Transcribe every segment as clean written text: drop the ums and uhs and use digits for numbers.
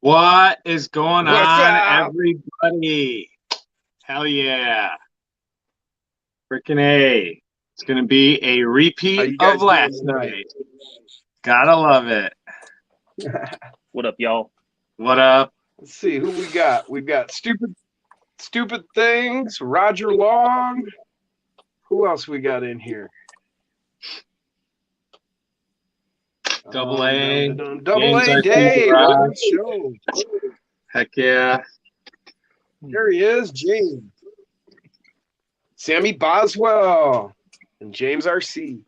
What is going What's on, up? everybody? Hell yeah. Freaking A. It's going to be a How repeat you of guys doing last tonight? night. Gotta love it. What up, y'all? What up? Let's see who we got. We've got stupid things. Roger Long. Who else we got in here? Double A. Double James A RC Dave. Welcome to Garage. the show. Heck yeah. There he is, James. Sammy Boswell and James RC.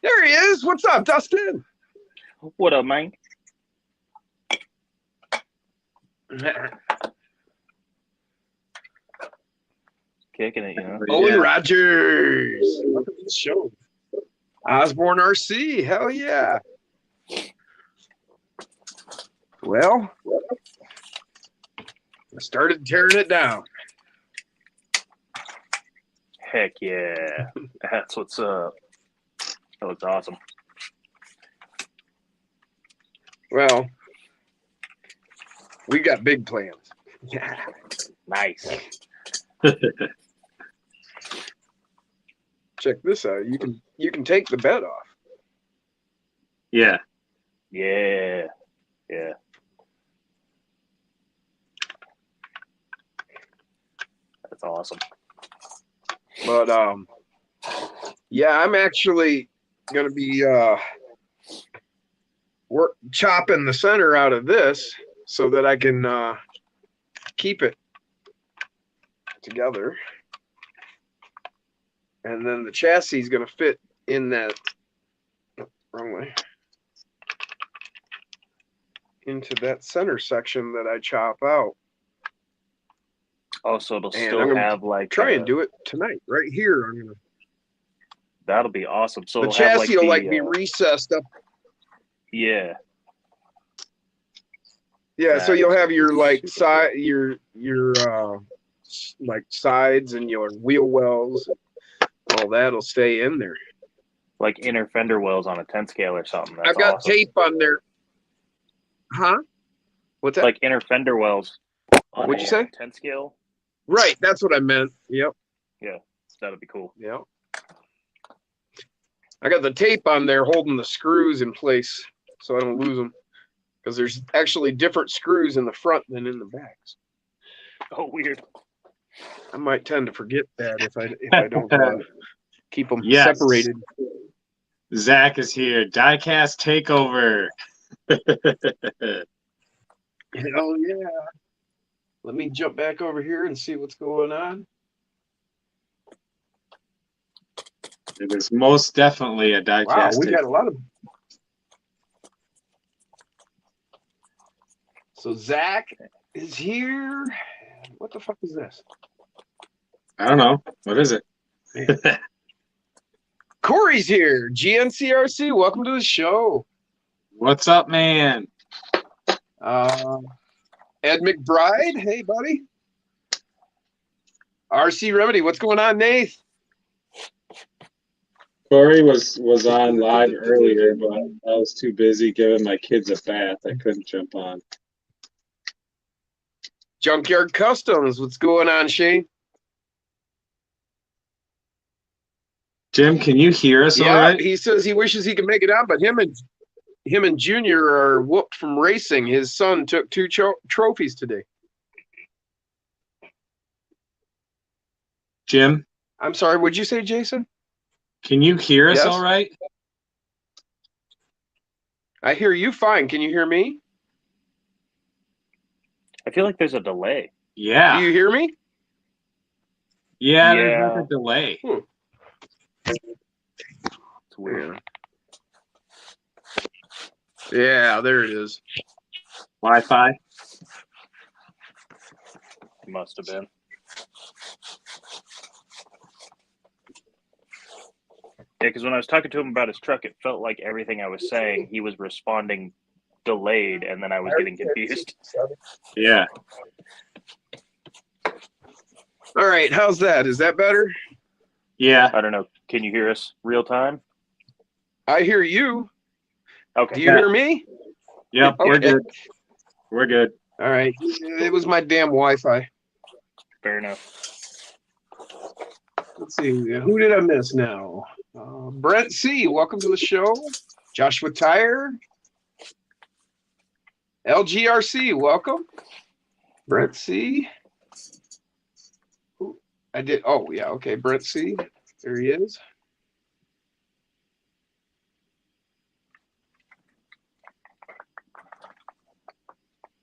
There he is. What's up, Dustin? What up, man? Kicking it, you know. Owen Yeah. Rogers. Welcome to the show. Osborne RC. Hell yeah. Well, I started tearing it down. Heck yeah. That's what's up. That looks awesome. Well, we got big plans. Nice. Check this out. You can take the bed off. Yeah. Yeah. Yeah. That's awesome. But yeah, I'm actually gonna be chopping the center out of this so that I can keep it together. And then the chassis is gonna fit in that wrong way. Into that center section that I chop out. Oh, so it'll And still I'm gonna have like try and do it tonight, right here. I'm gonna. That'll be awesome. So The it'll have chassis will like be recessed up. yeah. Yeah, so you'll have your like Super side, your like sides and your wheel wells. All that'll stay in there. like inner fender wells on a 10 scale or something. That's I've got awesome. tape on there. Huh? What's that? Like inner fender wells on What'd you say? 10 scale. Right, that's what I meant. Yep. Yeah, that'll be cool. Yep. I got the tape on there holding the screws in place so I don't lose them. Because there's actually different screws in the front than in the backs. Oh, weird. I might tend to forget that if I don't keep them Yes. separated. Zach is here. Diecast takeover. Hell yeah. Let me jump back over here and see what's going on. It is most definitely a diecast Wow, we takeover. got a lot of. So Zach is here. What the fuck is this? I don't know. What is it? Corey's here. GNCRC, welcome to the show. What's up, man? Ed McBride, hey buddy. RC Remedy, what's going on, Nath? Corey was on live earlier, but I was too busy giving my kids a bath. I couldn't jump on. Junkyard Customs, what's going on, Shane? Jim, can you hear us all Yeah, right? he says he wishes he could make it out, but him and Junior are whooped from racing. His son took 2 trophies today. Jim, I'm sorry, what'd you say, Jason? can you hear us Yes. all right? I hear you fine. Can you hear me? I feel like there's a delay. Yeah. Do you hear me? Yeah, Yeah. there's like a delay. It's weird. Yeah, there it is. Wi-Fi. It must have been. Yeah, because when I was talking to him about his truck, it felt like everything I was saying, he was responding delayed, and then I was getting confused. Yeah. All right, how's that? Is that better? Yeah. I don't know. Can you hear us real time? I hear you. Okay. Do you hear me? Yep. We're Okay. good. We're good. All right. It was my damn Wi-Fi. Fair enough. Let's see. Who did I miss now? Brent C. Welcome to the show. Joshua Tyre. LGRC. Welcome. Brent C. I did. Oh, yeah. Okay. Brent C. There he is.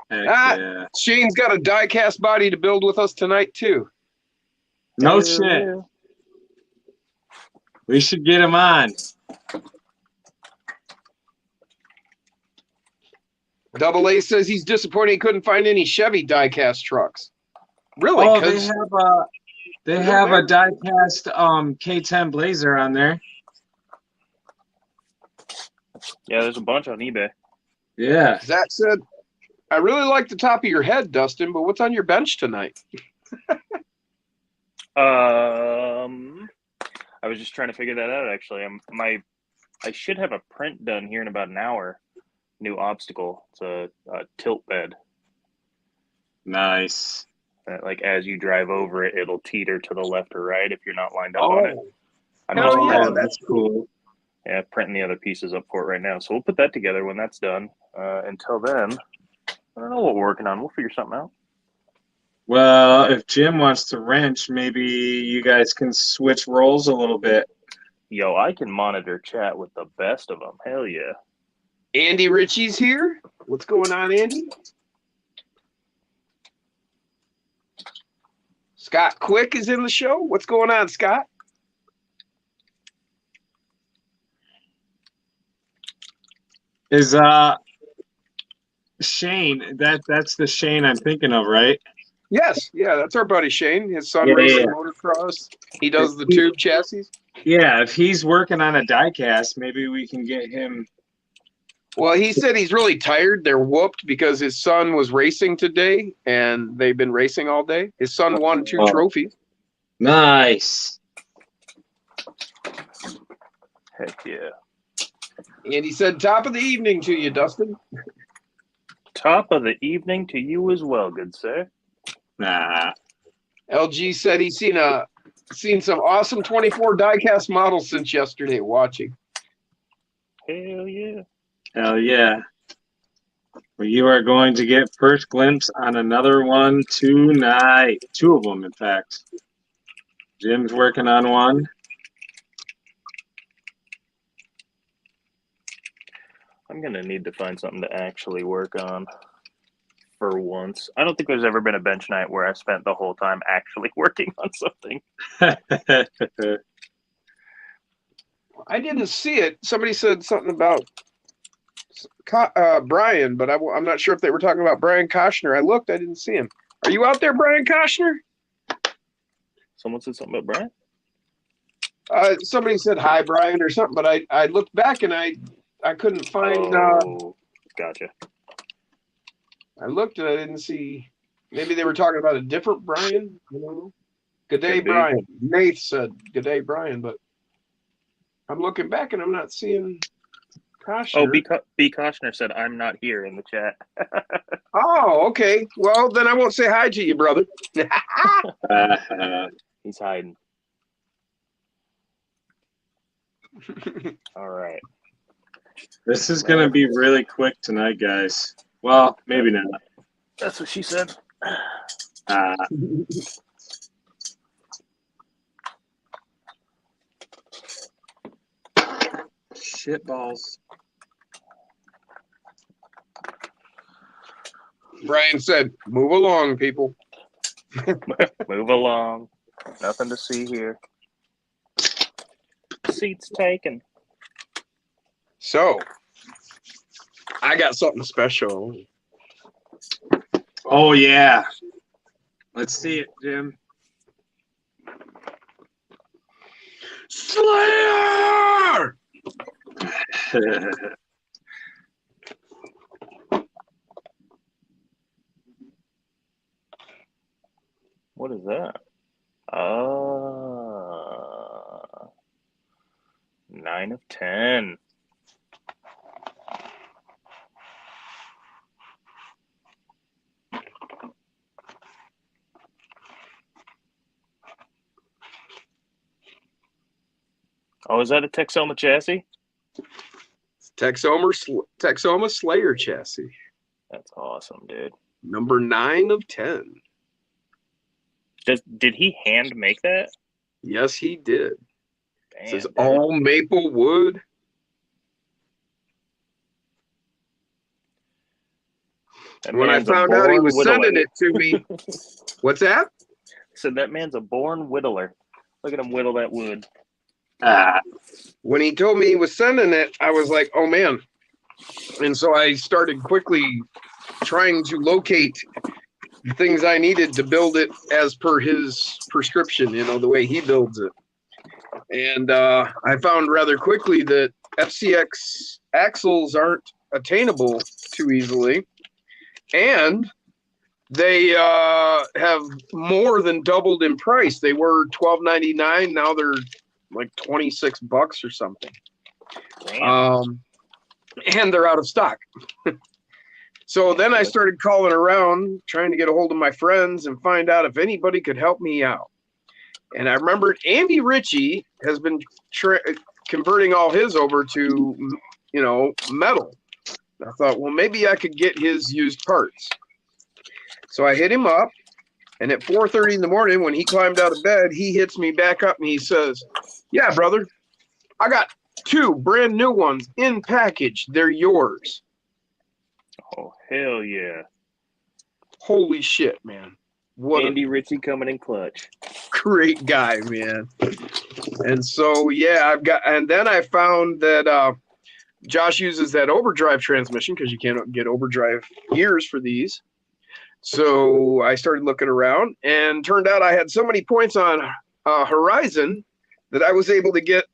Heck yeah. Shane's got a die-cast body to build with us tonight, too. No Hell shit. yeah. We should get him on. Double A says he's disappointed he couldn't find any Chevy die-cast trucks. Really? Oh, they 'Cause- have a die-cast K10 Blazer on there. Yeah, there's a bunch on eBay. Yeah. Zach said, I really like the top of your head, Dustin, but what's on your bench tonight? I was just trying to figure that out. Actually, I should have a print done here in about an hour. New obstacle. It's a tilt bed. Nice. Like as you drive over it, it'll teeter to the left or right if you're not lined up on it. I'm hell just yeah, printing, that's cool. yeah, printing the other pieces up for it right now. So we'll put that together when that's done. Until then, I don't know what we're working on. We'll figure something out. Well, if Jim wants to wrench, maybe you guys can switch roles a little bit. Yo, I can monitor chat with the best of them. Hell yeah. Andy Ritchie's here. What's going on, Andy? Scott Quick is in the show. What's going on, Scott? Is Shane, that's the Shane I'm thinking of, right? Yes, yeah, that's our buddy Shane. His son Yeah, races yeah. motocross. He does the tube chassis. Yeah, if he's working on a diecast, maybe we can get him. Well, he said he's really tired. They're whooped because his son was racing today, and they've been racing all day. His son won 2 Oh. trophies. Nice. Heck yeah. And he said, top of the evening to you, Dustin. Top of the evening to you as well, good sir. Nah. LG said he's seen some awesome 24 diecast models since yesterday watching. Hell yeah. Hell yeah. Well, you are going to get first glimpse on another one tonight. 2 of them, in fact. Jim's working on one. I'm going to need to find something to actually work on for once. I don't think there's ever been a bench night where I spent the whole time actually working on something. I didn't see it. Somebody said something about Brian, but I'm not sure if they were talking about Brian Koshner. I looked, I didn't see him. Are you out there, Brian Koshner? Someone said something about Brian? Somebody said hi, Brian, or something, but I looked back and I couldn't find. Gotcha. I looked and I didn't see. Maybe they were talking about a different Brian. I don't know. Good day, Could be. Brian. Nate said, "Good day, Brian," but I'm looking back and I'm not seeing Koshner. Oh, B. Koshner said, I'm not here in the chat. Oh, okay. Well, then I won't say hi to you, brother. He's hiding. All right. This is going to be really quick tonight, guys. Well, maybe not. That's what she said. Shit balls. Brian said, "Move along, people." Move along. Nothing to see here. Seats taken. So, I got something special. Oh, yeah. Let's see it, Jim. Slayer! What is that? 9 of 10. Oh, is that a Texoma chassis? Texoma Slayer chassis. That's awesome, dude. Number 9 of 10. Did he hand make that? Yes, he did. Damn, It says dude. all maple wood. That When I man's a found out he born was whittler. sending it to me, what's that? Said that man's a born whittler. Look at him whittle that wood. Ah, When he told me he was sending it, I was like, oh man. And so I started quickly trying to locate the things I needed to build it as per his prescription, the way he builds it. And I found rather quickly that FCX axles aren't attainable too easily. And they have more than doubled in price. They were $12.99. Now they're like $26 or something. Damn. And they're out of stock. So then I started calling around, trying to get a hold of my friends and find out if anybody could help me out. And I remembered Andy Ritchie has been converting all his over to, metal. I thought, well, maybe I could get his used parts. So I hit him up, and at 4:30 in the morning, when he climbed out of bed, he hits me back up and he says, yeah, brother, I got 2 brand new ones in package. They're yours. Oh, hell yeah. Holy shit, man. What Andy Ritchie coming in clutch. a great guy, man. And so, yeah, and then I found that Josh uses that overdrive transmission because you can't get overdrive gears for these. So I started looking around, and turned out I had so many points on Horizon that I was able to get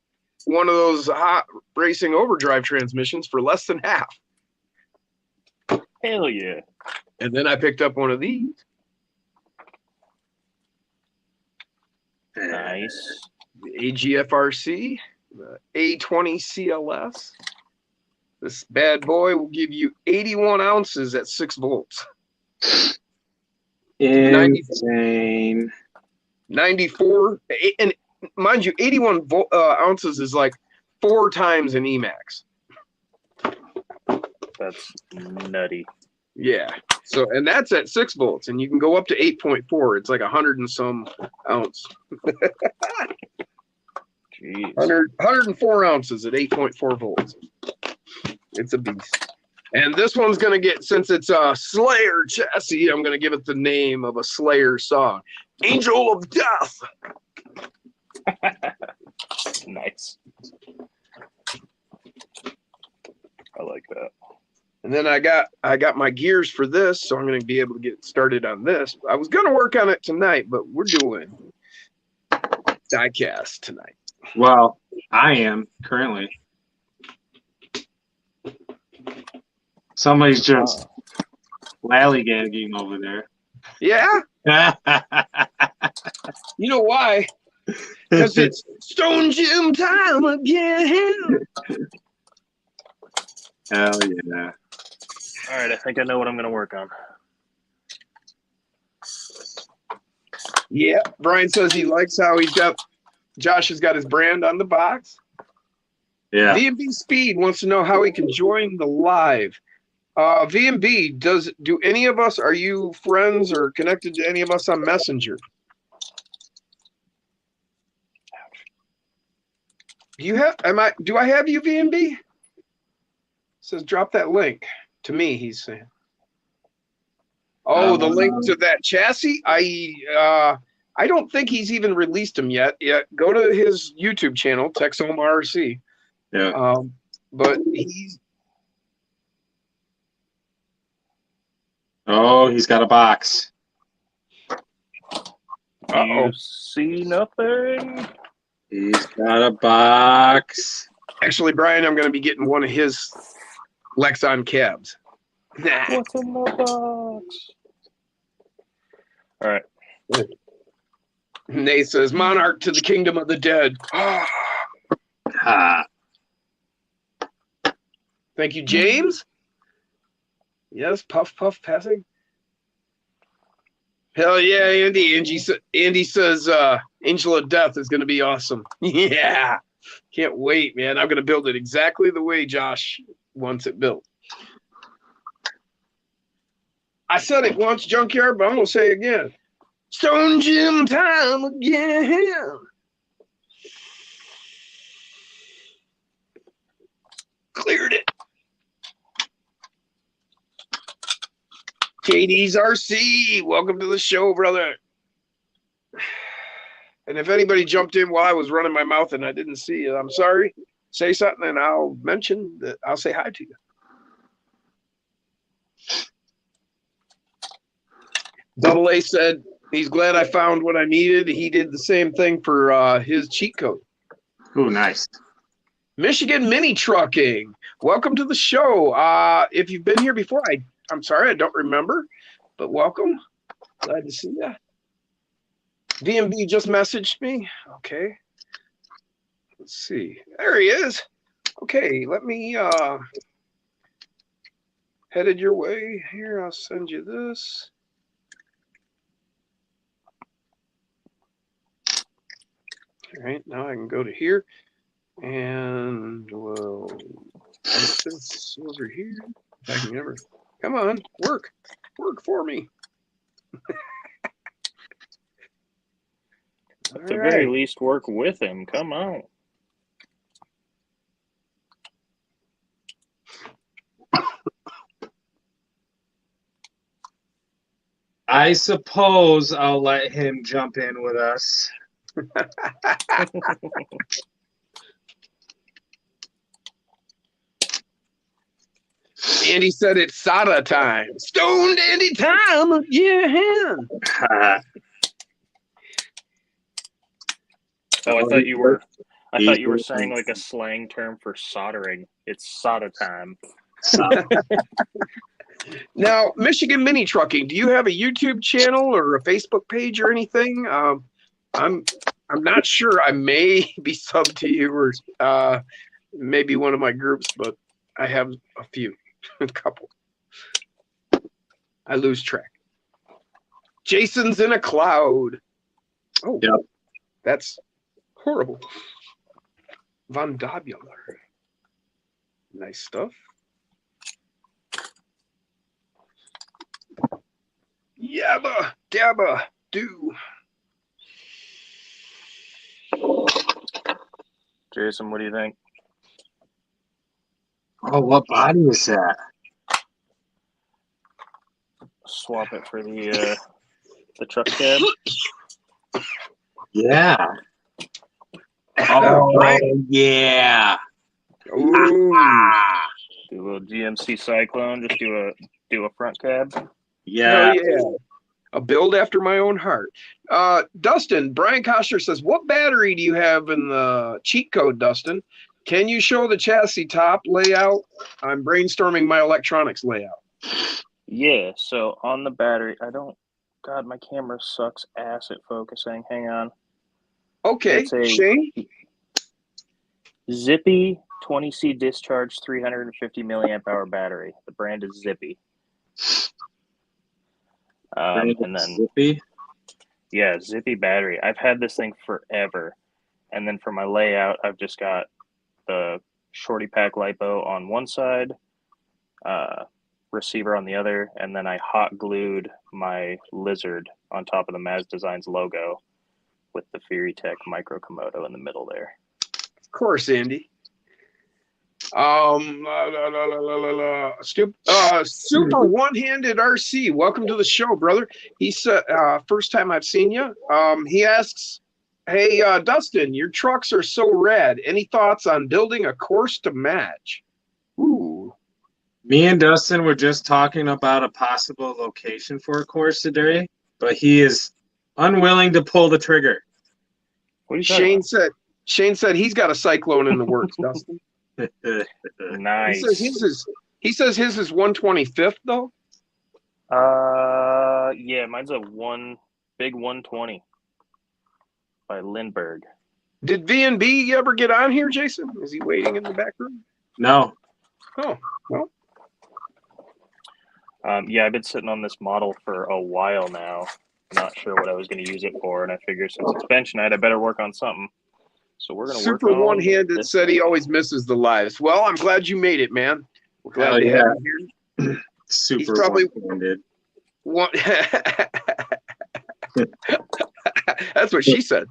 one of those hot racing overdrive transmissions for less than half. Hell yeah. And then I picked up one of these. Nice. The AGFRC, the A20 CLS. This bad boy will give you 81 ounces at 6 volts. insane. 94, and mind you, 81 ounces is like 4 times an Emax. That's nutty. Yeah. So, and that's at 6 volts, and you can go up to 8.4. It's like 100 and some ounce. Jeez. 104 ounces at 8.4 volts. It's a beast. And this one's going to get, since it's a Slayer chassis, I'm going to give it the name of a Slayer song. Angel of Death. Nice. I like that. And then I got my gears for this, so I'm going to be able to get started on this. I was going to work on it tonight, but we're doing diecast tonight. Well, I am currently. Somebody's just lollygagging over there. Yeah? You know why? Because it's Stone Gym time again. Hell yeah. All right, I think I know what I'm going to work on. Yeah, Brian says he likes how Josh has got his brand on the box. Yeah. V&B Speed wants to know how he can join the live. V&B, do any of us, are you friends or connected to any of us on Messenger? Do I have you, V&B? Says drop that link to me, he's saying. Oh, the link to that chassis? I don't think he's even released them yet. Go to his YouTube channel, Texoma RC. Yeah. But he's He's got a box. Do you see nothing? He's got a box. actually, Brian, I'm going to be getting one of his Lexon cabs. Nah. What's in the box? All right. Nate says, Monarch to the kingdom of the dead. Ah. Thank you, James. Yes, puff, puff, passing. Hell yeah, Andy. Andy says Angel of Death is going to be awesome. Yeah. Can't wait, man. I'm going to build it exactly the way Josh wants it built. I said it once, Junkyard, but I'm going to say it again. Stone Gym time again. Cleared it. KD's RC, welcome to the show, brother. And if anybody jumped in while I was running my mouth and I didn't see you, I'm sorry. Say something and I'll mention that. I'll say hi to you. Double A said he's glad I found what I needed. He did the same thing for his cheat code. Ooh, nice. Michigan Mini Trucking, welcome to the show. If you've been here before, I'm sorry, I don't remember, but welcome. Glad to see you. DMB just messaged me. Okay. Let's see. There he is. Okay, let me headed your way here. I'll send you this. All right, now I can go to here and we'll put this over here. If I can ever, come on, work for me. At the very least, work with him. Come on. I suppose I'll let him jump in with us. Andy said it's SATA time. Stoned Andy time. Yeah. Oh, I thought you were saying like a slang term for soldering. It's SATA time. Now, Michigan Mini Trucking, do you have a YouTube channel or a Facebook page or anything? I'm not sure. I may be subbed to you or maybe one of my groups, but I have a few, a couple. I lose track. Jason's in a cloud. Oh, yep. That's horrible. Vondabular. Nice stuff. Yabba dabba do. Jason, what do you think? Oh, what body is that? Swap it for the truck cab. Yeah. Oh, yeah. Ooh. Do a little GMC Cyclone. Just do a front cab. Yeah. Hell yeah. A build after my own heart. Dustin, Brian Koster says, what battery do you have in the cheat code, Dustin? Can you show the chassis top layout? I'm brainstorming my electronics layout. Yeah, so on the battery, God, my camera sucks ass at focusing. Hang on. Okay, It's a Shane? Zippy 20C discharge 350 milliamp hour battery. The brand is Zippy. And then Zippy? Yeah, Zippy battery. I've had this thing forever. And then for my layout, I've just got the Shorty Pack LiPo on one side, receiver on the other, and then I hot glued my Lizard on top of the Maz Designs logo with the FerryTech Micro Komodo in the middle there. Of course, Andy. Super one-handed RC. Welcome to the show, brother. He said, first time I've seen you. He asks, hey, Dustin, your trucks are so rad. Any thoughts on building a course to match? Ooh. Me and Dustin were just talking about a possible location for a course today, but he is unwilling to pull the trigger. What are you talking about? Shane said he's got a Cyclone in the works, Dustin. Nice. He says his is 125th though. Yeah, mine's a big 120 by Lindbergh. Did V&B ever get on here, Jason? Is he waiting in the back room? No. Oh, well. Yeah, I've been sitting on this model for a while now. Not sure what I was going to use it for, and I figure since it's bench night, I better work on something. So we're gonna Super work on one-handed this. said he always misses the lives. Well, I'm glad you made it, man. We're glad Hell to yeah. have you here. Super probably- one-handed. One- That's what she said.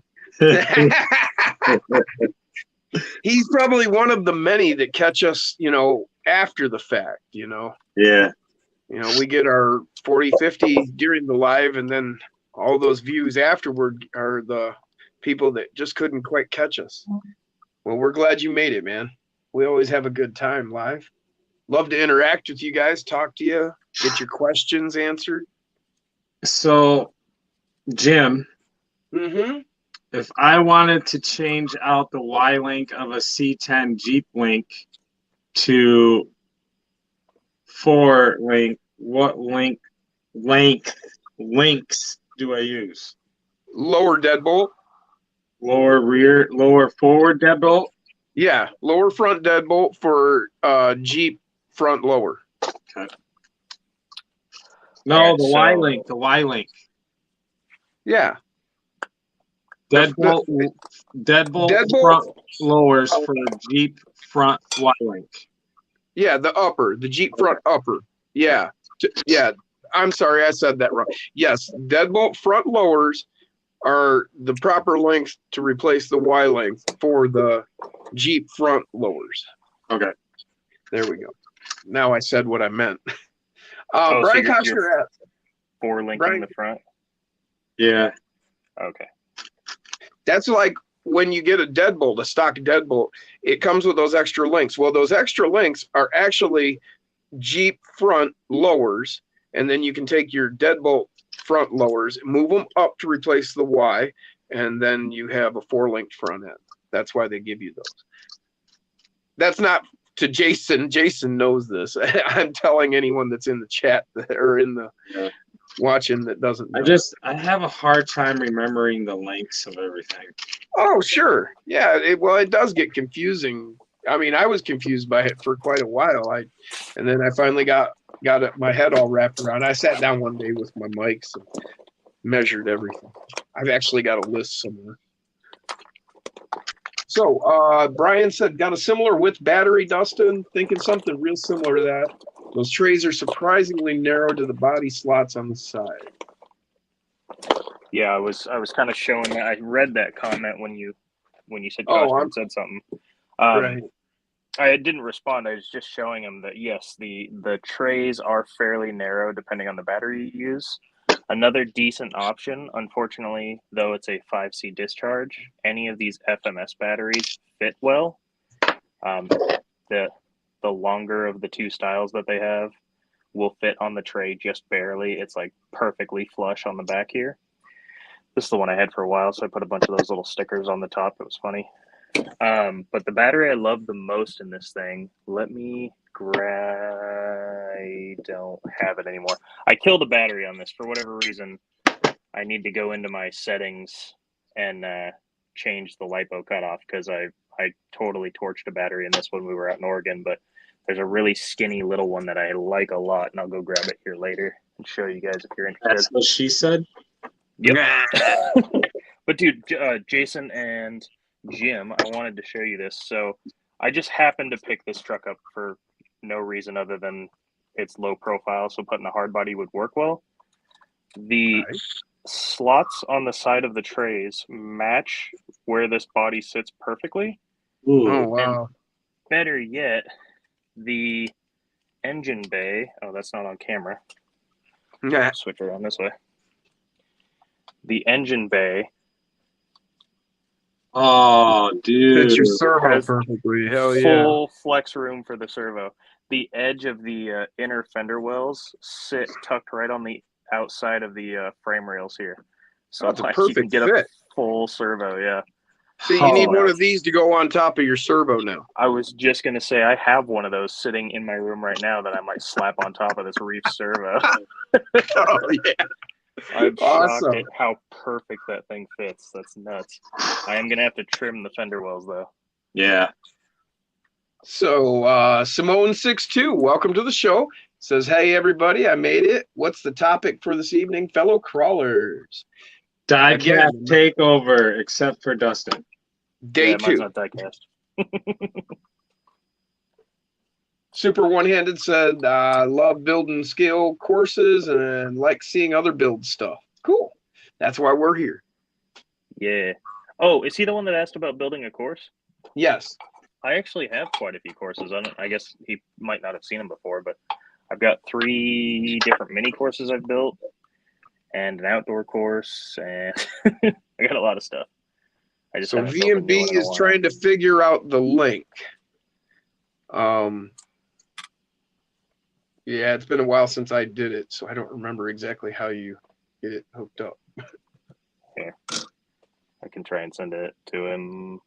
He's probably one of the many that catch us, after the fact, Yeah. we get our 40, 50 during the live, and then all those views afterward are the people that just couldn't quite catch us. Well, we're glad you made it, man. We always have a good time live. Love to interact with you guys, talk to you, get your questions answered. So, Jim, Mm-hmm. if I wanted to change out the Y link of a C10 Jeep link to 4 link, what links do I use? Lower deadbolt. Lower forward deadbolt? Yeah, lower front deadbolt for Jeep front lower. No, Alright, the Y link. Yeah. Deadbolt Deadbolt- front lowers for Jeep front Y link. Yeah, the Jeep front upper. Yeah. Yeah. I'm sorry, I said that wrong. Yes, deadbolt front lowers are the proper length to replace the Y length for the Jeep front lowers. Okay. There we go. Now I said what I meant. So Brian you're Koshner asked, 4 link Brian- in the front. Yeah. Okay. that's like when you get a deadbolt, a stock deadbolt, it comes with those extra links. Well, those extra links are actually Jeep front lowers, and then you can take your deadbolt front lowers, move them up to replace the Y, and then you have a 4-linked front end. That's why they give you those. That's not to Jason. Jason knows this. I'm telling anyone that's in the chat or in the watching that doesn't know. I have a hard time remembering the links of everything. Oh, sure. Yeah. It does get confusing. I mean, I was confused by it for quite a while. And then I finally got my head all wrapped around. I sat down one day with my mics and measured everything. I've actually got a list somewhere. So Brian said, got a similar width battery, Dustin. Thinking something real similar to that. Those trays are surprisingly narrow to the body slots on the side. Yeah, I was kind of showing that. I read that comment when you said Oh, Koshman said something. Right. I didn't respond. I was just showing him that yes, the trays are fairly narrow depending on the battery you use. Another decent option, unfortunately, though it's a 5C discharge, any of these FMS batteries fit well. The longer of the two styles that they have will fit on the tray just barely. It's like perfectly flush on the back here. This is the one I had for a while, so I put a bunch of those little stickers on the top. It was funny. But the battery I love the most in this thing, I don't have it anymore. I killed a battery on this for whatever reason. I need to go into my settings and change the LiPo cutoff because I totally torched a battery in this when we were out in Oregon. But there's a really skinny little one that I like a lot, and I'll go grab it here later and show you guys if you're interested. That's what she said? Yep. But dude, Jason and Jim, I wanted to show you this. So I just happened to pick this truck up for no reason other than it's low profile, so putting a hard body would work well. The slots on the side of the trays match where this body sits perfectly. Ooh. Oh, wow. Better yet, the engine bay. Oh, that's not on camera. Yeah. Switch around this way. The engine bay Oh, dude. Fits your servo Has perfectly. Hell yeah. full flex room for the servo. The edge of the inner fender wells sit tucked right on the outside of the frame rails here. So That's a like, you can perfect get fit. a full servo, yeah. See, you need one of these to go on top of your servo now. I was just going to say I have one of those sitting in my room right now that I might slap on top of this Reef servo. Oh, yeah. I'm Awesome. shocked at how perfect that thing fits. That's nuts. I am going to have to trim the fender wells, though. Yeah. So, Simone62, welcome to the show. Says, hey, everybody, I made it. What's the topic for this evening, fellow crawlers? Diecast Again. takeover, except for Dustin. Day Yeah, mine's 2. not diecast. Super One-Handed said, love building scale courses and like seeing other build stuff. Cool. That's why we're here. Yeah. Oh, is he the one that asked about building a course? Yes. I actually have quite a few courses. I guess he might not have seen them before, but I've got 3 different mini courses I've built and an outdoor course, and I got a lot of stuff. I just So haven't built a new one VMB in a is while. trying to figure out the link. Yeah, it's been a while since I did it, so I don't remember exactly how you get it hooked up. I can try and send it to him.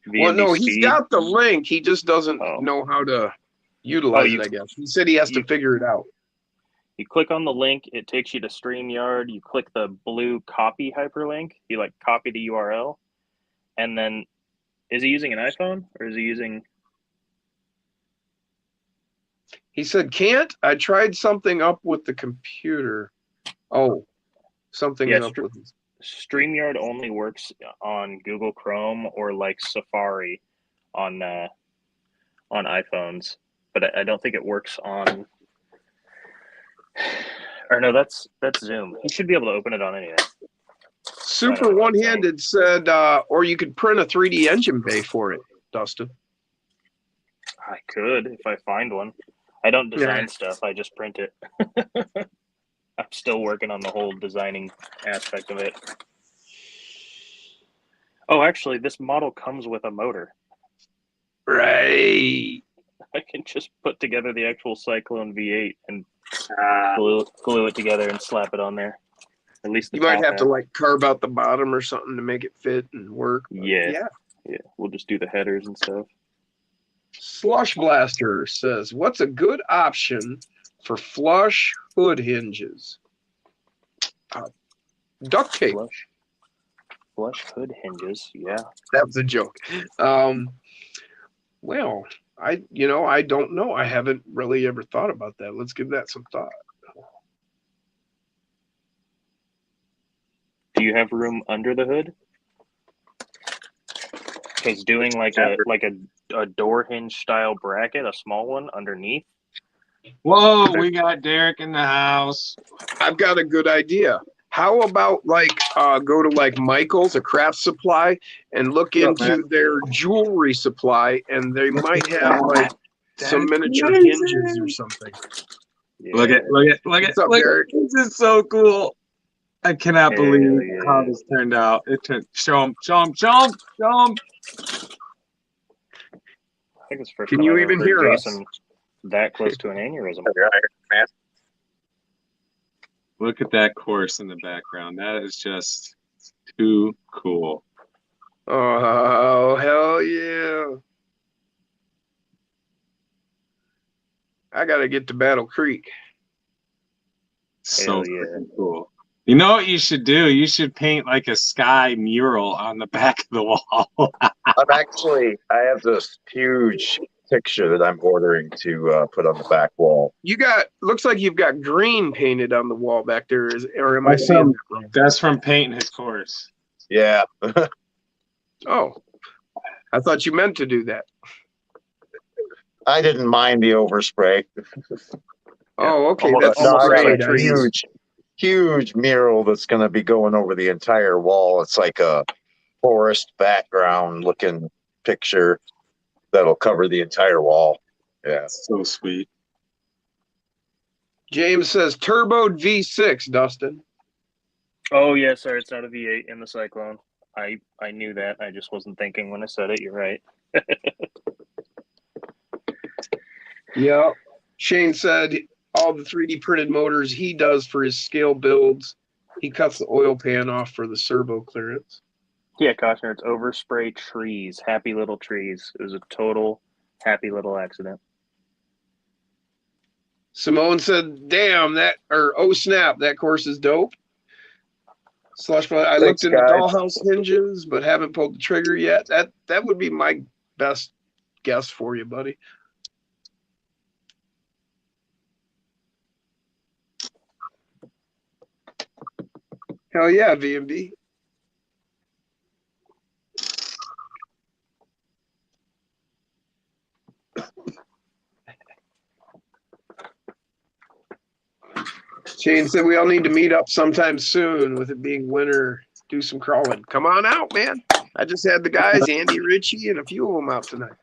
Well, no, VMB he's speed. got the link. He just doesn't Oh. know how to utilize you- it, I guess. He said he has to you- figure it out. You click on the link, it takes you to StreamYard. You click the blue copy hyperlink. You like copy the URL, and then is he using an iPhone or is he using? He said, can't. I tried something up with the computer. Oh, something Yeah, up with his. StreamYard only works on Google Chrome or like Safari on iPhones, but I don't think it works on. Or no, that's Zoom. He should be able to open it on anything. Super One-Handed said, or you could print a 3D engine bay for it, Dustin. I could if I find one. I don't design Yeah. stuff. I just print it. I'm still working on the whole designing aspect of it. Oh, actually, this model comes with a motor. Right. I can just put together the actual Cyclone V8 and glue it together and slap it on there. At least the You might top have to half. like carve out the bottom or something to make it fit and work. but Yeah. We'll just do the headers and stuff. Slush Blaster says, what's a good option for flush hood hinges? Duct tape. Flush hood hinges. Yeah. That was a joke. Well, I don't know. I haven't really ever thought about that. Let's give that some thought. Do you have room under the hood? Because doing like a door hinge style bracket, a small one underneath. Whoa, we got Derek in the house. I've got a good idea. How about go to like Michael's, a craft supply, and look into their jewelry supply, and they might have like some miniature hinges or something. Yeah. Look at What's up, look Derek? at this is so cool. I cannot believe yeah. how this turned out. Show him. I think it's the first Can time you I've even ever hear heard us? Jason that close to an aneurysm. Look at that course in the background. That is just too cool. Oh, hell yeah. I got to get to Battle Creek. So Hell yeah. freaking cool. You know what you should do? You should paint like a sky mural on the back of the wall. I have this huge picture that I'm ordering to put on the back wall. Looks like you've got green painted on the wall back there. Or am I seeing that wrong? That's from painting his course. Yeah. Oh, I thought you meant to do that. I didn't mind the overspray. Oh, okay. Almost- That's No, I got great. a huge mural that's going to be going over the entire wall. It's like a forest background looking picture that'll cover the entire wall. Yeah. So sweet. James says turboed V6, Dustin. Oh yeah, sorry, it's not a V8 in the Cyclone. I knew that. I just wasn't thinking when I said it. You're right. Yeah. Shane said all the 3D printed motors he does for his scale builds, he cuts the oil pan off for the servo clearance. Yeah, Costner, it's overspray trees, happy little trees. It was a total happy little accident. Simone said, damn, oh snap, that course is dope. I looked Thanks, into guys. dollhouse hinges, but haven't pulled the trigger yet. That would be my best guess for you, buddy. Hell yeah, VMB. Shane said we all need to meet up sometime soon. With it being winter, do some crawling. Come on out, man. I just had the guys, Andy Ritchie, and a few of them out tonight.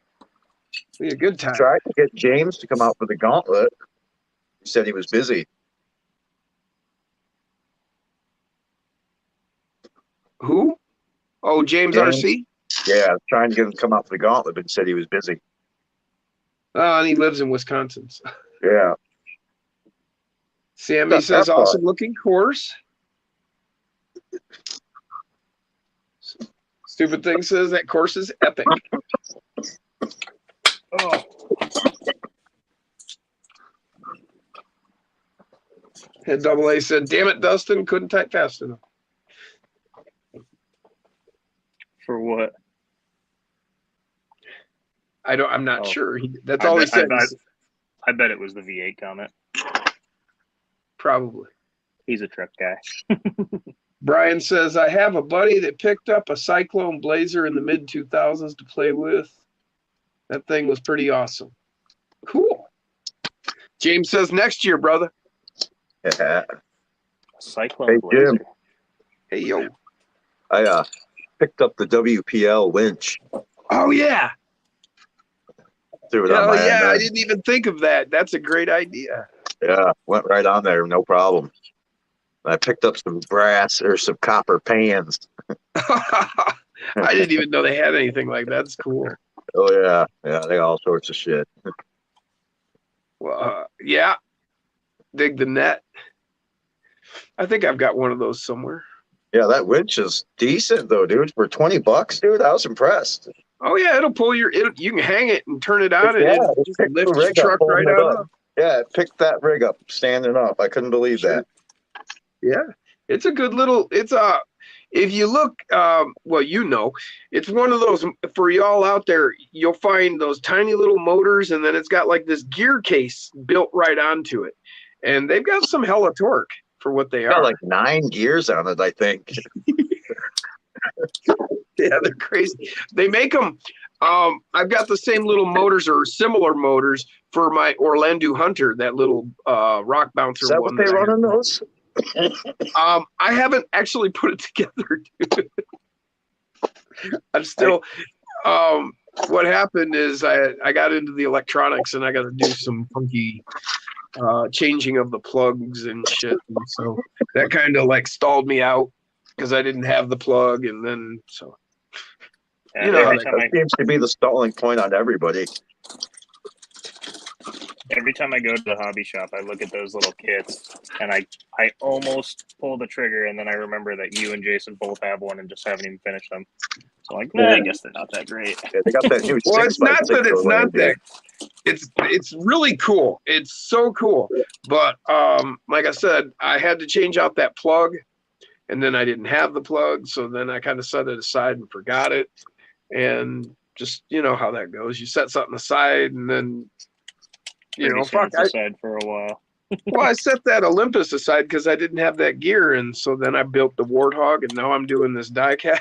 We had a good time. Tried to get James to come out for the gauntlet. He said he was busy. Who? Oh, James RC? Yeah, I was trying to get him to come out for the gauntlet, but he said he was busy. Oh, and he lives in Wisconsin. Yeah. Sammy says, awesome looking course. Stupid Thing says that course is epic. Oh, And Double A said, damn it, Dustin, couldn't type fast enough. for what? I'm not Oh. sure. That's I all he bet- said. I bet it was the V8 comment. Probably. He's a truck guy. Brian says, I have a buddy that picked up a Cyclone Blazer in the mid 2000s to play with. That thing was pretty awesome. Cool. James says, next year, brother. Yeah. Cyclone Hey, Blazer. Jim. Hey, yo. I picked up the WPL winch. Oh, yeah. Threw it on Hell my yeah. I end. didn't even think of that. That's a great idea. Yeah, went right on there, no problem. I picked up some brass or some copper pans. I didn't even know they had anything like that. That's cool. Oh yeah, they got all sorts of shit. Well, yeah. Dig the net. I think I've got one of those somewhere. Yeah, that winch is decent though, dude. For $20, dude, I was impressed. Oh yeah, it'll pull you can hang it and turn it on and Yeah, it it just picked the lifts your rig up, truck pulling right it out up. of. Yeah, it picked that rig up standing up. I couldn't believe Sure. that. Yeah, it's a good little. If you look, well, it's one of those for y'all out there. You'll find those tiny little motors, and then it's got like this gear case built right onto it, and they've got some hella torque for what they Got are. like 9 gears on it, I think. Yeah, they're crazy. They make them. I've got the same little motors or similar motors for my Orlando Hunter, that little rock bouncer Is that one. what they that I run have. on those? I haven't actually put it together. I'm still. What happened is I got into the electronics and I got to do some funky changing of the plugs and shit, and so that kind of like stalled me out because I didn't have the plug, and then so. Yeah, You know, every, like, time That seems to be the stalling point on everybody. every time I go to the hobby shop, I look at those little kits and I almost pull the trigger, and then I remember that you and Jason both have one and just haven't even finished them. So I'm like, nah, I guess they're not that great. Yeah, they got that new Well, it's not 6x6 that it's not Orlando. that. It's really cool. It's so cool. But like I said, I had to change out that plug, and then I didn't have the plug, so then I kind of set it aside and forgot it. And just how that goes. You set something aside, and then Pretty soon it's aside for a while. Well, I set that Olympus aside because I didn't have that gear, and so then I built the Warthog, and now I'm doing this diecast.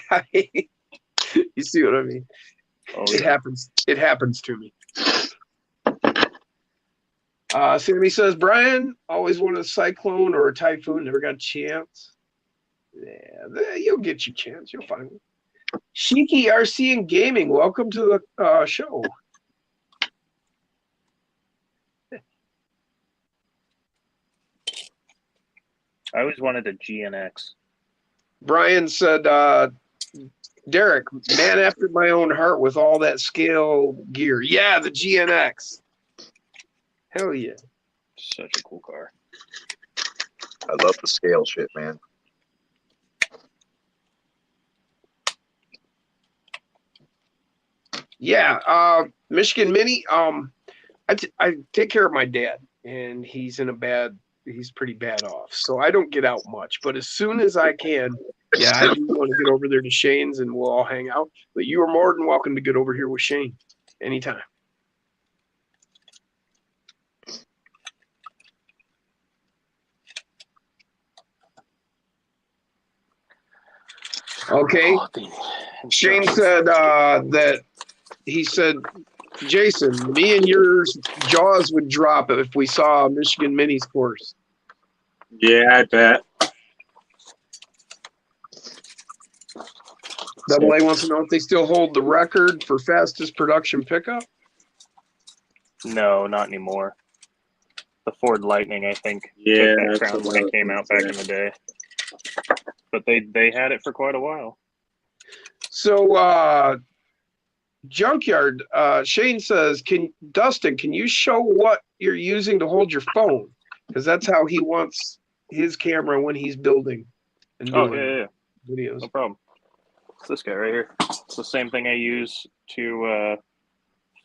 You see what I mean? Oh, It yeah. happens. It happens to me. Sammy says, Brian, always wanted a Cyclone or a Typhoon, never got a chance. Yeah, you'll get your chance. You'll find it. Shiki RC and Gaming, welcome to the show. I always wanted a GNX. Brian said, Derek, man after my own heart with all that scale gear. Yeah, the GNX. Hell yeah. Such a cool car. I love the scale shit, man. Yeah, Michigan Mini. I take care of my dad, and he's pretty bad off, so I don't get out much. But as soon as I can, yeah, I do want to get over there to Shane's, and we'll all hang out. But you are more than welcome to get over here with Shane anytime. Okay. Shane said that he said, Jason, me and yours jaws would drop if we saw Michigan Mini's course. Yeah, I bet. Double A wants to know if they still hold the record for fastest production pickup. No, not anymore. The Ford Lightning, I think, Yeah, took that that's crown what when I it came was out gonna back in say. the day. But they had it for quite a while. So, Junkyard, Shane says, Dustin, can you show what you're using to hold your phone? Because that's how he wants his camera when he's building and Oh, doing yeah. videos. No problem. It's this guy right here. It's the same thing I use to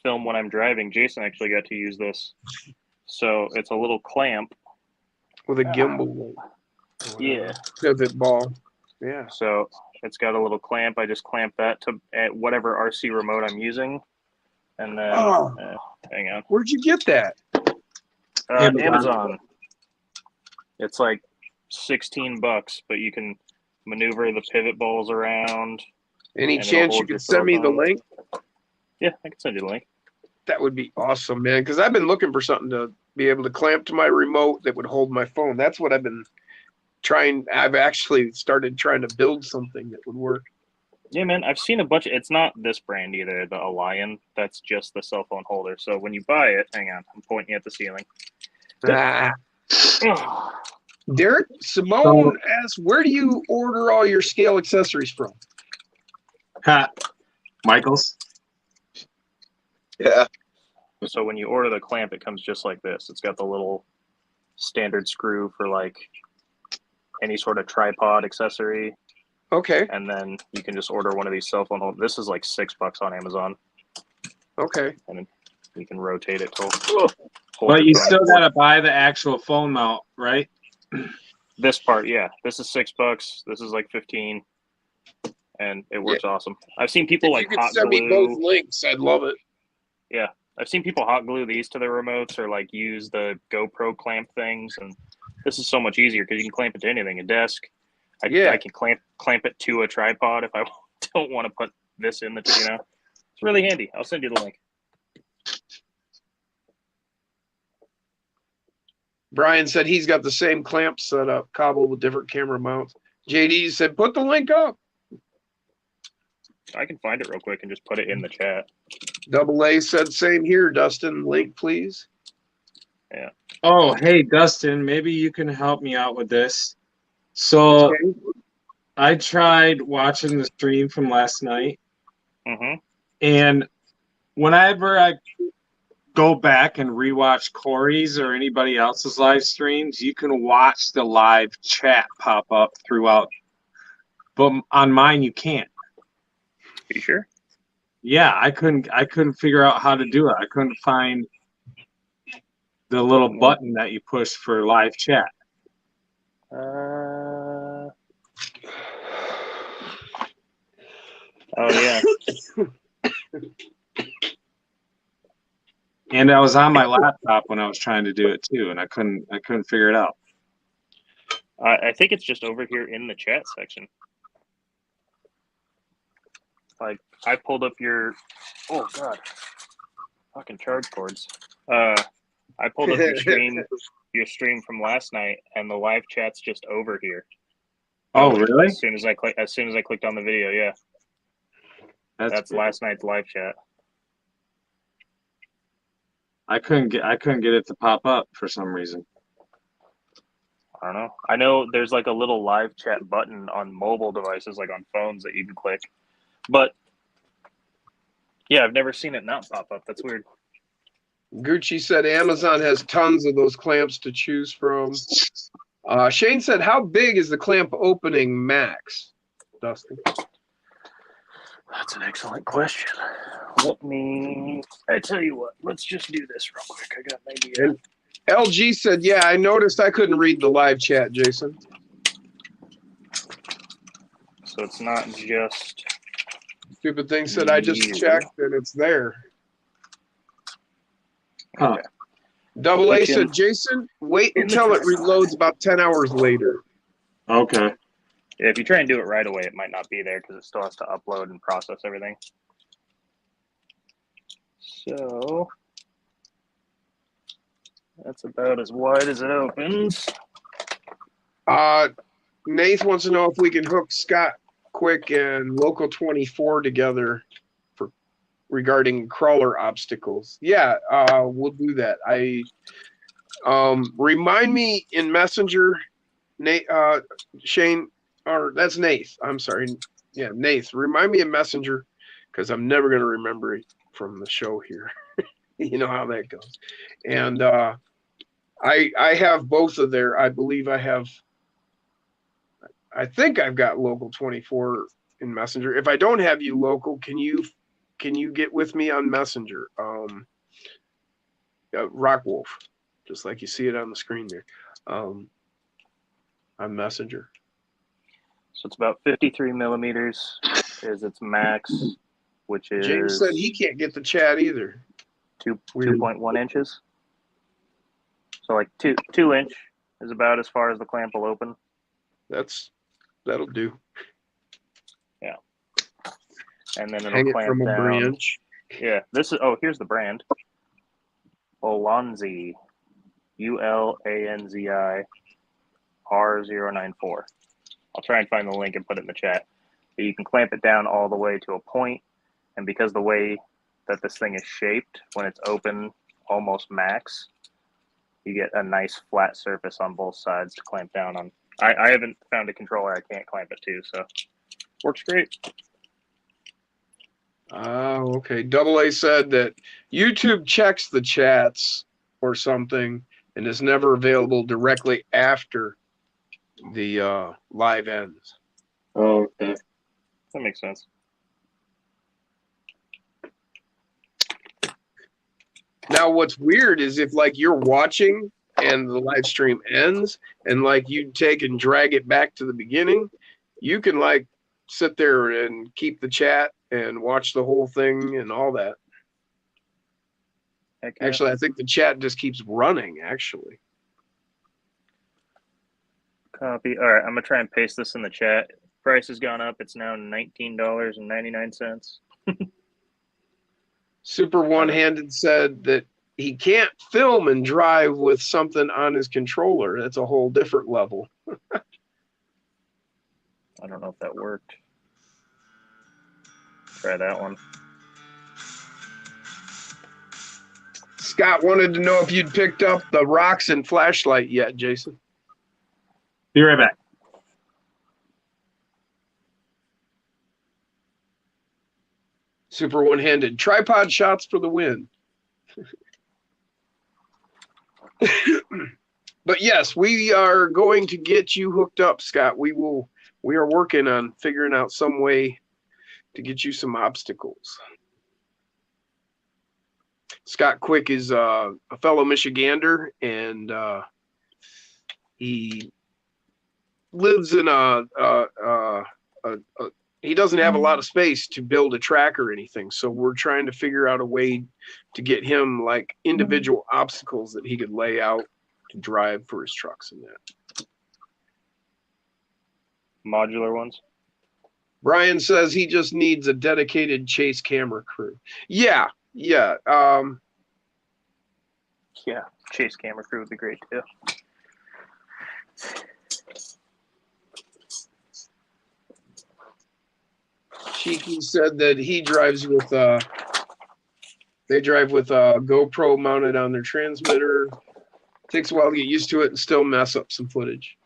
film when I'm driving. Jason actually got to use this. So it's a little clamp. With a gimbal. Yeah. Pivot ball. Yeah. So it's got a little clamp. I just clamp that to at whatever RC remote I'm using. And then, Oh. hang on. Where'd you get that? Amazon. It's like $16, but you can maneuver the pivot balls around. Any and it'll chance you hold your could send me the silicone. link? Yeah, I can send you the link. That would be awesome, man. Because I've been looking for something to be able to clamp to my remote that would hold my phone. That's what I've been trying. I've actually started trying to build something that would work. Yeah, man, I've seen a bunch. It's not this brand either, the Allion. That's just the cell phone holder. So when you buy it, hang on, I'm pointing at the ceiling. Ah. Derek, Simone asks, where do you order all your scale accessories from? Ha. Michaels. Yeah. So when you order the clamp, it comes just like this. It's got the little standard screw for like any sort of tripod accessory, Okay. and then you can just order one of these cell phone holders. This is like $6 on Amazon, Okay. and you can rotate it to hold But your you phone. still gotta buy the actual phone mount, right? This part, yeah. This is $6. This is like 15, and it works awesome. I've seen people If like you could hot send me glue. both links, I'd love it. Yeah, I've seen people hot glue these to their remotes or like use the GoPro clamp things, and this is so much easier because you can clamp it to anything, a desk. Yeah. I can clamp it to a tripod if I don't want to put this in the, It's really handy. I'll send you the link. Brian said he's got the same clamp set up, cobbled with different camera mounts. JD said, put the link up. I can find it real quick and just put it in the chat. Double A said, same here, Dustin. Link, please. Yeah. Oh, hey, Dustin, maybe you can help me out with this. So Okay. I tried watching the stream from last night, Mm-hmm. and whenever I go back and rewatch Corey's or anybody else's live streams, you can watch the live chat pop up throughout. But on mine, you can't. Are you sure? Yeah, I couldn't figure out how to do it. I couldn't find the little button that you push for live chat. Oh yeah. And I was on my laptop when I was trying to do it too, and I couldn't figure it out. I think it's just over here in the chat section. Like I pulled up your, oh god, fucking charge cords. I pulled up your stream from last night, and the live chat's just over here. Oh, really? As soon as I clicked on the video, yeah, that's last night's live chat. I couldn't get it to pop up for some reason. I don't know. I know there's like a little live chat button on mobile devices, like on phones, that you can click. But yeah, I've never seen it not pop up. That's weird. Gucci said Amazon has tons of those clamps to choose from. Shane said, how big is the clamp opening max, Dustin? That's an excellent question. I tell you what, let's just do this real quick. I got an idea. And LG said, yeah, I noticed I couldn't read the live chat, Jason. So it's not just... Stupid thing said, I just checked and it's there. Huh. Okay. Double A said, Jason, wait until it reloads about 10 hours later. Okay. Yeah, if you try and do it right away, it might not be there because it still has to upload and process everything. So that's about as wide as it opens. Nath wants to know if we can hook Scott Quick and Local 24 together for regarding crawler obstacles. Yeah, we'll do that. Remind me in Messenger, Nate, Shane, or that's Nath. I'm sorry. Yeah, Nath. Remind me in Messenger because I'm never going to remember it from the show here. You know how that goes. And I have both of their. I believe I think I've got Local 24 in Messenger. If I don't have you local, can you get with me on Messenger? Rock Wolf, just like you see it on the screen there, on Messenger. So it's about 53 millimeters is its max, which is James said he can't get the chat either. 2.1 inches. So like 2 inch is about as far as the clamp will open. That'll do. Yeah. And then it'll Hang it clamp from a down. branch. Yeah. Here's the brand. Ulanzi. ULANZI R094. I'll try and find the link and put it in the chat. But you can clamp it down all the way to a point, and because the way that this thing is shaped, when it's open almost max, you get a nice flat surface on both sides to clamp down on. I haven't found a controller I can't clamp it to, so works great. Oh, okay. Double A said that YouTube checks the chats or something and is never available directly after the live ends. Oh, okay. That makes sense. Now, what's weird is if like you're watching and the live stream ends and like you take and drag it back to the beginning, you can like sit there and keep the chat and watch the whole thing and all that. Heck yeah. Actually, I think the chat just keeps running, actually. Copy. All right, I'm gonna try and paste this in the chat. Price has gone up. It's now $19.99. Super One-Handed said that he can't film and drive with something on his controller. That's a whole different level. I don't know if that worked. Try that one. Scott wanted to know if you'd picked up the rocks and flashlight yet, Jason. Be right back. Super One-Handed. Tripod shots for the win. But yes, we are going to get you hooked up, Scott. We are working on figuring out some way to get you some obstacles. Scott Quick is a fellow Michigander, and he lives in he doesn't have a lot of space to build a track or anything. So we're trying to figure out a way to get him like individual obstacles that he could lay out to drive for his trucks and that. Modular ones. Brian says he just needs a dedicated chase camera crew. Yeah. Yeah, chase camera crew would be great too. Cheeky said that he drives with they drive with a GoPro mounted on their transmitter. Takes a while to get used to it and still mess up some footage.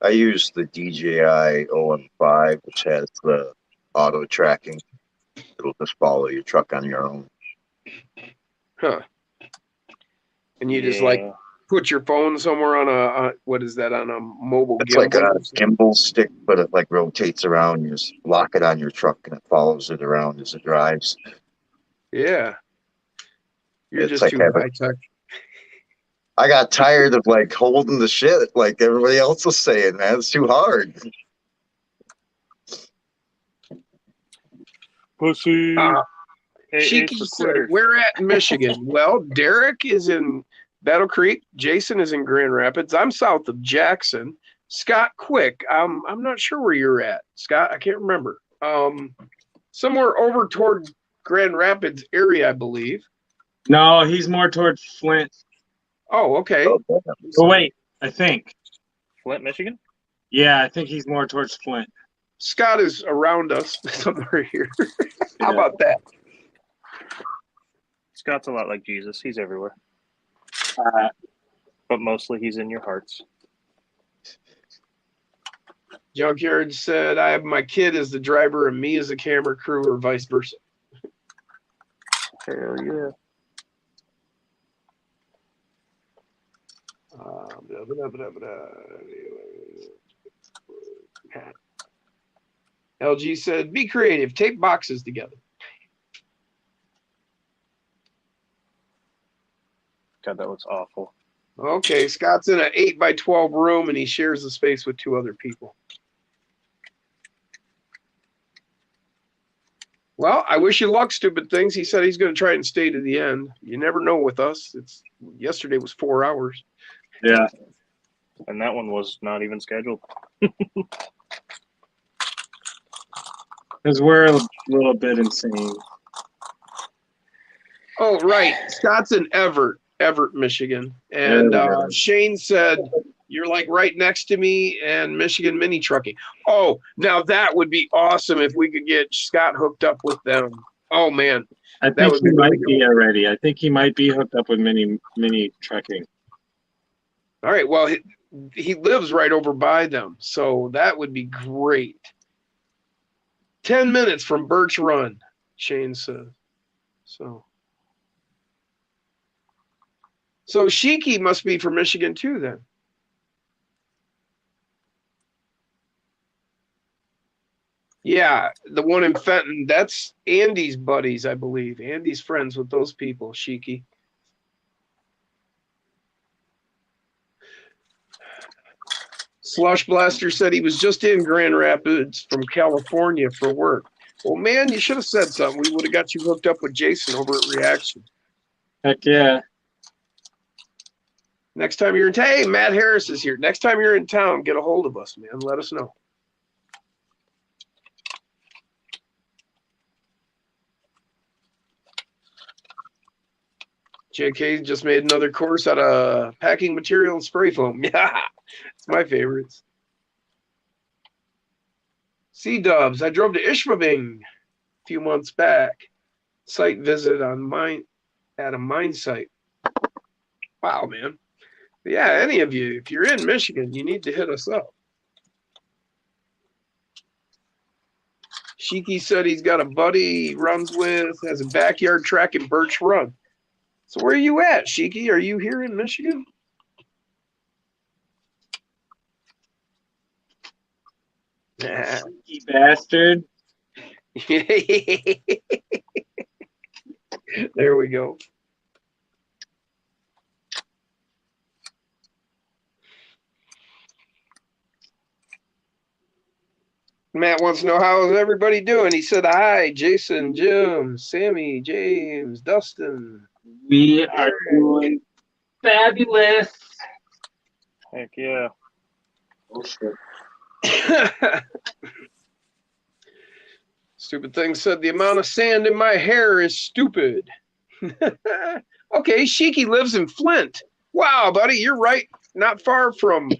I use the DJI OM5, which has the auto tracking. It'll just follow your truck on your own. Huh. And you just like put your phone somewhere on a what is that, on a mobile It's gimbal? like a gimbal stick, but it like rotates around. You just lock it on your truck and it follows it around as it drives. Yeah. You're It's just like too having- high tech. I got tired of like holding the shit like everybody else was saying, man. It's too hard. Pussy. Hey, Cheeky for said, quitters. we're at Michigan. Well, Derek is in Battle Creek. Jason is in Grand Rapids. I'm south of Jackson. Scott Quick, I'm not sure where you're at, Scott. I can't remember. Somewhere over toward Grand Rapids area, I believe. No, he's more towards Flint. Oh, okay. Oh, Oh, wait. I think. Flint, Michigan. Yeah, I think he's more towards Flint. Scott is around us somewhere here. How Yeah. about that? Scott's a lot like Jesus. He's everywhere, Uh, but mostly he's in your hearts. Junkyard said, I have my kid as the driver and me as the camera crew, or vice versa. Hell yeah. Blah, blah, blah, blah. LG said, be creative, tape boxes together. God, that looks awful. Okay, Scott's in an 8x12 room and he shares the space with 2 other people. Well, I wish you luck, stupid things. He said he's going to try and stay to the end. You never know with us. Yesterday was 4 hours. yeah. And that one was not even scheduled. Because we're a little bit insane. Oh, right. Scott's in Everett, Michigan. And There we go. Shane said, you're like right next to me and Michigan Mini Trucking. Oh, now that would be awesome if we could get Scott hooked up with them. Oh, man. I That think would he be might really be already. I think he might be hooked up with mini trucking. All right. Well, he lives right over by them. So that would be great. 10 minutes from Birch Run, Shane says. So Shiki must be from Michigan too, then. Yeah, the one in Fenton. That's Andy's buddies, I believe. Andy's friends with those people, Shiki. Slush Blaster said he was just in Grand Rapids from California for work. Well, man, you should have said something. We would have got you hooked up with Jason over at Reaction. Heck yeah. Next time you're in town, hey, Matt Harris is here. Next time you're in town, get a hold of us, man. Let us know. JK just made another course out of packing material and spray foam. Yeah, it's my favorites. Sea Dubs, I drove to Ishpeming a few months back. Site visit on at a mine site. Wow, man. Yeah, any of you, if you're in Michigan, you need to hit us up. Shiki said he's got a buddy he runs with, has a backyard track in Birch Run. So where are you at, Shiki? Are you here in Michigan? You bastard. There we go. Matt wants to know how is everybody doing. He said hi, Jason, Jim, Sammy, James, Dustin. We are doing fabulous. Heck yeah. Oh, shit. Stupid thing said the amount of sand in my hair is stupid. Okay, Shiki lives in Flint. Wow, buddy, you're right. Not far from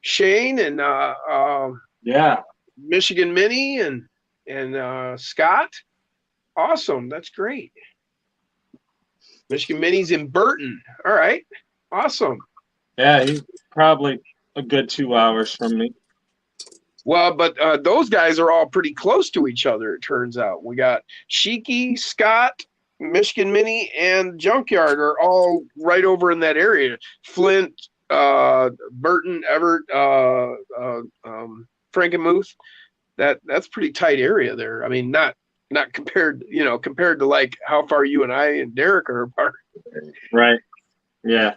Shane and Yeah. Michigan Mini and Scott. Awesome, that's great. Michigan Mini's in Burton. All right, awesome. Yeah, he's probably a good 2 hours from me. Well, but those guys are all pretty close to each other, it turns out. We got Shiki, Scott, Michigan Mini, and Junkyard are all right over in that area. Flint, Burton, Everett, Frankenmuth. That's pretty tight area there. I mean, not compared, compared to like how far you and I and Derek are apart. Right. Yeah.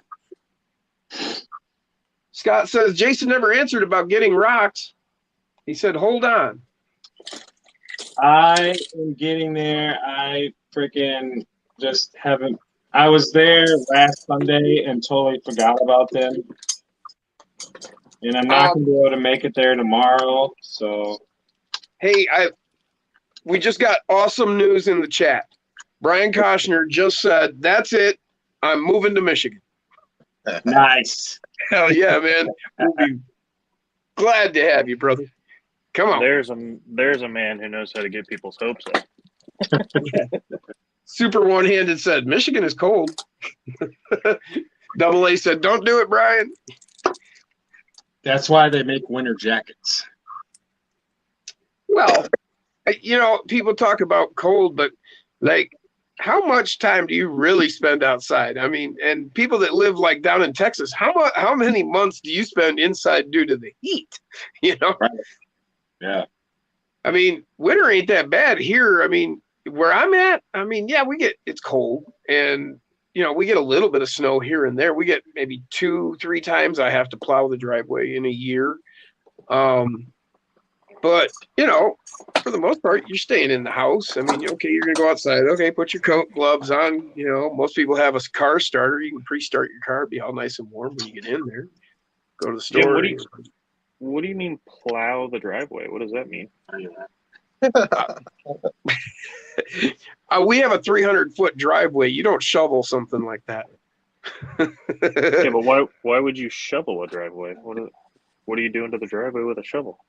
Scott says Jason never answered about getting rocks. He said, hold on. I am getting there. I freaking just haven't. I was there last Sunday and totally forgot about them. And I'm not going to be able to make it there tomorrow. So, Hey, we just got awesome news in the chat. Brian Koshner just said, that's it. I'm moving to Michigan. nice. Hell yeah, man. We'll be glad to have you, brother. Come on. There's a man who knows how to get people's hopes up. Super one-handed said, Michigan is cold. Double A said, don't do it, Brian. That's why they make winter jackets. Well, people talk about cold, but like, how much time do you really spend outside? I mean, and people that live like down in Texas, how many months do you spend inside due to the heat? Right. Yeah. I mean, winter ain't that bad here. I mean, where I'm at, yeah, it's cold, and we get a little bit of snow here and there. We get maybe 2-3 times I have to plow the driveway in a year. But, for the most part, you're staying in the house. I mean, okay, you're going to go outside. Okay, put your coat, gloves on. Most people have a car starter. You can pre-start your car, be all nice and warm when you get in there. Go to the store. Jim, what do you mean plow the driveway? What does that mean? We have a 300-foot driveway. You don't shovel something like that. Yeah, but why would you shovel a driveway? What are you doing to the driveway with a shovel?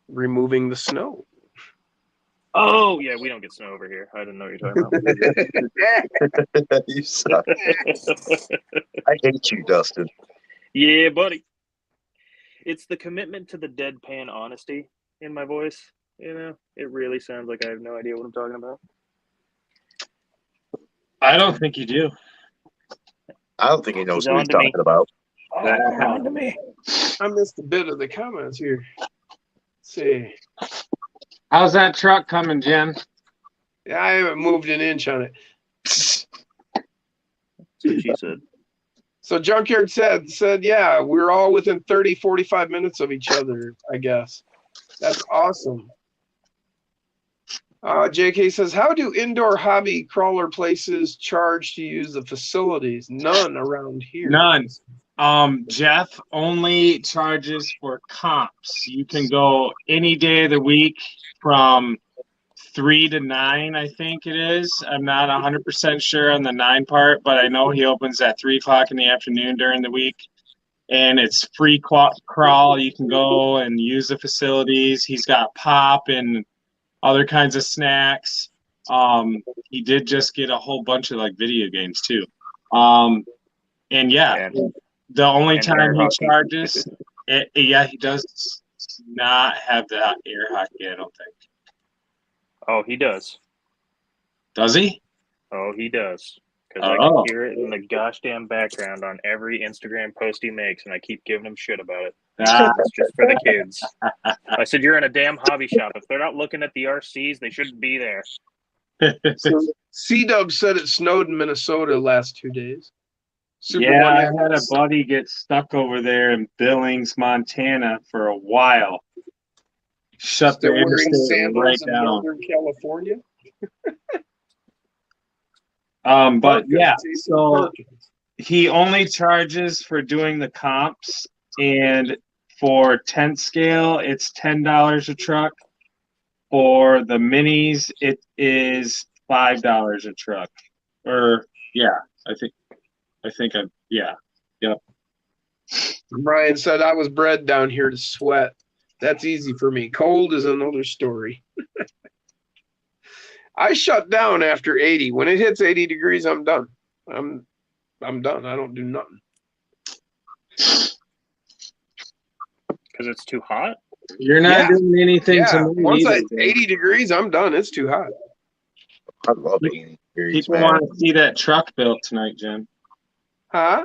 Removing the snow. Oh, yeah, we don't get snow over here. I didn't know what you're talking about. You suck. I hate you, Dustin. Yeah, buddy. It's the commitment to the deadpan honesty in my voice. It really sounds like I have no idea what I'm talking about. I don't think you do. I don't think he knows He's what on he's to me. talking about. On to me. I missed a bit of the comments here. Let's see. How's that truck coming, Jim? Yeah, I haven't moved an inch on it. That's what she said. So Junkyard said, yeah, we're all within 30, 45 minutes of each other, I guess. That's awesome. JK says, how do indoor hobby crawler places charge to use the facilities? None around here. None. Jeff only charges for comps. You can go any day of the week from 3 to 9, I think it is. I'm not 100% sure on the 9 part, but I know he opens at 3 o'clock in the afternoon during the week. And it's free crawl. You can go and use the facilities. He's got pop and other kinds of snacks. He did just get a whole bunch of video games too. And yeah, the only time he charges, he does not have the air hockey, I don't think. Oh, he does. Does he? Oh, he does. Because I can hear it in the gosh damn background on every Instagram post he makes, and I keep giving him shit about it. It's just for the kids. I said, you're in a damn hobby shop. If they're not looking at the RCs, they shouldn't be there. So C-Dub said it snowed in Minnesota last 2 days. I had a buddy get stuck over there in Billings, Montana for a while. Shut the interstate right down. Northern California. But yeah, so he only charges for doing the comps, and for tent scale, it's $10 a truck. For the minis, it is $5 a truck. Yep. Brian said, I was bred down here to sweat. That's easy for me. Cold is another story. I shut down after 80. When it hits 80 degrees, I'm done. I'm done. I don't do nothing. Because it's too hot? You're not doing anything to me. Once either, 80 degrees, I'm done. It's too hot. I love 80 degrees, people want to see that truck built tonight, Jim. Huh?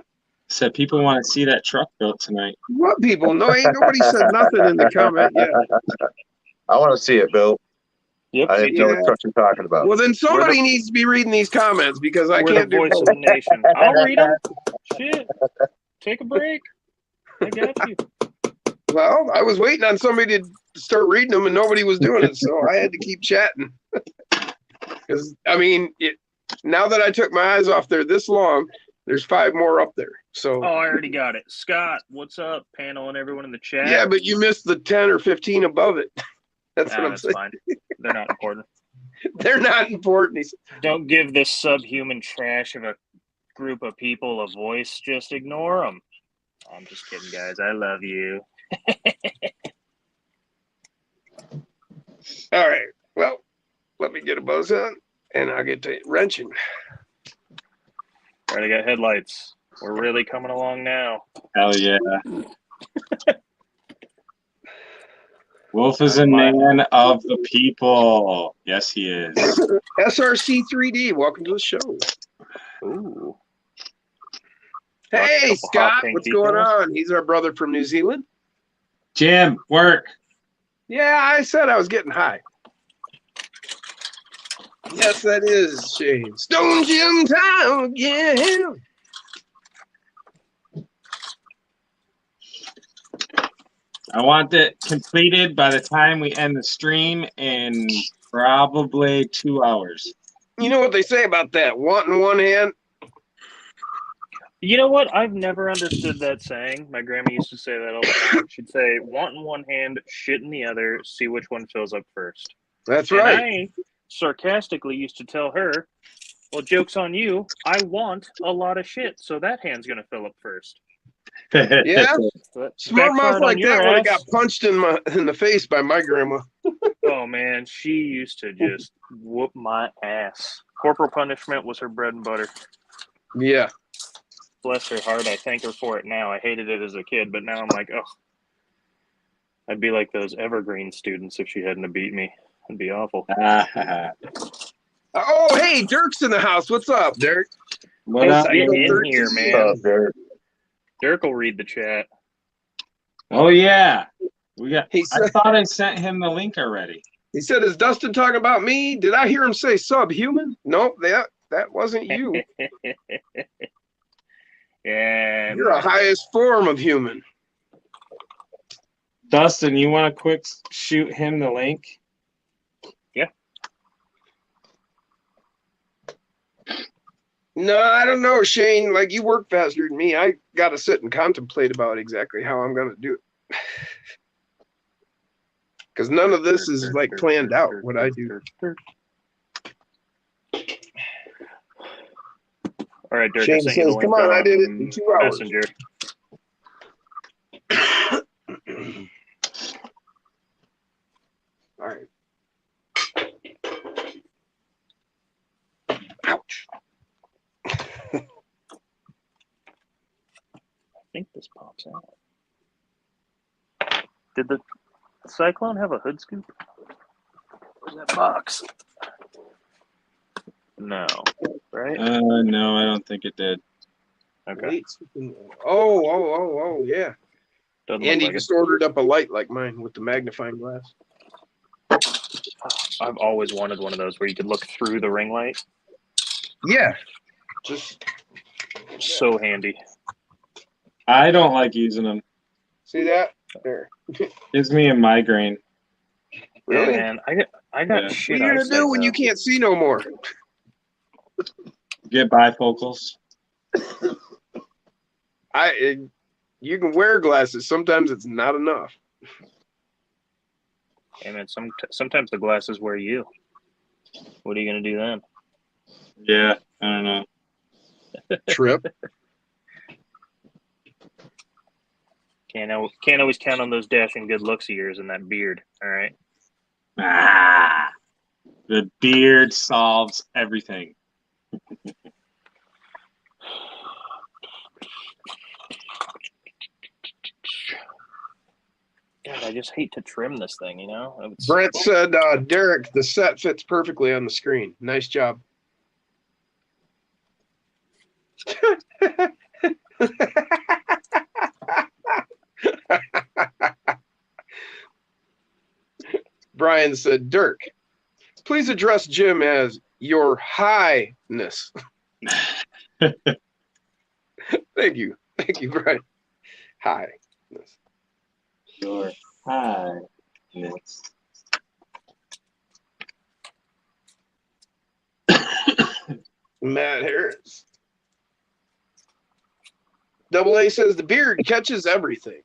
Said people want to see that truck built tonight. What people? No, ain't nobody said nothing in the comment yet. I want to see it, Bill. Yep. I didn't know what truck you're talking about. Well, then somebody needs to be reading these comments because I We're can't the do voice both. of the nation. I'll read them. Shit. Take a break. I got you. Well, I was waiting on somebody to start reading them, and nobody was doing it, so I had to keep chatting. Because now that I took my eyes off there this long, there's 5 more up there. So. Oh, I already got it. Scott, what's up, panel and everyone in the chat? Yeah, but you missed the 10 or 15 above it. That's what I'm saying. Fine. They're not important. They're not important. Don't give this subhuman trash of a group of people a voice. Just ignore them. I'm just kidding, guys. I love you. All right. Well, let me get a buzz on, and I'll get to wrenching. Already got headlights. We're really coming along now. Hell yeah. Wolf is a man of the people. Yes, he is. SRC3D, welcome to the show. Ooh. Hey, Couple hot Scott, pink what's going details. on? He's our brother from New Zealand. Jim, work. Yeah, I said I was getting high. Yes, that is Shane. Stone Jim time again. I want it completed by the time we end the stream in probably 2 hours. You know what they say about that? Want in one hand. You know what? I've never understood that saying. My grandma used to say that all the time. She'd say, want in one hand, shit in the other, see which one fills up first. That's And right. I sarcastically used to tell her, well, joke's on you. I want a lot of shit, so that hand's going to fill up first. Yeah, But smart mouth backfired on like your that would have ass. got punched in the face by my grandma. Oh, man, she used to just whoop my ass. Corporal punishment was her bread and butter. Yeah. Bless her heart. I thank her for it now. I hated it as a kid, but now I'm like, oh, I'd be like those Evergreen students if she hadn't have beat me. It'd be awful. Oh, hey, Dirk's in the house. What's up, Dirk? What Hey, up, get Psycho in 13. here, man. There. Dirk will read the chat. Oh yeah, we got. He I said, thought I sent him the link already. he said, is Dustin talking about me? Did I hear him say subhuman? Nope, that wasn't you. Yeah. You're a highest form of human. Dustin, you want to quick shoot him the link? No, I don't know, Shane. Like, you work faster than me. I got to sit and contemplate about exactly how I'm going to do it. Because none of this is, like, planned out, what I do. All right, Dirk, I Shane sent you the says, link come on, I did it in 2 hours. Messenger. All right. Ouch. I think this pops out. Did the Cyclone have a hood scoop? Where's that box? No, right? No, I don't think it did. Okay. Wait. Oh, yeah. Doesn't Andy look like just ordered up a light like mine with the magnifying glass. it. I've always wanted one of those where you could look through the ring light. Yeah. Just So handy. I don't like using them. see that? There. Gives me a migraine. Really? Yeah, man, I got Yeah. shit. What are you gonna eyesight, do when though. you can't see no more? Get bifocals. You can wear glasses. Sometimes it's not enough. Hey, man, sometimes the glasses wear you. What are you gonna do then? Yeah, I don't know. Trip. Can't always count on those dashing good looks of yours and that beard. All right. The beard solves everything. God, I just hate to trim this thing. You know. Brent said, Derek, the set fits perfectly on the screen. Nice job. Brian said, Dirk, please address Jim as your highness. Thank you. Thank you, Brian. Highness. Sure. Hi. Yes. Matt Harris. Double A says the beard catches everything.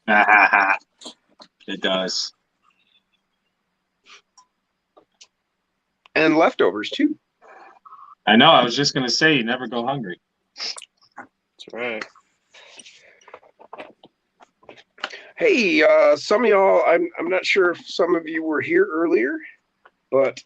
It does. And leftovers too. I know. I was just gonna say you never go hungry. That's right. Hey, some of y'all, I'm not sure if some of you were here earlier, but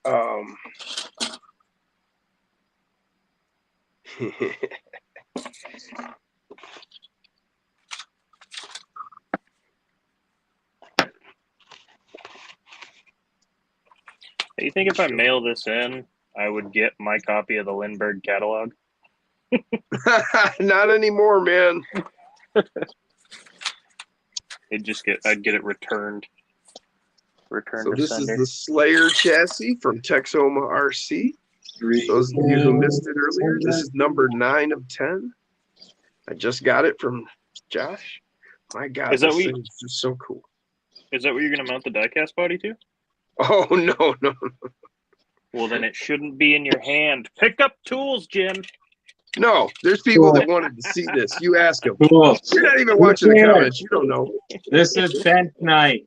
You think if I mail this in, I would get my copy of the Lindbergh catalog? not anymore, man. I'd get it returned. So To this sender. is the Slayer chassis from Texoma RC. Those of you who missed it earlier, this is number 9 of 10. I just got it from Josh. My God, Is that this what thing is just so cool. Is that what you're going to mount the diecast body to? Oh, no. Well, then it shouldn't be in your hand. Pick up tools, Jim. No, there's people that wanted to see this. You ask them. Cool. You're not even watching the comments. You don't know. This is bench night.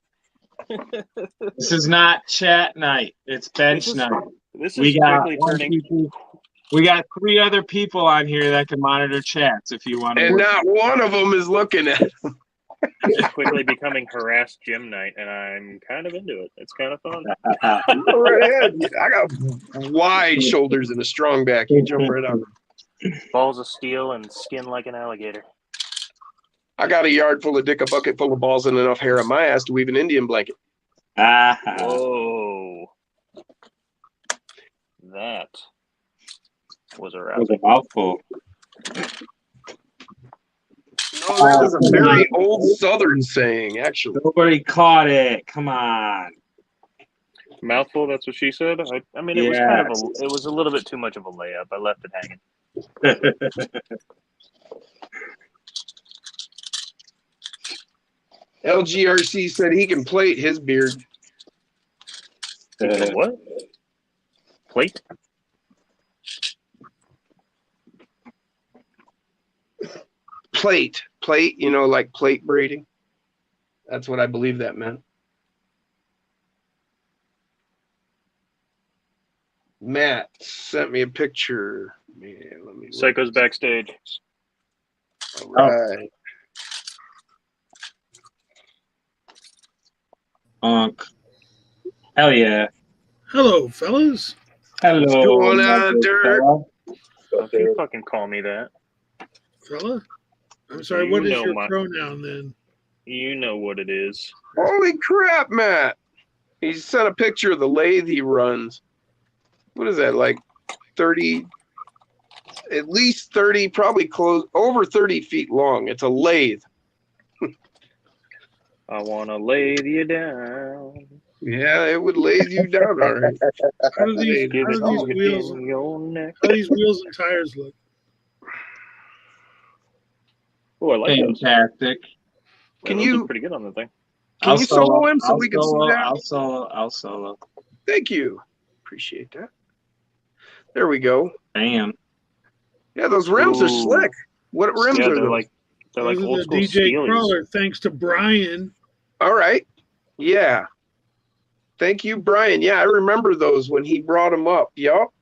This is not chat night. It's bench night. This is We got quickly turning. We got 3 other people on here that can monitor chats if you want to. And not one of them is looking at it. This is quickly becoming harassed gym night, and I'm kind of into it. It's kind of fun. Go right ahead. I got wide shoulders and a strong back. You jump right out. Balls of steel and skin like an alligator. I got a yard full of dick, a bucket full of balls, and enough hair on my ass to weave an Indian blanket. Whoa. That was a That wrap. was a mouthful. No, that was a very old Southern saying, actually. Nobody caught it. Come on. Mouthful, that's what she said. I mean, it was kind of it was a little bit too much of a layup. I left it hanging. LGRC said he can plate his beard. What? Plate? Plate, you know, like plate braiding. That's what I believe that meant. Matt sent me a picture. Man, let me look. Psycho's backstage. All right. Hell yeah. Hello, fellas. Hello. What's going on, Dirk? Don't you fucking call me that. Fella? I'm sorry, You what is know your my- pronoun then? You know what it is. Holy crap, Matt. He sent a picture of the lathe he runs. What is that, like 30, at least 30, probably close, over 30 feet long. It's a lathe. I want to lay you down. Yeah, it would lathe you down, all right. How do these, Give how it do these all wheels in your neck. how do these wheels and tires look? Oh, I like those. Fantastic. Can Those you- look pretty good on the thing? Can you solo him so we can see that? I'll solo. Thank you. Appreciate that. There we go. Bam. Yeah, those rims are Ooh. slick. What rims Yeah, are they're those? like Those are old the school DJ Steelies. Crawler, thanks to Brian. All right. Yeah. Thank you, Brian. Yeah, I remember those when he brought them up. Yup.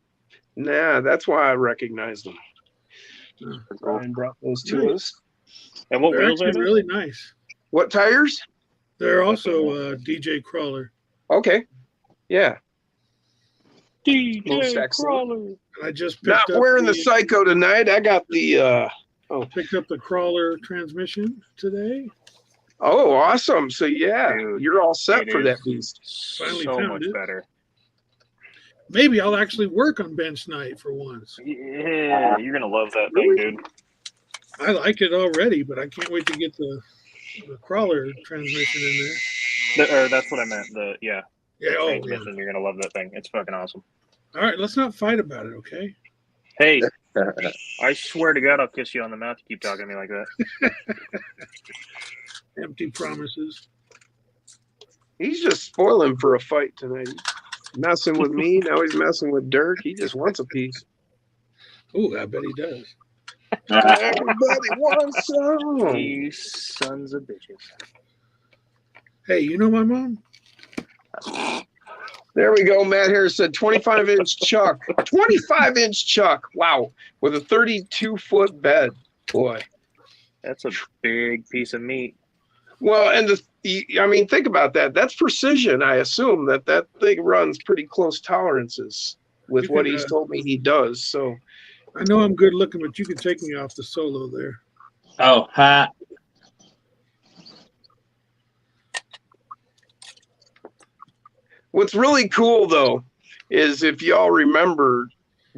Nah, that's why I recognized them. Brian brought those to Nice. us. And what They're wheels are actually those? really nice. What tires? They're also DJ Crawler. Okay. Yeah. Most DJ excellent. Crawler. And I just Not picked up wearing the Psycho tonight. I got the picked up the Crawler transmission today. oh, awesome. So yeah, Dude, you're all set it for that is beast. Finally So found much it. better. Maybe I'll actually work on bench night for once. Yeah, you're gonna love that thing, dude. I like it already, but I can't wait to get the Crawler transmission in there. That's what I meant. Yeah, Yeah, oh, yeah. transmission. You're gonna love that thing. It's fucking awesome. All right, let's not fight about it, okay? Hey, I swear to God, I'll kiss you on the mouth. You keep talking to me like that. Empty promises. He's just spoiling for a fight tonight. Messing with me. Now he's messing with Dirk. He just wants a piece. Ooh, I bet he does. Everybody wants some. You sons of bitches. Hey, you know my mom? There we go. Matt Harris said 25-inch chuck. 25-inch chuck. Wow. With a 32-foot bed. Boy. That's a big piece of meat. Well, and I mean, think about that. That's precision. I assume that thing runs pretty close tolerances with You what can, he's told me he does. So I know I'm good looking, but you can take me off the solo there. Oh, ha. what's really cool though is if y'all remember,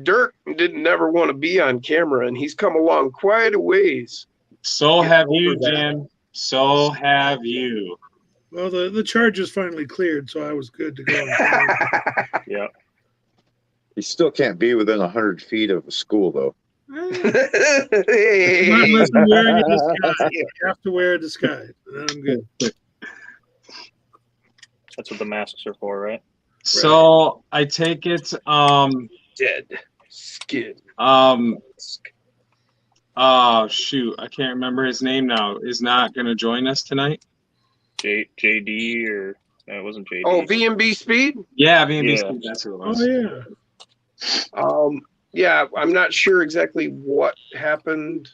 Dirk didn't never want to be on camera, and he's come along quite a ways. So have you, over that. Jim. So have you. Well, the charge is finally cleared, so I was good to go. On camera. Yeah. You still can't be within 100 feet of a school, though. Hey. Not unless I'm wearing a disguise. You have to wear a disguise, and then I'm good. That's what the masks are for, right? So I take it, Dead skin. oh shoot, I can't remember his name now. Is not gonna join us tonight. JD or no, it wasn't JD. Oh, VMB Speed. Yeah, VMB Yeah. that's who it Oh was. yeah. Yeah, I'm not sure exactly what happened.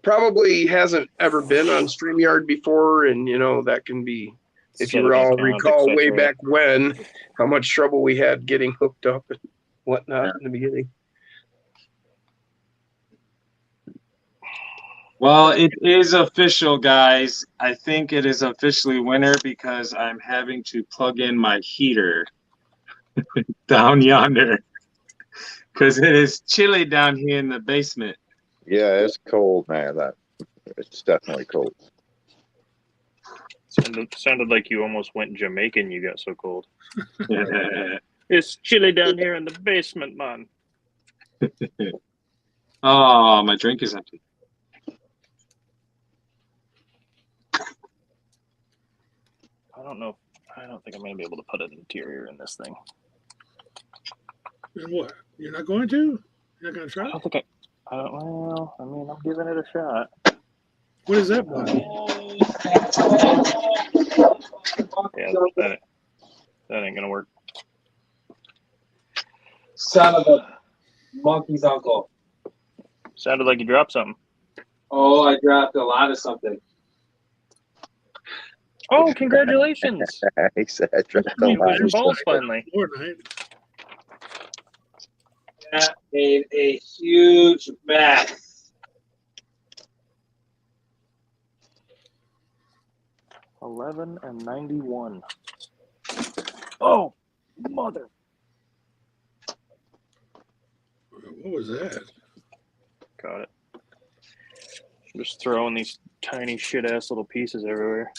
Probably hasn't ever been on StreamYard before, and that can be, if you Seven all account, recall way etc. back when, how much trouble we had getting hooked up and whatnot in the beginning. Well, it is official, guys. I think it is officially winter because I'm having to plug in my heater down yonder because it is chilly down here in the basement. Yeah, it's cold, man. It's definitely cold. Sounded like you almost went Jamaican. You got so cold. It's chilly down here in the basement, man. Oh, my drink is empty. I don't know. I don't think I'm gonna be able to put an interior in this thing. And what? You're not going to? You're not going to I try? don't think I don't. Well, I mean, I'm giving it a shot. What is that, Bobby? Yeah, that ain't gonna work. Son of a monkey's uncle. Sounded like you dropped something. Oh, I dropped a lot of something. Oh, congratulations! He said, I dropped a You lot got your of balls stuff. finally. Fortnite. That made a huge mess. 11 and 91. Oh, mother! What was that? Got it. Just throwing these tiny shit ass little pieces everywhere.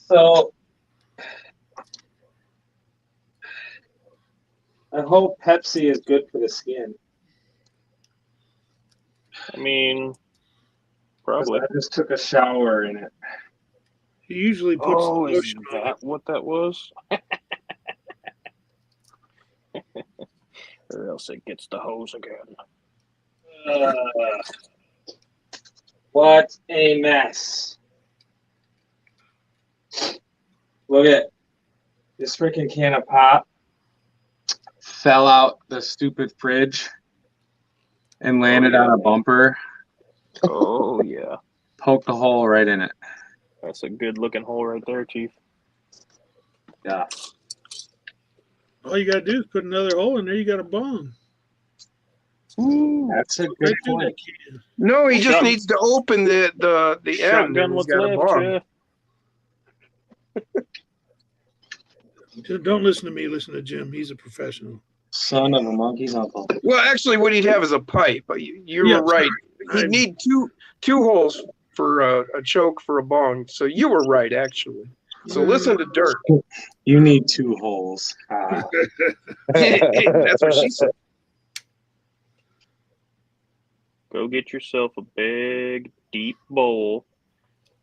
So I hope Pepsi is good for the skin. I mean, 'Cause probably. I just took a shower in it. He usually puts Oh, the is lotion on. that what that was? Or else it gets the hose again. What a mess. Look at this freaking can of pop. Fell out the stupid fridge and landed on a bumper. Oh, yeah. Poked a hole right in it. That's a good looking hole right there, Chief. Yeah. All you got to do is put another hole in there. You got a bong. That's a good Right through point. that can. No, he just Shot- needs to open the end. And Shotgun he's what's got a left, bong. yeah. Just don't listen to me. Listen to Jim. He's a professional. Son of a monkey's uncle. Well, actually, what he'd have is a pipe. But you Yeah, were right. sorry. He'd need two holes for a choke for a bong. So you were right, actually. So listen to Dirk. You need two holes. That's what she said. Go get yourself a big, deep bowl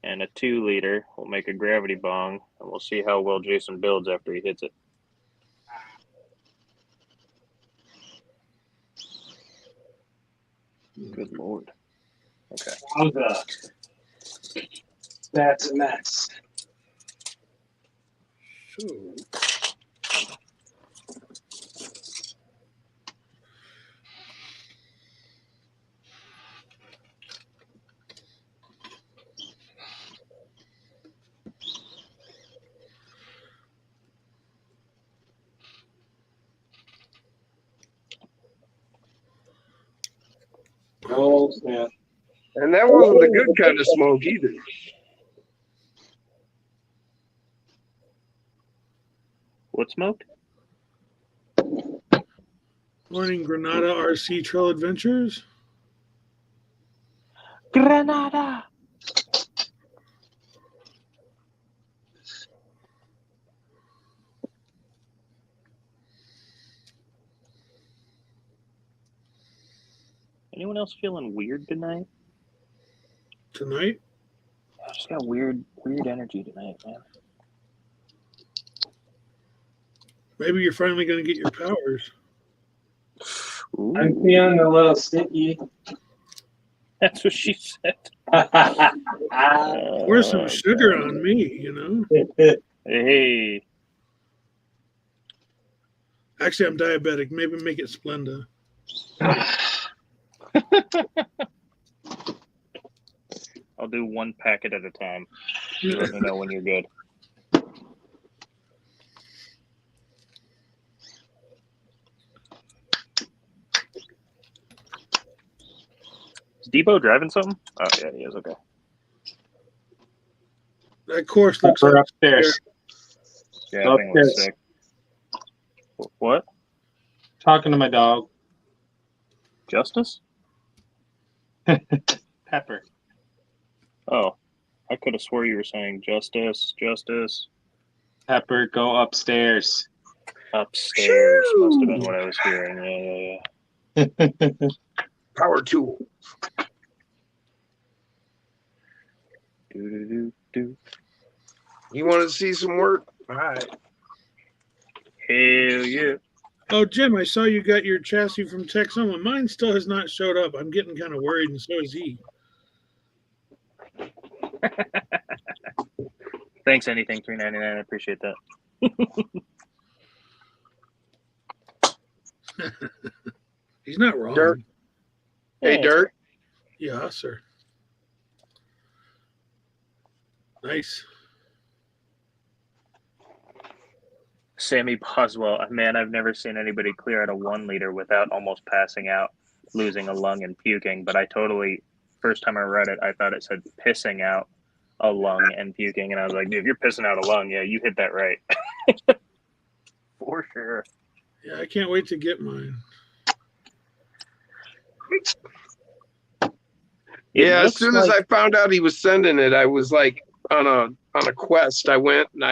and a 2-liter. We'll make a gravity bong, and we'll see how well Jason builds after he hits it. Good Lord. Okay. That's a mess. So, Oh, yeah. And that wasn't the good kind of smoke either. What smoked? Morning, Granada RC Trail Adventures. Granada. Anyone else feeling weird tonight? Tonight? I just got weird energy tonight, man. Maybe you're finally going to get your powers. Ooh, I'm feeling a little sticky. that's what she said. Pour some sugar on me, you know? Hey, Actually, I'm diabetic. Maybe make it Splenda. I'll do one packet at a time. You let me know when you're good. Is Debo driving something? Oh, yeah, he is. Okay. That course looks We're like upstairs. Yeah, I think it was Upstairs. sick. What? Talking to my dog, Justice? Pepper. Oh, I could have swore you were saying justice. Pepper, go upstairs. Upstairs must have been what I was hearing. Yeah. Power tool. Do. You want to see some work? All right. Hell yeah. Oh, Jim, I saw you got your chassis from Texoma. Mine still has not showed up. I'm getting kind of worried, and so is he. Thanks, anything $3.99. I appreciate that. He's not wrong. Dirt. Hey, Yeah, Dirt. Yeah, sir. Nice. Sammy Boswell, man, I've never seen anybody clear out a 1 liter without almost passing out, losing a lung, and puking. But I totally, first time I read it, I thought it said pissing out a lung and puking. And I was like, dude, if you're pissing out a lung, yeah, you hit that right. For sure. Yeah, I can't wait to get mine. Yeah, as looks soon as like- I found out he was sending it, I was like on a quest. I went and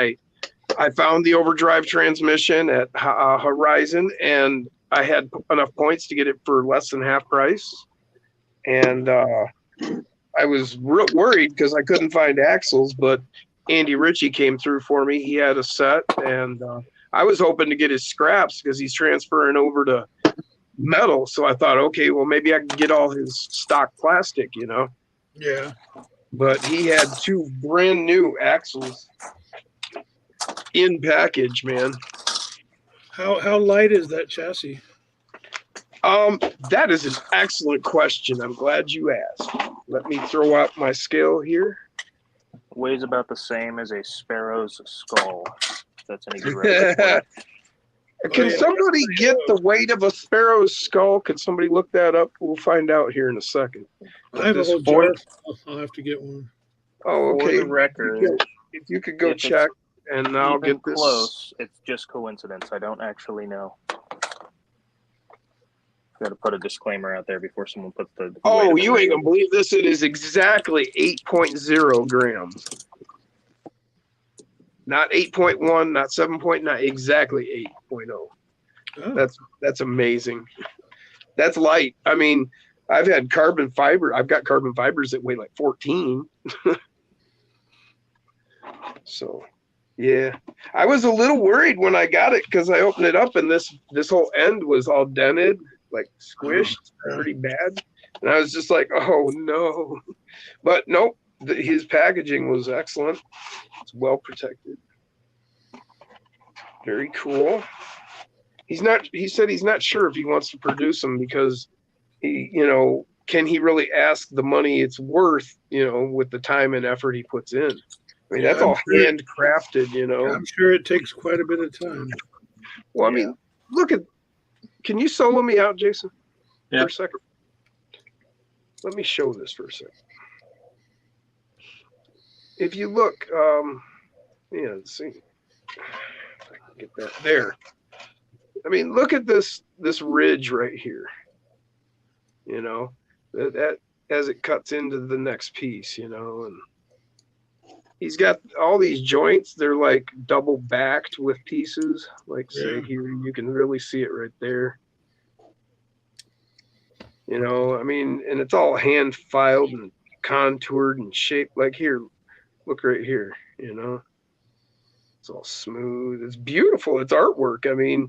I found the overdrive transmission at Horizon, and I had enough points to get it for less than half price. And I was real worried because I couldn't find axles, but Andy Ritchie came through for me. He had a set, and I was hoping to get his scraps because he's transferring over to metal. So I thought, okay, well, maybe I can get all his stock plastic, you know. Yeah. But he had 2 brand new axles in package, man. How light is that chassis? That is an excellent question. I'm glad you asked. Let me throw out my scale here. Weighs about the same as a sparrow's skull. If that's any good reference point. Can yeah. somebody get the weight of a sparrow's skull? Could somebody look that up? We'll find out here in a second. I have a This whole jar. I'll have to get one. Oh, For okay. the record, If you could go if it's check, and I'll even get this. close. It's just coincidence. I don't actually know. Got to put a disclaimer out there before someone puts the. Oh, weight of the you ain't radio. gonna believe this. It is exactly 8.0 grams. Not 8.1, not 7.9, exactly 8.0. Oh, That's amazing. That's light. I mean, I've had carbon fiber. I've got carbon fibers that weigh like 14. So, yeah, I was a little worried when I got it because I opened it up and this whole end was all dented, like squished, pretty bad. And I was just like, oh no. But nope, his packaging was excellent. It's well protected. Very cool. He said he's not sure if he wants to produce them because he, can he really ask the money it's worth, with the time and effort he puts in? I mean, that's Yeah, all handcrafted, I'm sure it takes quite a bit of time. Well, I mean, can you solo me out, Jason? Yeah. For a second. let me show this for a second. If you look, yeah, let's see. If I can get that there. I mean, look at this ridge right here. You know, that as it cuts into the next piece, you know, and he's got all these joints. They're like double backed with pieces. Like say here, you can really see it right there. You know, I mean, and it's all hand filed and contoured and shaped. Like here, look right here. You know, it's all smooth. It's beautiful. It's artwork. I mean,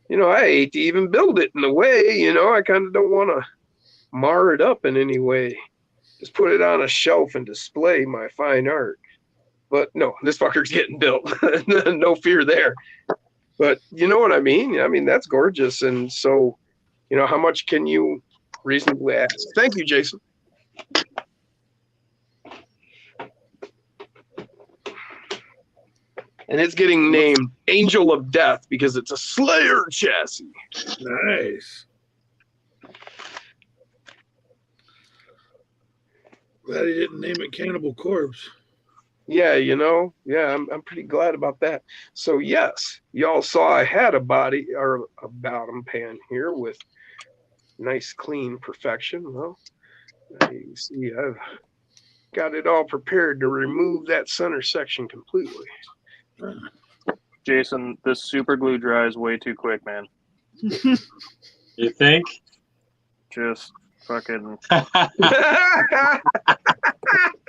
you know, I hate to even build it in a way. You know, I kind of don't want to mar it up in any way. Just put it on a shelf and display my fine art. But no, this fucker's getting built. No fear there. But you know what I mean? I mean, that's gorgeous. And so, you know, how much can you reasonably ask? Thank you, Jason. And it's getting named Angel of Death because it's a Slayer chassis. Nice. Glad he didn't name it Cannibal Corpse. Yeah, you know, yeah, I'm pretty glad about that. So yes, y'all saw I had a body or a bottom pan here with nice clean perfection. Well, you see I've got it all prepared to remove that center section completely. Jason, this super glue dries way too quick, man. You think? Just fucking.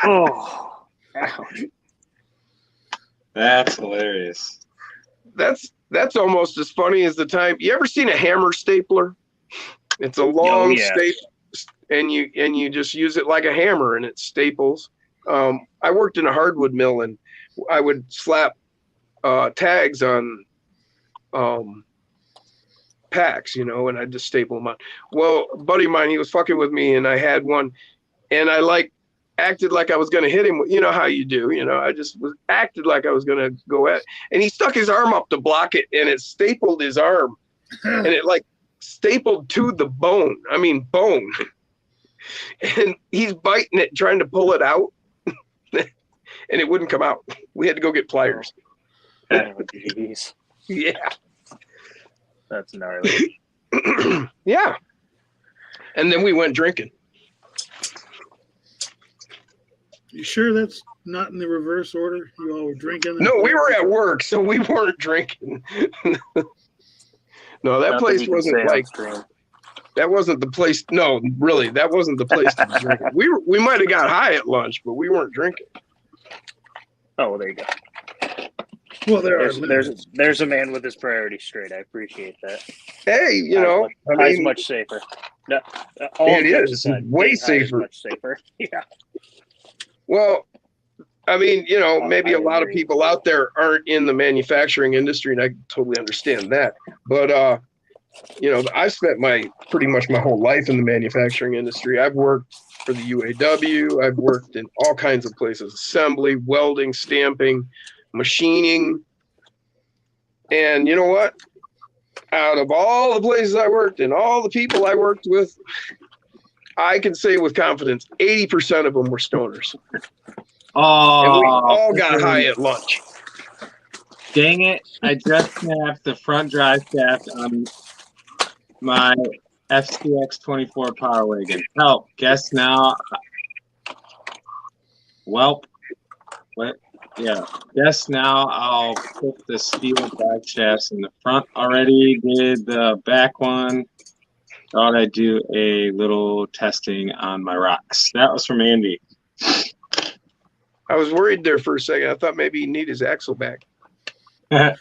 Oh. Ouch. That's hilarious. That's almost as funny as the time. You ever seen a hammer stapler? It's a long staple, and you just use it like a hammer, and it staples. I worked in a hardwood mill, and I would slap tags on packs, you know, and I just staple them on. Well, a buddy of mine, he was fucking with me, and I had one, and I acted like I was going to hit him. You know how you do, you know, I just acted like I was going to go at, and he stuck his arm up to block it, and it stapled his arm, and it like stapled to the bone. I mean, bone. And he's biting it, trying to pull it out, and it wouldn't come out. We had to go get pliers. Oh, jeez. Yeah. That's gnarly. Yeah. And then we went drinking. You sure that's not in the reverse order? You all were drinking? No, we were at work, so we weren't drinking. No, that place wasn't like that. Wasn't the place. No, really, that wasn't the place to be drinking. We might have got high at lunch, but we weren't drinking. Oh, well, there you go. Well, there's a man with his priorities straight. I appreciate that. Hey, you know, I high's mean, much safer. No, it is way safer. Much safer. Yeah. Well, I mean, you know, maybe a lot of people out there aren't in the manufacturing industry, and I totally understand that. But you know, I've spent pretty much my whole life in the manufacturing industry. I've worked for the UAW. I've worked in all kinds of places: assembly, welding, stamping, machining. And you know what? Out of all the places I worked and all the people I worked with, I can say with confidence, 80% of them were stoners. Oh, and we all got high at lunch. Dang it. I just snapped the front drive shaft on my FCX 24 Power Wagon. Help. Guess now. Welp. What? Yeah. Guess now I'll put the steel drive shafts in the front already. Did the back one. Thought I'd do a little testing on my rocks. That was from Andy. I was worried there for a second. I thought maybe he'd need his axle back. Hey,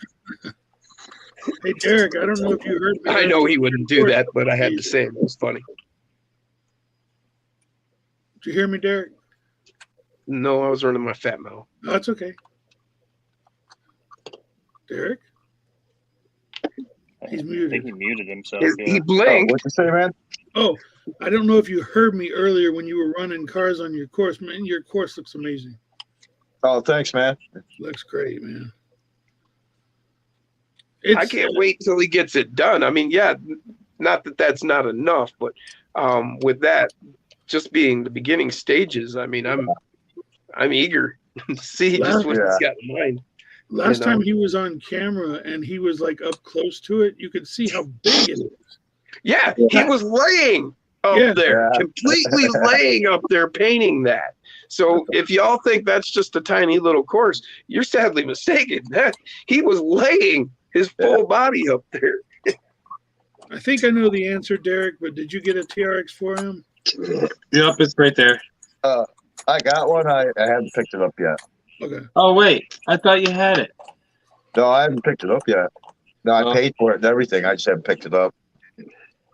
Derek, I don't know if you heard me. I know he wouldn't do that, but I had to say it. It was funny. Did you hear me, Derek? No, I was running my fat mouth. No, that's okay. Derek? He's I muted. think he muted himself. He blinked. What'd you say, man? Oh, I don't know if you heard me earlier when you were running cars on your course. Man, your course looks amazing. Oh, thanks, man. Looks great, man. I can't wait till he gets it done. I mean, yeah, not that that's not enough, but with that, just being the beginning stages, I mean, I'm eager to see just what he's got in mind. Last time he was on camera and he was like up close to it, you could see how big it is. Yeah, he was laying up there, completely laying up there, painting that. So if y'all think that's just a tiny little course, you're sadly mistaken. That he was laying his full body up there. I think I know the answer, Derek, but did you get a TRX for him? Yep, it's right there. I got one. I haven't picked it up yet. Okay. Oh wait, I thought you had it. No, I haven't picked it up yet. No, I paid for it and everything. I just haven't picked it up.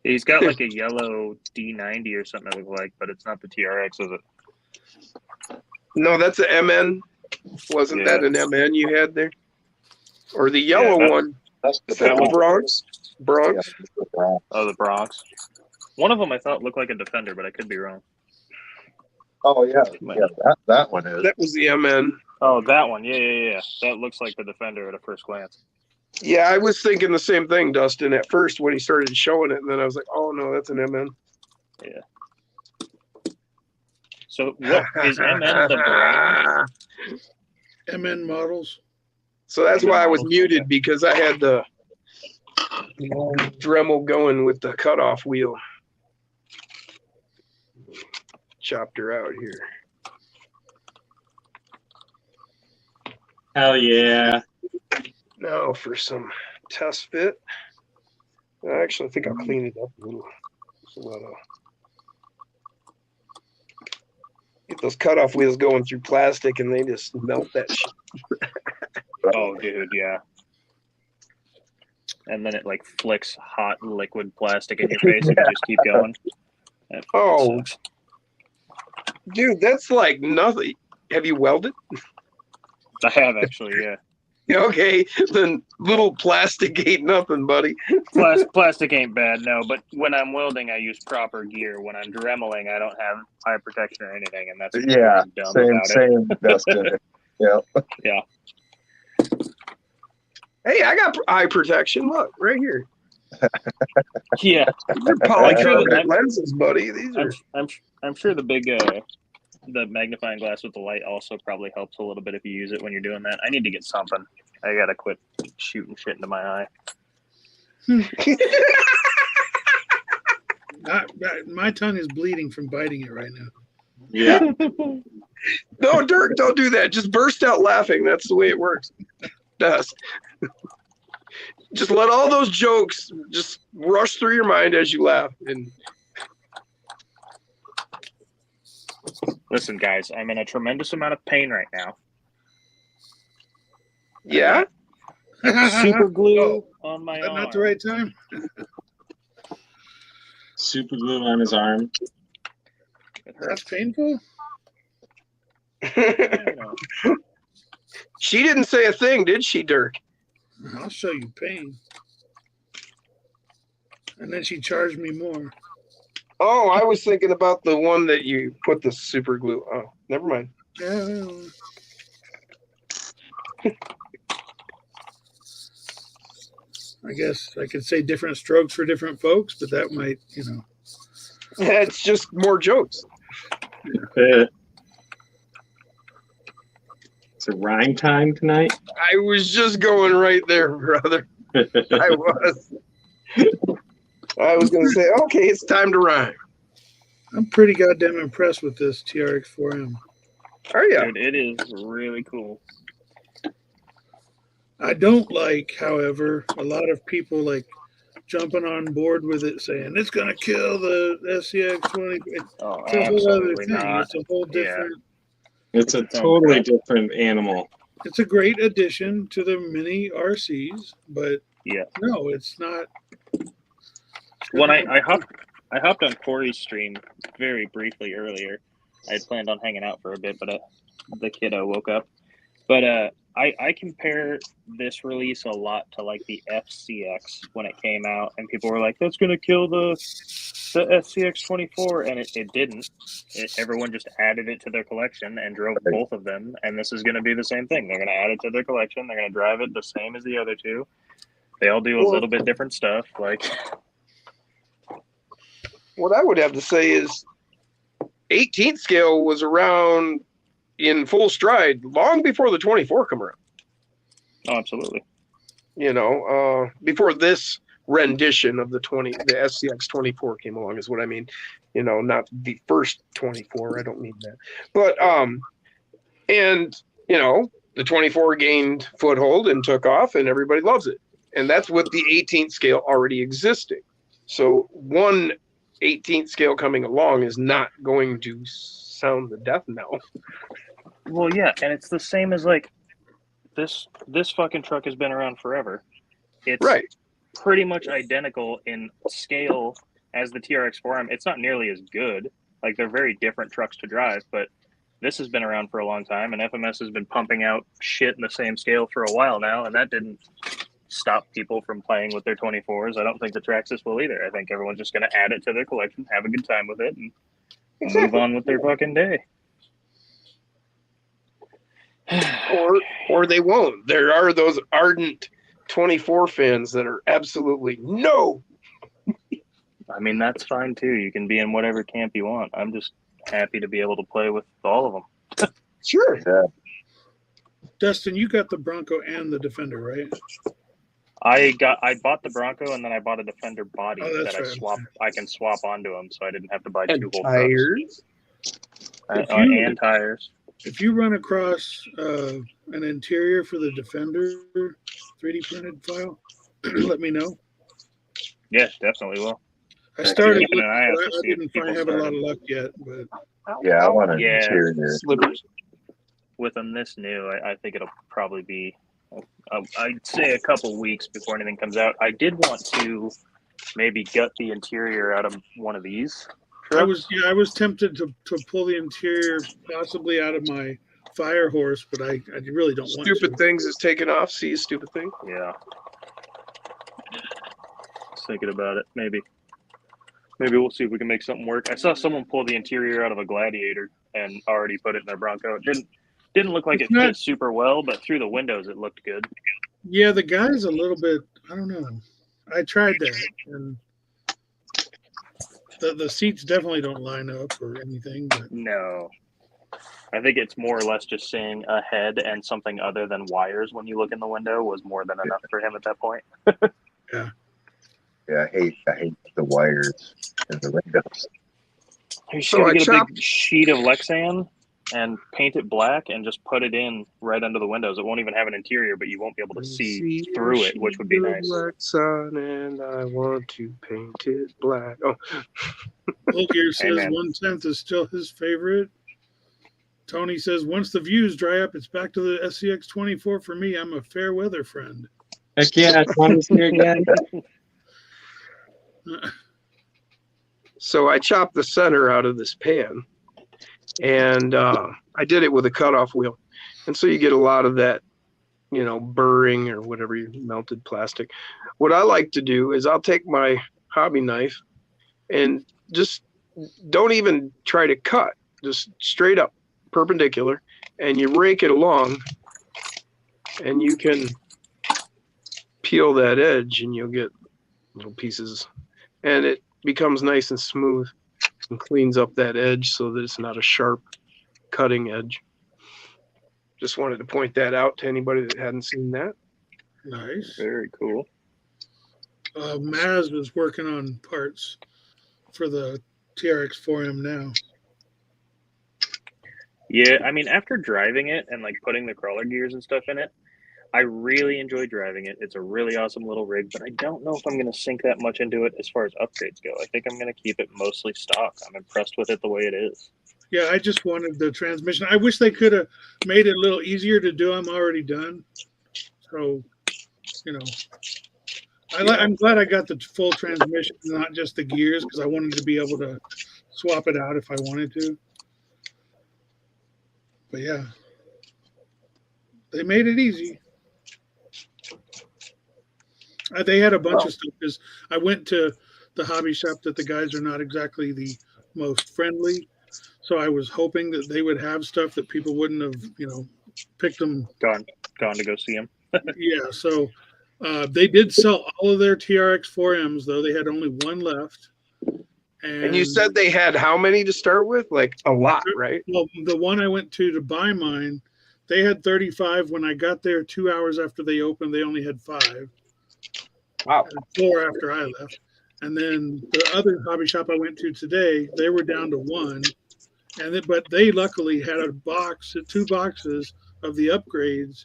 He's got like a yellow D90 or something it looks like, but it's not the TRX, is it? No, that's an MN. Wasn't that an MN you had there? Or the yellow one? That's Is that the Bronx? Bronx? Oh, the Bronx. One of them I thought looked like a Defender, but I could be wrong. Oh yeah, that one is. That was the MN. Oh, that one. Yeah. That looks like the Defender at a first glance. Yeah, I was thinking the same thing, Dustin, at first when he started showing it, and then I was like, oh no, that's an MN. Yeah. So what is MN the brand? MN models. So that's why I was muted, because I had the Dremel going with the cutoff wheel. Chopped her out here. Hell yeah. Now for some test fit. Actually, I think I'll clean it up a little. Get those cutoff wheels going through plastic and they just melt that shit. Oh, dude, yeah. And then it like flicks hot liquid plastic in your face and you just keep going. That sucks. Dude, that's like nothing. Have you welded? I have actually, yeah. Okay, then little plastic ain't nothing, buddy. Plastic ain't bad, no. But when I'm welding, I use proper gear. When I'm dremeling, I don't have eye protection or anything, and that's dumb same, Dustin. Yeah. Yeah. Hey, I got eye protection. Look, right here. Yeah. They're polycarbonate lenses, buddy. These are. I'm sure the big the magnifying glass with the light also probably helps a little bit if you use it when you're doing that. I need to get something. I gotta quit shooting shit into my eye. My tongue is bleeding from biting it right now. Yeah. No, Dirk, don't do that. Just burst out laughing. That's the way it works. Does. Just let all those jokes just rush through your mind as you laugh. And listen, guys, I'm in a tremendous amount of pain right now. Yeah? Super glue on my arm. Not the right time. Super glue on his arm. That's painful. She didn't say a thing, did she, Dirk? I'll show you pain. And then she charged me more. Oh, I was thinking about the one that you put the super glue. Oh, never mind. Yeah. I guess I could say different strokes for different folks, but that might, It's just more jokes. It's a rhyme time tonight. I was just going right there, brother. I was. I was going to say, okay, it's time to rhyme. I'm pretty goddamn impressed with this TRX4M. Are you? Dude, it is really cool. I don't like, however, a lot of people like jumping on board with it saying it's going to kill the SCX20. Oh, it's a whole other absolutely thing. not. It's a whole different. It's a totally different animal. It's a great addition to the mini RCs, but yeah, no, it's not. When I hopped on Corey's stream very briefly earlier. I had planned on hanging out for a bit, but the kiddo woke up. But I compare this release a lot to like the FCX when it came out, and people were like, "That's gonna kill the SCX24," and it didn't. Everyone just added it to their collection and drove both of them, and this is gonna be the same thing. They're gonna add it to their collection. They're gonna drive it the same as the other two. They all do a little bit different stuff. Like, what I would have to say is, 18th scale was around in full stride long before the 24 come around. Oh, absolutely. Before this rendition of the SCX 24 came along is what I mean. Not the first 24. I don't mean that. But the 24 gained foothold and took off, and everybody loves it. And that's with the 18th scale already existing. So one 18th scale coming along is not going to sound the death knell. Well, yeah, and it's the same as like this fucking truck has been around forever. It's Right. pretty much identical in scale as the TRX 4M. It's not nearly as good. Like, they're very different trucks to drive, but this has been around for a long time, and FMS has been pumping out shit in the same scale for a while now, and that didn't stop people from playing with their 24s. I don't think the Traxxas will either. I think everyone's just going to add it to their collection, have a good time with it, and move on with their fucking day. Or they won't. There are those ardent 24 fans that are absolutely no. I mean, that's fine too. You can be in whatever camp you want. I'm just happy to be able to play with all of them. Sure. Yeah. Dustin, you got the Bronco and the Defender, right? I bought the Bronco, and then I bought a Defender body that's that right. I can swap onto them, so I didn't have to buy And two whole tires. trucks. If you- And tires. If you run across an interior for the Defender 3D printed file, let me know. Yeah, definitely will. I started, keeping an eye out but to I see if didn't people have a lot started. of luck yet. But Yeah, I want an Yeah. interior. Slivers. With them this new, I think it'll probably be, I'd say, a couple weeks before anything comes out. I did want to maybe gut the interior out of one of these. I was tempted to pull the interior possibly out of my Fire Horse, but I really don't want Stupid to. Things is taken off. See, Stupid Thing. Yeah. Just thinking about it. Maybe we'll see if we can make something work. I saw someone pull the interior out of a Gladiator and already put it in their Bronco. It didn't look like it fit super well, but through the windows it looked good. Yeah, the guy's a little bit, I don't know. I tried that, and the seats definitely don't line up or anything. But No. I think it's more or less just seeing a head and something other than wires when you look in the window was more than enough for him at that point. Yeah, I hate the wires in the windows. You So should I get a chopped- big sheet of Lexan and paint it black and just put it in right under the windows. It won't even have an interior, but you won't be able to see through it, which would be nice. Black sun, and I want to paint it black. Oh, Bulgier says Amen. 1/10 is still his favorite. Tony says, once the views dry up, it's back to the SCX 24 for me. I'm a fair weather friend. Heck yeah, 20's here again. so I chopped the center out of this pan, and I did it with a cutoff wheel, and so you get a lot of that, burring or whatever, melted plastic. What I like to do is I'll take my hobby knife and just don't even try to cut, just straight up perpendicular, and you rake it along, and you can peel that edge, and you'll get little pieces, and it becomes nice and smooth and cleans up that edge so that it's not a sharp cutting edge. Just wanted to point that out to anybody that hadn't seen that. Nice. Very cool. Maz is working on parts for the TRX 4M now. Yeah, I mean, after driving it and like putting the crawler gears and stuff in it, I really enjoy driving it. It's a really awesome little rig, but I don't know if I'm going to sink that much into it as far as upgrades go. I think I'm going to keep it mostly stock. I'm impressed with it the way it is. Yeah, I just wanted the transmission. I wish they could have made it a little easier to do. I'm already done. So, I'm glad I got the full transmission, not just the gears, because I wanted to be able to swap it out if I wanted to. But yeah, they made it easy. They had a bunch of stuff because I went to the hobby shop that the guys are not exactly the most friendly. So I was hoping that they would have stuff that people wouldn't have, picked them. Gone to go see him. Yeah. So they did sell all of their TRX 4Ms, though. They had only one left. And you said they had how many to start with? Like a lot, right? Well, the one I went to buy mine, they had 35. When I got there 2 hours after they opened, they only had 5. Wow. And 4 after I left. And then the other hobby shop I went to today, they were down to 1. But they luckily had a box, 2 boxes of the upgrades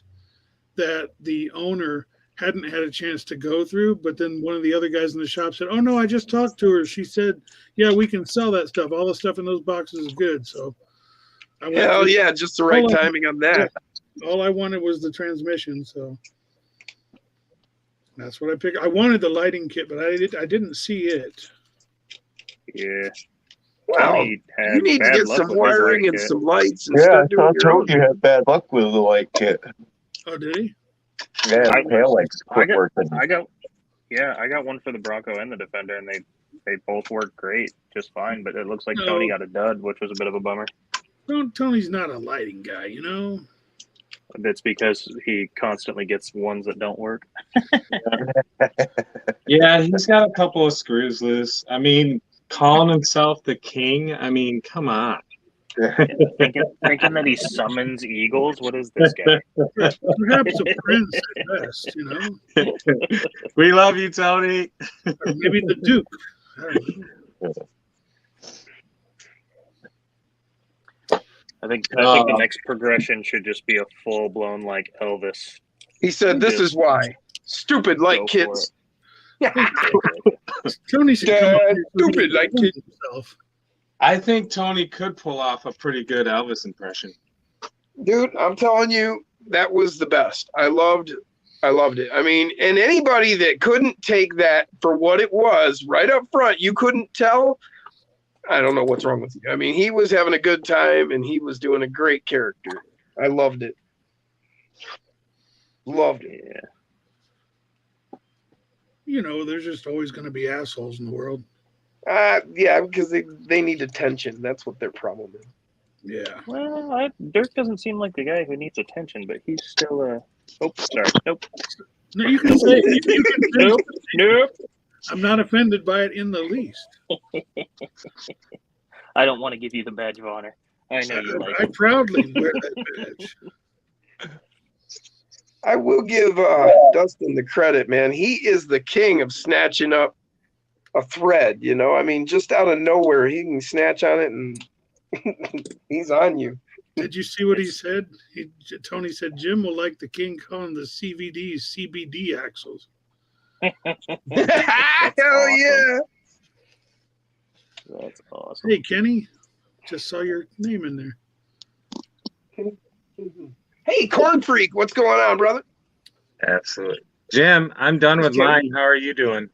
that the owner hadn't had a chance to go through. But then one of the other guys in the shop said, "Oh no, I just talked to her. She said, yeah, we can sell that stuff. All the stuff in those boxes is good." So I went Hell yeah, just the right timing on that. All I wanted was the transmission, so that's what I picked. I wanted the lighting kit, but I didn't see it. Yeah. Wow. Tony had You need to bad get luck some with his wiring light and kit. some lights and Yeah, start I doing your told own. you had bad luck with the light kit. Oh, did he? Yeah, I- the tail lights quit I got- working. I got one for the Bronco and the Defender, and they both work great, just fine. But it looks like No. Tony got a dud, which was a bit of a bummer. Tony's not a lighting guy, you know. That's because he constantly gets ones that don't work. Yeah, he's got a couple of screws loose. I mean, calling himself the king. I mean, come on. Thinking that he summons eagles. What is this guy? Perhaps a prince at best, you know. We love you, Tony. Or maybe the Duke. I don't know. I think the next progression should just be a full blown like Elvis. He said, "This is why. Stupid light Go for kits." Tony should come up Dad, here stupid light kit. himself. I think Tony could pull off a pretty good Elvis impression. Dude, I'm telling you, that was the best. I loved it. I mean, and anybody that couldn't take that for what it was right up front, you couldn't tell. I don't know what's wrong with you. I mean, he was having a good time and he was doing a great character. I loved it. Loved it. Yeah. You know, there's just always going to be assholes in the world. Yeah, because they need attention. That's what their problem is. Yeah. Well, Dirk doesn't seem like the guy who needs attention, but he's still Oh, sorry. Nope. No, you can say. You can say Nope. Nope. I'm not offended by it in the least. I don't want to give you the badge of honor. I know you like I it. proudly wear that badge. I will give Dustin the credit, man. He is the king of snatching up a thread, you know? I mean, just out of nowhere, he can snatch on it and he's on you. Did you see what he said? Tony said Jim will like the King calling the CVDs CBD axles. Hell yeah. That's awesome. Hey, Kenny, just saw your name in there. Hey, Corn Freak, what's going on, brother? Absolutely. Jim, I'm done with mine. How are you doing?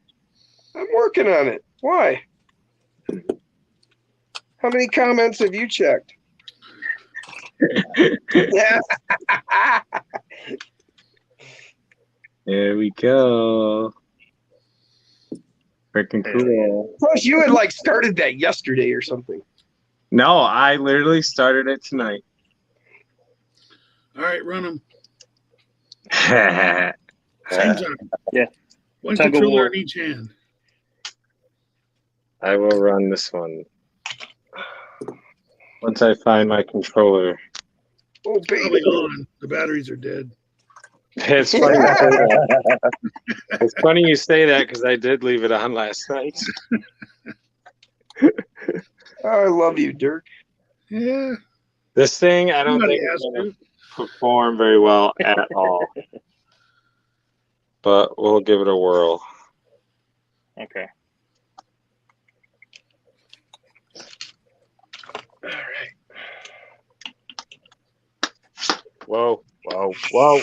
I'm working on it. Why? How many comments have you checked? Yeah. There we go. Freaking cool. Plus, you had like started that yesterday or something. No, I literally started it tonight. All right, run them. I Same time. Yeah. One Tug of controller war. in each hand. will run this one. Once I find my controller. Oh, Probably baby. on. The batteries are dead. It's funny you say that. It's funny you say that because I did leave it on last night. I love you, Dirk. Yeah. This thing, I don't Somebody think has it's going to. to perform very well at all. But we'll give it a whirl. Okay. All right. Whoa, whoa, whoa.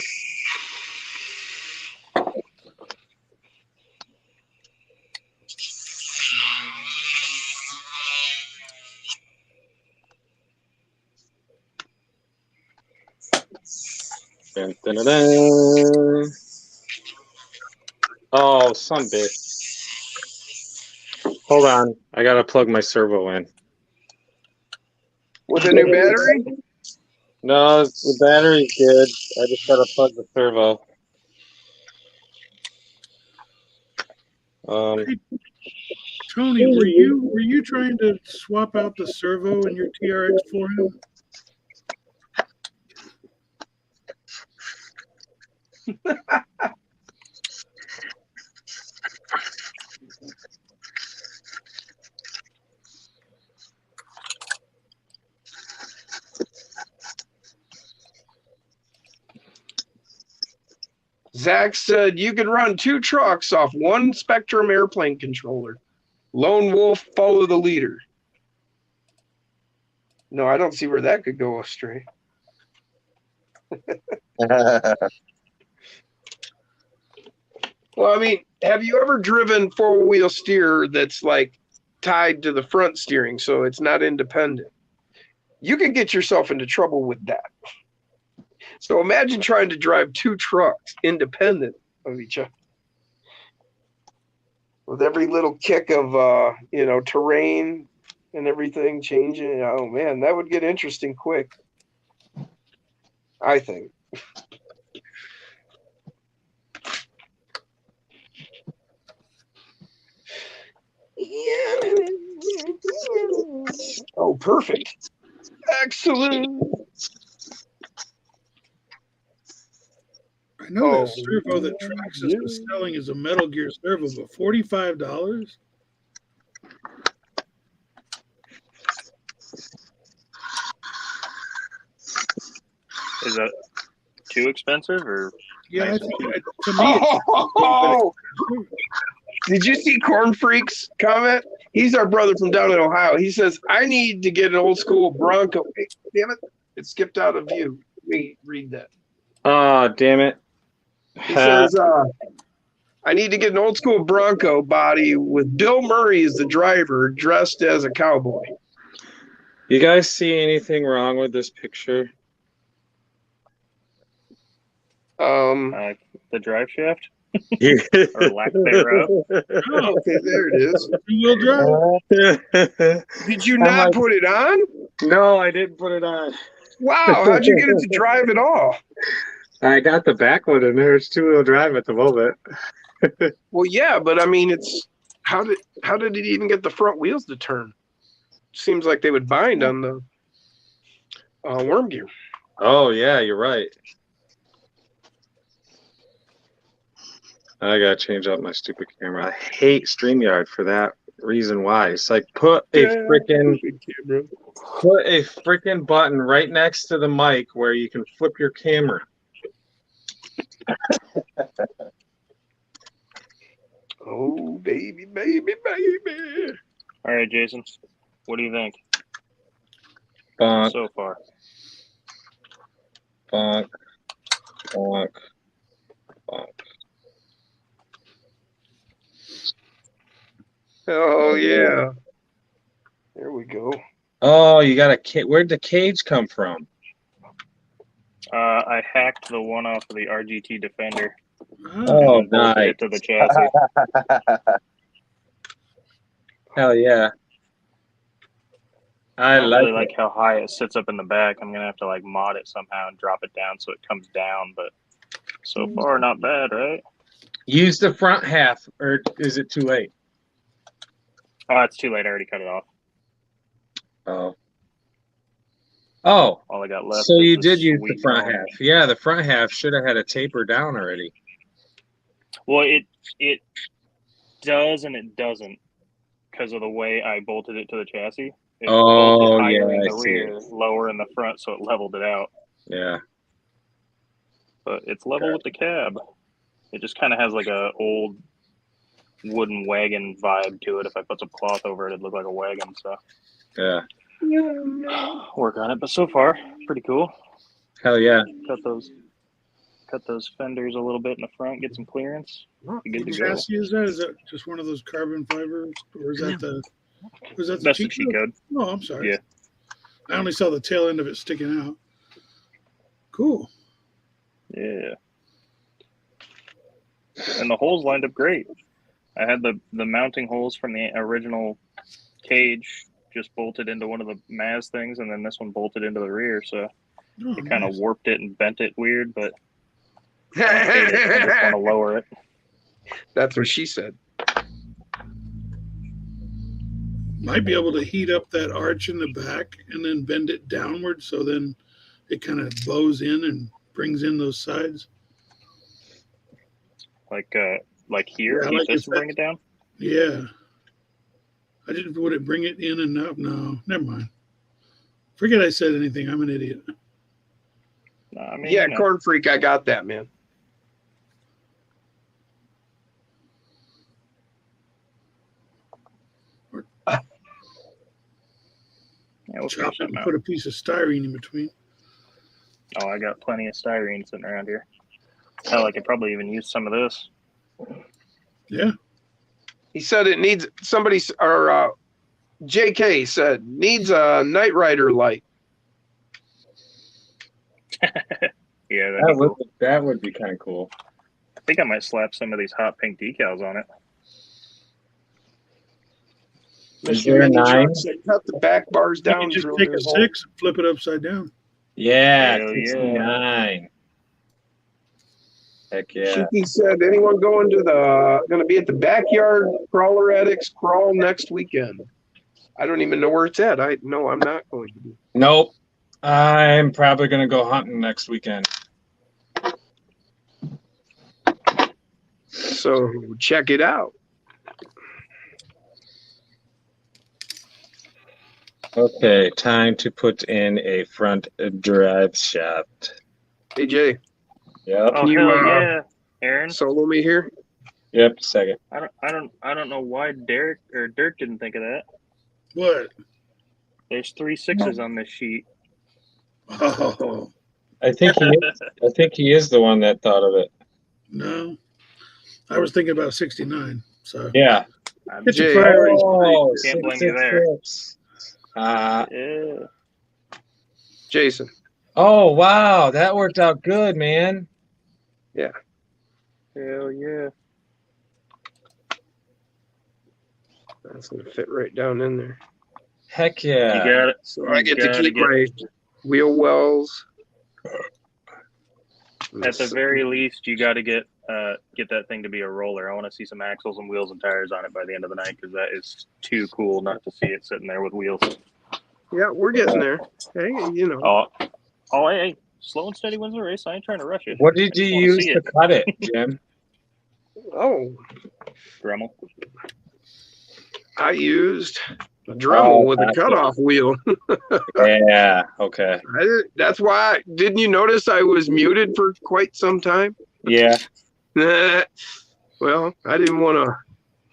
Dun, dun, dun, dun. Oh, some bitch. Hold on. I got to plug my servo in. With a new battery? No, the battery's good. I just got to plug the servo. Tony, were you trying to swap out the servo in your TRX for him? Zach said you can run 2 trucks off one Spectrum airplane controller. Lone Wolf, follow the leader. No, I don't see where that could go astray. Well, I mean, have you ever driven 4-wheel steer that's like tied to the front steering so it's not independent? You can get yourself into trouble with that. So imagine trying to drive 2 trucks independent of each other. With every little kick of, terrain and everything changing. Oh, man, that would get interesting quick. I think. Oh, perfect. Excellent. I know that servo that Traxxas was selling is a Metal Gear servo, but $45? Is that too expensive or? Yeah, nice? I think to me, Did you see Corn Freak's comment? He's our brother from down in Ohio. He says, I need to get an old school Bronco. Hey, damn it. It skipped out of view. Let me read that. Oh, damn it. He says, I need to get an old school Bronco body with Bill Murray as the driver dressed as a cowboy. You guys see anything wrong with this picture? The drive shaft Yeah. or lack thereof. Oh, okay, there it is. two-wheel drive. Did you not put it on? No, I didn't put it on. Wow, how'd you get it to drive at all? I got the back one in there. It's two-wheel drive at the moment. Well, yeah, but I mean, it's how did it even get the front wheels to turn? Seems like they would bind on the worm gear. Oh, yeah, you're right. I gotta change out my stupid camera. I hate StreamYard for that reason why. It's like put a freaking button right next to the mic where you can flip your camera. Oh, baby, baby, baby. All right, Jason, what do you think Bonk, so far? bonk, bonk, bonk. Oh, yeah. There we go. Oh, you got a where'd the cage come from? I hacked the one off of the RGT Defender. Oh, and bolted nice. it to the chassis. Hell yeah. I don't really like like how high it sits up in the back. I'm gonna have to like mod it somehow and drop it down so it comes down. But so far, not bad, right? Use the front half, or is it too late? Oh, it's too late. I already cut it off. Oh. Oh. All I got left. So is you this did use the sweet front dome. half. Yeah, the front half should have had a taper down already. Well, it does and it doesn't because of the way I bolted it to the chassis. It Oh, bolted higher yeah, in I the see rear, lower in the front, so it leveled it out. Yeah. But it's level with the cab. It just kind of has like a old wooden wagon vibe to it. If I put some cloth over it, it'd look like a wagon. So Yeah. work on it. But so far, pretty cool. Hell yeah. Cut those fenders a little bit in the front, get some clearance. What Good to go. chassis is that? Is that just one of those carbon fibers, or is that the That's the cheat code. Oh, I'm sorry. Yeah. I only saw the tail end of it sticking out. Cool. Yeah. And the holes lined up great. I had the mounting holes from the original cage just bolted into one of the Maz things, and then this one bolted into the rear. So Oh, it kind of nice. warped it and bent it weird, but I hate it. I just want to lower it. That's what she said. might be able to heat up that arch in the back and then bend it downward so then it kind of bows in and brings in those sides. Like here, Yeah, use like this if and bring it down. Yeah. I didn't, would it bring it in and up? No, never mind. Forget I said anything. I'm an idiot. No, I mean, Yeah, you know, Corn Freak, I got that, man. yeah, we'll Chop figure it something and out. put a piece of styrene in between. Oh, I got plenty of styrene sitting around here. Hell, I could probably even use some of this. Yeah. He said it needs JK said needs a Knight Rider light. Yeah, that'd be cool. That would be kind of cool. I think I might slap some of these hot pink decals on it. Is there a Mini 9? Truck said, cut the back bars You down. can just drill take new a hole. 6 and flip it upside down. Yeah, Hell yeah. 69. Heck yeah. Shiki said, anyone going to be at the backyard crawler addicts crawl next weekend? I don't even know where it's at. I'm not going to be. Nope. I'm probably going to go hunting next weekend. So check it out. Okay, time to put in a front drive shaft. Hey Jay, Yep. Oh you, hell yeah, Aaron! solo me here. Yep, second. I don't know why Dirk didn't think of that. What? There's 3 6s on this sheet. Oh, I think he is the one that thought of it. no. I was thinking about 69. So Yeah. get Jay, your priorities. Oh, Can't blame you there. 666. Yeah. Jason. Oh, wow. That worked out good, man. Hell yeah. That's going to fit right down in there. Heck You yeah. got it. So I get to gotta keep get- my wheel wells. At the very least, you got to get that thing to be a roller. I want to see some axles and wheels and tires on it by the end of the night because that is too cool not to see it sitting there with wheels. Yeah, we're getting there. Hey, you know. Hey, slow and steady wins the race. I ain't trying to rush it. What did I you just wanna use see to it. cut it, Jim? Oh, Dremel. I used a Dremel with a gotcha. cutoff wheel. Yeah, okay. That's why. Didn't you notice I was muted for quite some time? Yeah. Well, I didn't want to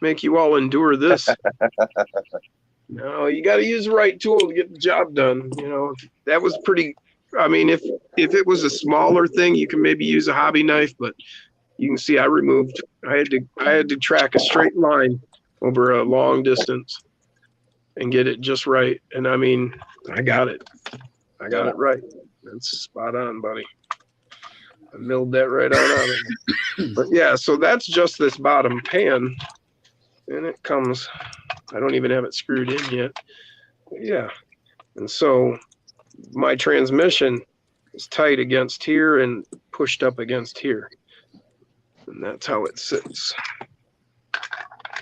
make you all endure this. No, you got to use the right tool to get the job done. You know, that was pretty. I mean, if it was a smaller thing, you can maybe use a hobby knife, but you can see I had to track a straight line over a long distance and get it just right. And I mean, I got it. I got it right. That's spot on, buddy. I milled that right out of it. But yeah, so that's just this bottom pan. And it comes, I don't even have it screwed in yet. But yeah. And so my transmission is tight against here and pushed up against here. And that's how it sits.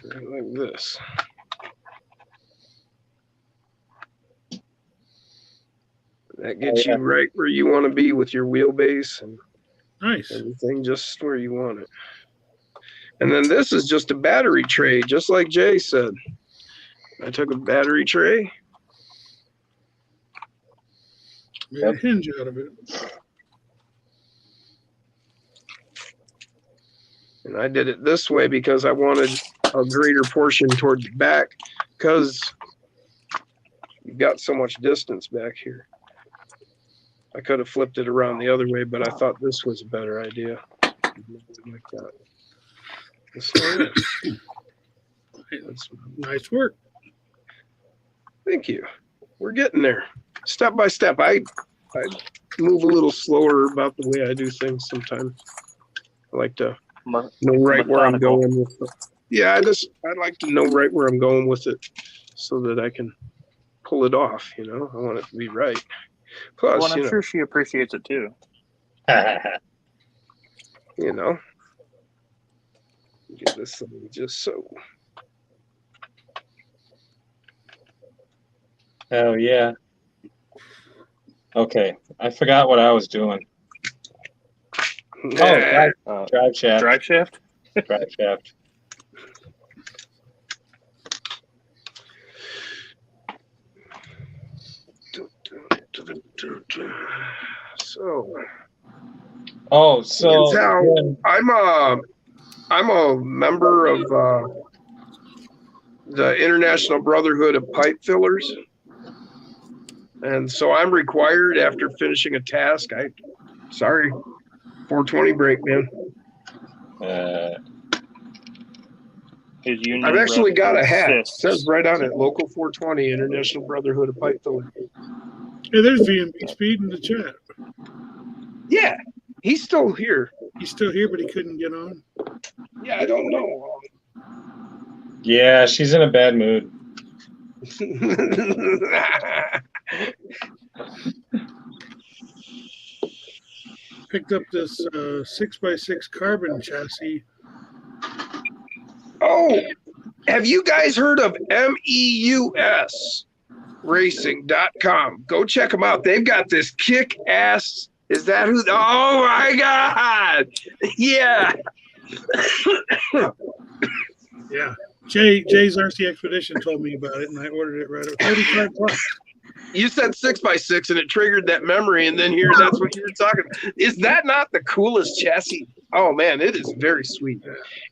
Right like this. That gets you right where you want to be with your wheelbase and Nice. everything just where you want it. And then this is just a battery tray, just like Jay said. I took a battery tray. Made a hinge out of it. And I did it this way because I wanted a greater portion towards the back because you've got so much distance back here. I could have flipped it around the other way, but I thought this was a better idea. Like that. So, that's- Nice work. thank you. We're getting there. Step by step. I move a little slower about the way I do things sometimes. I like to know right where I'm Methodical. going with it. Yeah, I like to know right where I'm going with it so that I can pull it off, you know. I want it to be right. Plus, Well, I'm sure she appreciates it too. you know. Get this thing just so. Hell yeah. Okay, I forgot what I was doing. Oh, drive shaft. Drive shaft. Drive shaft. So Oh, so now yeah, I'm a member of the International Brotherhood of Pipe Fillers, and so I'm required after finishing a task. Sorry, 420 break, man. His union I've actually rep got a hat. It insists. says right on it, Local 420, International Brotherhood of Pipe Fillers. Hey, there's VMB Speed in the chat. Yeah, he's still here. He's still here, but he couldn't get on. Yeah, I don't know. yeah, she's in a bad mood. Picked up this 6x6 carbon chassis. Oh, have you guys heard of meusracing.com? Go check them out. They've got this kick-ass. Is that who? Oh my God! Yeah. Yeah. Jay's RC Expedition told me about it, and I ordered it right at $35. You said 6x6 and it triggered that memory, and then here that's what you were talking about. Is that not the coolest chassis? Oh man, it is very sweet.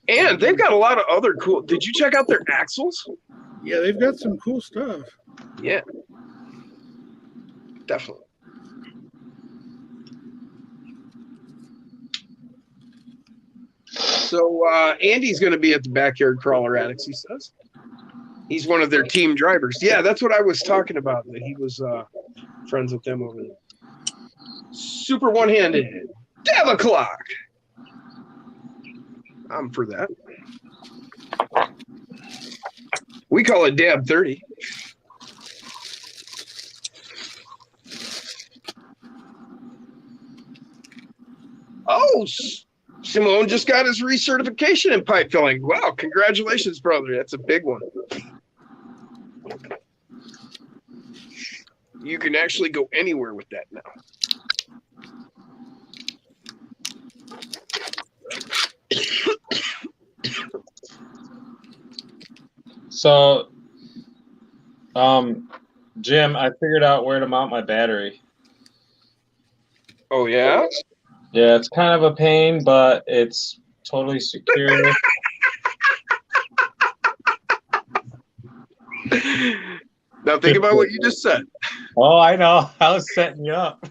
And they've got a lot of other cool. Did you check out their axles? Yeah, they've got some cool stuff. Yeah. Definitely. So Andy's going to be at the Backyard Crawler Addicts, he says. He's one of their team drivers. Yeah, that's what I was talking about, that he was friends with them over there. Super one-handed. Dab o'clock. I'm for that. We call it Dab 30. Oh, Simone just got his recertification in pipe filling. Wow, congratulations, brother. That's a big one. You can actually go anywhere with that now. So, Jim, I figured out where to mount my battery. Oh, yeah? Yeah, it's kind of a pain, but it's totally secure. Now think about what you just said. Oh, I know. I was setting you up.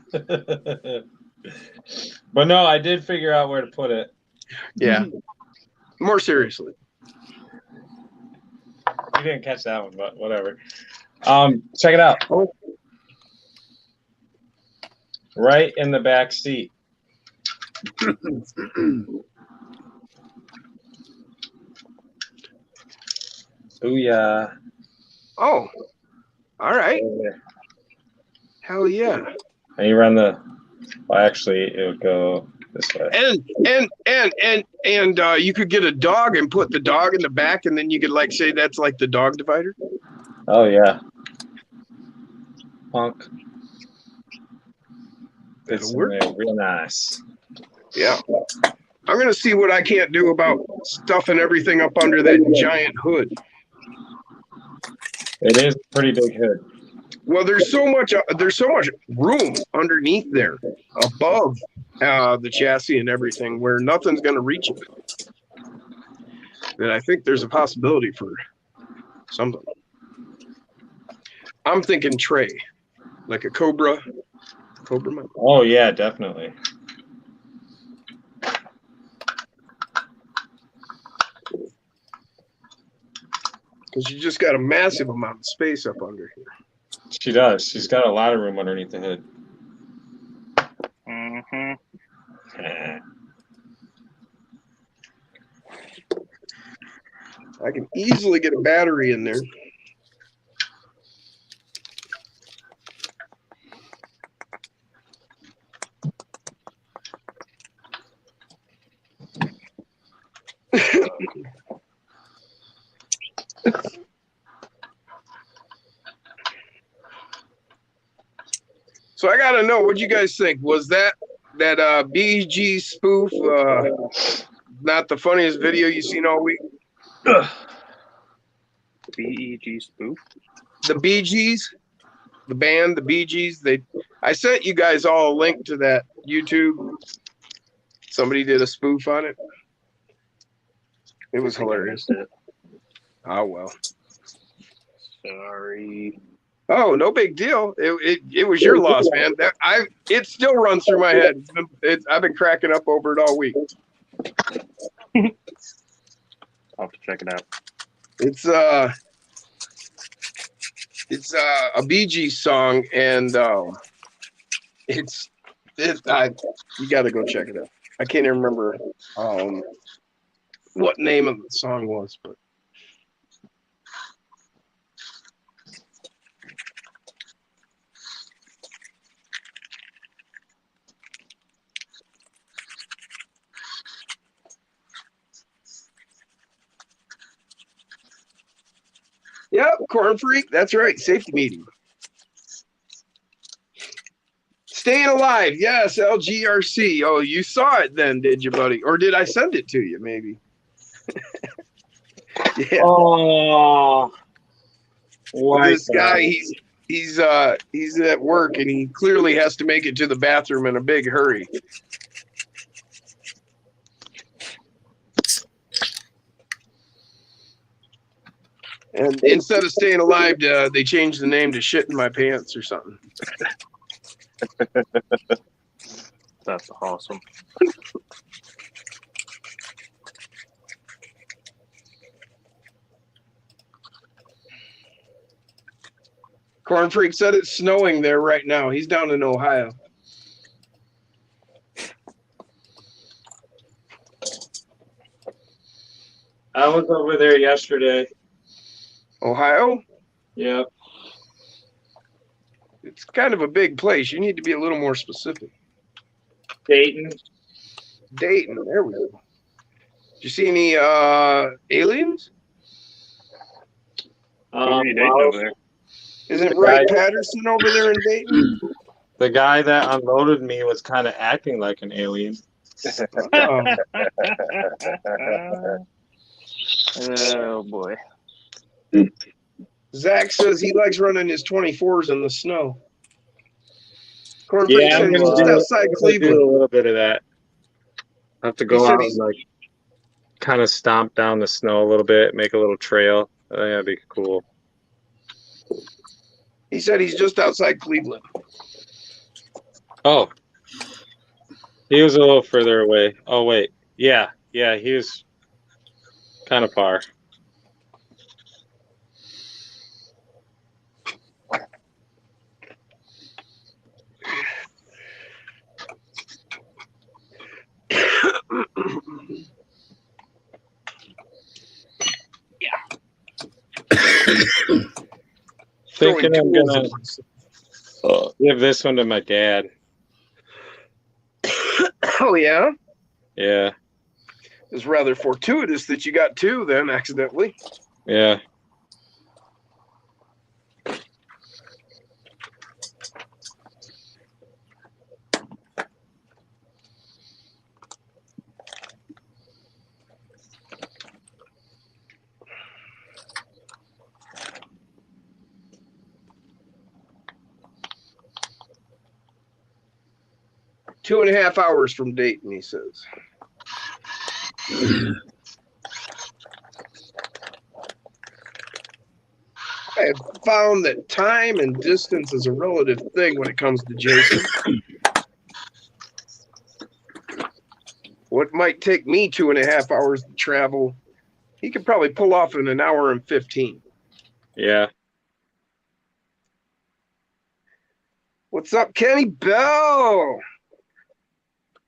But no, I did figure out where to put it. Yeah. More seriously. You didn't catch that one, but whatever. Check it out. Right in the back seat. Oh yeah. Oh, all right. Hell yeah. And you run the. Well, actually, it would go this way. And you could get a dog and put the dog in the back, and then you could like say that's like the dog divider. Oh yeah. Punk. It's in there real nice. Yeah. I'm gonna see what I can't do about stuffing everything up under that giant hood. It is a pretty big hood. Well, there's so much room underneath there, above the chassis and everything, where nothing's gonna reach it. And I think there's a possibility for something. I'm thinking tray, like a Cobra mount. Oh yeah, definitely. Because you just got a massive amount of space up under here. She does. She's got a lot of room underneath the hood. Mm-hmm. I can easily get a battery in there. So I gotta know, what you guys think? Was that BG spoof not the funniest video you've seen all week? BEG spoof. The Bee Gees, the band, the Bee Gees. I sent you guys all a link to that YouTube. Somebody did a spoof on it. It was hilarious. Oh well. Sorry. Oh, no big deal. It was your loss, man. It still runs through my head. I've been cracking up over it all week. I'll have to check it out. It's a Bee Gees song, and you got to go check it out. I can't even remember what name of the song was, but. Yep, Corn Freak. That's right. Safety meeting. Staying alive. Yes, LGRC. Oh, you saw it then, did you, buddy? Or did I send it to you, maybe? Yeah. Oh, This guy, he's at work and he clearly has to make it to the bathroom in a big hurry. And instead of staying alive, they changed the name to Shit in My Pants or something. That's awesome. Corn Freak said it's snowing there right now. He's down in Ohio. I was over there yesterday. Ohio? Yep. It's kind of a big place. You need to be a little more specific. Dayton. Dayton. There we go. Did you see any aliens? Who are you dating over there? Isn't Wright Patterson over there in Dayton? The guy that unloaded me was kind of acting like an alien. Oh boy. Zach says he likes running his 24s in the snow. Corn Freak Yeah, said I'm he's gonna just do, outside I'm gonna do Cleveland. a little bit of that. I have to He go said out he's- and like kind of stomp down the snow a little bit, make a little trail. I think that'd be cool. He said he's just outside Cleveland. Oh, he was a little further away. Oh wait, yeah, he was kind of far. Thinking I'm Throwing gonna tools give this one to my dad. Oh, yeah? Yeah, It's rather fortuitous that you got two then accidentally. yeah. Two and a half hours from Dayton, he says. I have found that time and distance is a relative thing when it comes to Jason. What might take me 2.5 hours to travel, he could probably pull off in an hour and 15. Yeah. What's up, Kenny Bell?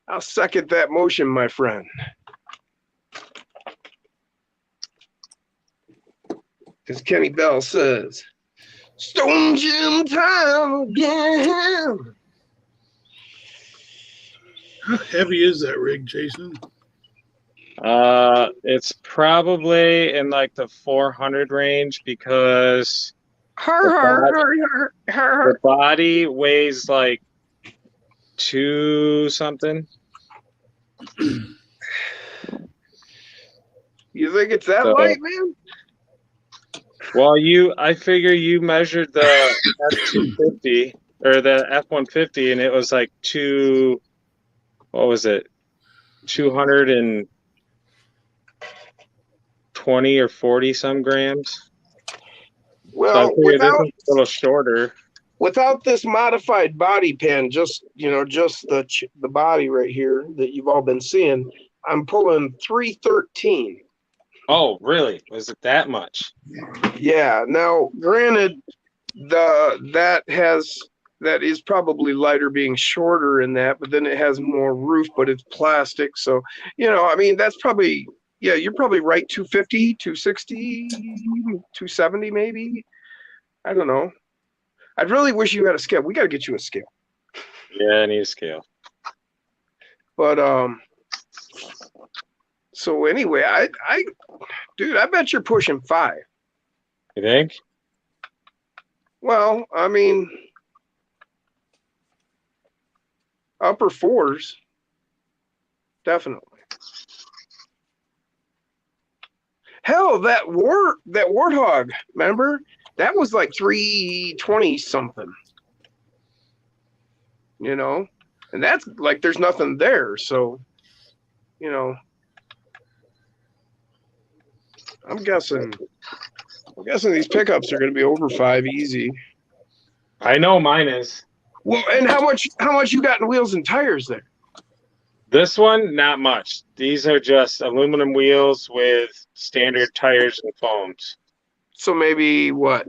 I'll second that motion, my friend. Because Kenny Bell says, Stone Gym time again. How heavy is that rig, Jason? It's probably in like the 400 range because The body weighs like 2 something. You think it's that So- light, man? Well, I figure you measured the F-250 or the F-150, and it was like what was it? 220 or 40 some grams. So I Well, figure this one's a little shorter. without this modified body pan, just the body right here that you've all been seeing, I'm pulling 313. Oh, really? Was it that much? Yeah. Now, granted, that is probably lighter being shorter in that, but then it has more roof, but it's plastic. So, I mean, that's probably, yeah, you're probably right. 250, 260, 270, maybe. I don't know. I'd really wish you had a scale. We got to get you a scale. Yeah, I need a scale. But, so anyway, dude, I bet you're pushing 5. You think? Well, I mean, upper 4s, definitely. Hell, that warthog, remember? That was like 320 something. And that's like there's nothing there, so I'm guessing these pickups are going to be over 5 easy. I know mine is. Well, and how much you got in wheels and tires there? This one, not much. These are just aluminum wheels with standard tires and foams. So maybe what,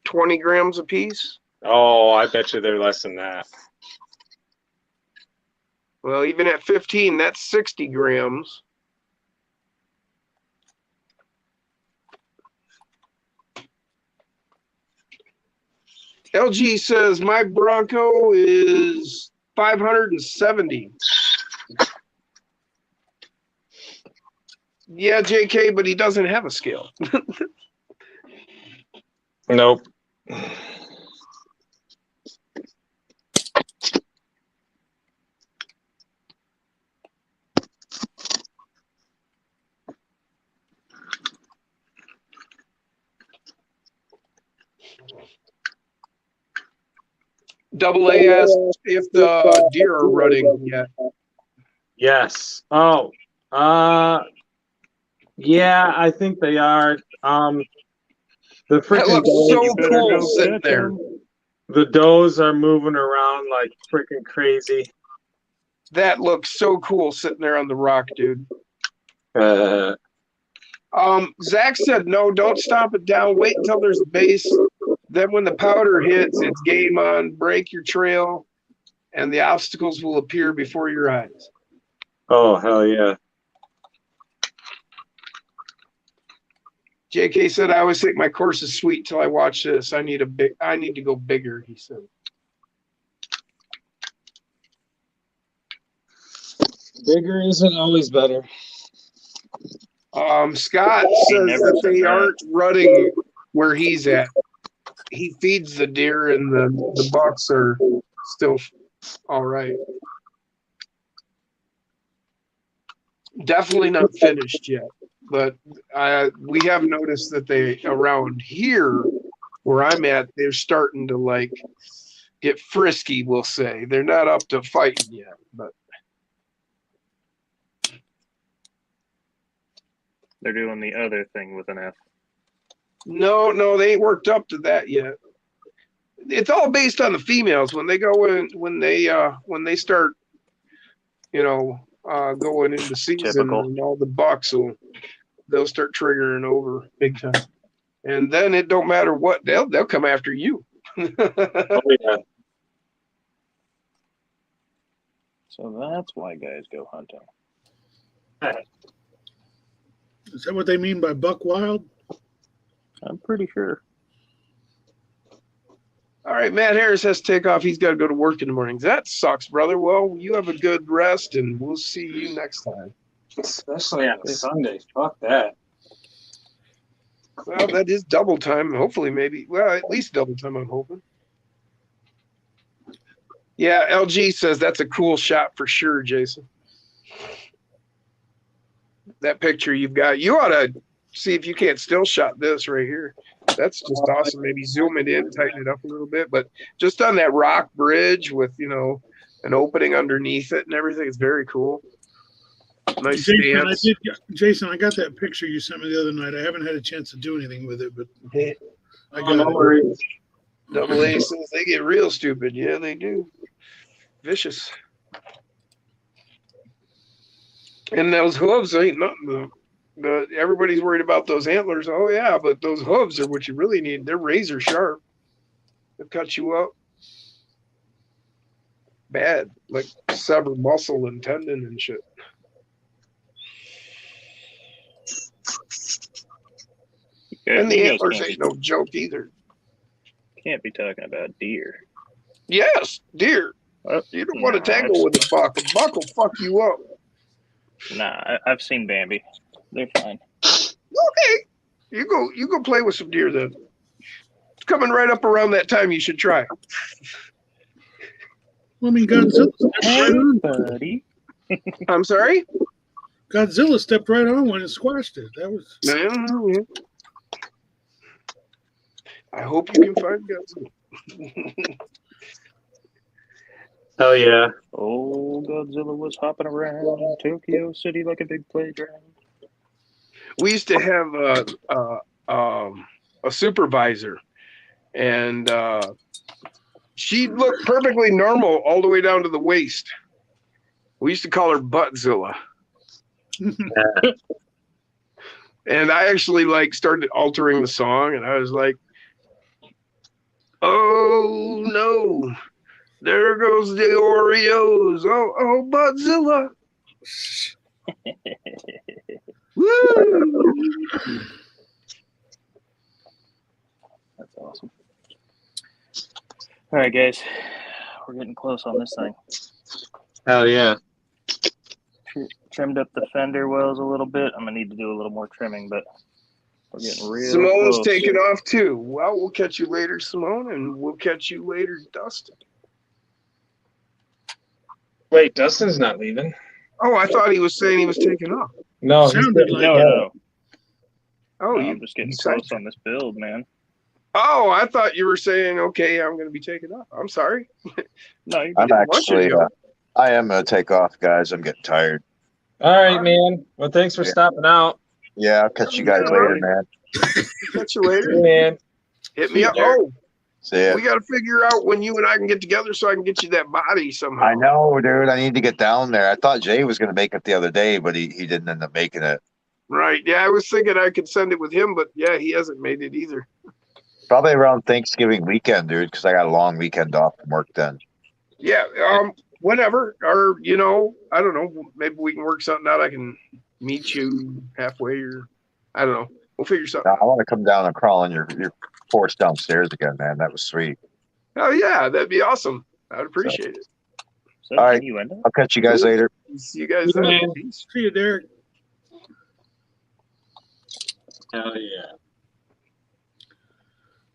20 grams a piece? Oh, I bet you they're less than that. Well, even at 15, that's 60 grams. LG says my Bronco is 570. Yeah, JK, but he doesn't have a scale. Nope. Double A asked if the deer are rutting yet. Yes. Oh. Yeah, I think they are. The That freaking looks so cool sitting there. the does are moving around like freaking crazy. That looks so cool sitting there on the rock, dude. Zach said, no, don't stomp it down. Wait until there's a base. Then when the powder hits, it's game on. Break your trail, and the obstacles will appear before your eyes. Oh, hell yeah. JK said, I always think my course is sweet till I watch this. I need to go bigger, he said. Bigger isn't always better. Scott says that they aren't rutting where he's at. He feeds the deer and the bucks are still all right. Definitely not finished yet, but we have noticed that they around here where I'm at, they're starting to like get frisky, we'll say. They're not up to fighting yet, but They're doing the other thing with an F. no, they ain't worked up to that yet. It's all based on the females when they go in when they start, going into season. Typical. And all the bucks they'll start triggering over big time, and then it don't matter what they'll come after you. Oh, yeah. So that's why guys go hunting. Is that what they mean by buck wild? I'm pretty sure. All right, Matt Harris has to take off. He's got to go to work in the mornings. That sucks, brother. Well, you have a good rest, and we'll see you next time. Especially on a Sunday. Fuck that. Well, that is double time. Hopefully, maybe. Well, at least double time, I'm hoping. Yeah, LG says that's a cool shot for sure, Jason. That picture you've got, you ought to see if you can't still shot this right here. That's just awesome. Maybe zoom it in, tighten it up a little bit, but just on that rock bridge with, an opening underneath it and everything, it's very cool. Nice stance. Jason, I got that picture you sent me the other night. I haven't had a chance to do anything with it, but I got it. Double aces, they get real stupid. Yeah, they do. Vicious. And those hooves ain't nothing. Everybody's worried about those antlers. Oh, yeah, but those hooves are what you really need. They're razor sharp. They'll cut you up bad, like sever muscle and tendon and shit. Yeah, And the you guys antlers ain't no joke either. can't be talking about deer. Yes, deer. Well, You don't want to tangle with a buck. A buck will fuck you up. Nah, I've seen Bambi. They're fine. Okay. You go play with some deer then. It's coming right up around that time you should try. Well, I mean, Godzilla stepped right on. Buddy. I'm sorry? Godzilla stepped right on one and squashed it. That was. No. I hope you can find Godzilla. Hell yeah. Oh, Godzilla was hopping around Tokyo City like a big playground. We used to have a supervisor, and she looked perfectly normal all the way down to the waist. We used to call her Buttzilla. And I actually started altering the song, and I was like, "Oh no, there goes the Oreos! Oh, Buttzilla!" Woo! That's awesome. All right, guys, we're getting close on this thing. Hell yeah. Trimmed up the fender wells a little bit. I'm gonna need to do a little more trimming, but we're getting real Simone's close. taking off too. Well, we'll catch you later, Simone, and we'll catch you later, Dustin. Wait, Dustin's not leaving. Oh, I thought he was saying he was taking off. No, he's Sounded like No. Oh, No, you I'm just getting decided- close on this build, man. Oh, I thought you were saying, okay, I'm going to be taking off. I'm sorry. No, you're I'm good. actually, I am going to take off, guys. I'm getting tired. All right, man. Well, thanks for stopping out. Yeah, I'll catch you guys later, man. Catch you later. Hey, man. Hit me up. Oh, See ya. we got to figure out when you and I can get together so I can get you that body somehow. I know, dude. I need to get down there. I thought Jay was going to make it the other day, but he didn't end up making it. Right. Yeah, I was thinking I could send it with him, but yeah, he hasn't made it either. Probably around Thanksgiving weekend, dude, because I got a long weekend off from work then. Yeah, whenever. Or, I don't know. Maybe we can work something out. I can meet you halfway or I don't know. We'll figure something out. I want to come down and crawl on your porch downstairs again, man. That was sweet. Oh, yeah, that'd be awesome. I'd appreciate it. So All right. you end up? I'll catch you guys later. See you guys Yeah, then. man. Peace. See you, Derek. Hell yeah.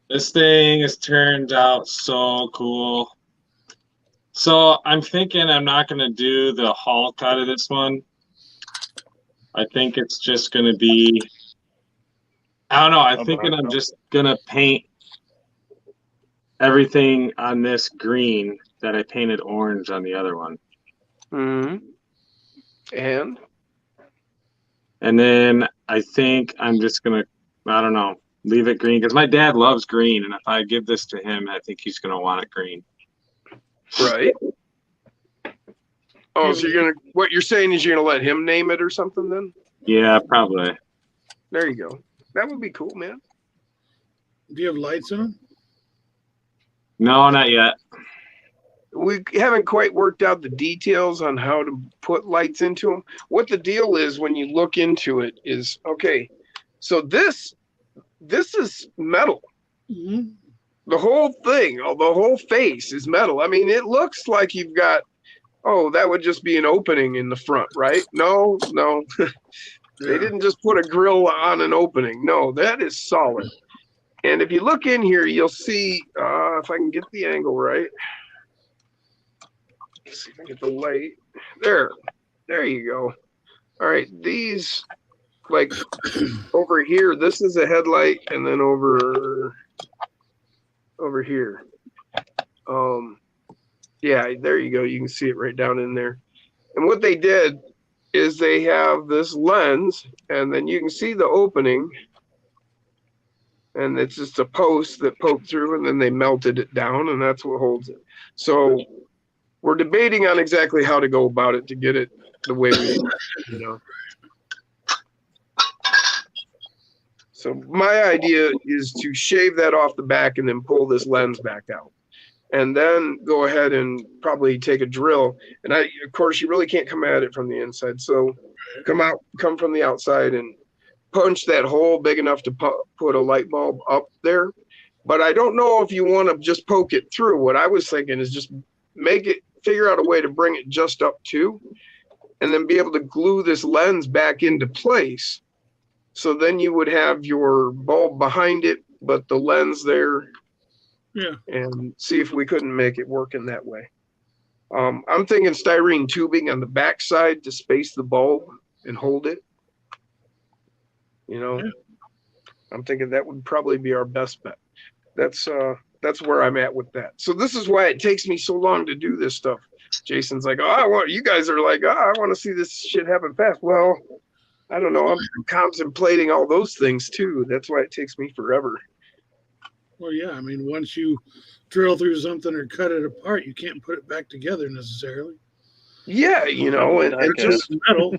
This thing has turned out so cool. So I'm thinking I'm not going to do the hull cut of this one. I think it's just going to be, I don't know. I'm thinking I'm just going to paint everything on this green that I painted orange on the other one. Mm-hmm. And then I think I'm just going to, I don't know, leave it green because my dad loves green. And if I give this to him, I think he's going to want it green. Right. Oh, so what you're saying is you're gonna let him name it or something then? Yeah, probably. There you go. That would be cool, man. Do you have lights in them? No, not yet. We haven't quite worked out the details on how to put lights into them. What the deal is when you look into it is, okay, so this is metal. Mm-hmm. The whole thing, the whole face is metal. I mean, it looks like you've got, that would just be an opening in the front, right? No. They didn't just put a grill on an opening. No, that is solid. And if you look in here, you'll see, if I can get the angle right. Let's see if I can get the light. There you go. All right, these, like over here, this is a headlight, and then over here. Yeah, there you go. You can see it right down in there. And what they did is they have this lens, and then you can see the opening, and it's just a post that poked through, and then they melted it down, and that's what holds it. So we're debating on exactly how to go about it to get it the way we want, you know. So my idea is to shave that off the back and then pull this lens back out. And then go ahead and probably take a drill. And of course, you really can't come at it from the inside. So come from the outside and punch that hole big enough to put a light bulb up there. But I don't know if you want to just poke it through. What I was thinking is just figure out a way to bring it just up to, and then be able to glue this lens back into place. So then you would have your bulb behind it, but the lens there. Yeah. And see if we couldn't make it work in that way. I'm thinking styrene tubing on the backside to space the bulb and hold it. You know, Yeah. I'm thinking that would probably be our best bet. That's where I'm at with that. So this is why it takes me so long to do this stuff. Jason's like, you guys are like, I want to see this shit happen fast. Well, I don't know. I'm contemplating all those things too. That's why it takes me forever. Well, yeah. I mean, once you drill through something or cut it apart, you can't put it back together necessarily. Yeah, you know, and just metal.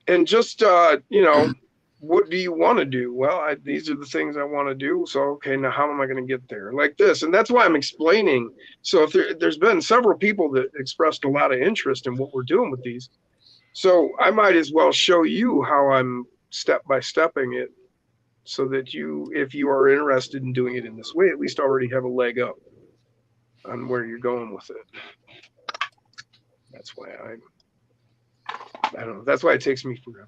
And just you know, what do you want to do? Well, these are the things I want to do. So, okay, now how am I going to get there? Like this. And that's why I'm explaining. So if there's been several people that expressed a lot of interest in what we're doing with these. So I might as well show you how I'm step-by-stepping it, so that you, if you are interested in doing it in this way, at least already have a leg up on where you're going with it. That's why I don't know. That's why it takes me forever.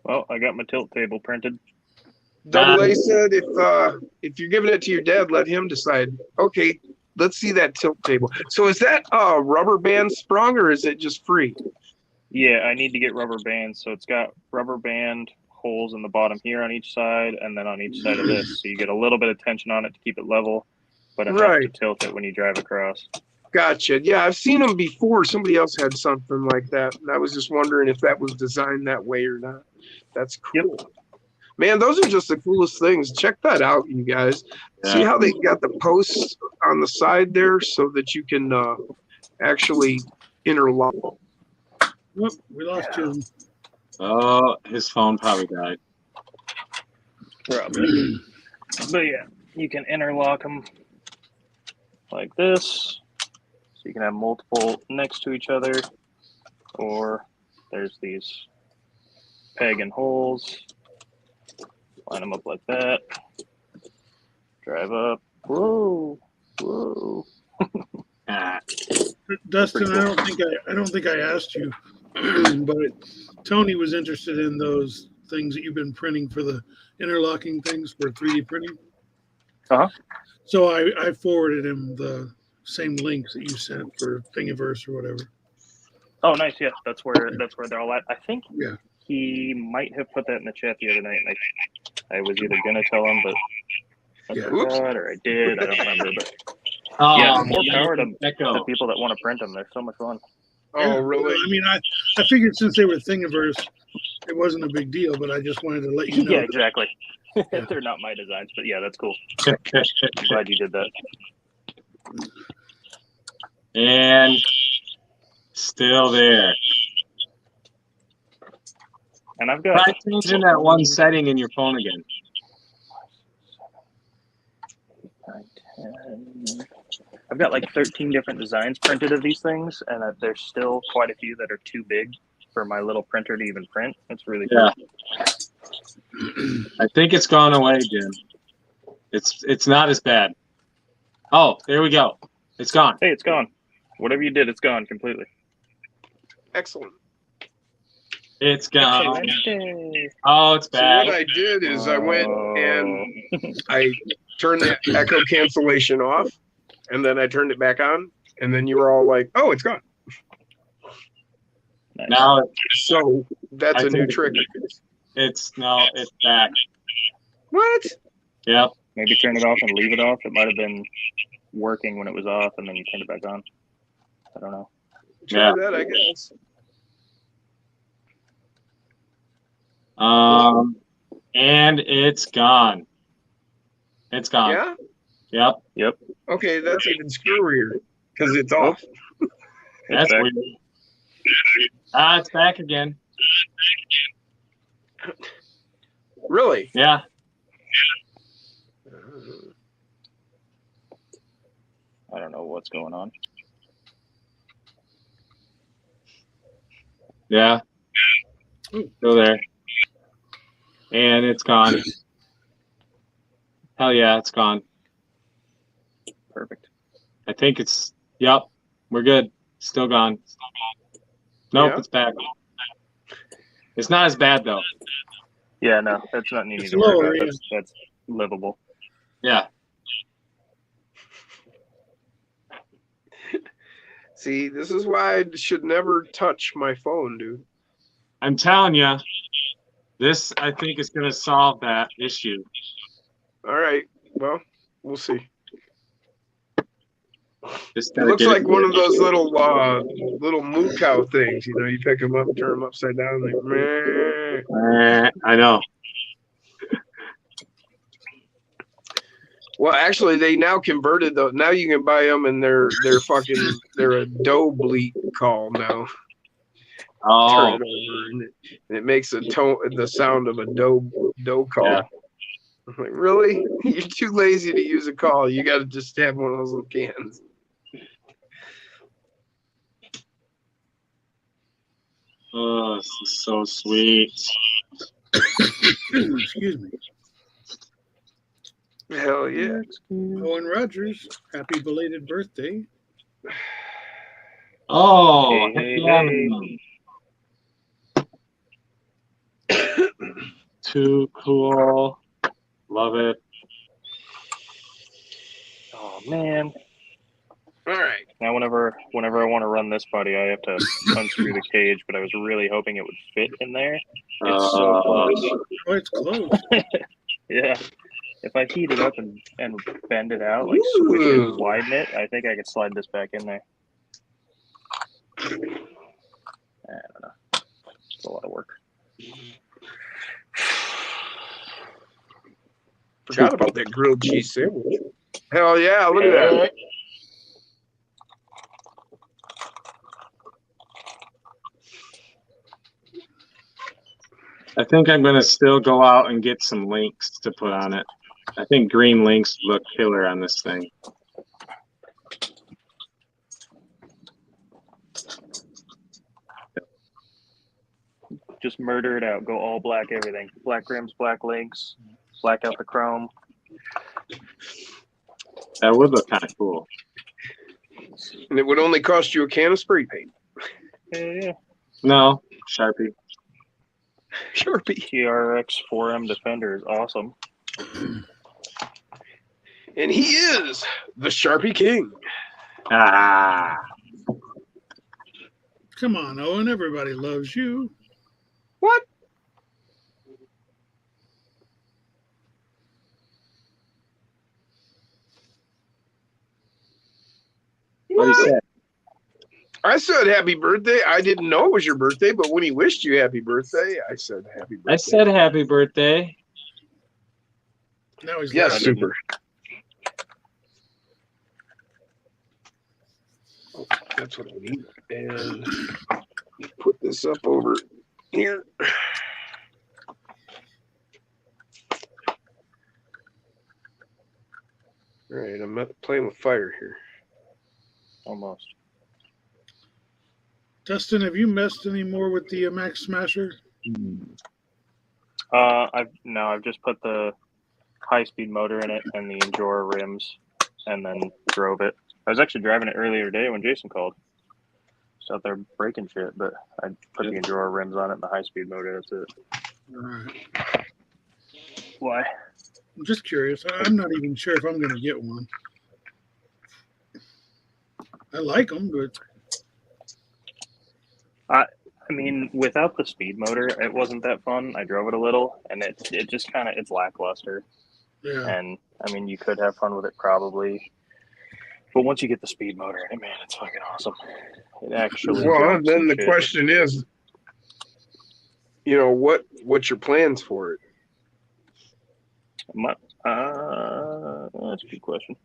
Well, I got my tilt table printed. Double A said, if you're giving it to your dad, let him decide. Okay, let's see that tilt table. So is that rubber band sprung, or is it just free? Yeah, I need to get rubber bands. So it's got rubber band holes in the bottom here on each side, and then on each side of this. So you get a little bit of tension on it to keep it level, but enough to tilt it when you drive across. Gotcha. Yeah, I've seen them before. Somebody else had something like that, and I was just wondering if that was designed that way or not. That's cool. Yep. Man, those are just the coolest things. Check that out, you guys. Yeah. See how they got the posts on the side there so that you can actually interlock. Whoop, we lost Jim. Oh, his phone probably died. Probably. But yeah, you can interlock them like this. So you can have multiple next to each other. Or there's these peg and holes. Line them up like that. Drive up. Whoa. Whoa. Dustin, cool. I don't think I asked you, but Tony was interested in those things that you've been printing for the interlocking things for 3D printing. Uh-huh. So I forwarded him the same links that you sent for Thingiverse or whatever. Oh, nice. Yeah, that's where they're all at. I think he might have put that in the chat the other night, and I was either gonna tell him, but I forgot, or I did. I don't remember. But more power to the people that want to print them. They're so much fun. Oh, really? I mean, I figured since they were Thingiverse, it wasn't a big deal, but I just wanted to let you know. Yeah, exactly. They're not my designs, but yeah, that's cool. I'm glad you did that. And still there. And I've got. Try changing that one setting in your phone again. I've got like 13 different designs printed of these things, and there's still quite a few that are too big for my little printer to even print. It's really cool. I think it's gone away, Jim. It's not as bad. Oh, there we go. It's gone. Hey, it's gone. Whatever you did, it's gone completely. Excellent. It's gone. Excelente. Oh, it's So back. what I did is I went and Oh. I turned the echo cancellation off, and then I turned it back on, and then you were all like, "Oh, it's gone." Nice. Now So that's I a new think- trick. it's back. What? Yep. Maybe turn it off and leave it off. It might have been working when it was off, and then you turned it back on. I don't know. Try Yeah. that, I guess. And it's gone. It's gone. Yeah. Yep. Okay, that's even screwier because it's off. That's back. weird. It's back again. Really? Yeah. I don't know what's going on. Yeah. Still there. And it's gone. Hell yeah, it's gone. Perfect. I think it's, yep, we're good. Still gone. Nope, Yeah? it's back. It's not as bad though. Yeah, no, that's not needing It's to worry lower, about. yeah. That's livable. Yeah. See, this is why I should never touch my phone, dude. I'm telling you, this I think is going to solve that issue. All right. Well, we'll see. Just It gotta looks get like one of those little moo cow things. You know, you pick them up and turn them upside down. Like, meh. I know. Well, actually, they now converted those. Now you can buy them, and they're a doe bleat call now. Oh, Turn it over, and it makes the sound of a doe call. Yeah. I'm like, really? You're too lazy to use a call. You got to just have one of those little cans. oh, this is so sweet. Excuse me. Hell yeah! Owen Rogers, happy belated birthday. Oh, Hey, yeah. Too cool. Love it. Oh man. All right. Now, whenever I want to run this buddy, I have to unscrew the cage. But I was really hoping it would fit in there. It's so close. Oh, it's close. Yeah. If I heat it up and bend it out, like switch it and widen it, I think I could slide this back in there. I don't know. It's a lot of work. Forgot about that grilled cheese sandwich. Hell yeah! Look at that. I think I'm going to still go out and get some links to put on it. I think green links look killer on this thing. Just murder it out. Go all black everything. Black rims, black links, black out the chrome. That would look kind of cool. And it would only cost you a can of spray paint. Yeah. No, Sharpie. Sharpie. TRX 4M Defender is awesome. And he is the Sharpie King. Ah. Come on, Owen. Everybody loves you. What? What do you say? I said happy birthday. I didn't know it was your birthday, but when he wished you happy birthday, I said happy birthday. I said happy birthday. Now he's Yes, laughing. super. Oh, that's what I need. And put this up over here. All right, I'm not playing with fire here. Almost. Dustin, have you messed any more with the Max Smasher? I've just put the high-speed motor in it and the Endura rims, and then drove it. I was actually driving it earlier today when Jason called. Just out there breaking shit, but I put the Enduro rims on it in the high-speed motor. That's it. All right. Why? I'm just curious. I'm not even sure if I'm going to get one. I like them, but I mean, without the speed motor, it wasn't that fun. I drove it a little, and it just kind of, it's lackluster. yeah. And I mean, you could have fun with it probably, but once you get the speed motor in it, man, it's fucking awesome. It actually. Well, jumps then and the shit. question is, you know, what's your plans for it? That's a good question.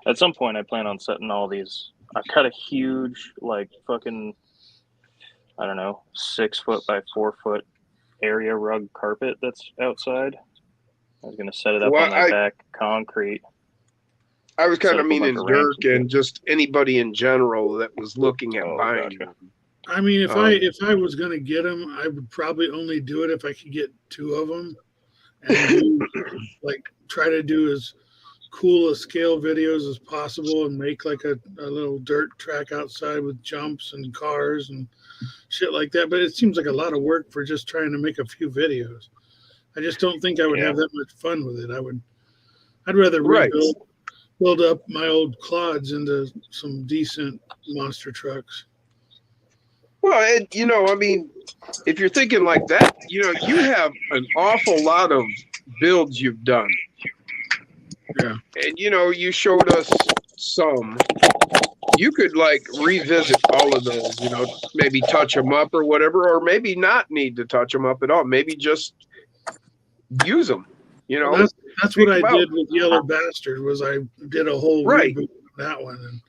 At some point, I plan on setting all these. I've got a huge, like, fucking, I don't know, 6 foot by 4 foot area rug carpet that's outside. I was gonna set it up Well, on the back concrete. I was kind Set of up a meaning bunch of ramps Dirk and just anybody in general that was looking at Oh, buying gotcha. them. I mean, if I was going to get them, I would probably only do it if I could get 2 of them and do, like try to do as cool a scale videos as possible and make like a little dirt track outside with jumps and cars and shit like that. But it seems like a lot of work for just trying to make a few videos. I just don't think I would have that much fun with it. I'd rather Right. build up my old clods into some decent monster trucks. Well, you know, I mean, if you're thinking like that, you know, you have an awful lot of builds you've done. Yeah. And, you know, you showed us some. You could, like, revisit all of those, you know, maybe touch them up or whatever, or maybe not need to touch them up at all. Maybe just use them, you know. Well, that's what I Think about- did with Yellow Bastard was I did a whole Right. reboot of that one. And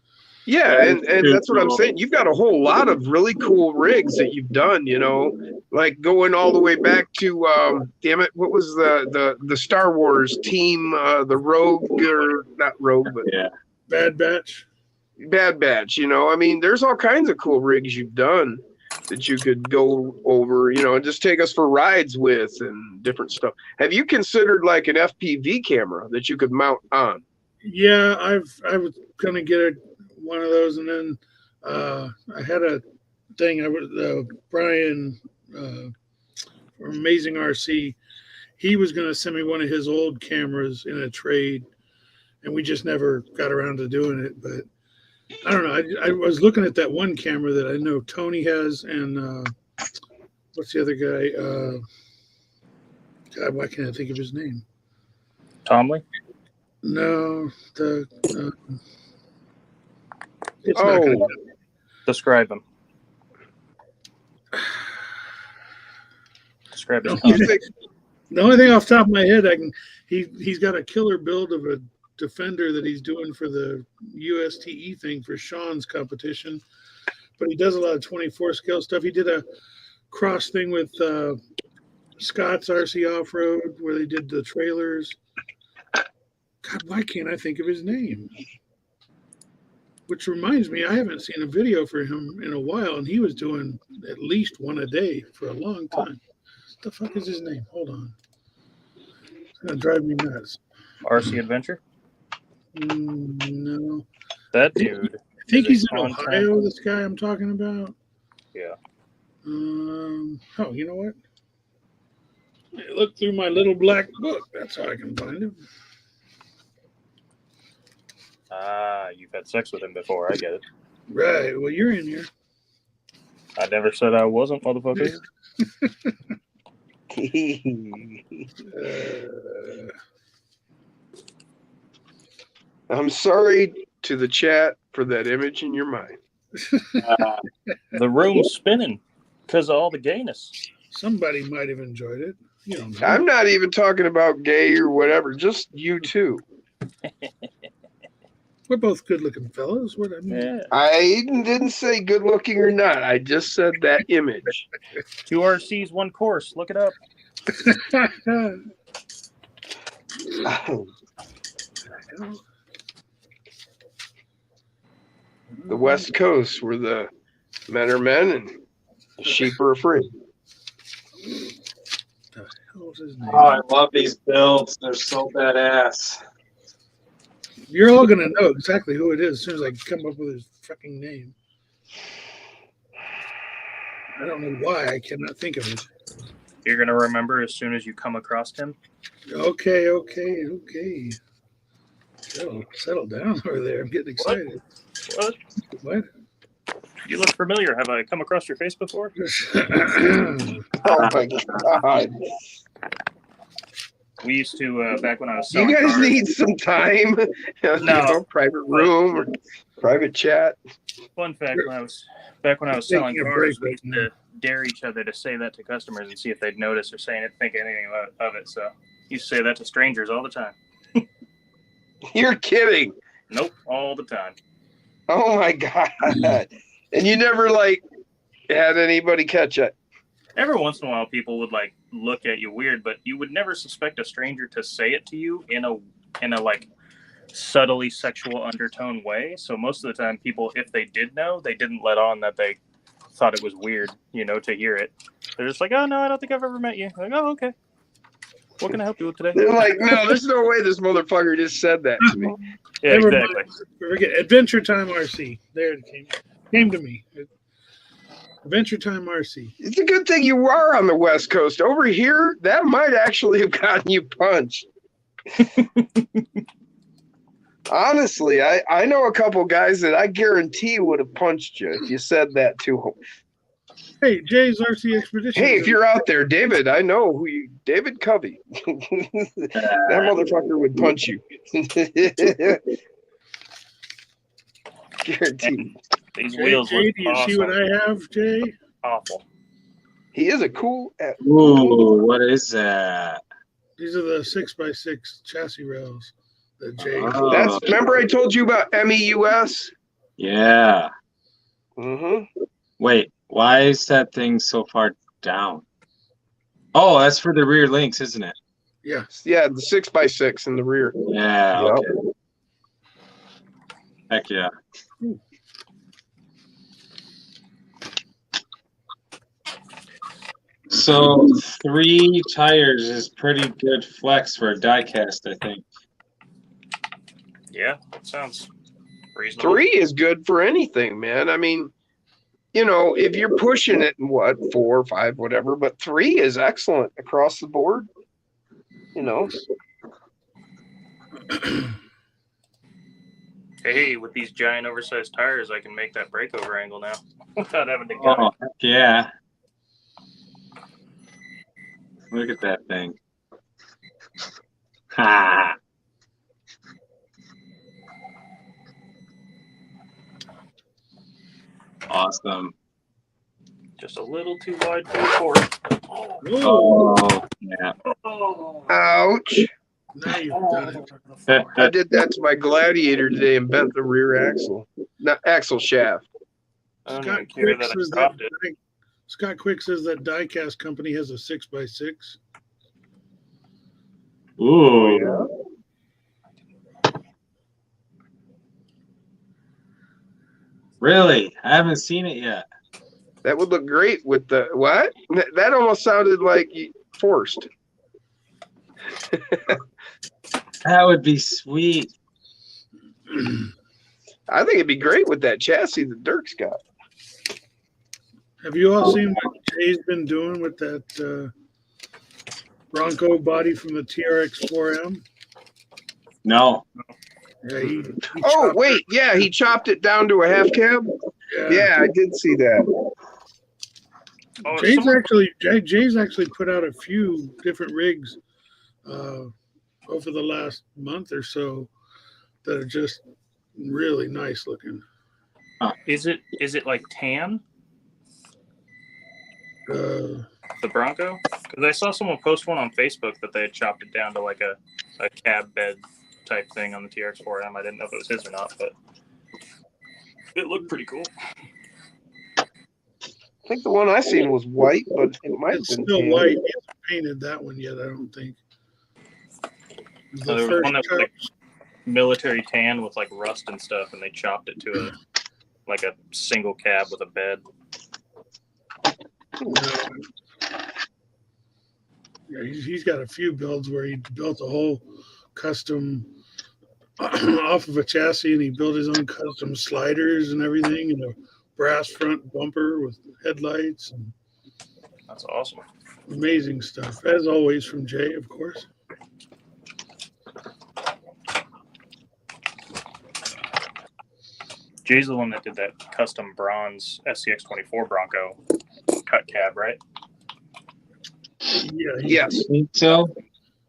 Yeah, and that's what I'm saying. You've got a whole lot of really cool rigs that you've done, you know, like going all the way back to damn it, what was the Star Wars team, the Rogue, or not Rogue, but Bad Batch. Bad Batch, you know. I mean, there's all kinds of cool rigs you've done that you could go over, you know, and just take us for rides with and different stuff. Have you considered like an FPV camera that you could mount on? Yeah, I was gonna get one of those, and then I had a thing. I was Brian from Amazing RC. He was gonna send me one of his old cameras in a trade, and we just never got around to doing it. But I don't know. I was looking at that one camera that I know Tony has, and what's the other guy? God, why can't I think of his name? Tomley? No, it's not gonna Oh, Describe him. Describe his No. you content. think, The only thing off the top of my head, he's got a killer build of a Defender that he's doing for the USTE thing for Sean's competition, but he does a lot of 24 scale stuff. He did a cross thing with Scott's RC Off Road where they did the trailers. God, why can't I think of his name? Which reminds me, I haven't seen a video for him in a while, and he was doing at least one a day for a long time. What the fuck is his name? Hold on. It's gonna drive me nuts. RC Adventure? No. That dude. I think Is he's it in content? Ohio, this guy I'm talking about. Yeah. Oh, you know what? I look through my little black book. That's how I can find him. You've had sex with him before. I get it. Right. Well, you're in here. I never said I wasn't, motherfucker. I'm sorry to the chat for that image in your mind. The room's spinning because of all the gayness. Somebody might have enjoyed it. You don't know. I'm not even talking about gay or whatever, just you two. We're both good-looking fellas. What I mean. Yeah. I didn't say good looking or not. I just said that image. 2 RCs, 1 course. Look it up. The West Coast, where the men are men and the sheep are afraid. What was his name? Oh, I love these builds. They're so badass. You're all gonna know exactly who it is as soon as I come up with his fucking name. I don't know why I cannot think of it. You're gonna remember as soon as you come across him. Okay. Settle down over there. I'm getting excited. What? What? You look familiar. Have I come across your face before? Oh my god! We used to back when I was You selling guys cars. need some time. No. Private room or private chat. Fun fact: when I was selling Taking a cars, break we used to dare each other to say that to customers and see if they'd notice or think anything of it. So used to say that to strangers all the time. You're kidding. Nope, all the time. Oh my god! And you never had anybody catch it. Every once in a while, people would look at you weird, but you would never suspect a stranger to say it to you in a subtly sexual undertone way. So most of the time, people, if they did know, they didn't let on that they thought it was weird, to hear it. They're just like, "Oh no, I don't think I've ever met you." Like, "Oh, okay. What can I help you with today?" They're like, "No, there's no way this motherfucker just said that to me." Yeah, Never exactly. Forget Adventure Time RC. There it came to me. Adventure Time RC. It's a good thing you are on the West Coast. Over here, that might actually have gotten you punched. Honestly, I know a couple guys that I guarantee would have punched you if you said that to them. Hey, Jay's RC Expedition. Hey, if you're out there, David, I know who you, David Covey. That motherfucker would punch you. Guaranteed. These Jay, wheels Jay, look do you awesome. see what I have, Jay? Awful. He is a cool. Ooh, what is that? These are the 6x6 chassis rails that Jay. Oh. Remember I told you about MEUS? Yeah. Mm-hmm. Wait, why is that thing so far down? Oh, that's for the rear links, isn't it? Yeah. Yeah, the 6x6 in the rear. Yeah. Yep. Okay. Heck yeah. So 3 tires is pretty good flex for a diecast, I think. Yeah, sounds reasonable. 3 is good for anything, man. I mean, if you're pushing it in 4 or 5, whatever, but 3 is excellent across the board. Hey, with these giant oversized tires, I can make that breakover angle now without having to gun Oh, it. heck yeah. Look at that thing. Ha! Awesome. Just a little too wide for the port. Whoa! Oh, yeah. Oh. Ouch. Now you've done it. I did that to my Gladiator today and bent the rear axle. Not axle shaft. I don't Scott even care Quick that I says stopped it. Scott Quick says that diecast company has a 6x6. Ooh. Really? I haven't seen it yet. That would look great with the what? That almost sounded like forced. That would be sweet. I think it'd be great with that chassis that Dirk's got. Have you all seen what Jay's been doing with that Bronco body from the TRX 4M? No. Yeah, he Oh, chopped wait. Yeah, he chopped it down to a half cab. it. Yeah, I did see that. Oh, Jay's actually put out a few different rigs over the last month or so that are just really nice looking. is it like tan, Uh, the Bronco? Because I saw someone post one on Facebook that they had chopped it down to like a cab bed type thing on the TRX-4M. I didn't know if it was his or not, but it looked pretty cool. I think the one I seen was white, but it might have it's been still tan. white. He hasn't painted that one yet, I don't think. The There was first one that was like chops- military tan with like rust and stuff, and they chopped it to a single cab with a bed. Yeah, he's got a few builds where he built a whole custom off of a chassis, and he built his own custom sliders and everything, and a brass front bumper with headlights and That's awesome. amazing stuff. As always, from Jay, of course. Jay's the one that did that custom bronze SCX 24 Bronco cut cab, right? Yeah, Yes. think so.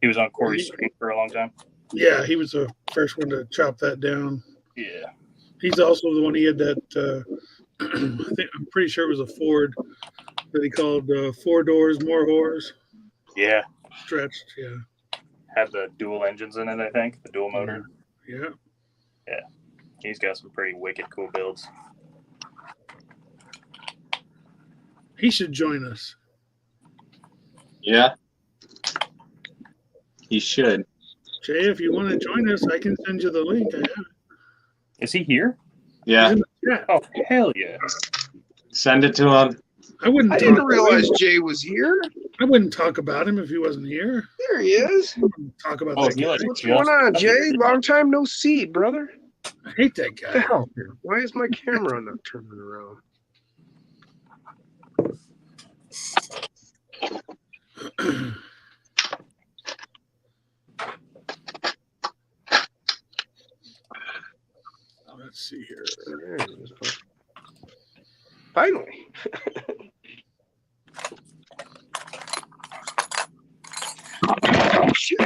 He was on Corey's stream for a long time. yeah, he was the first one to chop that down. Yeah. He's also the one he had that. I'm pretty sure it was a Ford that he called 4 doors, more whores. Yeah. Stretched, yeah, Had the dual engines in it, I think. The dual motor. yeah. He's got some pretty wicked cool builds. He should join us. Yeah. He should. Jay, if you want to join us, I can send you the link. I have it. Is he here? Yeah. He's in the chat. Oh, hell yeah. Send it to him. I wouldn't. I talk- didn't realize Jay was here. I wouldn't talk about him if he wasn't here. There he is. I wouldn't talk about Oh, that he guy. like What's going on, Jay? Long time no see, brother. I hate that What the guy. hell? Why is my camera not turning around? Let's see here. There it is. Finally. Shit.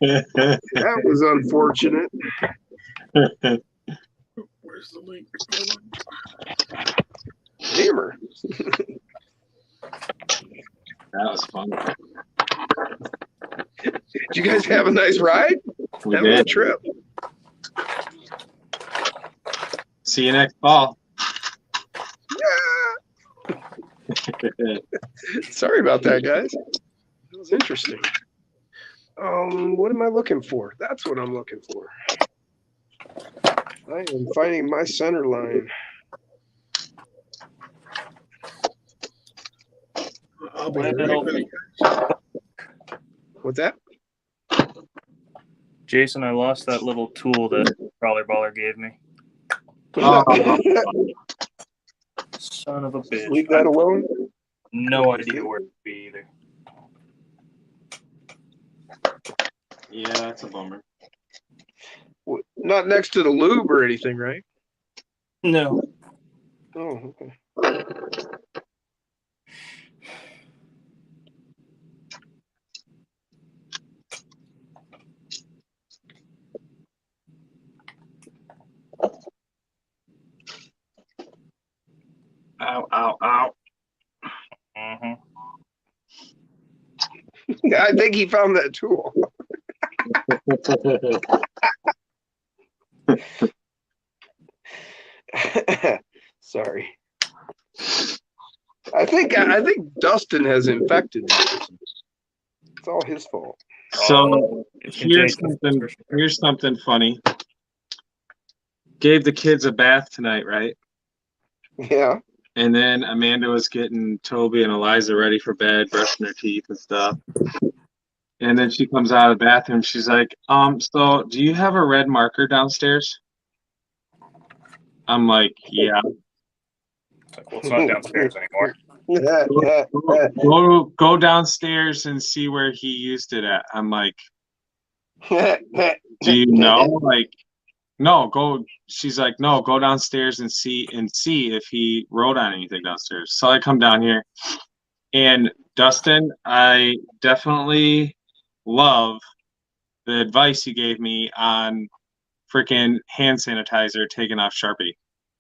That was unfortunate. Where's the link? Hold on. Hammer. That was fun. Did you guys have a nice ride? We Have a did. trip. See you next fall. Yeah. Sorry about that, guys. That was interesting. What am I looking for? That's what I'm looking for. I am finding my center line. I'll be right back. What's that? Jason, I lost that little tool that Crawler Baller gave me. Oh. Son of a bitch. Leave that alone. No idea where it would be either. Yeah, that's a bummer. Not next to the lube or anything, right? No. Oh, okay. Ow, ow, ow. Mm-hmm. I think he found that tool. Sorry. I think Dustin has infected me. It's all his fault. So It's here's contagious, something. for sure. Here's something funny. Gave the kids a bath tonight, right? Yeah. And then Amanda was getting Toby and Eliza ready for bed, brushing their teeth and stuff. And then she comes out of the bathroom. She's like, so do you have a red marker downstairs? I'm like, yeah. It's like, well, it's not downstairs anymore. Go downstairs and see where he used it at. I'm like, do you know? Like, no, go. She's like, no, go downstairs and see if he wrote on anything downstairs. So I come down here, and Dustin, I definitely love the advice you gave me on freaking hand sanitizer taking off Sharpie.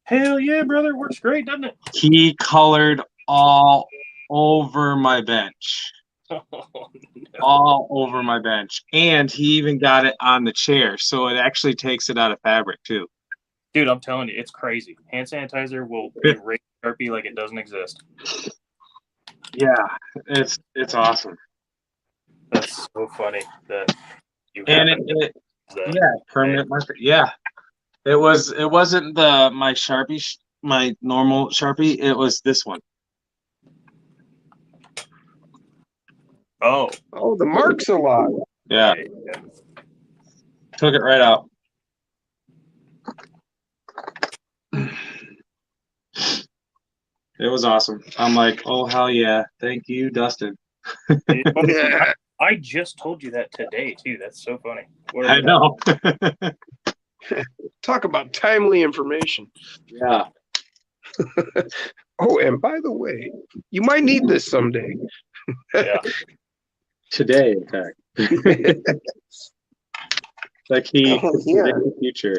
Hell yeah, brother. Works great, doesn't it? He colored all over my bench. All over my bench. And he even got it on the chair. So it actually takes it out of fabric too. Dude, I'm telling you, it's crazy. Hand sanitizer will erase Sharpie like it doesn't exist. Yeah, it's awesome. That's so funny that you have And it that. yeah, permanent marker. Yeah. It wasn't my Sharpie, my normal Sharpie. It was this one. Oh, Oh, the mark's a lot. Yeah, yeah. took it right out. It was awesome. I'm like, oh hell yeah, thank you, Dustin. I just told you that today too. That's so funny. I know. Talk about timely information. Yeah. Oh, and by the way, you might need this someday. Yeah. Today, in fact. Like he Oh, could yeah. predict the future.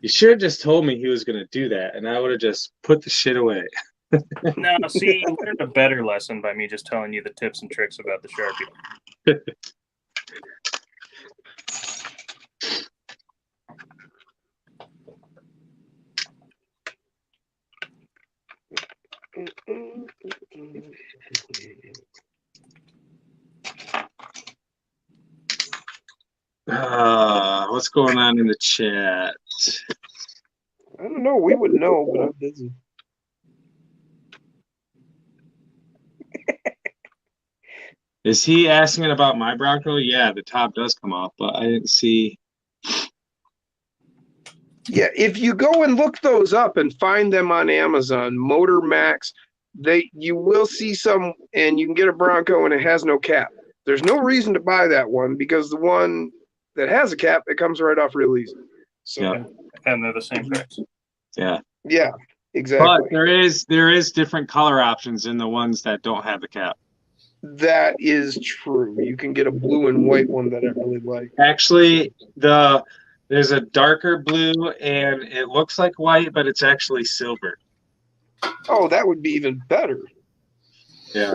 You should have just told me he was going to do that, and I would have just put the shit away. No, see, you learned a better lesson by me just telling you the tips and tricks about the Sharpie. What's going on in the chat? I don't know. We would know, but I'm busy. Is he asking about my Bronco? Yeah, the top does come off, but I didn't see. Yeah, if you go and look those up and find them on Amazon, Motor Max, you will see some, and you can get a Bronco and it has no cap. There's no reason to buy that one because the one that has a cap, it comes right off real easy. So Yeah. And they're the same price. Yeah. yeah, exactly. But there is different color options in the ones that don't have the cap. That is true. You can get a blue and white one that I really like. Actually, there's a darker blue and it looks like white, but it's actually silver. Oh, that would be even better. Yeah.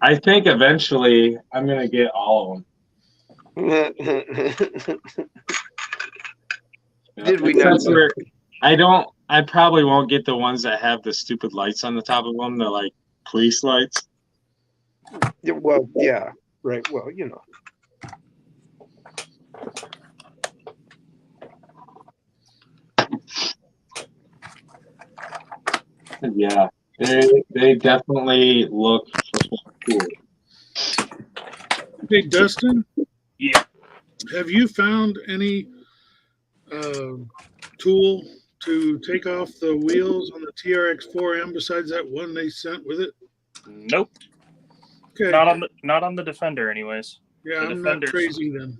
I think eventually I'm gonna get all of them. Did we Except not? for- I probably won't get the ones that have the stupid lights on the top of them. They're like police lights. Well, yeah, right. Well, you know. Yeah, they definitely look cool. Hey, Dustin, Yeah. have you found any tool to take off the wheels on the TRX-4M besides that one they sent with it? Nope. Okay. Not on the Defender, anyways. Yeah, the I'm not Defenders. crazy then.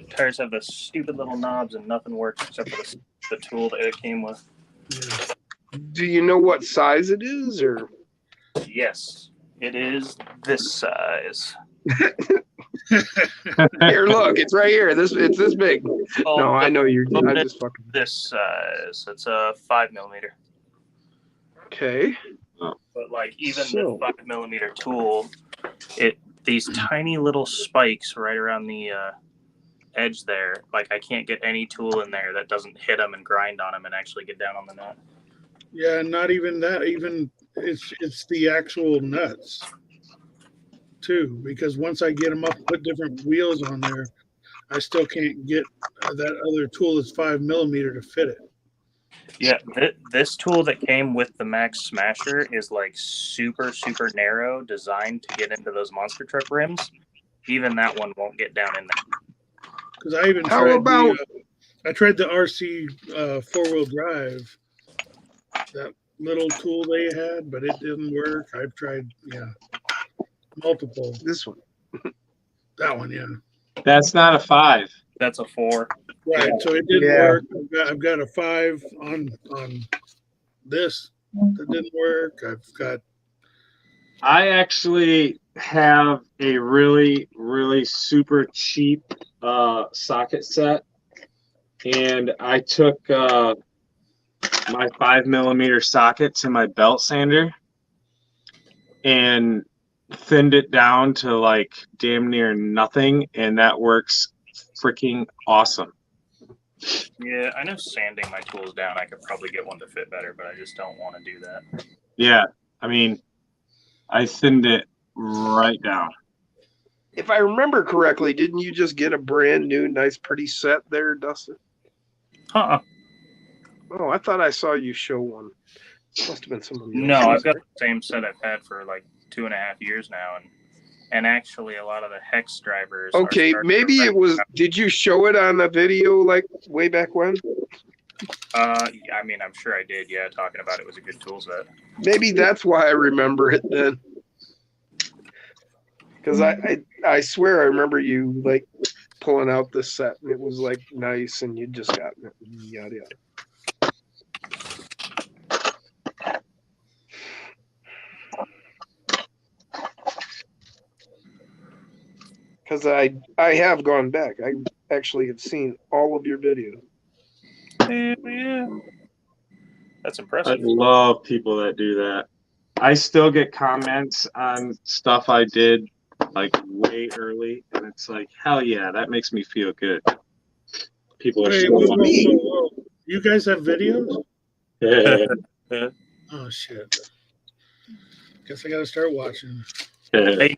Tires have the stupid little knobs and nothing works except for the tool that it came with. Yeah. Do you know what size it is, or? Yes, it is this size. Here, look, it's right here. It's this big. Oh, No, I know you're. oh, I just fucking. This size. It's a 5mm. Okay. But like even So- the 5mm tool, these tiny little spikes right around the edge there. Like I can't get any tool in there that doesn't hit them and grind on them and actually get down on the nut. Yeah, not even that. Even it's the actual nuts too. Because once I get them up, put different wheels on there, I still can't get that other tool that's 5mm to fit it. Yeah, this tool that came with the Max Smasher is like super narrow, designed to get into those monster truck rims. Even that one won't get down in there. Because I even How tried about- I tried the RC 4-wheel drive, that little tool they had, but it didn't work. I've tried, multiple. This one. That one, yeah. That's not a 5. That's a 4. Right. So it didn't Yeah. work. I've got a 5 on this that didn't work. I've got I actually have a really super cheap socket set, and I took my 5mm socket to my belt sander and thinned it down to like damn near nothing, and that works freaking awesome. Yeah, I know sanding my tools down, I could probably get one to fit better, but I just don't want to do that. Yeah, I mean, I thinned it right down. If I remember correctly, didn't you just get a brand new, nice, pretty set there, Dustin? Uh-uh. Oh, I thought I saw you show one. Must have been someone else. No, I've got the same set I've had for like 2.5 years now, and actually a lot of the hex drivers. are Okay, starting maybe to it was. Did you show it on the video like way back when? I mean, I'm sure I did. Yeah, talking about it was a good tool set. Maybe that's why I remember it then. Because I swear I remember you like pulling out this set and it was like nice and you just got it. Yada yada. Because I have gone back. I actually have seen all of your videos. Yeah. That's I impressive. love people that do that. I still get comments on stuff I did like way early, and it's like, hell yeah, that makes me feel good. People are Wait, still whoa. You guys have videos? Yeah. Oh shit! Guess I gotta start watching. Hey,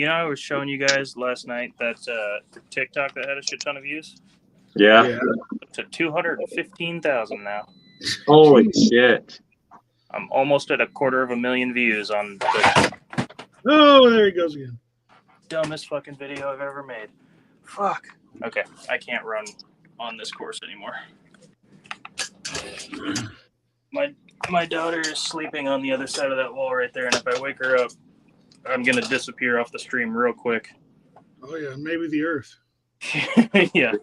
I was showing you guys last night that TikTok that had a shit ton of views. Yeah. Up to 215,000 now. Holy shit. I'm almost at 250,000 views on the Oh, there he goes again. dumbest fucking video I've ever made. Fuck. Okay, I can't run on this course anymore. My daughter is sleeping on the other side of that wall right there, and if I wake her up, I'm gonna disappear off the stream real quick. Oh yeah, maybe the Earth. Yeah.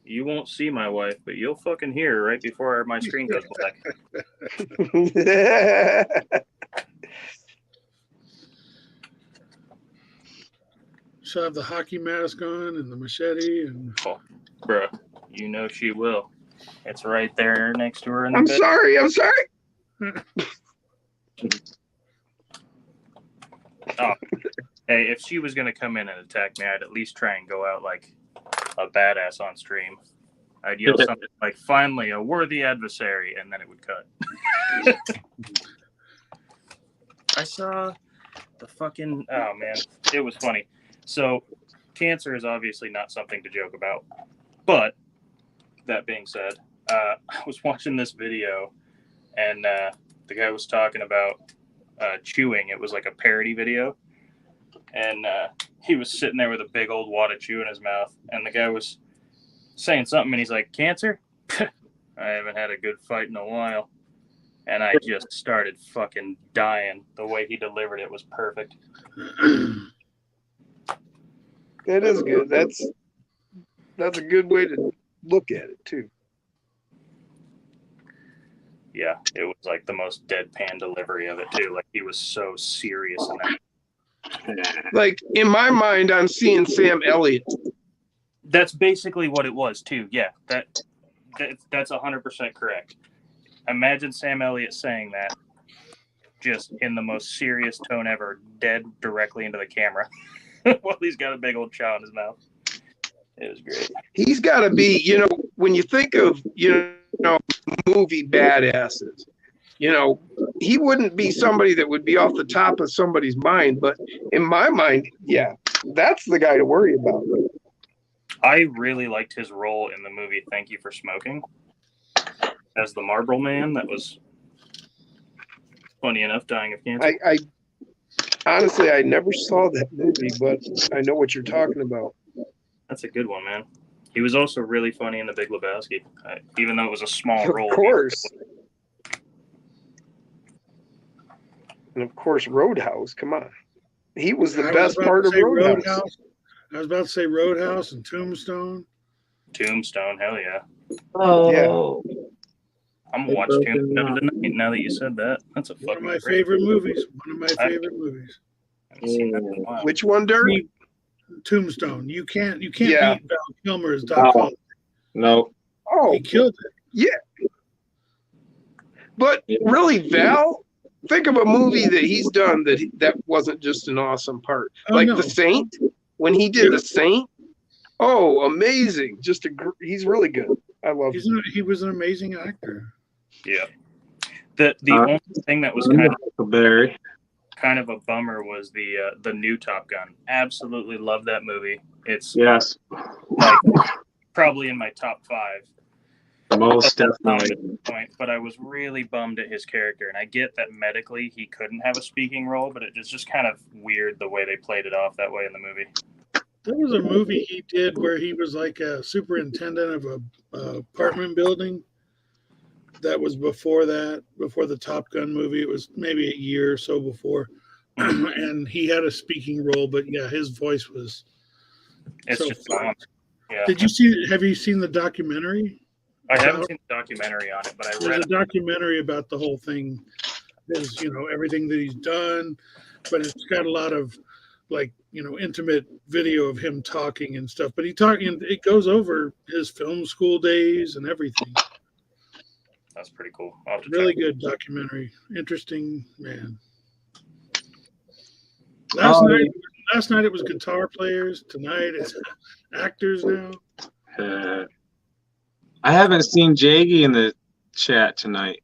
You won't see my wife, but you'll fucking hear her right before my screen goes black. She'll have the hockey mask on and the machete and. Oh, bruh, you know she will. It's right there next to her in the I'm bed. sorry. Oh, hey, if she was gonna come in and attack me, I'd at least try and go out like a badass on stream. I'd yell something like, "Finally, a worthy adversary," and then it would cut. I saw the fucking. Oh man, it was funny. So, cancer is obviously not something to joke about. But that being said, I was watching this video, and the guy was talking about chewing. It was like a parody video, and he was sitting there with a big old wad of chew in his mouth, and the guy was saying something, and he's like, "Cancer? I haven't had a good fight in a while." And I just started fucking dying. The way he delivered it was perfect. That is good. That's a good way to look at it too. Yeah, it was like the most deadpan delivery of it too. Like he was so serious in that. Like in my mind, I'm seeing Sam Elliott. That's basically what it was too. Yeah, that's 100% correct. Imagine Sam Elliott saying that, just in the most serious tone ever, dead directly into the camera, while he's got a big old chow in his mouth. It was great. He's got to be, when you think of, movie badasses, he wouldn't be somebody that would be off the top of somebody's mind. But in my mind, yeah, that's the guy to worry about. I really liked his role in the movie Thank You for Smoking as the Marlboro Man. That was funny enough, dying of cancer. I honestly, I never saw that movie, but I know what you're talking about. That's a good one, man. He was also really funny in The Big Lebowski, even though it was a small role. Of course. And of course, Roadhouse. Come on. He was the best part of Roadhouse. I was about to say Roadhouse and Tombstone. Tombstone, hell yeah. Oh, Yeah. I'm gonna watch Tombstone tonight now that you said that. That's a One of fucking my great favorite movies. One of my favorite movies. I haven't seen that in a while. Which one, Dirk? Tombstone. You can't Yeah. beat Val Kilmer as Doc Holliday. No. Oh, He killed it. but really, Val, think of a movie that he's done that wasn't just an awesome part. Oh, Like no. The Saint, when he did The Saint. Oh, amazing. He's really good. I love him. He was an amazing actor. Yeah. The only thing that was Barry. kind of a bummer was the new Top Gun. Absolutely love that movie. It's Yes. like probably in my top 5. Most That's not definitely. my point, but I was really bummed at his character, and I get that medically he couldn't have a speaking role, but it was just kind of weird the way they played it off that way in the movie. There was a movie he did where he was like a superintendent of a apartment building. That was before the Top Gun movie. It was maybe a year or so before, and he had a speaking role. But yeah, his voice was. It's So just fun. yeah. Did you see? Have you seen the documentary? I haven't seen the documentary on it, but I There's read a documentary about the whole thing. There's everything that he's done, but it's got a lot of like intimate video of him talking and stuff. But it goes over his film school days and everything. That's pretty cool. I'll have to Really check. good documentary. Interesting, man. Oh, Last night it was guitar players. Tonight it's actors now. I haven't seen Jaggy in the chat tonight.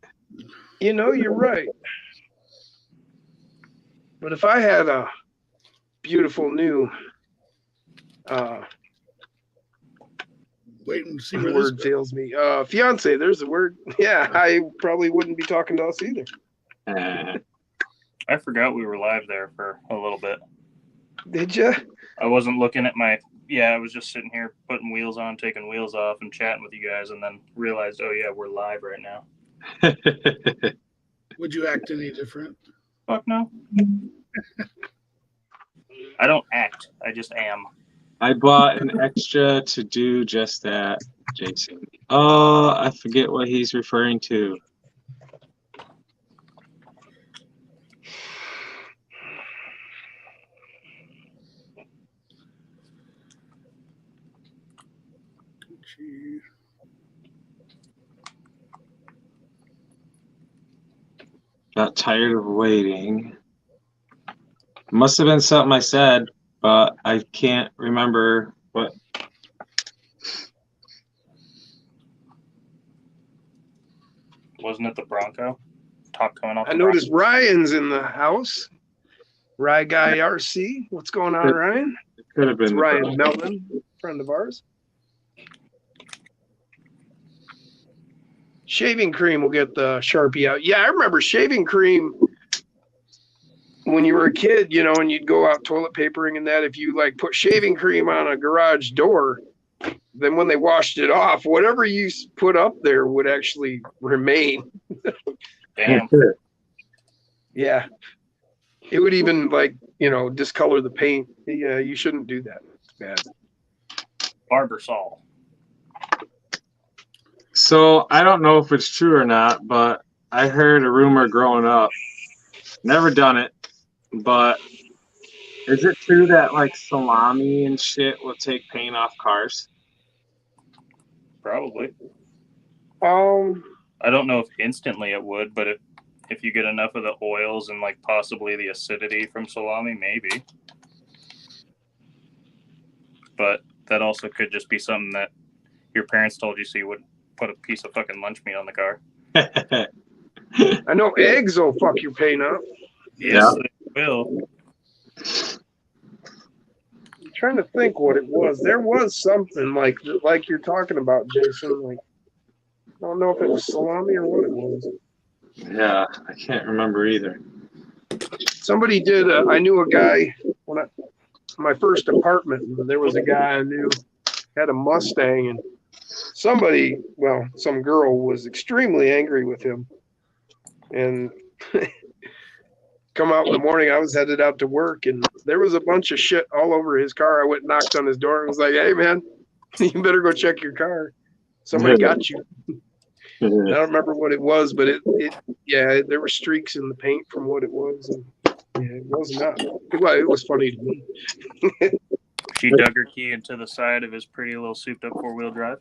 You're right. But if I had a beautiful new Waiting to see where this word goes. fails me. Fiance, there's the word. Yeah, I probably wouldn't be talking to us either. I forgot we were live there for a little bit. Did you? I wasn't looking at my. Yeah, I was just sitting here putting wheels on, taking wheels off, and chatting with you guys, and then realized, oh yeah, we're live right now. Would you act any different? Fuck no. I don't act. I just am. I bought an extra to do just that, Jason. Oh, I forget what he's referring to. Got tired of waiting. Must have been something I said, but I can't remember what. Wasn't it the Bronco? Top coming off. I the noticed Ryan's in the house. Rye Guy RC. What's going on, Ryan? It could have It's been. Ryan Melvin, friend of ours. Shaving cream will get the Sharpie out. Yeah, I remember shaving cream when you were a kid, and you'd go out toilet papering and that. If you like put shaving cream on a garage door, then when they washed it off, whatever you put up there would actually remain. Damn. Yeah. It would even discolor the paint. Yeah, you shouldn't do that. It's bad. Barber Saul. So I don't know if it's true or not, but I heard a rumor growing up. Never done it, but is it true that like salami and shit will take paint off cars? Probably. I don't know if instantly it would, but if you get enough of the oils and like possibly the acidity from salami, maybe. But that also could just be something that your parents told you so you wouldn't put a piece of fucking lunch meat on the car. I know eggs will fuck your paint up. Yes, they will. I'm trying to think what it was. There was something like you're talking about, Jason. Like, I don't know if it was salami or what it was. Yeah, I can't remember either. Somebody did. I knew a guy my first apartment. There was a guy I knew had a Mustang, and some girl was extremely angry with him, and come out in the morning. I was headed out to work, and there was a bunch of shit all over his car. I went and knocked on his door and was like, "Hey, man, you better go check your car. Somebody got you." I don't remember what it was, but there were streaks in the paint from what it was. And it was not. Well, it was funny to me. She dug her key into the side of his pretty little souped up 4-wheel drive.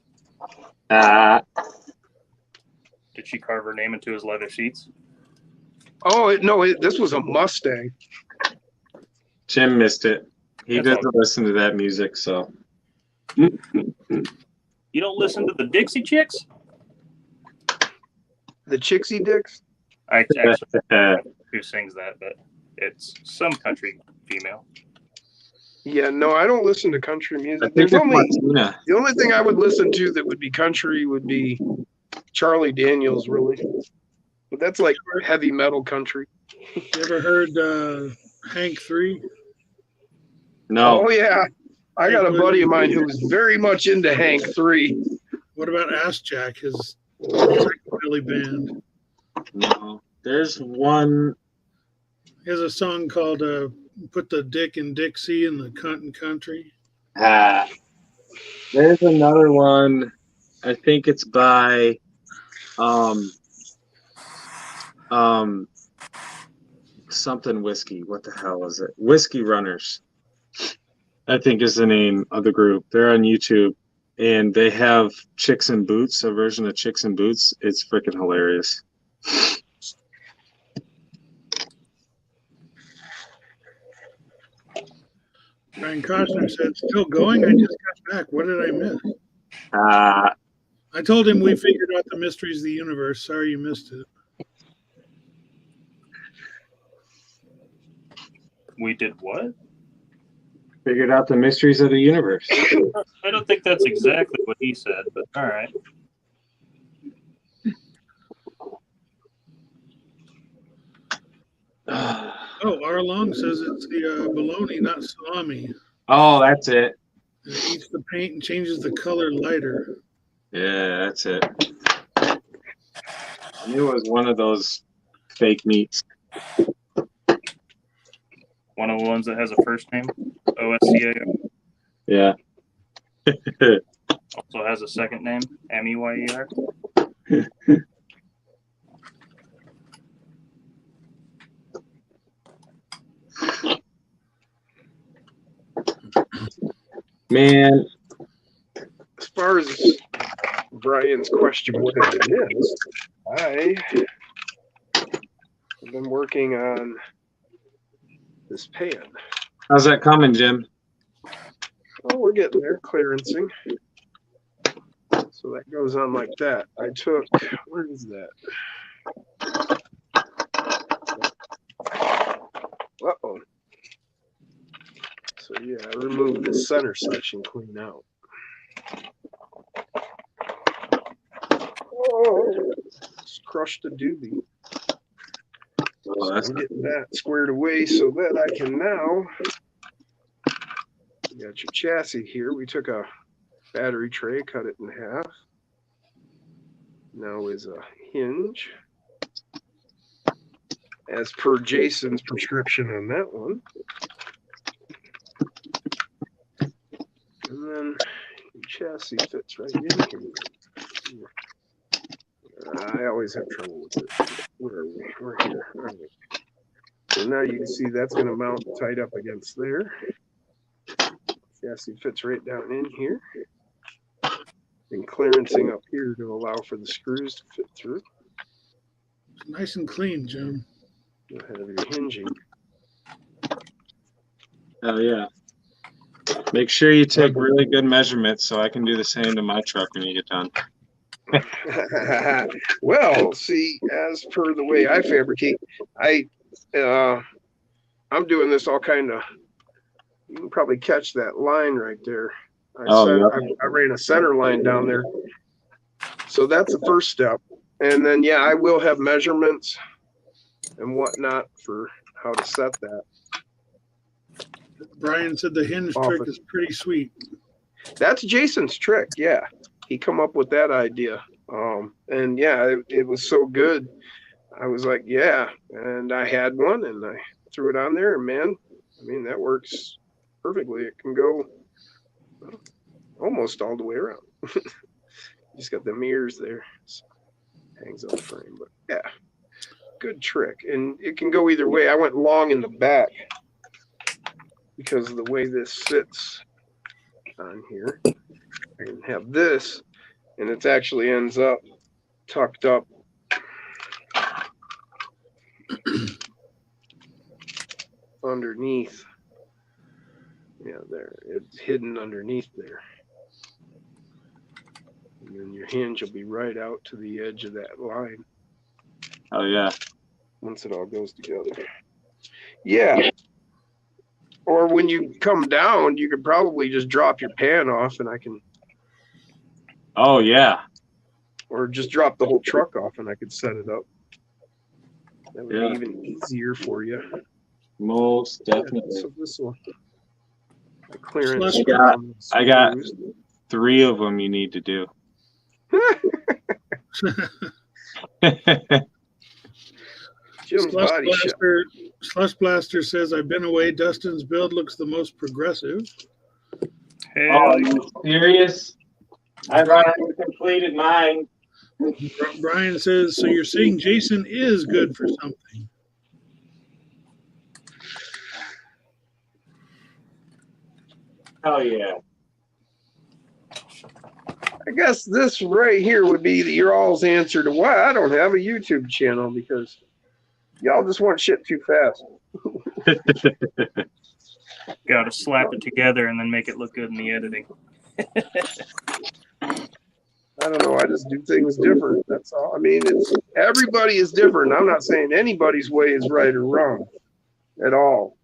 Did she carve her name into his leather seats? Oh, this was a Mustang. Jim missed it. He That's doesn't all. listen to that music, so. You don't listen to the Dixie Chicks? The Chixie Dicks. I actually don't know who sings that, but it's some country female. Yeah, no, I don't listen to country I music. think it's There's Martina. the only thing I would listen to that would be country would be Charlie Daniels, really. But that's like heavy metal country. You ever heard Hank 3? No. Oh, yeah. I got a buddy of mine who's very much into Hank 3. What about Ass Jack, his psychobilly band? No. There's one. He has a song called Put the Dick in Dixie in the Cunt and Country. There's another one. I think it's by something whiskey. What the hell is it? Whiskey Runners, I think is the name of the group. They're on YouTube and they have Chicks in Boots, a version of Chicks in Boots. It's freaking hilarious. Brian Costner said, still going? I just got back. What did I miss? I told him we figured out the mysteries of the universe. Sorry you missed it. We did what? Figured out the mysteries of the universe. I don't think that's exactly what he said, but all right. Oh, R. Long says it's the bologna, not salami. Oh, that's it. And it eats the paint and changes the color lighter. Yeah, that's it. I knew it was one of those fake meats. One of the ones that has a first name, OSCAO. Yeah. Also has a second name, MEYER. Man, As far as Brian's question, what it is, I have been working on this pan. how's that coming, Jim? Oh, we're getting there, clearancing. So that goes on like that. I took, where is that? Uh-oh. So yeah, I removed the center section clean out. Oh, just crushed a doobie. Oh, So that's I'm getting that squared away so that I can now, you got your chassis here. We took a battery tray, cut it in half. Now is a hinge. As per Jason's prescription on that one. And then your chassis fits right in here. I always have trouble with it. Where are we? We're here. All right. So now you can see that's going to mount tight up against there. Chassis fits right down in here. And clearancing up here to allow for the screws to fit through. Nice and clean, Jim. You'll have your hinging. Oh yeah. Make sure you take really good measurements so I can do the same to my truck when you get done. Well, see, as per the way I fabricate, I'm doing this all kind of. You can probably catch that line right there. I ran a center line down there, so that's the first step. And then yeah, I will have measurements and whatnot for how to set that. Brian said the hinge trick is pretty sweet. That's Jason's trick. Yeah, he come up with that idea. And yeah, it was so good. I was like, yeah, and I had one and I threw it on there, and man, I mean, that works perfectly. It can go almost all the way around. Just got the mirrors there. So hangs on the frame, but yeah, good trick. And it can go either way. I went long in the back because of the way this sits on here. I can have this, and it actually ends up tucked up underneath. Yeah, there. It's hidden underneath there. And then your hinge will be right out to the edge of that line. Oh yeah. Once it all goes together. Yeah. Or when you come down, you could probably just drop your pan off and I can. Oh yeah. or just drop the whole truck off and I could set it up. That would Yeah. be even easier for you. Most definitely. So this will the clearance. I got 3 of them you need to do. Jim's body shop. Slush Blaster says, I've been away. Dustin's build looks the most progressive. Oh, you serious? I've already completed mine. Brian says, so you're saying Jason is good for something. Hell yeah. I guess this right here would be your all's answer to why I don't have a YouTube channel, because y'all just want shit too fast. Got to slap it together and then make it look good in the editing. I don't know. I just do things different. That's all. I mean, everybody is different. I'm not saying anybody's way is right or wrong at all.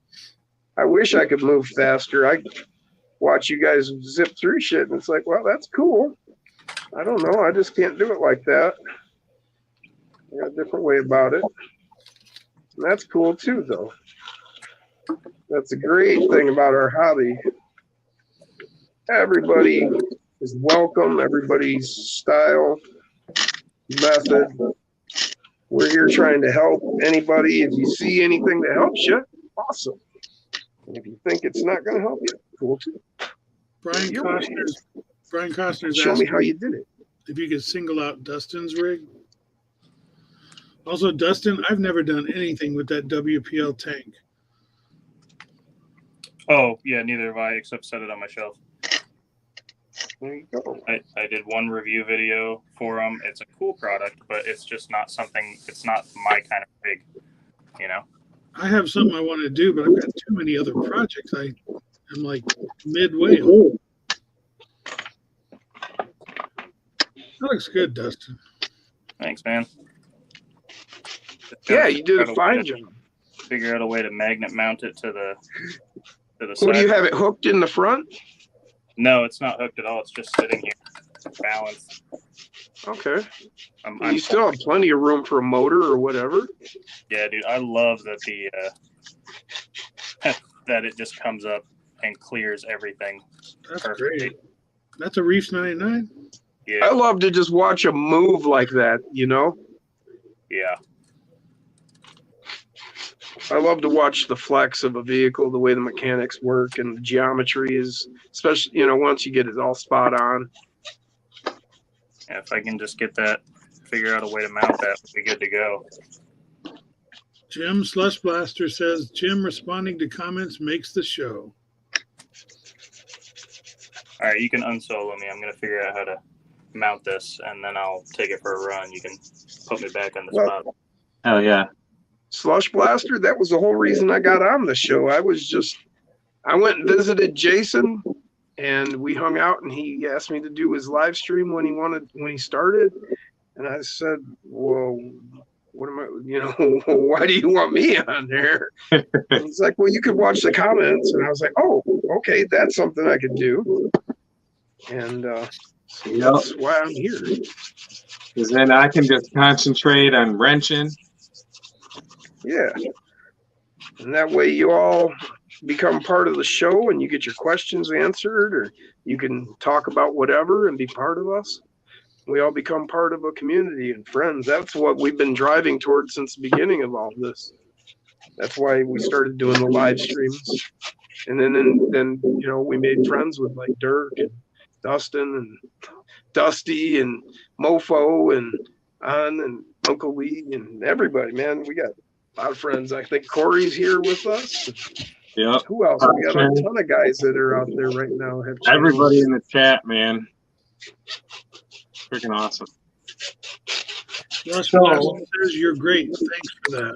I wish I could move faster. I watch you guys zip through shit, and it's like, well, that's cool. I don't know. I just can't do it like that. I got a different way about it. And that's cool too, though. That's a great thing about our hobby. Everybody is welcome. Everybody's style, method. We're here trying to help anybody. If you see anything that helps you, awesome. And if you think it's not going to help you, cool too. Brian Costner's Show me asking how you did it. if you could single out Dustin's rig. Also, Dustin, I've never done anything with that WPL tank. Oh, yeah, neither have I, except set it on my shelf. There you go. I did one review video for them. It's a cool product, but it's just not something, it's not my kind of rig, you know? I have something I want to do, but I've got too many other projects. I'm like midway. That looks good, Dustin. Thanks, man. Yeah, you did a fine job. Figure out a way to magnet mount it to the What side. do you have it hooked in the front? No, it's not hooked at all. It's just sitting here, balanced. Okay. I'm You still have plenty of room for a motor or whatever. Yeah, dude, I love that that it just comes up and clears everything. That's perfectly. great. That's a Reefs 99. Yeah, I love to just watch a move like that, you know? yeah, I love to watch the flex of a vehicle, the way the mechanics work and the geometry is, especially, you know, once you get it all spot on. yeah. If I can just get that, figure out a way to mount that, we'll be good to go. Jim Slush Blaster says, Jim responding to comments makes the show. All right, you can unsolo me. I'm gonna figure out how to mount this, and then I'll take it for a run. You can put me back on the Well, spot. Hell yeah. Slush Blaster, that was the whole reason I got on the show. I went and visited Jason, and we hung out, and he asked me to do his live stream when he started. And I said, well, what am I, you know, why do you want me on there? And he's like, well, you could watch the comments. And I was like, oh, okay, that's something I could do. And that's why I'm here. Because then I can just concentrate on wrenching. Yeah. And that way you all become part of the show and you get your questions answered, or you can talk about whatever and be part of us. We all become part of a community and friends. That's what we've been driving towards since the beginning of all this. That's why we started doing the live streams. And then you know, we made friends with like Dirk and Dustin and Dusty and Mofo and An and Uncle Lee and everybody, man. We got a lot of friends. I think Corey's here with us. Yep. Who else? We got a ton of guys that are out there right now. Have Everybody in the chat, man. Freaking awesome. Slush Blaster says, you're great. Thanks for that.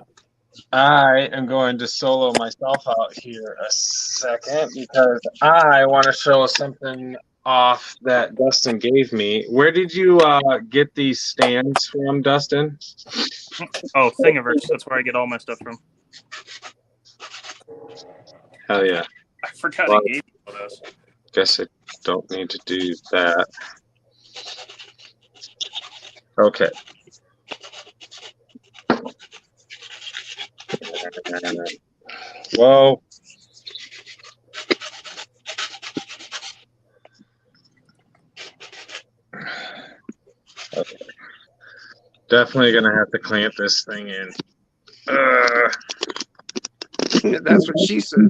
I am going to solo myself out here a second because I want to show something off that Dustin gave me. Where did you get these stands from, Dustin? Oh, Thingiverse. That's where I get all my stuff from. Hell yeah. I forgot Well, I gave you all those. Guess I don't need to do that. Okay. Whoa. Okay. Definitely gonna have to clamp this thing in. That's what she said.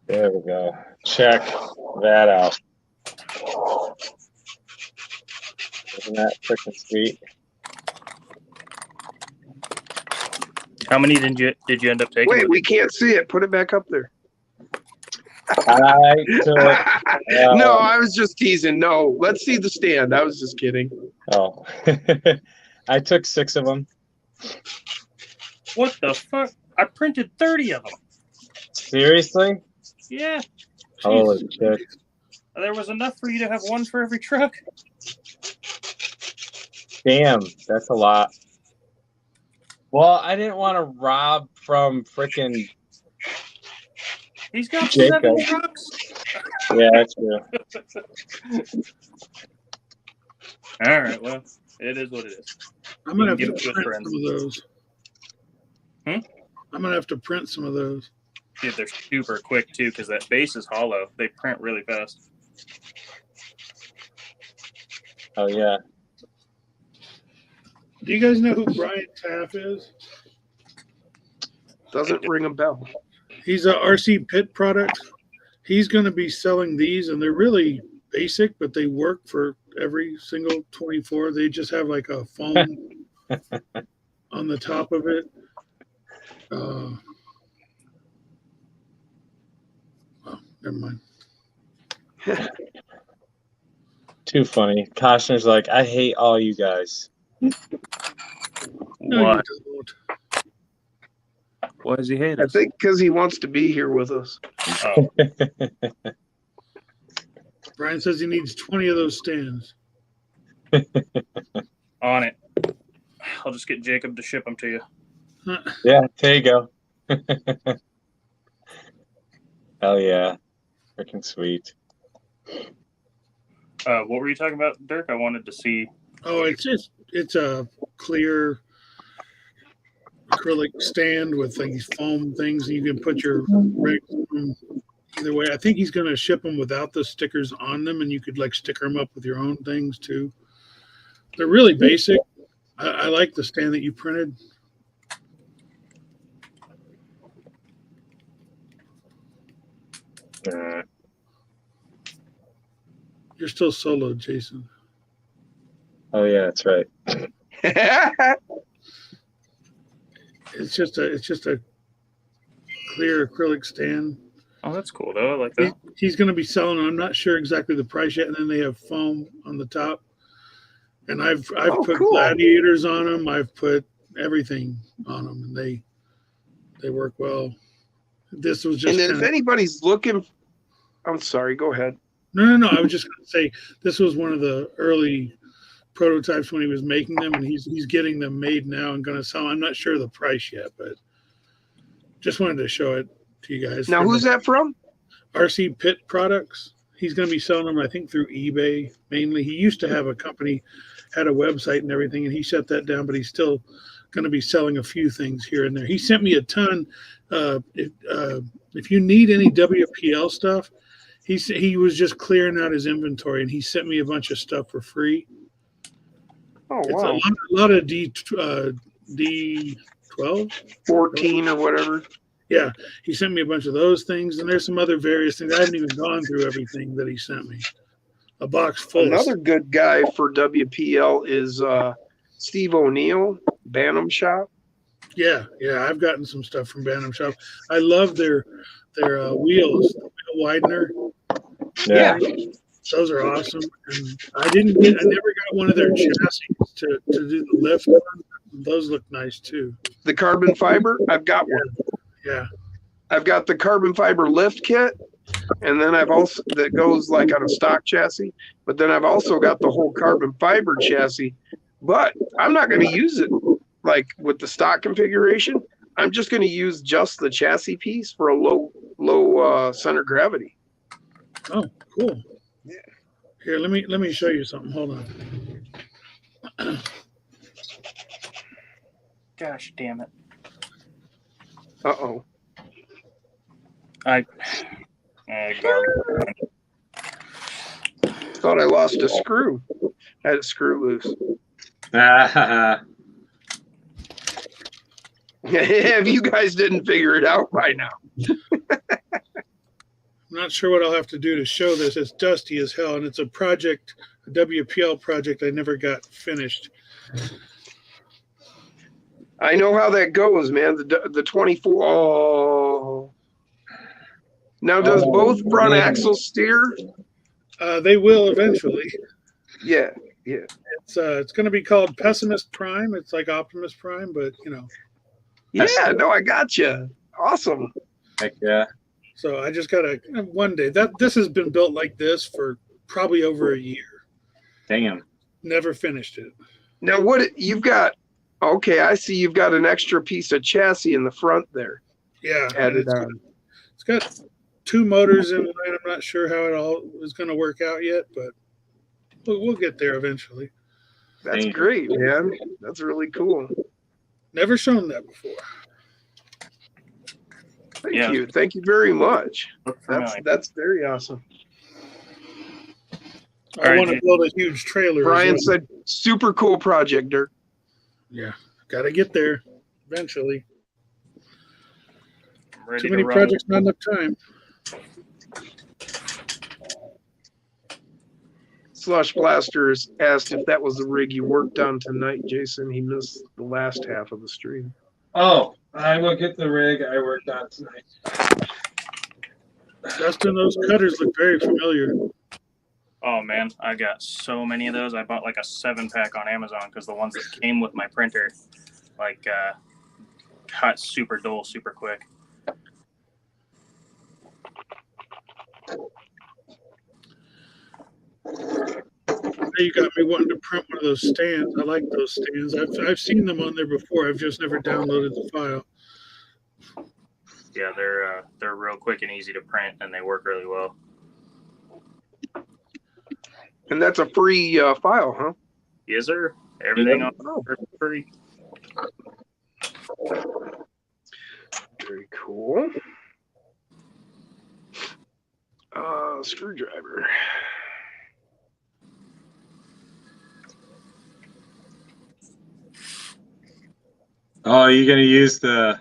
There we go. Check that out. Isn't that freaking sweet? How many did you end up taking? Wait, we can't see it. Put it back up there. I took. No, I was just teasing. No, let's see the stand. I was just kidding. Oh, I took 6 of them. What the fuck? I printed 30 of them. Seriously? Yeah. Holy shit! There was enough for you to have one for every truck. Damn, that's a lot. Well, I didn't want to rob from freaking. He's got Jacob. 7 trucks. Yeah, that's true. All right, well, it is what it is. I'm gonna have You to can give it to print friends. some of those. I'm gonna have to print some of those. Dude, they're super quick too because that base is hollow. They print really fast. Oh yeah. Do you guys know who Brian Taff is? Doesn't ring a bell. He's a RC Pit product. He's going to be selling these, and they're really basic, but they work for every single 24. They just have like a foam on the top of it. Oh, never mind. Too funny. Koshner's like, I hate all you guys. No, What? you don't. Why does he hate I us? think because he wants to be here with us. Oh, Brian says he needs 20 of those stands. on it. I'll just get Jacob to ship them to you. Yeah, there you go. Hell yeah. Freaking sweet. What were you talking about, Dirk? I wanted to see. Oh, it's a clear acrylic stand with these foam things, and you can put your rigs on them either way. I think he's going to ship them without the stickers on them, and you could like sticker them up with your own things too. They're really basic. I like the stand that you printed. You're still solo, Jason. Oh yeah, that's right. It's just a clear acrylic stand. Oh, that's cool though. I like that. He's going to be selling them. I'm not sure exactly the price yet. And then they have foam on the top. And I've put cool. gladiators on them. I've put everything on them, and they work well. This was just. And if anybody's looking, I'm sorry. Go ahead. No. I was just going to say this was one of the early prototypes when he was making them, and he's getting them made now and going to sell. I'm not sure the price yet, but just wanted to show it to you guys. Now, who's that from? RC Pit Products. He's going to be selling them, I think, through eBay mainly. He used to have a company, had a website and everything, and he shut that down, but he's still going to be selling a few things here and there. He sent me a ton. If you need any WPL stuff, he was just clearing out his inventory, and he sent me a bunch of stuff for free. Oh, It's wow. a lot of D12, 14 or whatever. Yeah, he sent me a bunch of those things, and there's some other various things. I haven't even gone through everything that he sent me. A box full. Another good guy for WPL is Steve O'Neill, Bantam Shop. Yeah, I've gotten some stuff from Bantam Shop. I love their wheels, the wheel widener. Yeah. Those are awesome. And I never got one of their chassis to do the lift on. Those look nice too. The carbon fiber, I've got one. Yeah. I've got the carbon fiber lift kit, and then I've also that goes like on a stock chassis. But then I've also got the whole carbon fiber chassis. But I'm not going to use it like with the stock configuration. I'm just going to use just the chassis piece for a low center gravity. Oh, cool. Yeah. Here, let me show you something. Hold on. Gosh damn it! Uh-oh. Garbage. Thought I lost a screw. Had a screw loose. Ah, If you guys didn't figure it out by now. I'm not sure what I'll have to do to show this. It's dusty as hell, and it's a project, a WPL project I never got finished. I know how that goes, man. The 24. Oh. Now, does Oh, both front man. axles steer? They will eventually. Yeah. It's going to be called Pessimist Prime. It's like Optimus Prime, but you know. Yeah, no, I got you. Awesome. heck yeah. So I just got to one day. This has been built like this for probably over a year. Damn. Never finished it. Now, what you've got? Okay, I see you've got an extra piece of chassis in the front there Yeah, added on. It's got 2 motors in it. I'm not sure how it all is going to work out yet, but we'll get there eventually. That's Damn. great, man. That's really cool. Never shown that before. Thank Yeah. you. Thank you very much. Look familiar. That's very awesome. I All right, want to Jason. build a huge trailer. as Brian well. said, super cool project, Dirk. Yeah, got to get there eventually. I'm ready Too to many run. projects, not enough time. Slush Blasters asked if that was the rig you worked on tonight, Jason. He missed the last half of the stream. Oh, I will get the rig I worked on tonight. Dustin, those cutters look very familiar. Oh man, I got so many of those. I bought like a 7-pack on Amazon because the ones that came with my printer, like, cut super dull super quick. Now you got me wanting to print one of those stands. I like those stands. I've seen them on there before. I've just never downloaded the file. Yeah, they're real quick and easy to print, and they work really well. And that's a free file, huh? Yes, sir. Everything on Oh, free. very cool. Screwdriver. Oh, are you gonna use the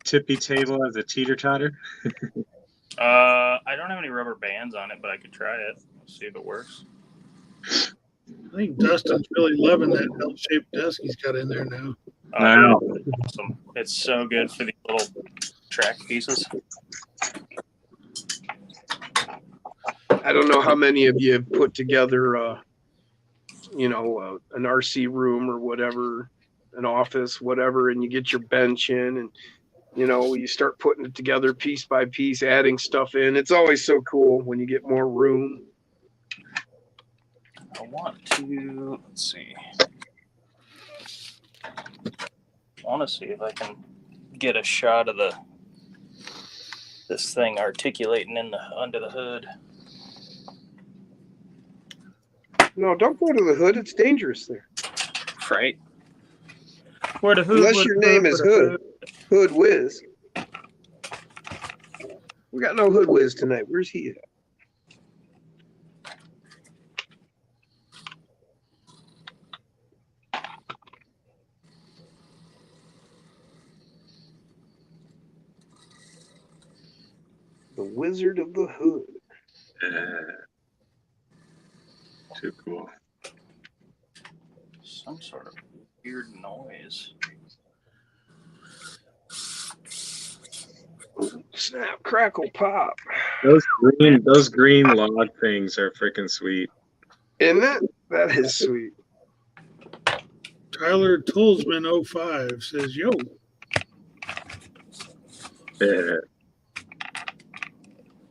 tippy table as a teeter totter? I don't have any rubber bands on it, but I could try it. Let's see if it works. I think Dustin's really loving that L-shaped desk he's got in there now. I know. Awesome. It's so good for these little track pieces. I don't know how many of you have put together, an RC room or whatever, an office, whatever, and you get your bench in and, you start putting it together piece by piece, adding stuff in. It's always so cool when you get more room. I want to, let's see. I want to see if I can get a shot of this thing articulating under the hood. No, don't go to the hood. It's dangerous there. Right. Where the hood? Unless where your the name hood, is where the Hood. Hood Whiz. We got no Hood Whiz tonight. Where's he at? The Wizard of the Hood. Too cool. Some sort of weird noise. Snap, crackle, pop. Those green log things are freaking sweet. Isn't it? That is sweet. Tyler Toolsman 05 says, yo, Yeah.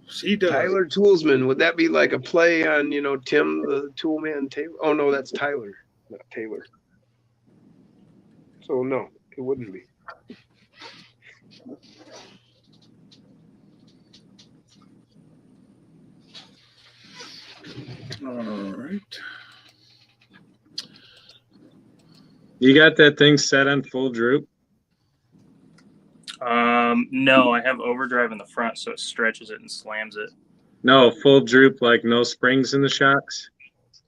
C does. Tyler Toolsman. Would that be like a play on, Tim the Toolman Taylor? Oh, no, that's Tyler, not Taylor. So, no, it wouldn't be. You got that thing set on full droop? No, I have overdrive in the front, so it stretches it and slams it. No, full droop, like no springs in the shocks?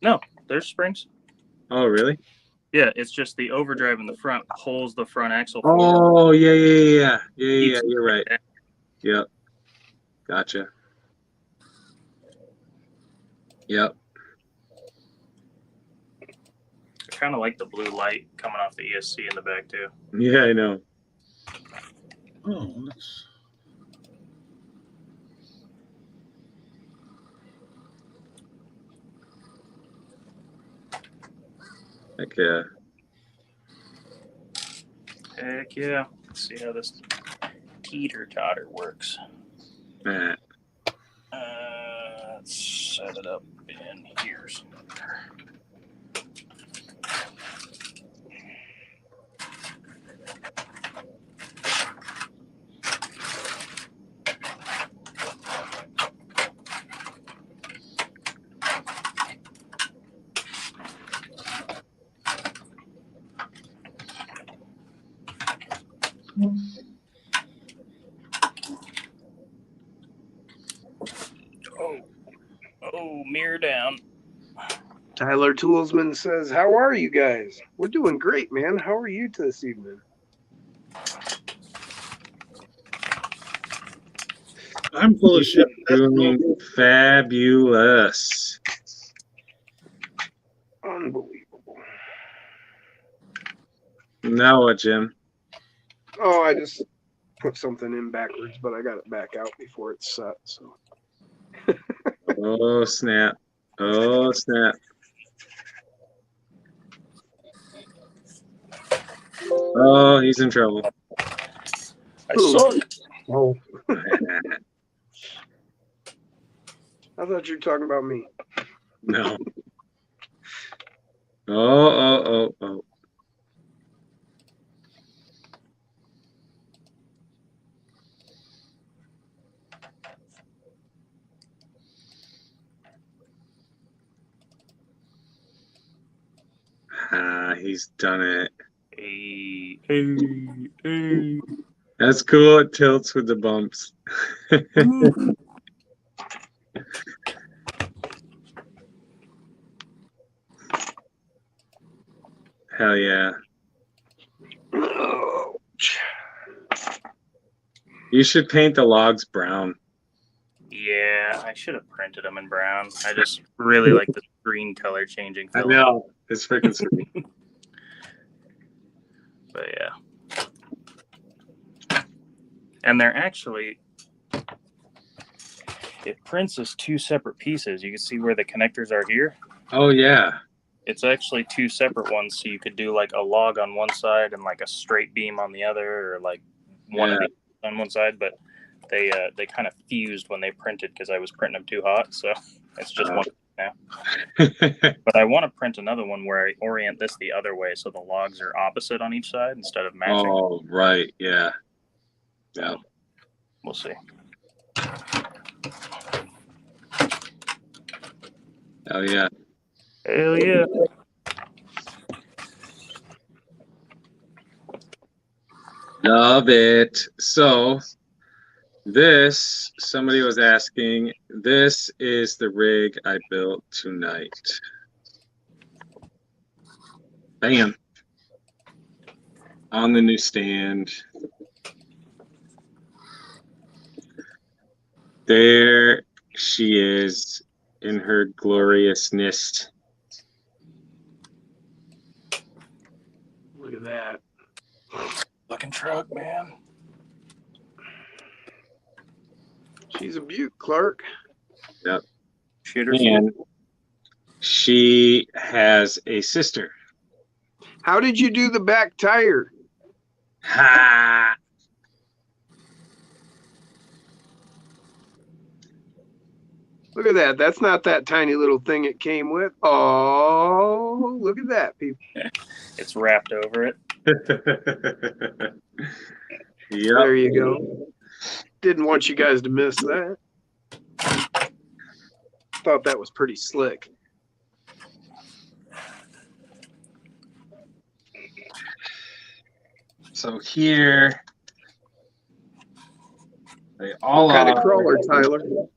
No, there's springs. Oh, really? Yeah, it's just the overdrive in the front pulls the front axle forward. Oh, yeah. Keeps You're right. it Yep. Gotcha. Yep. I kind of like the blue light coming off the ESC in the back too. Yeah, I know. Oh, that's Heck yeah. Heck yeah. Let's see how this teeter-totter works. Matt. Let's set it up in here somewhere. Oh, mirror down. Tyler Toolsman says, "How are you guys? We're doing great, man. How are you this evening?" I'm full of shit. That's Doing normal. fabulous. Unbelievable. Now what, Jim? Oh, I just put something in backwards, but I got it back out before it's set. So Oh, snap. Oh, snap. Oh, he's in trouble. I saw it. oh, I thought you were talking about me. No. Oh. Ah, he's done it. Hey. That's cool. It tilts with the bumps. Hell yeah. Oh, You should paint the logs brown. Yeah, I should have printed them in brown. I just really like the green color changing I film. know. It's freaking sweet. But yeah. And they're actually, it prints as two separate pieces. You can see where the connectors are here. Oh, yeah. It's actually two separate ones, so you could do like a log on one side and like a straight beam on the other, or like one of Yeah. these on one side. But they kind of fused when they printed because I was printing them too hot, so it's just one now. But I want to print another one where I orient this the other way, so the logs are opposite on each side instead of matching. Oh, right. Yeah. Yeah. We'll see. Oh, yeah. Hell yeah! Love it. So, this, somebody was asking, this is the rig I built tonight. Bam. On the new stand. There she is in her gloriousness. look at that. Looking truck, man. She's a beaut, Clark. Shooter. And she has a sister. How did you do the back tire? Ha! Look at that. That's not that tiny little thing it came with. Oh, look at that, people. It's wrapped over it. Yep. There you go. Didn't want you guys to miss that. Thought that was pretty slick. So here they all What kind of are. crawler, Tyler?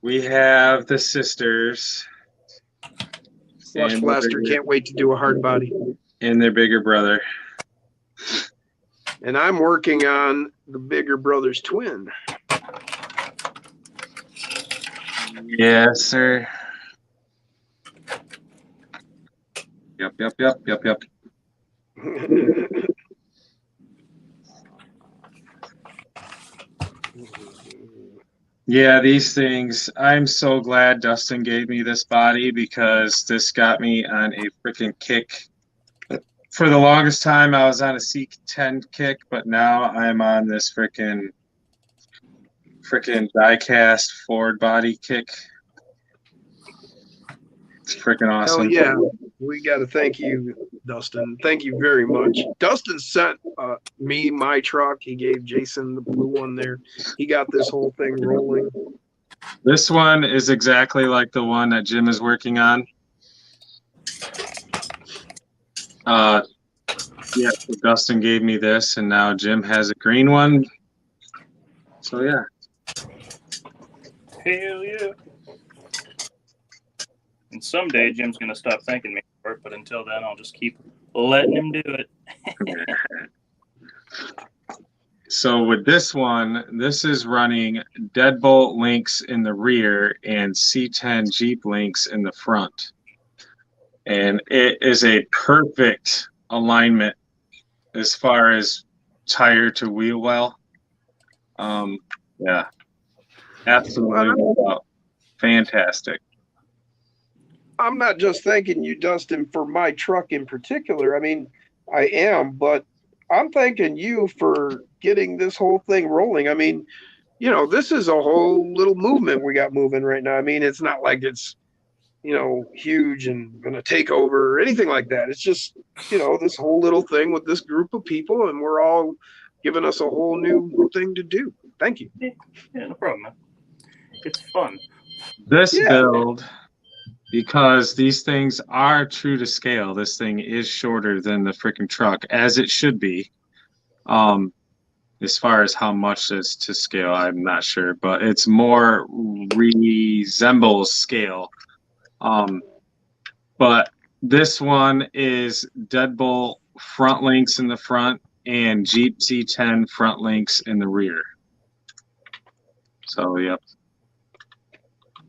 We have the sisters Flush and Blaster can't wait to do a hard body. and their bigger brother. And I'm working on the bigger brother's twin. Yes, sir. Yep. Yeah, these things. I'm so glad Dustin gave me this body because this got me on a freaking kick. For the longest time, I was on a C10 kick, but now I'm on this freaking die-cast forward body kick. It's freaking awesome. Hell yeah. We got to thank you, Dustin. Thank you very much. Dustin sent me my truck. He gave Jason the blue one there. He got this whole thing rolling. This one is exactly like the one that Jim is working on. Yeah, so Dustin gave me this, and now Jim has a green one. So yeah. Hell yeah. And someday Jim's going to stop thanking me for it, but until then, I'll just keep letting him do it. So with this one, this is running Deadbolt links in the rear and C10 Jeep links in the front. And it is a perfect alignment as far as tire to wheel well. Yeah, absolutely fantastic. I'm not just thanking you, Dustin, for my truck in particular. I mean, I am, but I'm thanking you for getting this whole thing rolling. I mean, you know, this is a whole little movement we got moving right now. I mean, it's not like it's, you know, huge and going to take over or anything like that. It's just, you know, this whole little thing with this group of people, and we're all giving us a whole new thing to do. Thank you. Yeah, no problem, man. It's fun. This build, because these things are true to scale, this thing is shorter than the freaking truck, as it should be. As far as how much is to scale, I'm not sure, but it's more resembles scale. But this one is Deadbolt front links in the front and Jeep C10 front links in the rear. So, yep.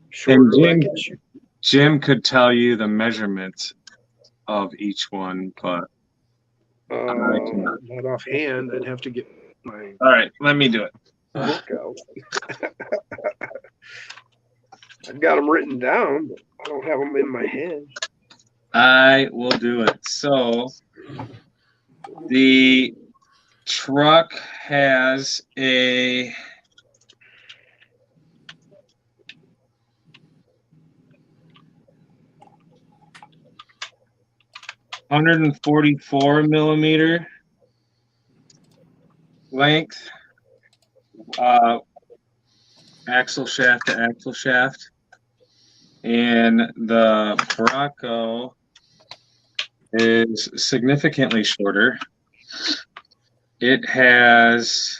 Shorter And linkage. Jim could tell you the measurement of each one, but Not offhand. I'd have to get my all right, let me do it. book out. I've got them written down, but I don't have them in my head. I will do it. So the truck has a $144 millimeter length, axle shaft to axle shaft, and the Bronco is significantly shorter. It has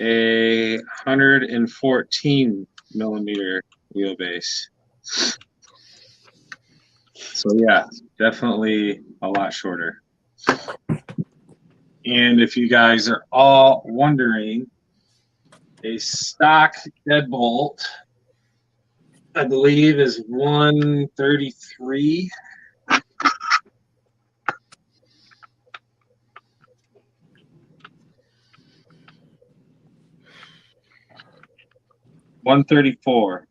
a 114 millimeter wheelbase. So yeah, definitely a lot shorter. And if you guys are all wondering, a stock Deadbolt, I believe, is 133. $134.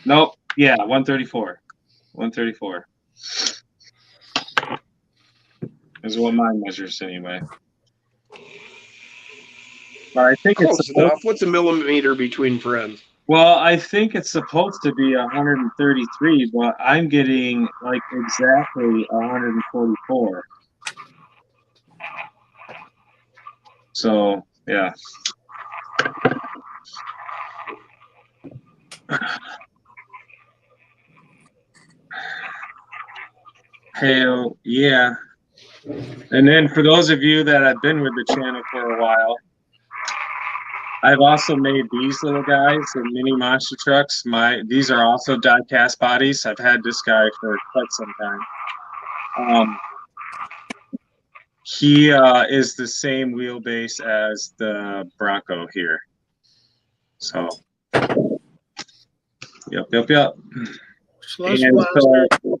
Nope. Yeah, 134. 134 is what mine measures anyway. But I think Close it's enough. What's a millimeter between friends? well, I think it's supposed to be 133, but I'm getting like exactly 144. So yeah. Hell yeah. And then for those of you that have been with the channel for a while, I've also made these little guys, the mini monster trucks. These are also die cast bodies. I've had this guy for quite some time. He is the same wheelbase as the Bronco here. So, yep. Slush And Blaster. so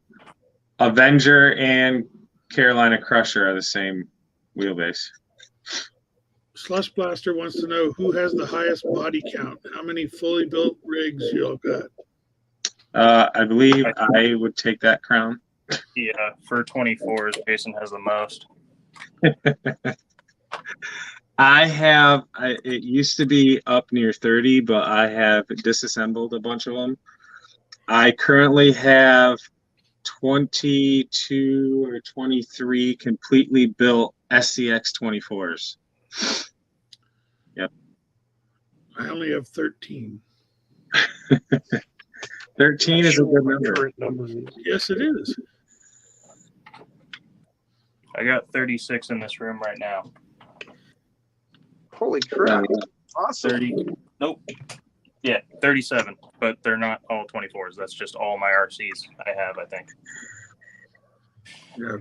Avenger and Carolina Crusher are the same wheelbase. Slush Blaster wants to know who has the highest body count. How many fully built rigs y'all got? I believe I would take that crown. Yeah, for 24s, Jason has the most. It used to be up near 30, but I have disassembled a bunch of them. I currently have 22 or 23 completely built SCX 24s. Yep. I only have 13. 13 is a good number. Current numbers. Yes, it is. I got 36 in this room right now. Holy crap! Awesome. 30. Nope. Yeah, 37. But they're not all 24s. That's just all my RCs I have, I think. Yeah.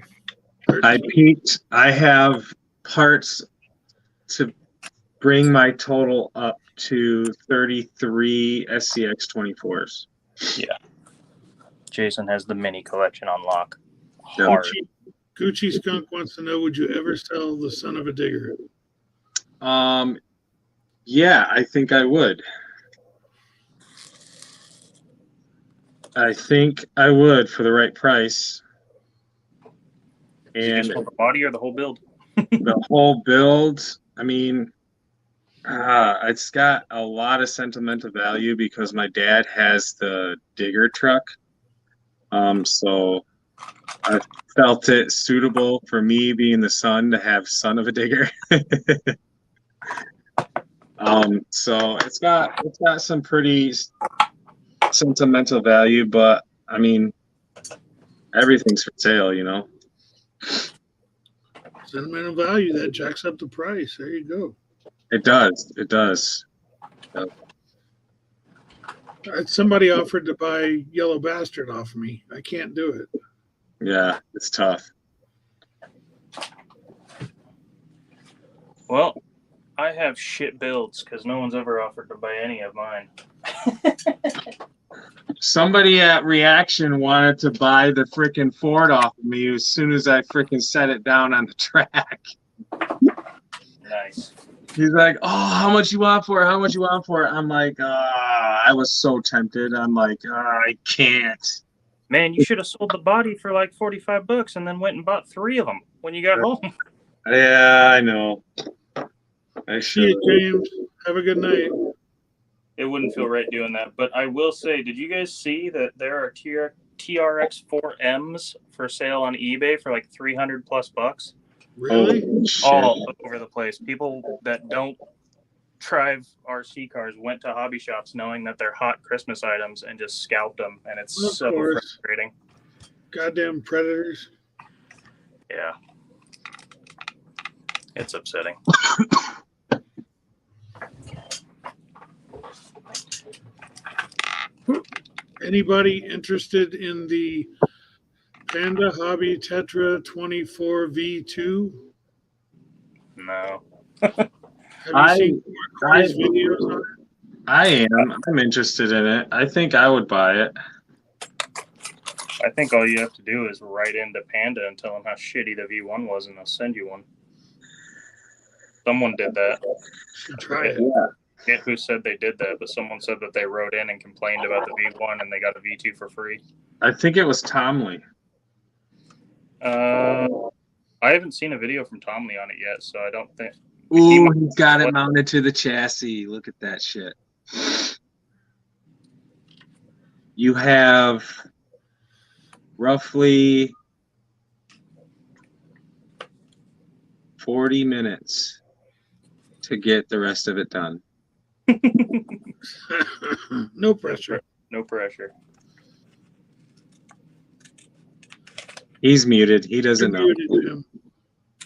I peaked. I have parts to bring my total up to 33 SCX 24s. Yeah. Jason has the mini collection on lock. Yeah. Hard. Gucci Skunk wants to know, would you ever sell the Son of a Digger? Yeah, I think I would. I think I would for the right price. Is it And just for the body or the whole build? the whole build, I mean, it's got a lot of sentimental value because my dad has the digger truck. So I felt it suitable for me being the son to have son of a digger. So it's got some pretty sentimental value, but I mean, everything's for sale, you know. Sentimental value, that jacks up the price. There you go. It does. It does. Somebody offered to buy Yellow Bastard off me. I can't do it. Yeah, it's tough. Well, I have shit builds because no one's ever offered to buy any of mine. Somebody at Reaction wanted to buy the freaking Ford off of me as soon as I freaking set it down on the track. Nice. He's like, "Oh, how much you want for it? How much you want for it?" I'm like, I was so tempted. I'm like, I can't. Man, you should have sold the body for like $45 and then went and bought 3 of them when you got home. Yeah, I know. I See should. you, James. Have a good night. It wouldn't feel right doing that. But I will say, did you guys see that there are TRX 4Ms for sale on eBay for like $300+ Really? Holy shit. all over the place? People that don't drive RC cars went to hobby shops knowing that they're hot Christmas items and just scalped them, and it's Of so course. frustrating. Goddamn predators. Yeah, it's upsetting. Anybody interested in the Panda Hobby Tetra 24 V2? No. Have you I- seen Corey's videos on it? I am. I'm interested in it. I think I would buy it. I think all you have to do is write into Panda and tell them how shitty the V1 was, and they'll send you one. Someone did that. Should try it. Forget who said they did that, but someone said that they wrote in and complained about the V1 and they got a V2 for free. I think it was Tomley. I haven't seen a video from Tomley on it yet, so I don't think. Ooh, he's got it mounted to the chassis. Look at that shit. You have roughly 40 minutes to get the rest of it done. No pressure. No pressure. He's muted. He doesn't know. Muted him.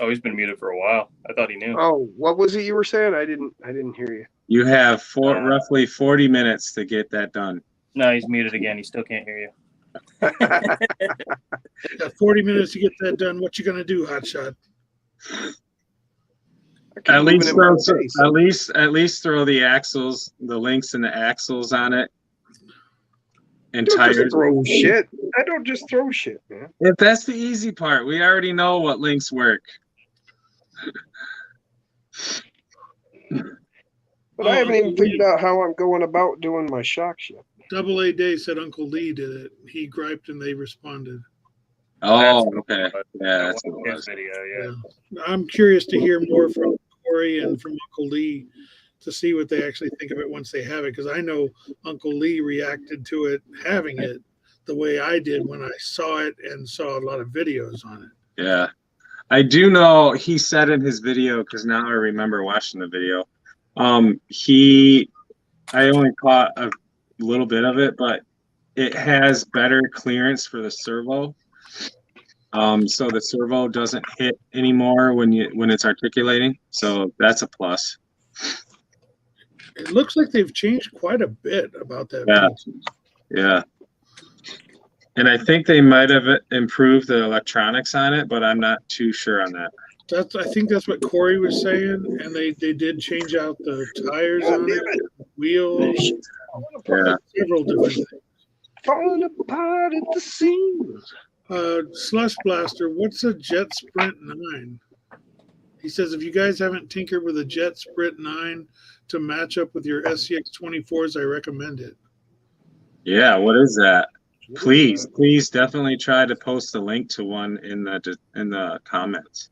Oh, he's been muted for a while. I thought he knew. Oh, what was it you were saying? I didn't hear you. You have roughly 40 minutes to get that done. No, he's muted again. He still can't hear you. Got 40 minutes to get that done. What you gonna do, Hotshot? At least throw the axles, the links and the axles on it. And Don't tires. just throw shit. I don't just throw shit, man. If that's the easy part, we already know what links work. But I haven't even figured out how I'm going about doing my shock shift. Double A Day said Uncle Lee did it. He griped and they responded. Oh, okay. Yeah, That that's was what it his was. video, yeah. I'm curious to hear more from Corey and from Uncle Lee to see what they actually think of it once they have it. Because I know Uncle Lee reacted to it, having it, the way I did when I saw it and saw a lot of videos on it. Yeah. I do know he said in his video, because now I remember watching the video. I only caught a little bit of it, but it has better clearance for the servo. So the servo doesn't hit anymore when it's articulating. So that's a plus. It looks like they've changed quite a bit about that. Yeah. piece. Yeah. And I think they might have improved the electronics on it, but I'm not too sure on that. I think that's what Corey was saying, and they did change out the tires on it, wheels, Yeah. several different things. Falling apart at the seams. Slush Blaster, what's a Jet Sprint 9? He says, if you guys haven't tinkered with a Jet Sprint 9 to match up with your SCX 24s, I recommend it. Yeah. What is that? Please definitely try to post a link to one in the comments.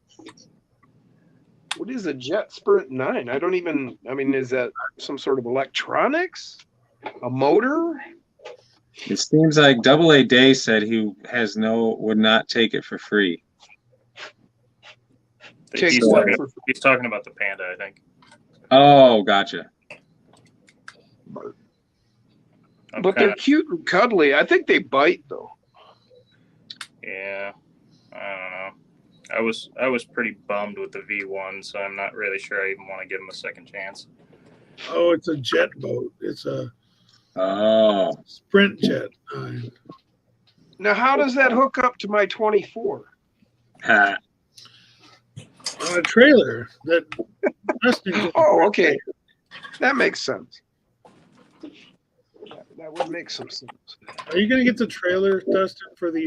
What is a Jet Sprint 9? Is that some sort of electronics? A motor? It seems like Double A Day said he would not take it for free. Take He's what? talking about the Panda, I think. Oh, gotcha. I'm But they're kinda- cute and cuddly. I think they bite though. Yeah, I don't know. I was pretty bummed with the V1, so I'm not really sure I even want to give him a second chance. Oh, it's a jet boat. It's a Oh, Sprint Jet 9. Now, how does that hook up to my 24? ha. On a trailer that Dustin just- Oh, okay. That makes sense. That would make some sense. Are you gonna get the trailer, Dustin, for the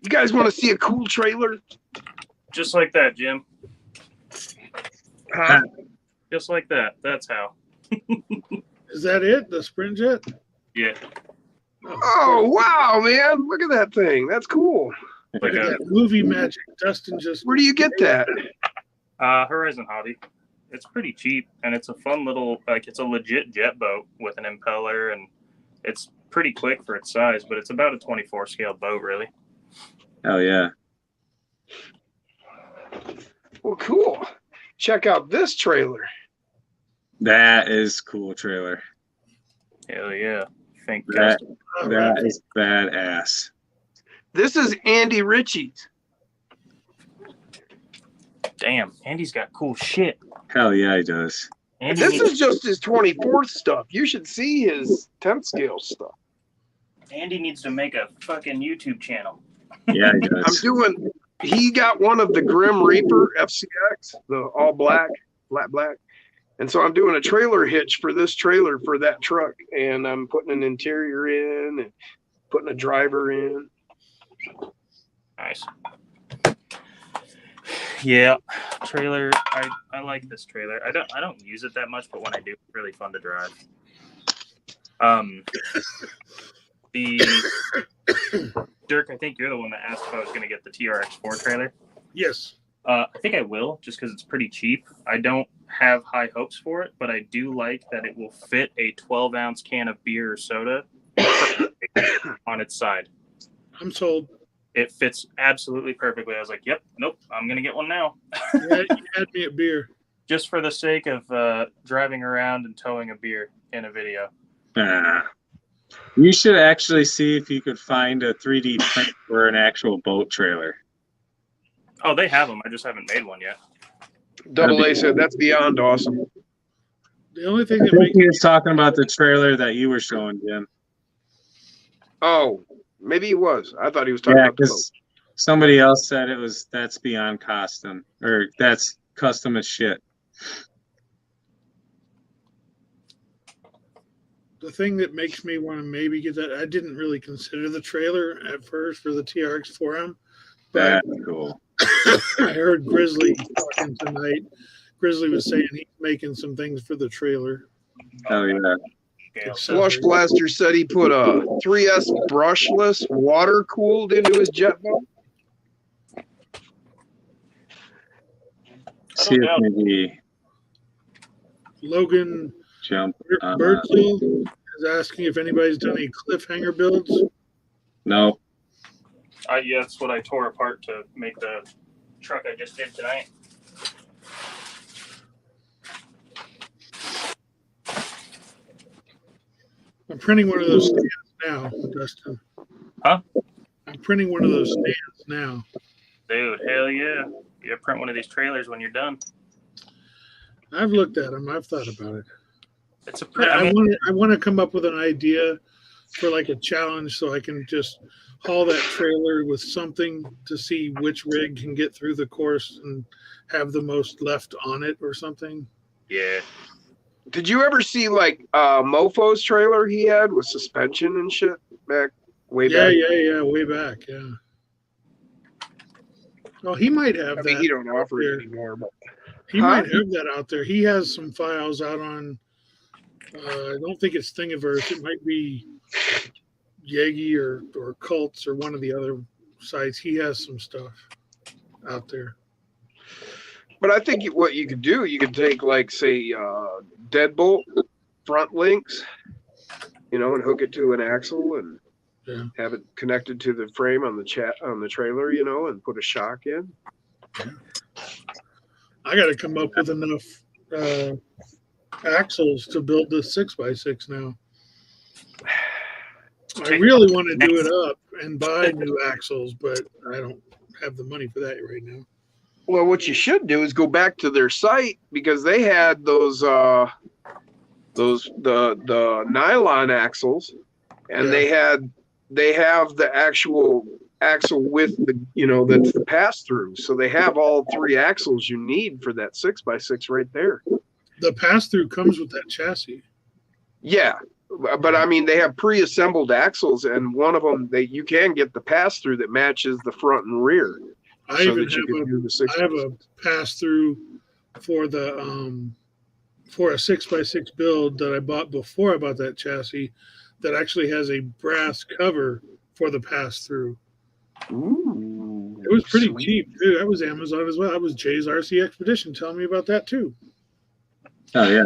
You guys want to see a cool trailer? Just like that, Jim. Huh? Just like that. That's how. is that it? The Sprint Jet? Yeah. Oh, wow, man. Look at that thing. That's cool. Like Look at a that movie magic. Dustin just Where do you get that? Horizon Hobby. It's pretty cheap, and it's a fun little, it's a legit jet boat with an impeller, and it's pretty quick for its size, but it's about a 24 scale boat, really. Hell yeah. Well, cool. Check out this trailer. That is cool trailer. Hell yeah. Thank That, God. that is badass. This is Andy Ritchie's. Damn, Andy's got cool shit. Hell yeah, he does. Andy This needs, is just his 24th stuff. You should see his 10th scale stuff. Andy needs to make a fucking YouTube channel. Yeah, he He got one of the Grim Reaper FCX, the all black, flat black. And so I'm doing a trailer hitch for this trailer for that truck. And I'm putting an interior in and putting a driver in. Nice. Yeah, trailer. I like this trailer. I don't use it that much, but when I do, it's really fun to drive. The Dirk, I think you're the one that asked if I was going to get the TRX4 trailer. yes. I think I will, just because it's pretty cheap. I don't have high hopes for it, but I do like that it will fit a 12-ounce can of beer or soda on its side. I'm sold. It fits absolutely perfectly. I was like, yep, nope, I'm going to get one now. You had me at beer. Just for the sake of driving around and towing a beer in a video. Ah, You should actually see if you could find a 3D print for an actual boat trailer. Oh, they have them. I just haven't made one yet. Double A said that's beyond awesome. The only thing I that think makes he was talking about the trailer that you were showing, Jim. Oh, maybe he was. I thought he was talking Yeah, about the boat. because somebody else said that's beyond custom, or that's custom as shit. the thing that makes me want to maybe get that. I didn't really consider the trailer at first for the TRX 4M, but That's cool. I heard Grizzly talking tonight. Grizzly was saying he's making some things for the trailer. Oh yeah. Yeah. Slush Blaster said he put a 3S brushless water cooled into his jet boat. See if maybe Logan jump on that. Birdsville is asking if anybody's done any cliffhanger builds. No. Yeah, that's what I tore apart to make the truck I just did tonight. I'm printing one of those stands now, Dustin. Huh? I'm printing one of those stands now. Dude, hell yeah. You print one of these trailers when you're done. I've looked at them. I've thought about it. It's a I want to come up with an idea for like a challenge so I can just haul that trailer with something to see which rig can get through the course and have the most left on it or something. yeah. Did you ever see like Mofo's trailer he had with suspension and shit back way back? Yeah, way back, yeah. Oh, he might have I mean, that. he don't offer there. it anymore, but He might have that out there. He has some files out on. I don't think it's Thingiverse. It might be Yagi or Cults or one of the other sites. He has some stuff out there. But I think what you could do, you could take like say deadbolt front links, and hook it to an axle and have it connected to the frame on the trailer, and put a shock in. I got to come up with enough axles to build this 6x6 now. I really want to do it up and buy new axles, but I don't have the money for that right now. Well, what you should do is go back to their site because they had those the nylon axles, and they have the actual axle with the that's the pass through. So they have all three axles you need for that 6x6 right there. The pass through comes with that chassis. Yeah, but I mean they have pre-assembled axles, and one of them you can get the pass through that matches the front and rear. I have a pass through for the for a 6x6 build that I bought before I bought that chassis that actually has a brass cover for the pass through. Ooh, it was pretty sweet. cheap, too. That was Amazon as well. That was Jay's RC Expedition telling me about that too. Oh yeah.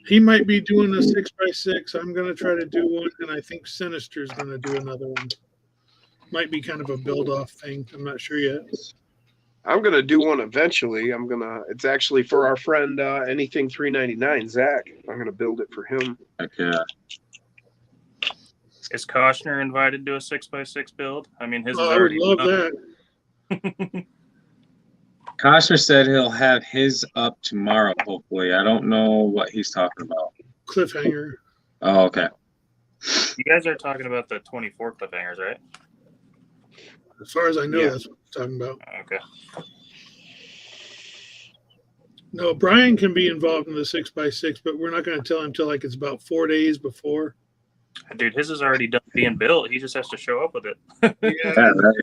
He might be doing a 6x6. I'm going to try to do one, and I think Sinister's going to do another one. Might be kind of a build-off thing. I'm not sure yet. I'm gonna do one eventually. It's actually for our friend Anything 399, Zach. I'm gonna build it for him. Okay. Is Koshner invited to a 6x6 build? I mean, his is Oh, I would already love up. that. Koshner said he'll have his up tomorrow, hopefully. I don't know what he's talking about. Cliffhanger. Oh, okay. You guys are talking about the 24 cliffhangers, right? As far as I know, Yeah. that's what he's talking about. Okay. No, Brian can be involved in the 6x6, but we're not going to tell him till like it's about 4 days before. Dude, his is already done being built. He just has to show up with it. Yeah. Yeah, right.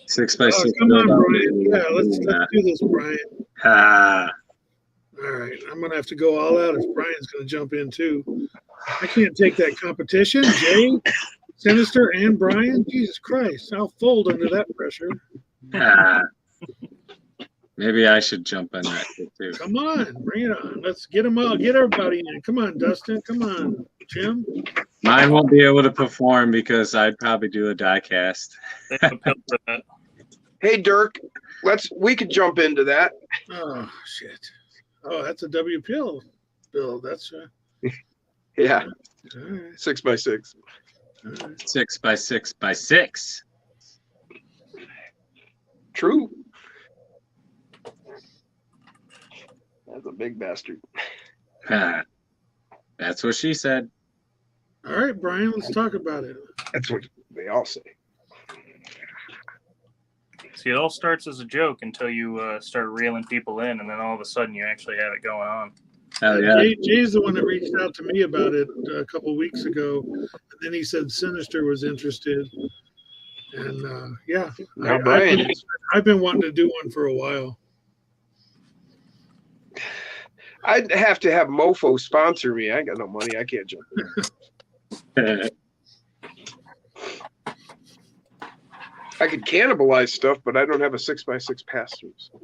6x6. Oh, come on, Brian. Yeah, let's do this, Brian. Ah. All right, I'm going to have to go all out if Brian's going to jump in too. I can't take that competition. Jay, Sinister, and Brian. Jesus Christ, I'll fold under that pressure. Ah. Maybe I should jump in that shit too. Come on, bring it on. Let's get them all. Get everybody in. Come on, Dustin. Come on, Jim. Mine won't be able to perform because I'd probably do a die cast. They have a pill for that. Hey Dirk, we could jump into that. Oh shit. Oh, that's a WPL build. That's Yeah, All right. 6x6. All right. 6x6x6. True. That's a big bastard. Huh. That's what she said. All right, Brian, let's talk about it. That's what they all say. See, it all starts as a joke until you start reeling people in, and then all of a sudden you actually have it going on. Hell yeah. Jay's the one that reached out to me about it a couple of weeks ago. And then he said Sinister was interested. And yeah, Now, Brian, I've been wanting to do one for a while. I'd have to have Mofo sponsor me. I ain't got no money. I can't jump in. I could cannibalize stuff, but I don't have a 6x6 pass-through. So.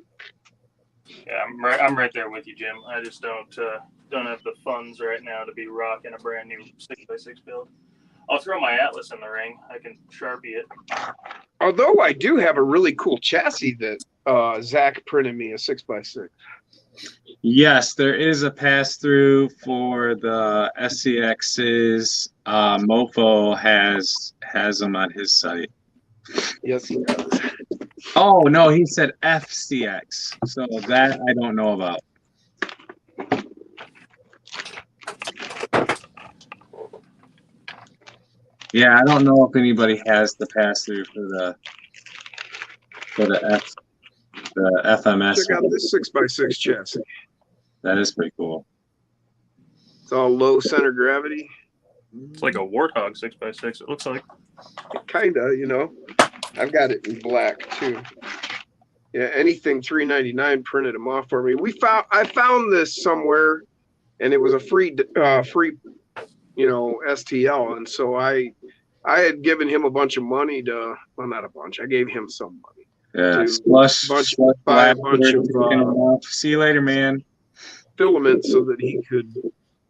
Yeah, I'm right there with you, Jim. I just don't have the funds right now to be rocking a brand new 6x6 build. I'll throw my Atlas in the ring. I can Sharpie it. Although I do have a really cool chassis that Zach printed me, a 6x6. Yes, there is a pass through for the SCXs. Mofo has them on his site. Yes, he does. Oh no, he said FCX. So that I don't know about. Yeah, I don't know if anybody has the pass through for the FMS. Check out this 6x6 chassis. That is pretty cool. It's all low center gravity. It's like a Warthog 6x6. It looks like. Kinda, you know. I've got it in black too. Yeah, anything $3.99 printed them off for me. I found this somewhere, and it was a free, STL, and so I had given him a bunch of money to, well, not a bunch. I gave him some money. Yeah, Buy a bunch of see you later, man. filaments so that he could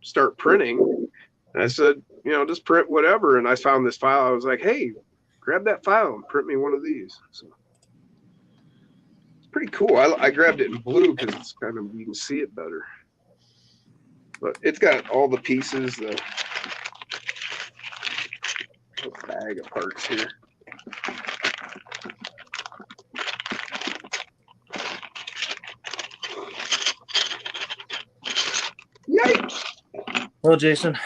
start printing. And I said, just print whatever. And I found this file. I was like, hey, grab that file and print me one of these. So it's pretty cool. I grabbed it in blue because it's kind of, you can see it better. But it's got all the pieces, the bag of parts here. Yikes! Well, Jason,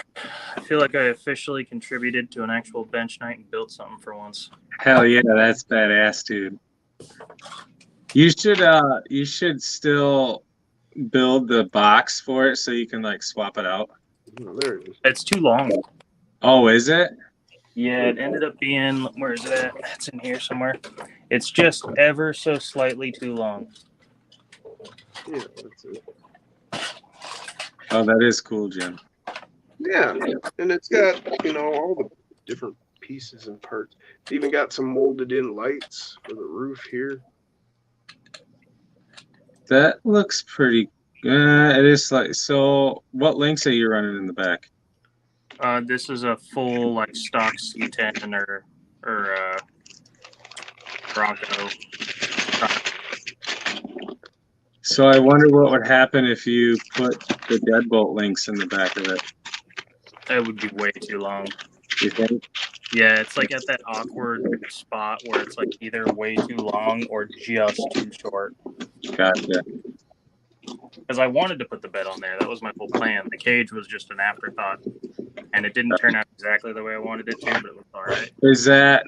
I feel like I officially contributed to an actual bench night and built something for once. Hell yeah, that's badass, dude. You should still build the box for it so you can like swap it out. Oh, there it is. It's too long. Oh, is it? Yeah, it ended up being, where is it at? It's in here somewhere. It's just ever so slightly too long. Yeah, that's it. Oh, that is cool, Jim. Yeah, and it's got, all the different pieces and parts. It's even got some molded in lights for the roof here. That looks pretty it is like, so what links are you running in the back? This is a full like stock C10 or Bronco. So I wonder what would happen if you put the deadbolt links in the back of it. That would be way too long. You think? Yeah, it's like at that awkward spot where it's like either way too long or just too short. Gotcha. Because I wanted to put the bed on there. That was my whole plan. The cage was just an afterthought. And it didn't turn out exactly the way I wanted it to, but it was all right.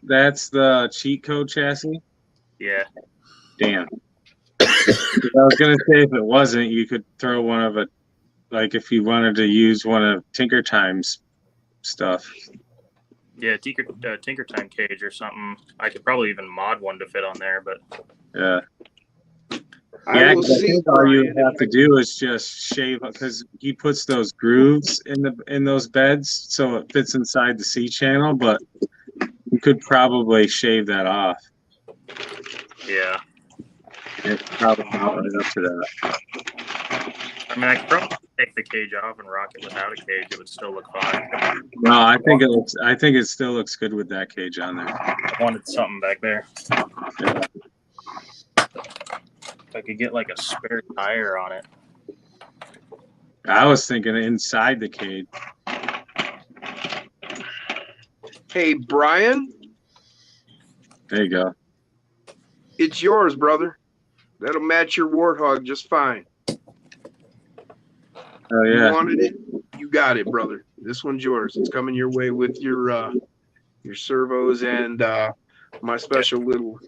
That's the cheat code chassis? Yeah. Damn. I was gonna say if it wasn't, you could throw one of it, like if you wanted to use one of Tinker Time's stuff. Yeah, Tinker Time cage or something. I could probably even mod one to fit on there, but Yeah. I will I see. think all you have to do is just shave, because he puts those grooves in those beds so it fits inside the C channel, but you could probably shave that off. yeah. It's probably not right up to that. I mean, I could probably take the cage off and rock it without a cage. It would still look fine. No, I think it still looks good with that cage on there. I wanted something back there. Yeah. If I could get like a spare tire on it. I was thinking inside the cage. Hey, Brian, There you go. it's yours, brother. That'll match your warthog just fine. Oh You yeah. wanted it? You got it, brother. This one's yours. It's coming your way with your servos and my special little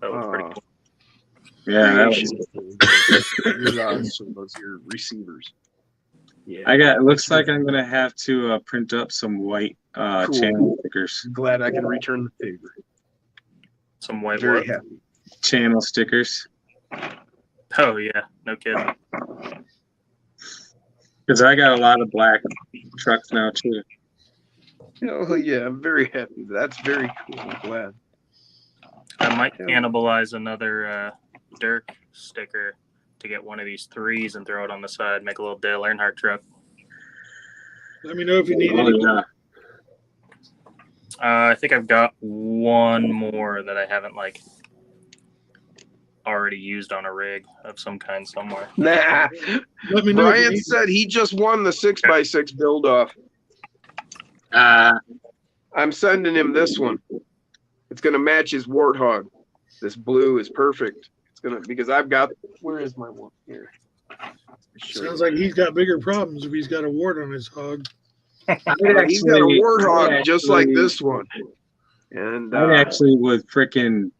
That was pretty cool. Yeah, that creation. was, Your servos, your receivers. Yeah, it looks like I'm gonna have to print up some white Cool. channel stickers. I'm glad I can return the favor. Some white Very what? happy. Channel stickers. Oh yeah, no kidding. Because I got a lot of black trucks now too. Oh yeah, I'm very happy. That's very cool. I'm glad. I might cannibalize another Dirk sticker to get one of these 3s and throw it on the side, make a little Dale Earnhardt truck. Let me know if you need Oh any. yeah. I think I've got one more that I haven't like already used on a rig of some kind somewhere. Nah. Let me know if you Brian need said he just won the 6x6 build off. I'm sending him this one. It's gonna match his warthog. This blue is perfect. It's gonna because I've got. Where is my one here? Sounds like he's got bigger problems if he's got a wart on his hog. He's got a warthog just like this one. And I actually would freaking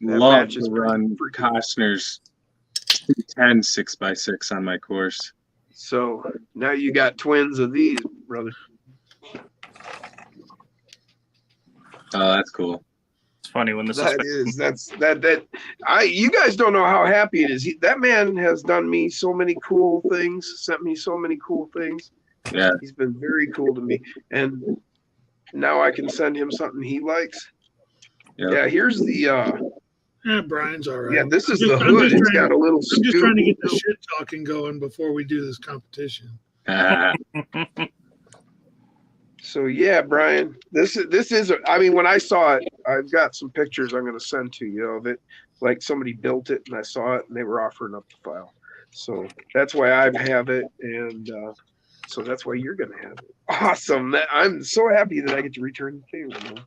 that love matches to run pretty- Costner's 210 6x6 on my course. so now you got twins of these, brother. Oh, that's cool. It's funny when this That is that you guys don't know how happy it is. That man has done me so many cool things, sent me so many cool things. Yeah. He's been very cool to me, and now I can send him something he likes. Yeah. Yeah, here's the Yeah, Brian's all right. yeah. This is I'm the just- I'm hood. just It's trying- got a little. I'm just trying to get the scoop. shit talking going before we do this competition. So yeah, Brian, this is. I mean, when I saw it, I've got some pictures I'm going to send to you of it. Like somebody built it, and I saw it, and they were offering up the file. So that's why I have it, and so that's why you're going to have it. Awesome! I'm so happy that I get to return the favor, man.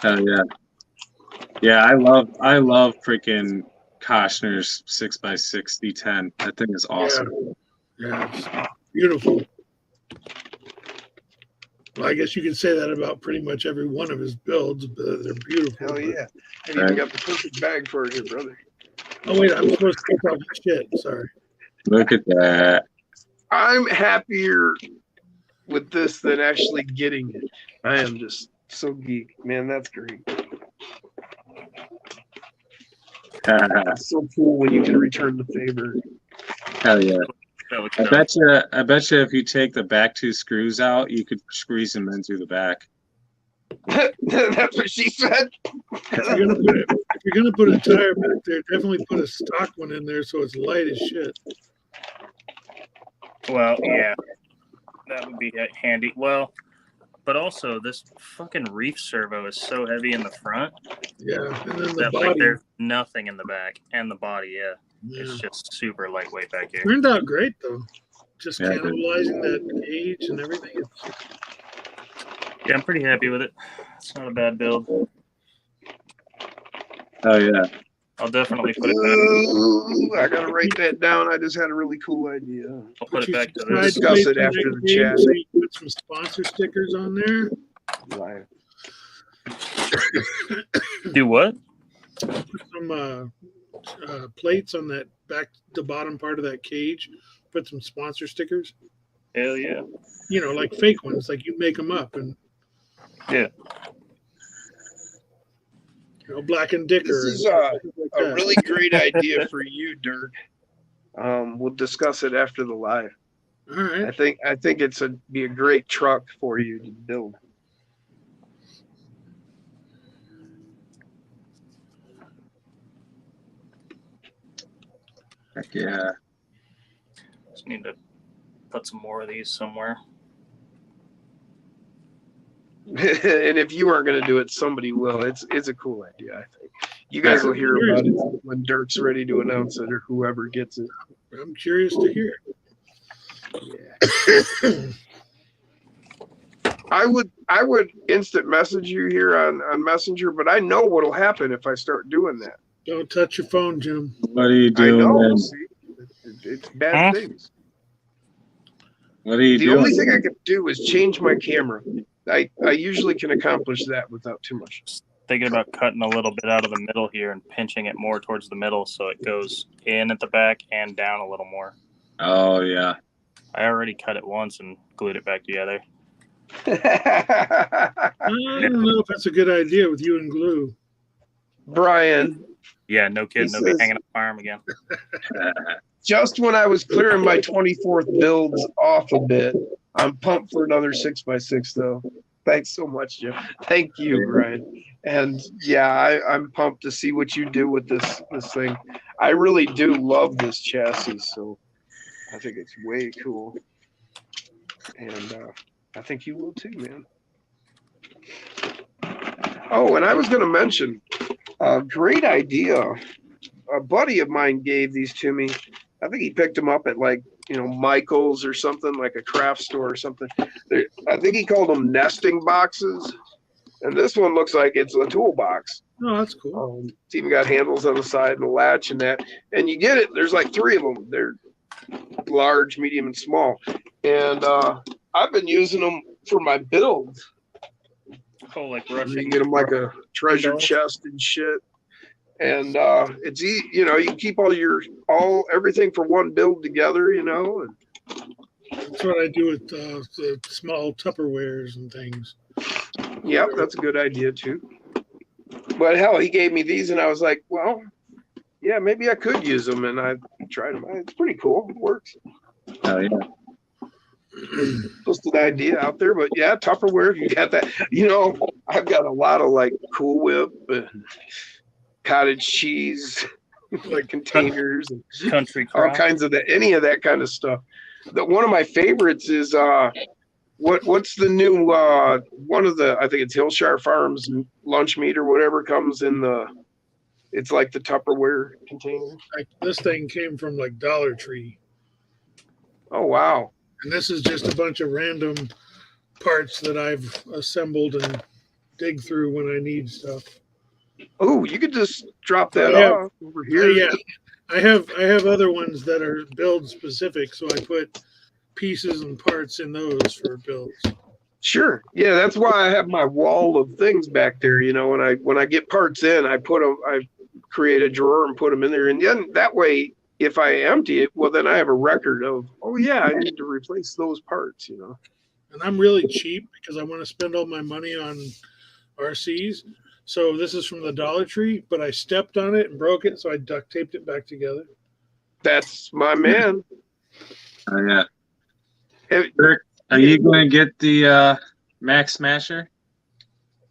Oh yeah. Yeah, I love freaking Koshner's 6x6 D10. That thing is awesome. Yeah, it's beautiful. Well, I guess you could say that about pretty much every one of his builds, but they're beautiful. Hell yeah! I even got the perfect bag for it here, brother. Oh wait, I'm supposed to take off my shit. Sorry. Look at that. I'm happier with this than actually getting it. I am just so geek, man. That's great. It's so cool when you can return the favor. Hell yeah. That looks I dope. bet you if you take the back 2 screws out, you could squeeze them in through the back. That's what she said. If you're gonna put a tire back there, definitely put a stock one in there so it's light as shit. Well, yeah, that would be handy. Well, but also this fucking reef servo is so heavy in the front Yeah, and then the that like body. there's nothing in the back and the body. Yeah, Yeah. it's just super lightweight back here. Turned out great though. Just Yeah. cannibalizing that cage and everything. Yeah, I'm pretty happy with it. It's not a bad build. Oh yeah. I'll definitely put it back. Ooh, I gotta write that down. I just had a really cool idea. I'll put it You back should to decide this. Discuss place it in after that the cage chat. so you put some sponsor stickers on there. Live. Do what? Put some plates on that back, the bottom part of that cage. Put some sponsor stickers. Hell yeah. You know, like fake ones, like you make them up and. Yeah. You know, Black and Dicker. This is and a stuff like that. really great idea for you, Dirk. We'll discuss it after the live. All right. I think it's be a great truck for you to build. Heck yeah. Just need to put some more of these somewhere. And if you aren't going to do it, somebody will. It's a cool idea, I think. You guys will hear about it when Dirk's ready to announce it, or whoever gets it. I'm curious to hear. Yeah. I would instant message you here on Messenger, but I know what'll happen if I start doing that. Don't touch your phone, Jim. What are you I doing? know. See, it's bad things. What are you The doing? only thing I can do is change my camera. I usually can accomplish that without too much. Thinking about cutting a little bit out of the middle here and pinching it more towards the middle so it goes in at the back and down a little more. Oh yeah. I already cut it once and glued it back together. I don't know if that's a good idea with you and glue. Brian, Yeah, no kidding. He They'll be says- hanging up my arm again. just when I was clearing my 24th builds off a bit, I'm pumped for another 6x6 though. Thanks so much, Jim. Thank you, Brian. And yeah, I'm pumped to see what you do with this thing. I really do love this chassis, so I think it's way cool. And I think you will too, man. Oh, and I was going to mention a great idea. A buddy of mine gave these to me. I think he picked them up at like, Michael's or something, like a craft store or something. I think he called them nesting boxes. And this one looks like it's a toolbox. Oh, that's cool. It's even got handles on the side and a latch and that. And you get it. There's like 3 of them. They're large, medium, and small. And I've been using them for my builds. Oh, like You rushing. can get them like a treasure chest and shit. And it's easy, you can keep everything for one build together, and That's what I do with the small Tupperwares and things. yeah, that's a good idea too. But hell, he gave me these and I was like, well, yeah, maybe I could use them. And I tried them. It's pretty cool. It works. Oh yeah. Just an idea out there, but yeah, Tupperware, you got that. I've got a lot of like Cool Whip and cottage cheese, like containers and Country all crop. kinds of any of that kind of stuff. One of my favorites is what's the new one of the, I think it's Hillshire Farms lunch meat or whatever comes in it's like the Tupperware container. Like this thing came from like Dollar Tree, Oh wow. and this is just a bunch of random parts that I've assembled and dig through when I need stuff. Oh, you could just drop that Yeah. off over here. Yeah, I have other ones that are build specific, so I put pieces and parts in those for builds. Sure. Yeah, that's why I have my wall of things back there. When I get parts in, I create a drawer and put them in there, and then that way, if I empty it, well, then I have a record of, oh yeah, I need to replace those parts. And I'm really cheap because I want to spend all my money on RCs. So this is from the Dollar Tree, but I stepped on it and broke it, so I duct taped it back together. That's my man. Oh yeah. Hey, Rick, are you going to get the Max Smasher?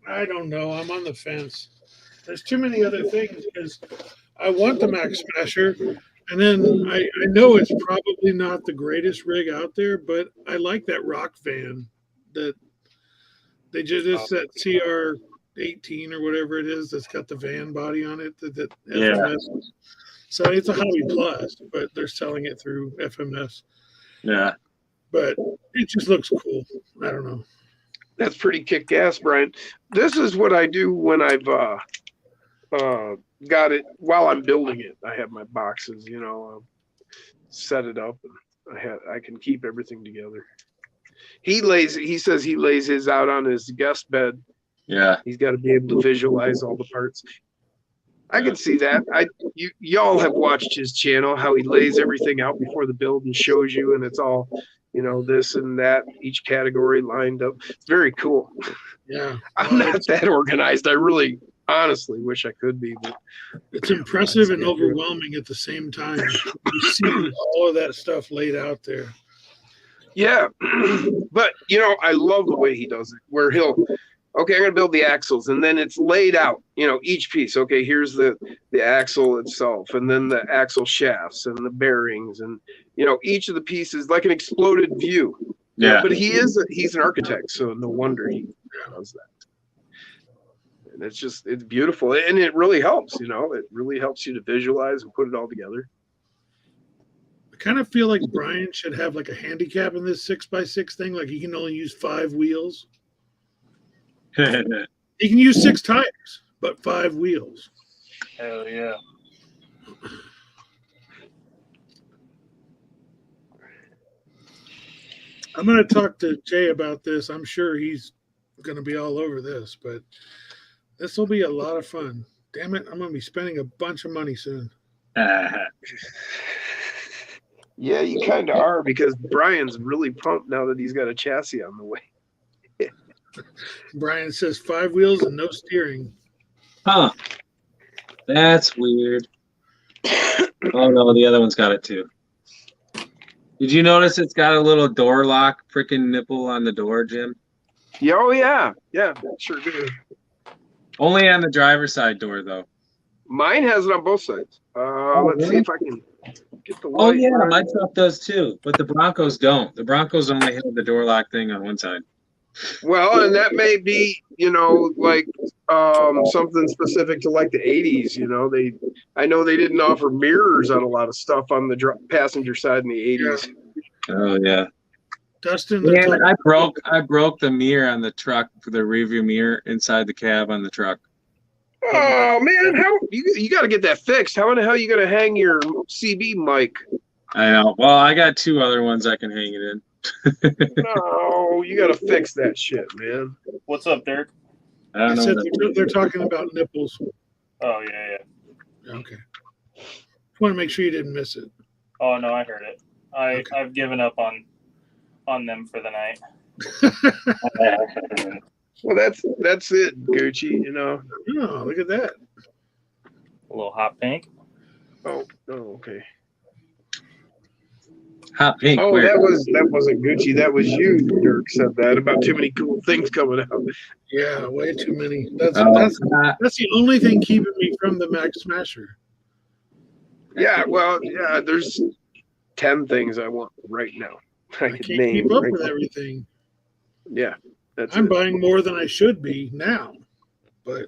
I don't know. I'm on the fence. There's too many other things because I want the Max Smasher, and then I know it's probably not the greatest rig out there, but I like that rock van that they just that CR18 or whatever it is that's got the van body on it. That Yeah. FMS. So it's a Hobby Plus, but they're selling it through FMS. Yeah. But it just looks cool. I don't know. that's pretty kick-ass, Brian. This is what I do when I've got it while I'm building it. I have my boxes, set it up, and I can keep everything together. He says he lays his out on his guest bed. Yeah. He's got to be able to visualize all the parts. I can see that. Y'all have watched his channel, how he lays everything out before the build and shows you, and it's all, this and that, each category lined up. It's very cool. Yeah. I'm not that organized. I really, honestly wish I could be, but It's impressive and overwhelming at the same time. You see all of that stuff laid out there. yeah. But I love the way he does it, where okay, I'm gonna build the axles, and then it's laid out, each piece. Okay, here's the axle itself, and then the axle shafts and the bearings, and each of the pieces like an exploded view. Yeah. But he's an architect, so no wonder he does that. And it's beautiful, and it really helps. It really helps you to visualize and put it all together. I kind of feel like Brian should have like a handicap in this 6x6 thing. Like he can only use 5 wheels. He can use 6 tires, but 5 wheels. Hell yeah. I'm going to talk to Jay about this. I'm sure he's going to be all over this, but this will be a lot of fun. Damn it, I'm going to be spending a bunch of money soon. Yeah, you kind of are because Brian's really pumped now that he's got a chassis on the way. Brian says 5 wheels and no steering. Huh. That's weird. Oh no, the other one's got it too. Did you notice it's got a little door lock freaking nipple on the door, Jim? Yeah, oh yeah, sure do. Only on the driver's side door though. Mine has it on both sides. Let's see if I can get the light. Oh yeah, right. my truck does too, but the Broncos don't. The Broncos only have the door lock thing on one side. Well, and that may be, like something specific to like the 80s. I know they didn't offer mirrors on a lot of stuff on the passenger side in the 80s. Oh yeah. Dustin, Yeah, I broke the mirror on the truck for the rearview mirror inside the cab on the truck. Oh man, how you got to get that fixed? How in the hell are you gonna hang your CB mic? I know. Well, I got 2 other ones I can hang it in. No, you got to fix that shit, man. What's up, Dirk? I don't I know. said they're talking about nipples. Oh yeah. Okay. Want to make sure you didn't miss it. Oh no, I heard it. Okay. I've given up on them for the night. Well, that's it, Gucci. Oh, look at that. A little hot pink. Oh, okay. Hot pink. Oh, where? that wasn't Gucci. That was you, Dirk. Said that about too many cool things coming out. Yeah, way too many. That's the only thing keeping me from the Max Smasher. Yeah, well, yeah. There's 10 things I want right now. I can't keep up with everything. Yeah, I'm buying more than I should be now, but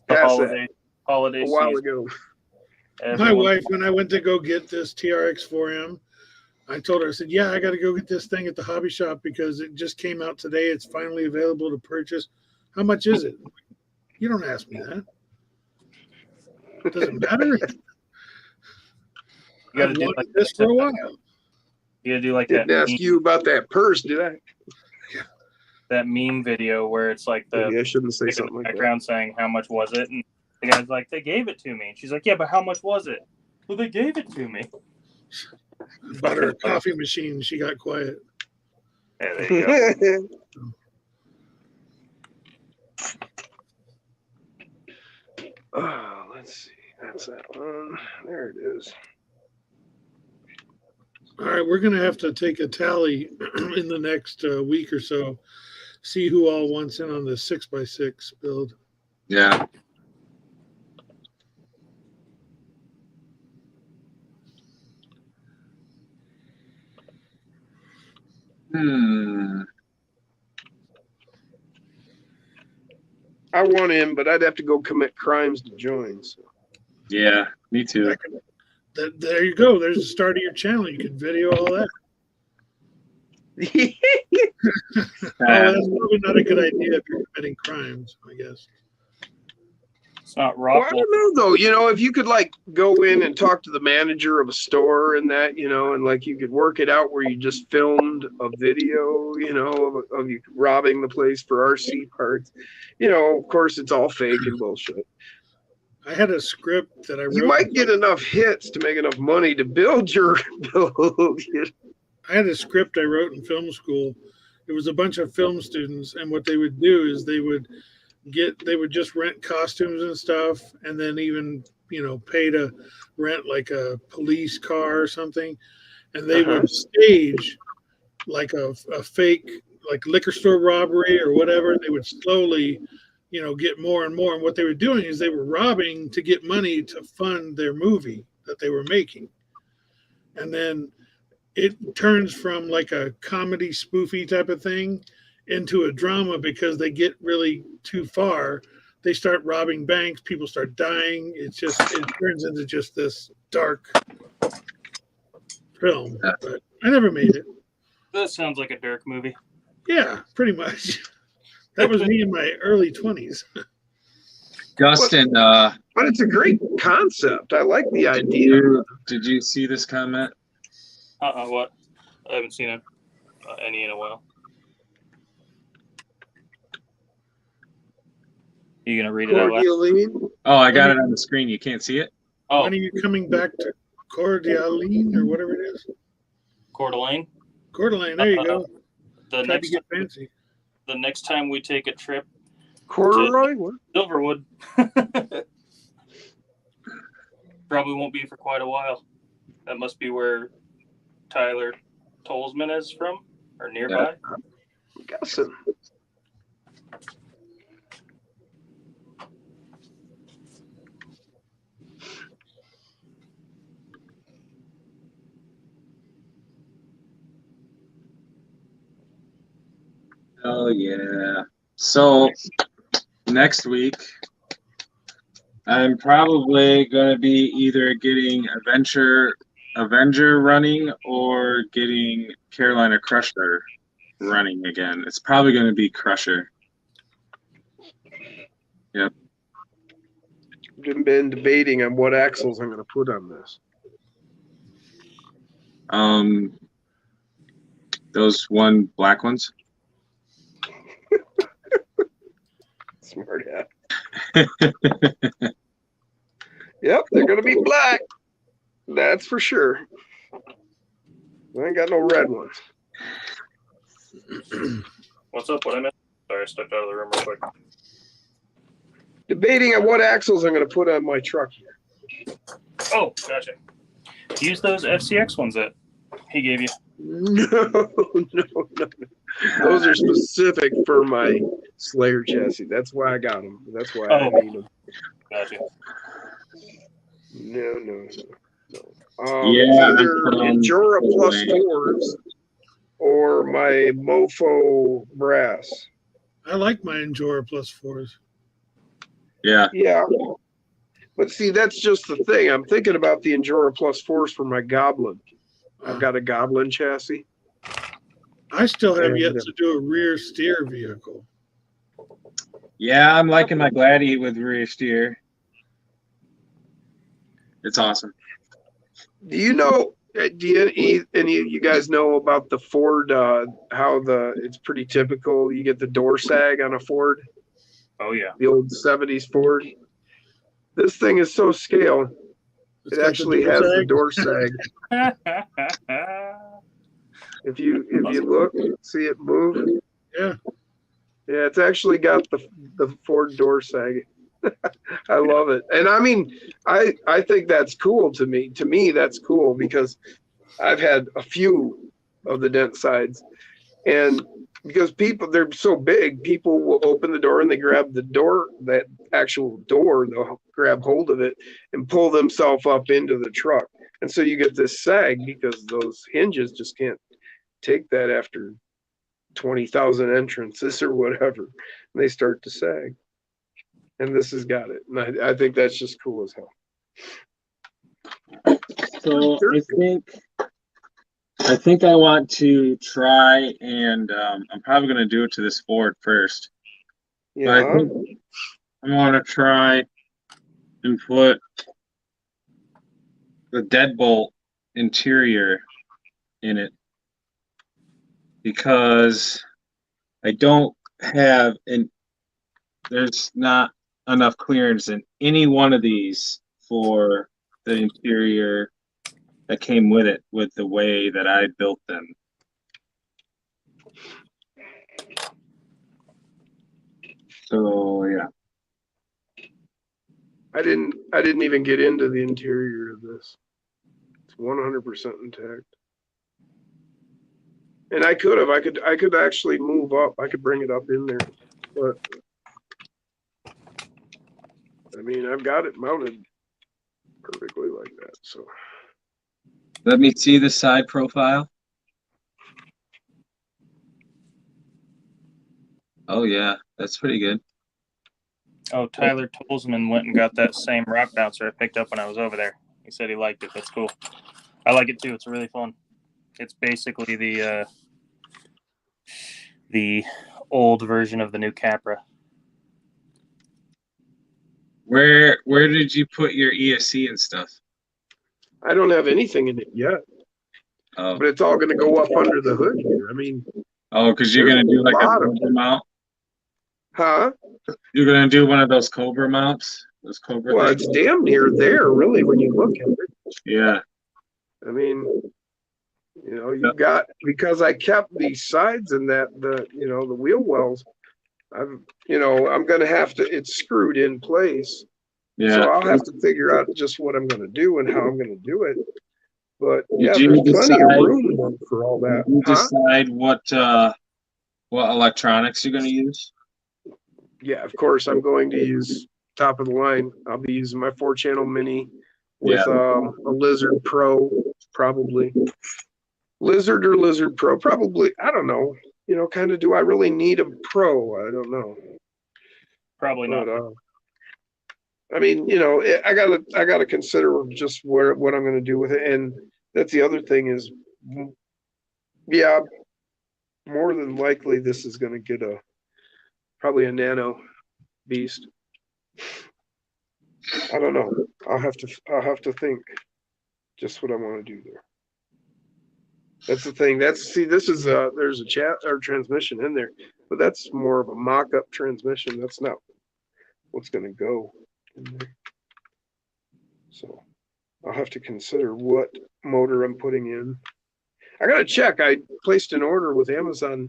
The holiday a while season. ago. my wife, when I went to go get this TRX 4M, I told her, I said, yeah, I got to go get this thing at the hobby shop because it just came out today. It's finally available to purchase. How much is it? You don't ask me that. It doesn't matter. You gotta I've do wanted like this for a while. You gotta do like that. Didn't ask you about that purse, did I? That meme video where it's like Maybe the I shouldn't say in something the like that. background saying how much was it, and the guy's like, they gave it to me, and she's like, yeah, but how much was it? Well, they gave it to me. Bought her a coffee machine. She got quiet. Yeah, there you go. Oh, let's see. That's that one. There it is. All right, we're going to have to take a tally in the next week or so. See who all wants in on the 6x6 build. Yeah. I want in, but I'd have to go commit crimes to join. So. Yeah, me too. There you go. There's the start of your channel. You can video all that. That's probably not a good idea if you're committing crimes, I guess. It's not Well, I rock. don't know though. If you could like go in and talk to the manager of a store and that, and like you could work it out where you just filmed a video, of you robbing the place for RC parts. Of course it's all fake and bullshit. I had a script that I wrote. You might get enough hits to make enough money to build your build. I had a script I wrote in film school. It was a bunch of film students, and what they would do is they would just rent costumes and stuff, and then even pay to rent like a police car or something, and they would stage like a fake like liquor store robbery or whatever. They would slowly get more and more, and what they were doing is they were robbing to get money to fund their movie that they were making, and then it turns from like a comedy spoofy type of thing into a drama because they get really too far. They start robbing banks, people start dying. It turns into just this dark film. But I never made it. That sounds like a Dirk movie. Yeah, pretty much. That was me in my early 20s. Dustin, But it's a great concept. I like the idea. did you see this comment? What? I haven't seen any in a while. You gonna read it out loud? Cordialine. Oh, I got it on the screen. You can't see it? Oh, When are you coming back to Cordialine or whatever it is? Coeur d'Alene. Coeur d'Alene, there you go. The Tried to next get fancy. the next time we take a trip, Corduroy? What? Silverwood. Probably won't be for quite a while. That must be where Tyler Tolsman is from, or nearby. I'm guessing. Oh yeah. So next week, I'm probably gonna be either getting Avenger running or getting Carolina Crusher running again. It's probably gonna be Crusher. Yep. I've been debating on what axles I'm going to put on this. Those one black ones. Smart ass. Yep, they're going to be black. That's for sure. I ain't got no red ones. What's up? What I missed? Sorry, I stepped out of the room real quick. Debating on what axles I'm going to put on my truck here. Oh, gotcha. Use those FCX ones that he gave you. No. Those are specific for my Slayer chassis. That's why I got them. That's why I need them. Gotcha. No. Yeah, Either Endura Plus 4s or my Mofo brass. I like my Endura Plus 4s. Yeah. Yeah. But see, that's just the thing. I'm thinking about the Endura Plus 4s for my Goblin. I've got a Goblin chassis. I still have yet to do a rear steer vehicle. Yeah, I'm liking my Gladi with rear steer. It's awesome. Do you know? Do any of you guys know about the Ford? How it's pretty typical. You get the door sag on a Ford, Oh, yeah. the old '70s Ford. This thing is so scale. It's It got actually door has the sag. door sag. If you look, see it move. Yeah. Yeah, it's actually got the Ford door sag. I love it. And I mean, I think that's cool to me. To me, that's cool because I've had a few of the dent sides. And because they're so big, people will open the door and they grab the door, that actual door, they'll grab hold of it and pull themselves up into the truck. And so you get this sag because those hinges just can't take that after 20,000 entrances or whatever. And they start to sag. And this has got it. And I think that's just cool as hell. So I think I want to try and I'm probably going to do it to this Ford first. Yeah. But I want to try and put the deadbolt interior in it because I don't have there's not enough clearance in any one of these for the interior that came with it, with the way that I built them. So yeah. I didn't even get into the interior of this. It's 100% intact. And I could actually move up. I could bring it up in there. But I mean, I've got it mounted perfectly like that. So Let me see the side profile. Oh yeah, that's pretty good. Oh, Tyler Tolsman went and got that same rock bouncer I picked up when I was over there. He said he liked it. That's cool. I like it too. It's really fun. It's basically the old version of the new Capra. Where did you put your ESC and stuff? I don't have anything in it yet, Oh, but it's all going to go up under the hood here. I mean, because you're there's gonna do a like a lot of- Cobra mount. huh? You're gonna do one of those Cobra mounts. Those Cobra. Well, things? it's damn near there, really, when you look at it. Yeah. I mean, you've got, because I kept the sides and the wheel wells, I'm going to have to, it's screwed in place. So Yeah. I'll have to figure out just what I'm going to do and how I'm going to do it. But yeah, Did you there's plenty of decide- room for all that. You Huh? decide what electronics you're gonna use. Yeah, of course, I'm going to use top of the line. I'll be using my 4-channel mini with a Lizard Pro, probably. Lizard or Lizard Pro, probably. I don't know. Kind of, do I really need a Pro? I don't know. Probably not. But, I mean, I gotta consider just what I'm gonna do with it, and that's the other thing is, yeah, more than likely this is gonna get probably a nano beast. I don't know. I'll have to think just what I want to do there. That's the thing. This is there's a chat or transmission in there, but that's more of a mock-up transmission. That's not what's going to go in there. So I'll have to consider what motor I'm putting in. I got to check. I placed an order with Amazon.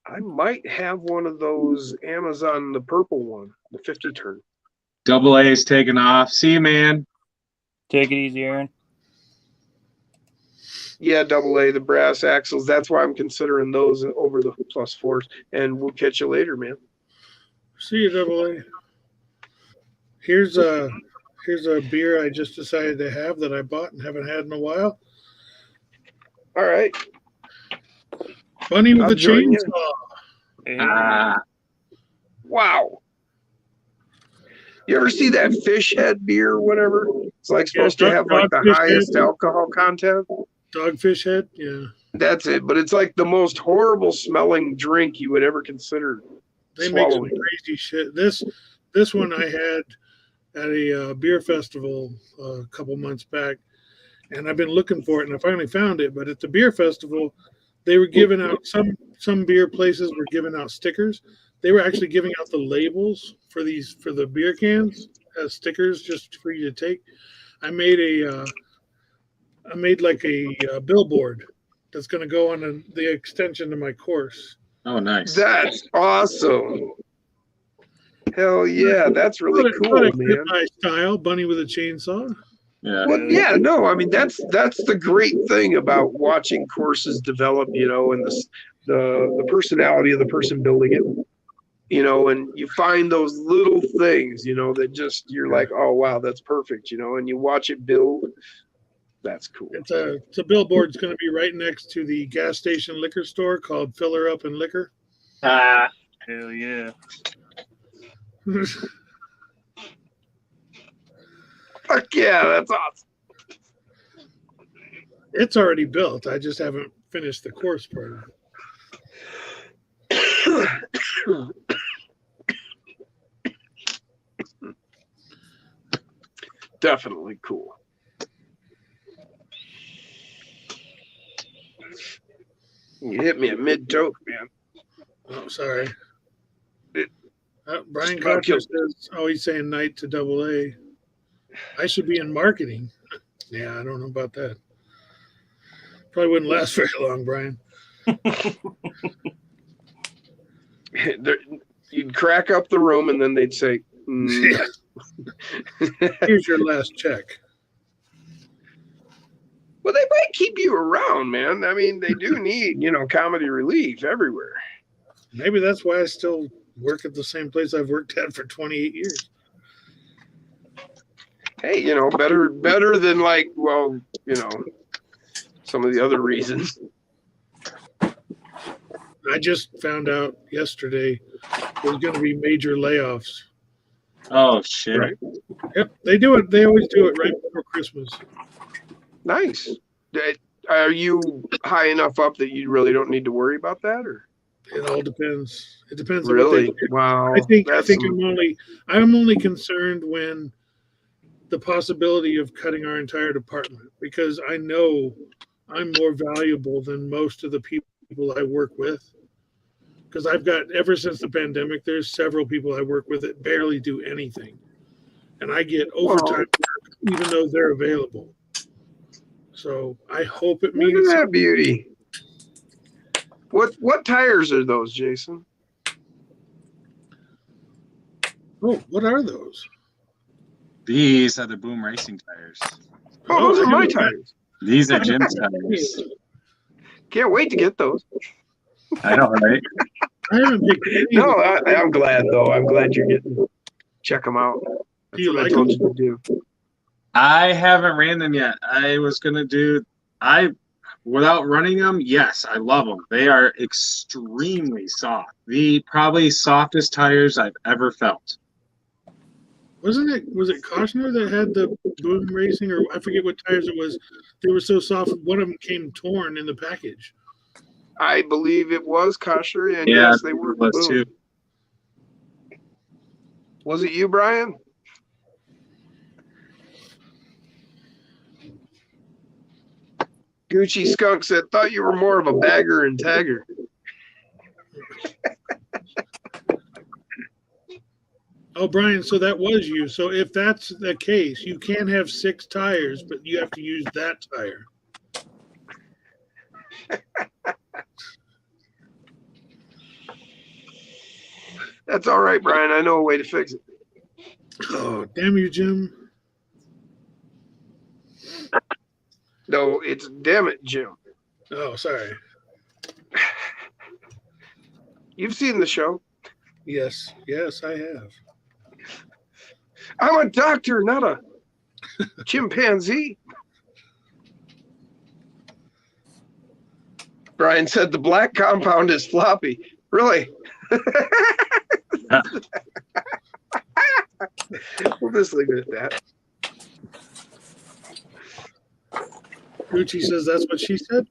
I might have one of those Amazon, the purple one, the 50 turn. Double A is taking off. See you, man. Take it easy, Aaron. Yeah, double A, the brass axles. That's why I'm considering those over the +4s. And we'll catch you later, man. See you, Double A. Here's a beer I just decided to have that I bought and haven't had in a while. All right. Bunny with I'll the join you. chainsaw. Ah, Wow. You ever see that fish head beer or whatever? It's like supposed to have like the Dogfish highest Head. alcohol content. Dogfish head. Yeah, That's it. But it's like the most horrible smelling drink you would ever consider they make some swallowing. crazy shit. This one I had at a beer festival a couple months back, and I've been looking for it, and I finally found it. But at the beer festival, they were giving out some beer places were giving out stickers. They were actually giving out the labels for the beer cans as stickers just for you to take. I made like a billboard that's going to go on the extension to my course. oh, nice. That's awesome. Hell yeah, that's really cool, What a man. my style, Bunny with a chainsaw. Yeah. Well, yeah, no, I mean that's the great thing about watching courses develop, and the personality of the person building it, and you find those little things, that just you're like, oh wow, that's perfect, and you watch it build. That's cool. It's a billboard. It's going to be right next to the gas station liquor store called Filler Up and Liquor. Hell yeah. Fuck yeah, that's awesome. It's already built. I just haven't finished the course part of it. Definitely cool. You hit me at mid-toke, man. Oh, sorry. Brian About Cochran says, he's saying night to Double A. I should be in marketing. Yeah, I don't know about that. Probably wouldn't last very long, Brian. You'd crack up the room and then they'd say, Here's your last check. Well, they might keep you around, man. I mean, they do need, comedy relief everywhere. Maybe that's why I still work at the same place I've worked at for 28 years. Hey, better than some of the other reasons. I just found out yesterday there's going to be major layoffs. Oh shit. Right. Yep, they do it. They always do it right before Christmas. Nice. Are you high enough up that you really don't need to worry about that, or? It all depends. It depends on what Really? they do. Wow. I think That's I'm only concerned when the possibility of cutting our entire department, because I know I'm more valuable than most of the people I work with. Because I've got, ever since the pandemic, there's several people I work with that barely do anything, and I get overtime work even though they're available. So I hope it Look means at that beauty. What tires are those, Jason? Oh, what are those? These are the Boom Racing tires. Oh, those are I my haven't- tires. These are Jim's tires. Can't wait to get those. I know, right? I haven't picked any. No, of them. I'm glad though. I'm glad you're getting. Check them out. That's you what I like told them? you to do. I haven't ran them yet. I was gonna do. Without running them, yes, I love them. They are extremely soft. The probably softest tires I've ever felt. Was it Cautioner that had the Boom Racing, or I forget what tires it was? They were so soft, one of them came torn in the package. I believe it was Kosher, and Yeah, yes, they were. us Boom. too. Was it you, Brian? Gucci Skunk said, "Thought you were more of a bagger and tagger." Oh, Brian, so that was you. So if that's the case, you can have 6 tires, but you have to use that tire. That's all right, Brian. I know a way to fix it. Oh, damn you, Jim. No, it's damn it, Jim. Oh, sorry. You've seen the show. Yes, I have. I'm a doctor, not a chimpanzee. Brian said the black compound is floppy. Really? We'll just leave it at that. Gucci says that's what she said.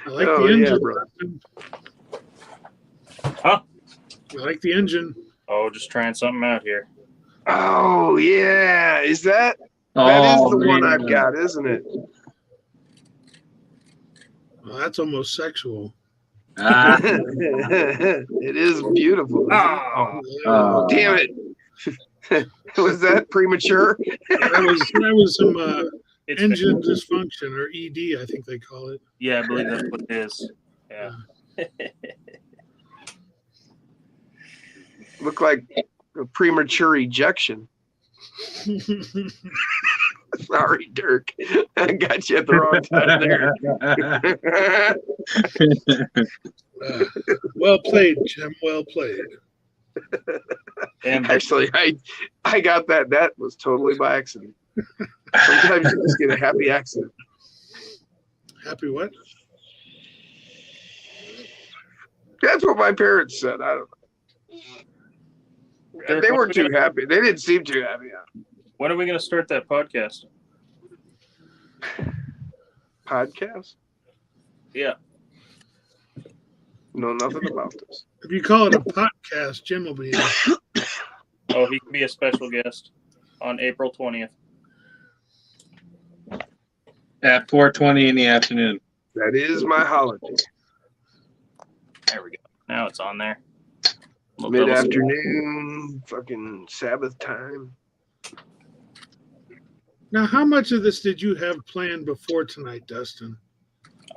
I like Oh, the engine. yeah, bro. Huh? I like the engine. Oh, just trying something out here. Oh, yeah. Is that? That is Oh, the one man. I've got, isn't it? Well, that's almost sexual. Ah, It is beautiful. Oh, Oh. Damn it. Was that premature? That was some it's engine dysfunction, or ED, I think they call it. Yeah, I believe that's what it is. Yeah. Looked like a premature ejection. Sorry, Dirk. I got you at the wrong time there. Well played, Jim. Well played. And Actually, I got that. That was totally by accident. Sometimes you just get a happy accident. Happy what? That's what my parents said. I don't know. They weren't too happy. They didn't seem too happy. when are we going to start that podcast? Podcast? Yeah. Know nothing about this. If you call it a podcast, Jim will be in. Oh, he can be a special guest on April 20th. At 4:20 in the afternoon. That is my holiday. There we go. Now it's on there. We'll double- Mid-afternoon, fucking Sabbath time. Now, how much of this did you have planned before tonight, Dustin?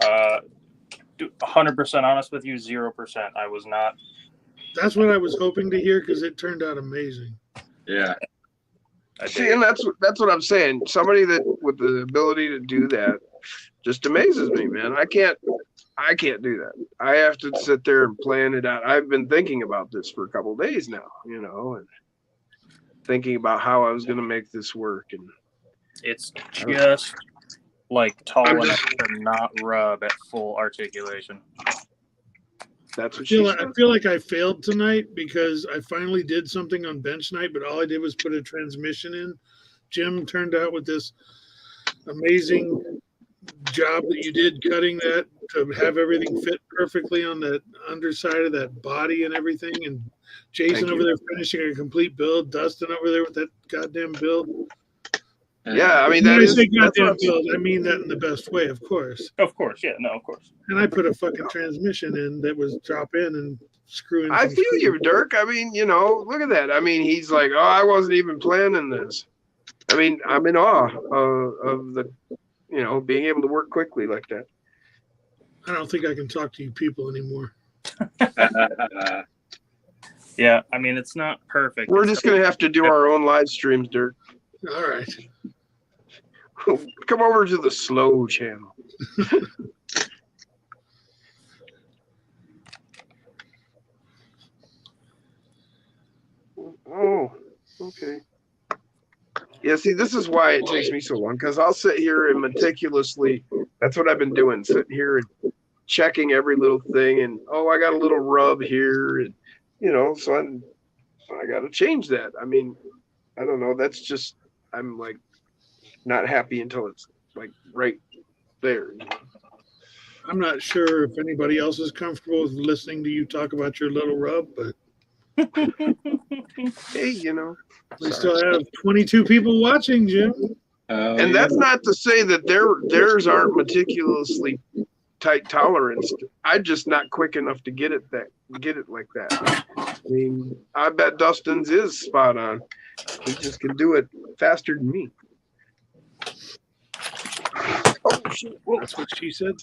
100% honest with you, 0%. I was not. That's what I was hoping to hear, because it turned out amazing. Yeah. I See, did. and that's what I'm saying. Somebody that with the ability to do that just amazes me, man. I can't do that. I have to sit there and plan it out. I've been thinking about this for a couple of days now, and thinking about how I was going to make this work. And It's just like tall I'm enough to not rub at full articulation. that's what I she said. feel like I failed tonight because I finally did something on bench night, but all I did was put a transmission in. Jim turned out with this amazing job that you did cutting that to have everything fit perfectly on that underside of that body and everything. And Jason Thank over you. there finishing a complete build. Dustin over there with that goddamn build. Yeah, I mean When that I is say that's goddamn what's- build, I mean that in the best way, of course. Of course, yeah, no, of course. And I put a fucking transmission in that was drop in and screw in. I some feel screws. you, Dirk. I mean, you know, look at that. I mean, he's like, oh, I wasn't even planning this. I mean, I'm in awe of the, you know, being able to work quickly like that. I don't think I can talk to you people anymore. Yeah, I mean it's not perfect. We're It's just gonna have to do our own live streams, Dirk. All right. Come over to the slow channel. Oh, okay. Yeah, see, this is why it takes me so long, because I'll sit here and meticulously, that's what I've been doing, sitting here and checking every little thing, and oh, I got a little rub here, and you know, so I got to change that. I mean, I don't know, that's just, I'm like not happy until it's like right there. I'm not sure if anybody else is comfortable with listening to you talk about your little rub, but Hey, you know. we Sorry. still have 22 people watching, Jim. And that's not to say that theirs aren't meticulously tight tolerance. I'm just not quick enough to get it like that. I mean, I bet Dustin's is spot on. He just can do it faster than me. Oh shit! Whoa. That's what she said.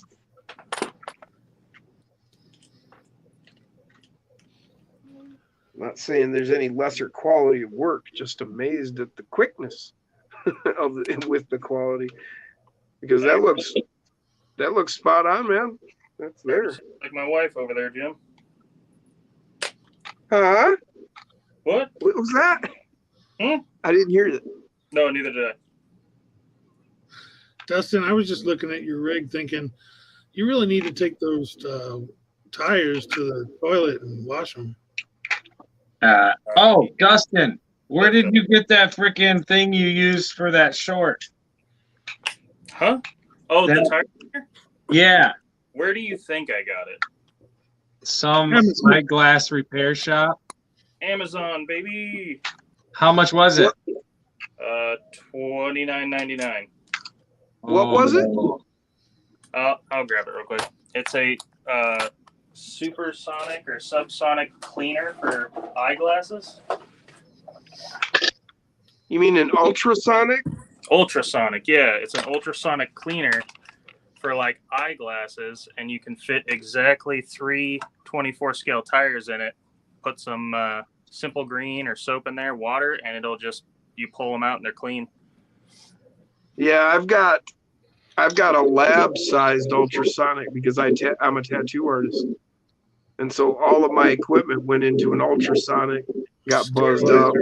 Not saying there's any lesser quality of work. Just amazed at the quickness with the quality, because that looks spot on, man. That's there. like my wife over there, Jim. Huh? What? What was that? Hmm? I didn't hear that. No, neither did I. Dustin, I was just looking at your rig thinking, you really need to take those tires to the toilet and wash them. Oh, Dustin, where did you get that freaking thing you used for that short? Huh? Oh, the That- tire. Yeah, Where do you think I got it? some Amazon. eyeglass repair shop. Amazon, baby. How much was it? $29.99. What was it? I'll grab it real quick. It's a supersonic or subsonic cleaner for eyeglasses. You mean an ultrasonic? Ultrasonic, yeah. It's an ultrasonic cleaner for like eyeglasses, and you can fit exactly 3 24 scale tires in it. Put some simple green or soap in there, water, and it'll just, you pull them out and they're clean. Yeah, I've got a lab-sized ultrasonic because I'm a tattoo artist, and so all of my equipment went into an ultrasonic, got buzzed up.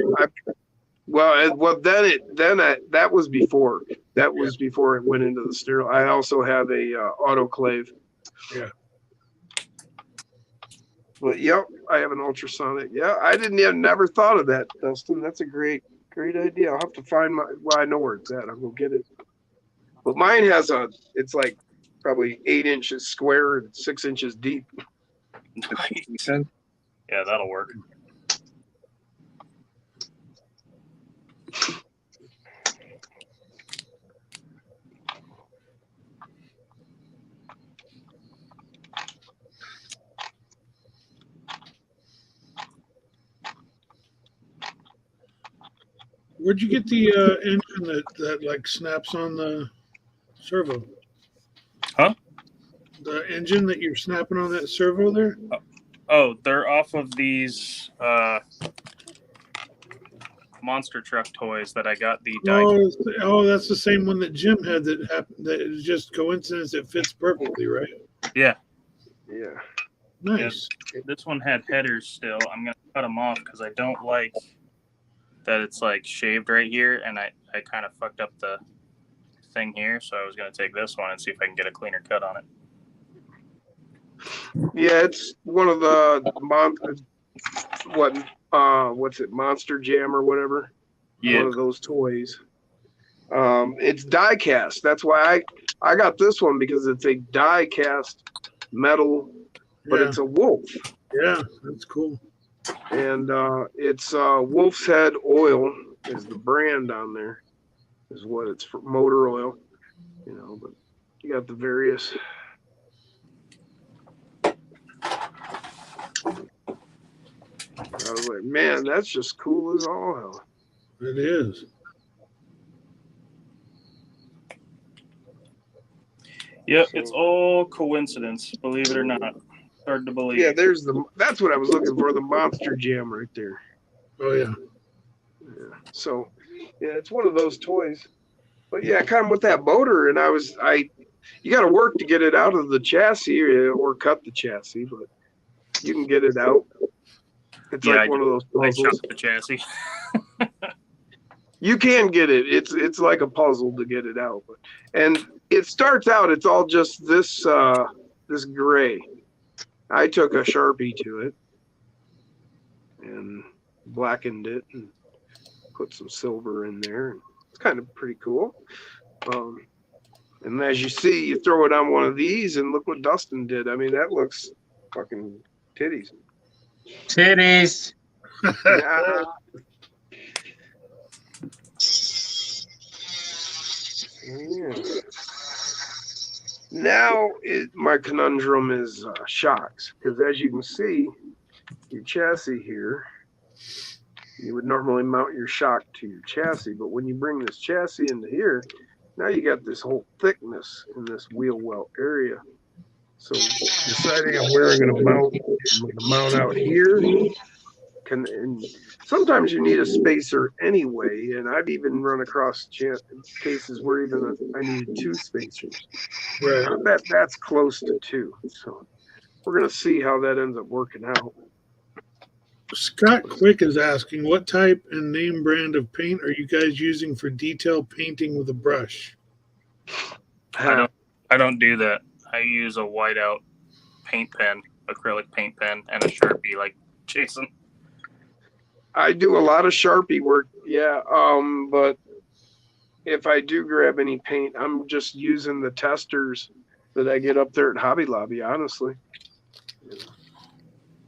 That was before. That was before it went into the sterile. I also have a autoclave. Yeah. But yep, I have an ultrasonic. Yeah, I never thought of that, Dustin. That's a great idea. I'll have to find I know where it's at. I'll go get it. But mine has it's like probably 8 inches square and 6 inches deep. Yeah, that'll work. Where'd you get the engine that like snaps on the servo? Huh? The engine that you're snapping on that servo there? Oh, they're off of these monster truck toys that I got the die. That's the same one that Jim had that happened. That is just coincidence. It fits perfectly, right? Yeah, Yeah. Nice. this one had headers still. I'm gonna cut them off because I don't like that it's like shaved right here, and I kind of fucked up the thing here. So I was gonna take this one and see if I can get a cleaner cut on it. Yeah, it's one of the what's it, Monster Jam or whatever. One of those toys. It's die cast. That's why I got this one because it's a die cast metal, but Yeah. it's a wolf. Yeah, that's cool. And it's Wolf's Head Oil is the brand on there, is what it's for, motor oil, you know, but you got the various. I was like, man, that's just cool as all hell. It is. Yep, it's all coincidence, believe it or not. Hard to believe. Yeah, that's what I was looking for, the Monster Jam right there. Oh yeah. Yeah. So, yeah, it's one of those toys. But yeah, kind of with that motor, and you got to work to get it out of the chassis or cut the chassis, but you can get it out. It's Yeah, like one of those I puzzles. chopped the chassis. You can get it. It's like a puzzle to get it out. And it starts out, it's all just this this gray. I took a Sharpie to it and blackened it and put some silver in there. It's kind of pretty cool. And as you see, you throw it on one of these and look what Dustin did. I mean, that looks fucking titties. Titties. Yeah. Yeah. Now, my conundrum is shocks, because as you can see, your chassis here, you would normally mount your shock to your chassis, but when you bring this chassis into here, now you got this whole thickness in this wheel well area. So deciding on where I'm going to mount out here, and sometimes you need a spacer anyway, and I've even run across cases where I needed two spacers. Right. That's close to two. So we're going to see how that ends up working out. Scott Quick is asking, what type and name brand of paint are you guys using for detail painting with a brush? I don't do that. I use a whiteout paint pen, acrylic paint pen, and a Sharpie like Jason. I do a lot of Sharpie work, yeah. But if I do grab any paint, I'm just using the testers that I get up there at Hobby Lobby, honestly.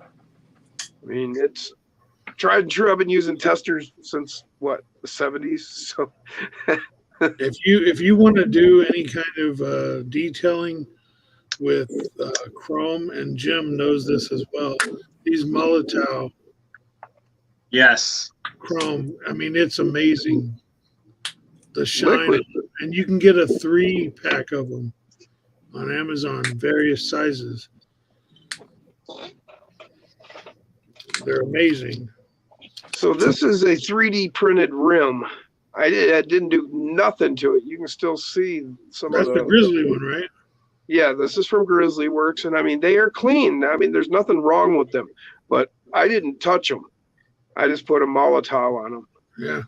I mean, it's tried and true. I've been using testers since the 70s. So If you want to do any kind of detailing with chrome, and Jim knows this as well, these Molotow Yes. chrome, I mean, it's amazing. The shine, Liquid. and you can get a 3-pack of them on Amazon, various sizes. They're amazing. So this is a 3D printed rim. I didn't do nothing to it. You can still see some That's of the Grizzly one, right? Yeah, this is from Grizzly Works, and I mean they are clean. I mean there's nothing wrong with them, but I didn't touch them. I just put a Molotov on them, Yeah.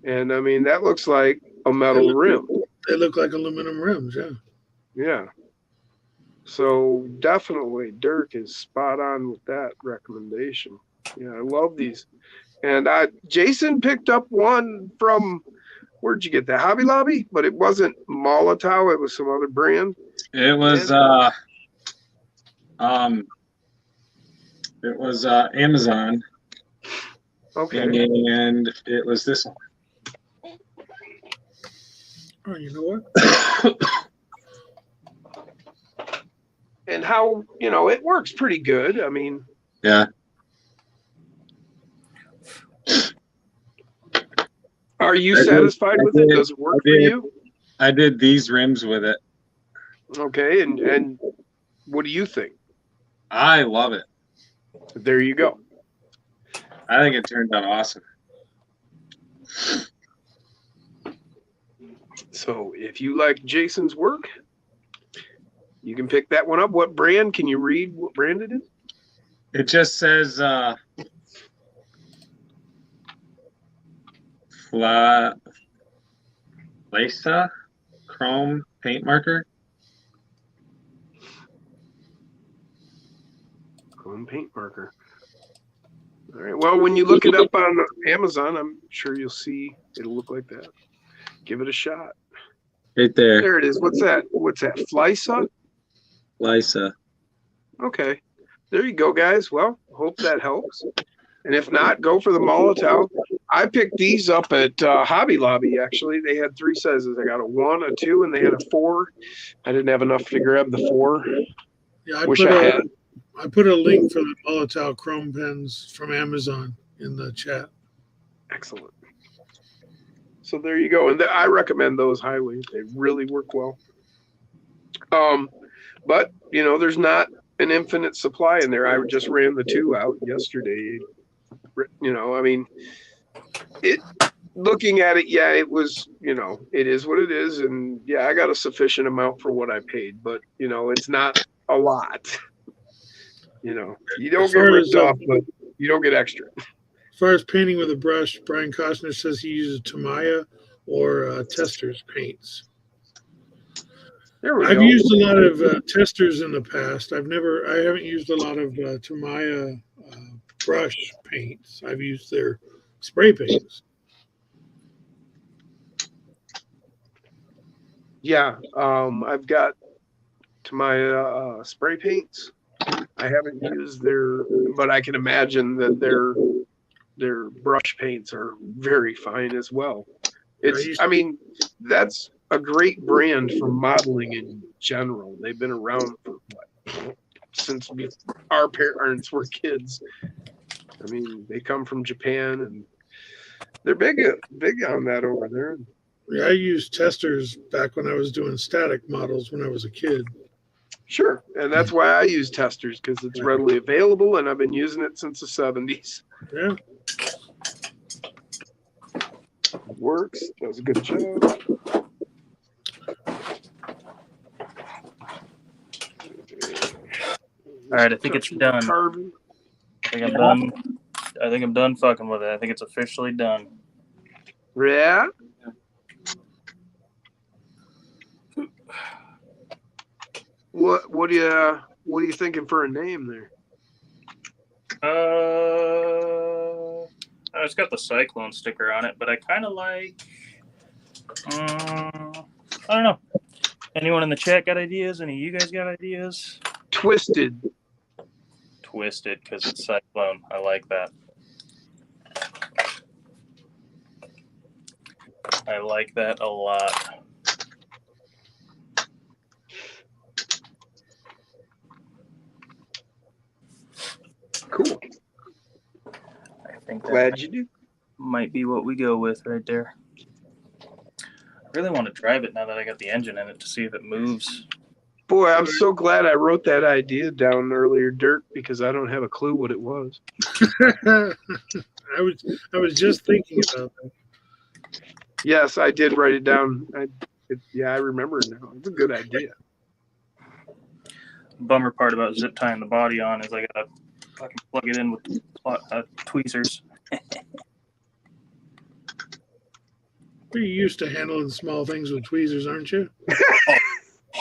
and I mean that looks like a metal rim. They look like aluminum rims, yeah. Yeah. So definitely Dirk is spot on with that recommendation. Yeah, I love these. And Jason picked up one from, where'd you get that? Hobby Lobby? But it wasn't Molotov, it was some other brand. It was Amazon, Okay. and it was this one. Oh, you know what? And how, it works pretty good. I mean, Yeah. are you I did- satisfied I with it? did- Does it work I for did. you? I did these rims with it. Okay, and what do you think? I love it. There you go. I think it turned out awesome. So if you like Jason's work, you can pick that one up. What brand? Can you read what brand it is? It just says Lesa Chrome paint marker. Chrome paint marker. All right. Well, when you look it up on Amazon, I'm sure you'll see it'll look like that. Give it a shot. Right there, There it is. What's that? What's that? Flysa? Lysa. Okay. There you go, guys. Well, hope that helps. And if not, go for the Molotov. I picked these up at Hobby Lobby, actually. They had 3 sizes. I got a 1, a 2, and they had a 4. I didn't have enough to grab the 4. Yeah, Wish I had. I put a link for the Molotov Chrome pens from Amazon in the chat. Excellent. So there you go. And I recommend those highly. They really work well. But, you know, there's not an infinite supply in there. I just ran the 2 out yesterday. You know, I mean, looking at it, yeah, it was, you know, it is what it is. And yeah, I got a sufficient amount for what I paid, but, you know, it's not a lot. You know, you don't get ripped off, but you don't get extra. As far as painting with a brush, Brian Costner says he uses Tamiya or Testors paints. There we I've go. used a lot of Testors in the past. I haven't used a lot of Tamiya brush paints. I've used their spray paints. Yeah, I've got Tamiya spray paints. I haven't used their, but I can imagine that their brush paints are very fine as well. I mean, that's a great brand for modeling in general. They've been around for what, since our parents were kids. I mean, they come from Japan and they're big on that over there. Yeah, I used Testors back when I was doing static models when I was a kid. Sure, and that's why I use Testors, because it's readily available, and I've been using it since the 70s. Yeah. It works. Does a good job. All right, I think it's done. Carbon. I think I'm done. I think I'm done fucking with it. I think it's officially done. Yeah. What are you thinking for a name there? It's got the Cyclone sticker on it, but I kind of like. I don't know. Anyone in the chat got ideas? Any of you guys got ideas? Twisted. Twisted, because it's Cyclone. I like that. I like that a lot. Cool. I think Glad you do. might be what we go with right there. I really want to drive it now that I got the engine in it to see if it moves. Boy, I'm so glad I wrote that idea down earlier, Dirk, because I don't have a clue what it was. I was just thinking about that. Yes, I did write it down. I remember it now. It's a good idea. Bummer part about zip tying the body on is I gotta fucking plug it in with tweezers. You're used to handling small things with tweezers, aren't you?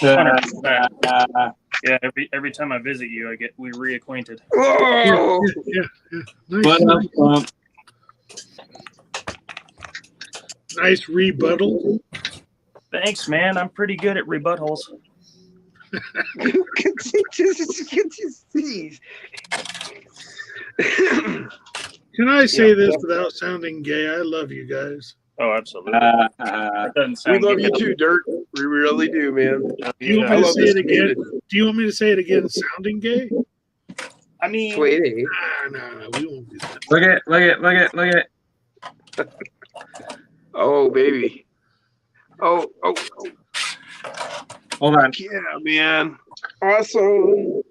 Yeah, every time I visit you, we reacquainted. Whoa! Yeah. Nice. Nice rebuttal. Thanks, man. I'm pretty good at rebuttals. Can I say this without sounding gay? I love you guys. Oh, absolutely. That doesn't We sound love gay. you too, Dirk. We really do, man. Do you want me I to love say this it again? community. Do you want me to say it again sounding gay? I mean, Sweetie. No, we won't do that. Look at. Oh, baby. Oh. Hold on. Yeah, man. Awesome.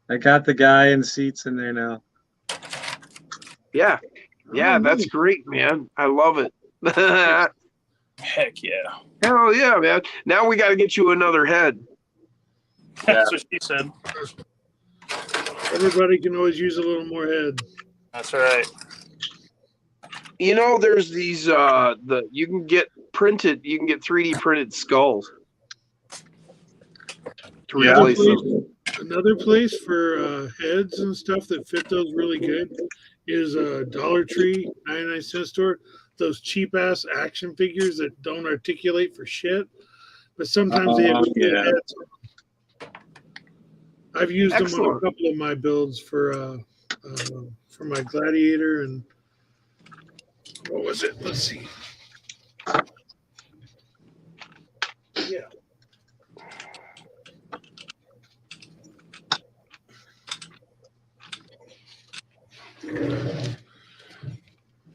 I got the guy and seats in there now. Yeah, that's great, man. I love it. heck yeah. Hell yeah, man. Now we got to get you another head. That's what she said. Everybody can always use a little more head. That's right. You know, there's these you can get 3D printed skulls to Yeah, replace please. them. Another place for heads and stuff that fit those really good is Dollar Tree, 99-cent store. Those cheap ass action figures that don't articulate for shit, but sometimes they have good yeah. heads. I've used them on a Excellent. couple of my builds for my Gladiator and what was it? Let's see. Yeah.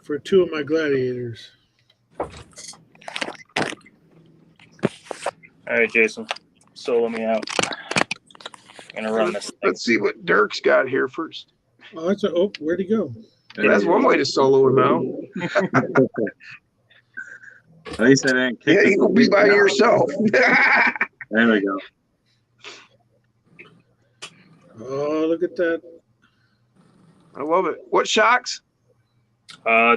For two of my Gladiators. All right, Jason, solo me out. I'm gonna run this thing. Let's see what Dirk's got here first. Oh, where'd he go? That's one way to solo him out. At least I didn't kick Yeah, you can be by yourself. There we go. Oh, look at that. I love it. What shocks?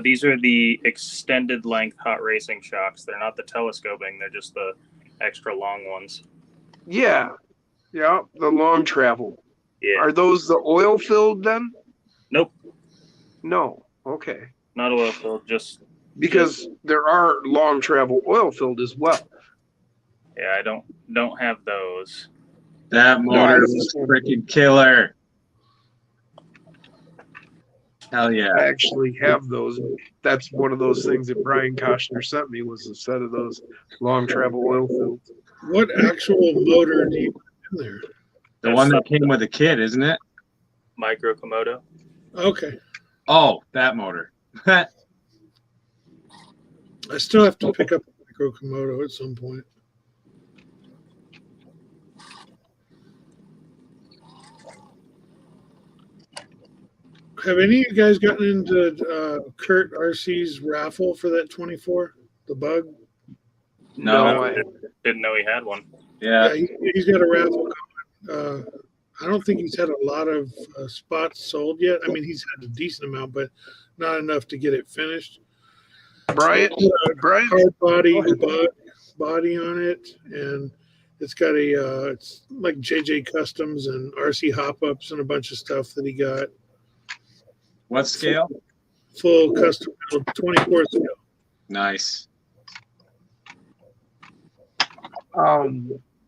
These are the extended length hot racing shocks. They're not the telescoping. They're just the extra long ones. Yeah. Yeah, the long travel. Yeah. Are those the oil filled then? Nope. No. Okay. Not oil filled. Just Because there are long travel oil filled as well. yeah. I don't have those. That motor was freaking killer. Hell yeah. I actually have those. That's one of those things that Brian Koshner sent me was a set of those long travel oil filled. What actual motor do you put in there? The one that came with the kit, isn't it? Micro Komodo. Okay. Oh, that motor. I still have to pick up a Micro Komodo at some point. Have any of you guys gotten into Kurt RC's raffle for that 24? The bug? No. I- Didn't know he had one. Yeah. He's got a raffle going. I don't think he's had a lot of spots sold yet. I mean, he's had a decent amount, but not enough to get it finished. Brian, Hard body on it, and it's got it's like JJ Customs and RC hop ups and a bunch of stuff that he got. What scale? Full custom 24 scale. Nice.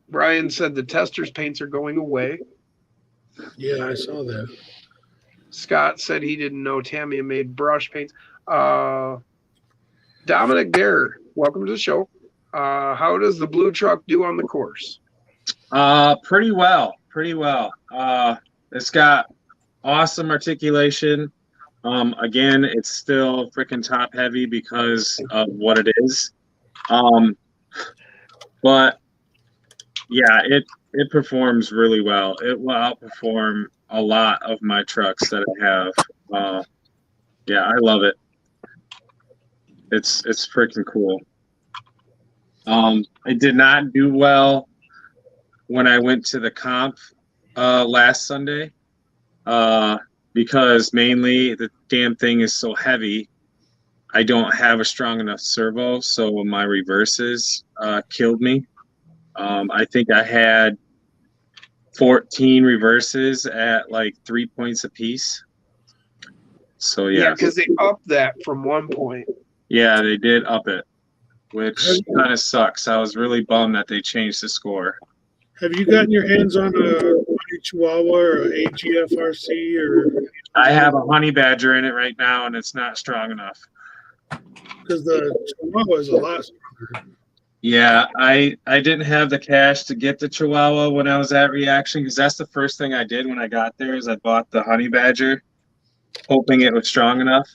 Brian said the testers paints are going away. Yeah, I saw that. Scott said he didn't know Tamiya made brush paints. Dominic Dare, welcome to the show. How does the blue truck do on the course? Pretty well. Pretty well. It's got awesome articulation. Again, it's still freaking top heavy because of what it is. But yeah, it performs really well. It will outperform a lot of my trucks that I have. Yeah, I love it. It's freaking cool. I did not do well when I went to the comp last Sunday because mainly the damn thing is so heavy. I don't have a strong enough servo, so my reverses killed me. I think I had 14 reverses at like 3 points apiece. So Yeah, yeah, because they upped that from 1 point. yeah, they did up it, which kind of sucks. I was really bummed that they changed the score. Have you gotten your hands on a Chihuahua or a AGFRC or? I have a honey badger in it right now, and it's not strong enough. Because the Chihuahua is a lot stronger. Yeah, I didn't have the cash to get the Chihuahua when I was at Reaction because that's the first thing I did when I got there is I bought the honey badger, hoping it was strong enough.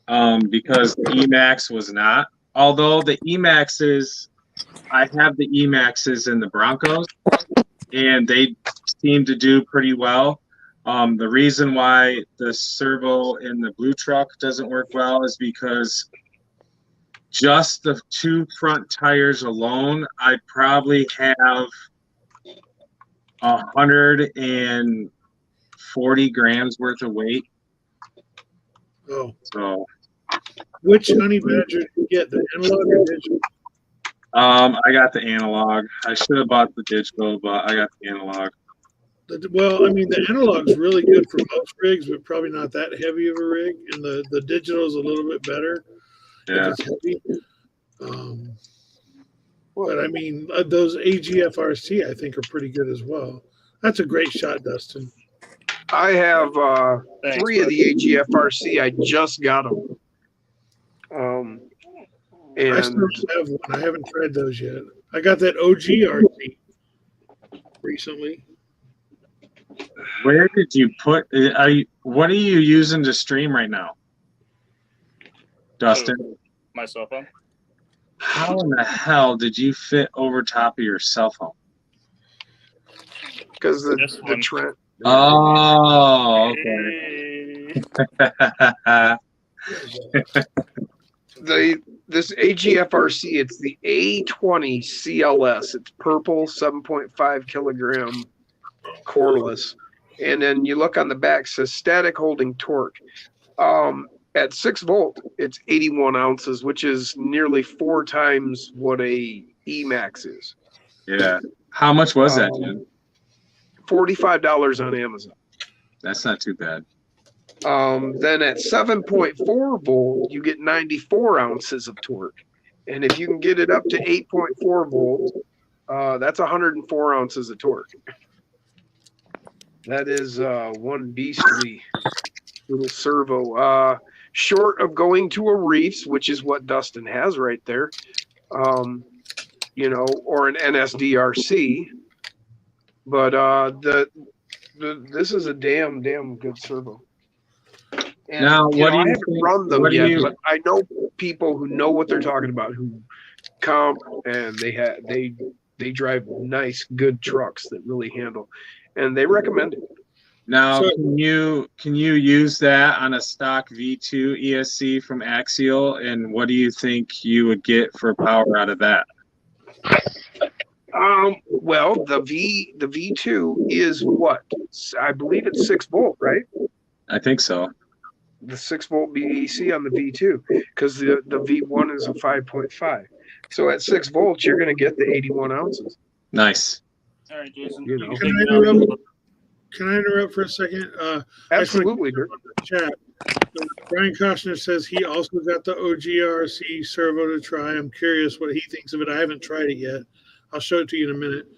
Because the Emax was not. Although the Emaxes, I have the Emaxes in the Broncos, and they seem to do pretty well. The reason why the servo in the blue truck doesn't work well is because just the two front tires alone, I probably have 140 grams worth of weight. Oh, So which honey badger did you get? The analog or digital? I got the analog. I should have bought the digital, but I got the analog. Well, I mean, the analog's really good for most rigs, but probably not that heavy of a rig. And the digital is a little bit better Yeah. if it's heavy. But I mean, those AGFRC I think are pretty good as well. That's a great shot, Dustin. I have Thanks, 3 of bud. the AGFRC. I just got them. I still And have one. I haven't tried those yet. I got that OGRC recently. Where did you put? What are you using to stream right now, Dustin? My cell phone. How in the hell did you fit over top of your cell phone? because This the one. trend. Oh, okay. This AGFRC, it's the A20 CLS. It's purple, 7.5 kilogram cordless. And then you look on the back, says static holding torque. At 6 volt, it's 81 ounces, which is nearly 4 times what a Emax is. Yeah. How much was that, Jim? $45 on Amazon. That's not too bad. Then at 7.4 volt, you get 94 ounces of torque. And if you can get it up to 8.4 volt, that's 104 ounces of torque. That is one beastly little servo. Short of going to a Reefs, which is what Dustin has right there, or an NSDRC. But this is a damn good servo. And, Now, what do I you haven't think- run them what do yet, you- but I know people who know what they're talking about, who come and they drive nice, good trucks that really handle, and they recommend it. Now, So- can you use that on a stock V2 ESC from Axial? And what do you think you would get for power out of that? Well, the V2 is what? I believe it's 6 volt, right? I think so. The 6 volt BEC on the V2, because the V1 is a 5.5. So at 6 volts, you're going to get the 81 ounces. Nice. All right, Jason. You know. can Can I take it out. interrupt? Can I interrupt for a second? Absolutely, Dirk. Chat. Brian Koshner says he also got the OGRC servo to try. I'm curious what he thinks of it. I haven't tried it yet. I'll show it to you in a minute.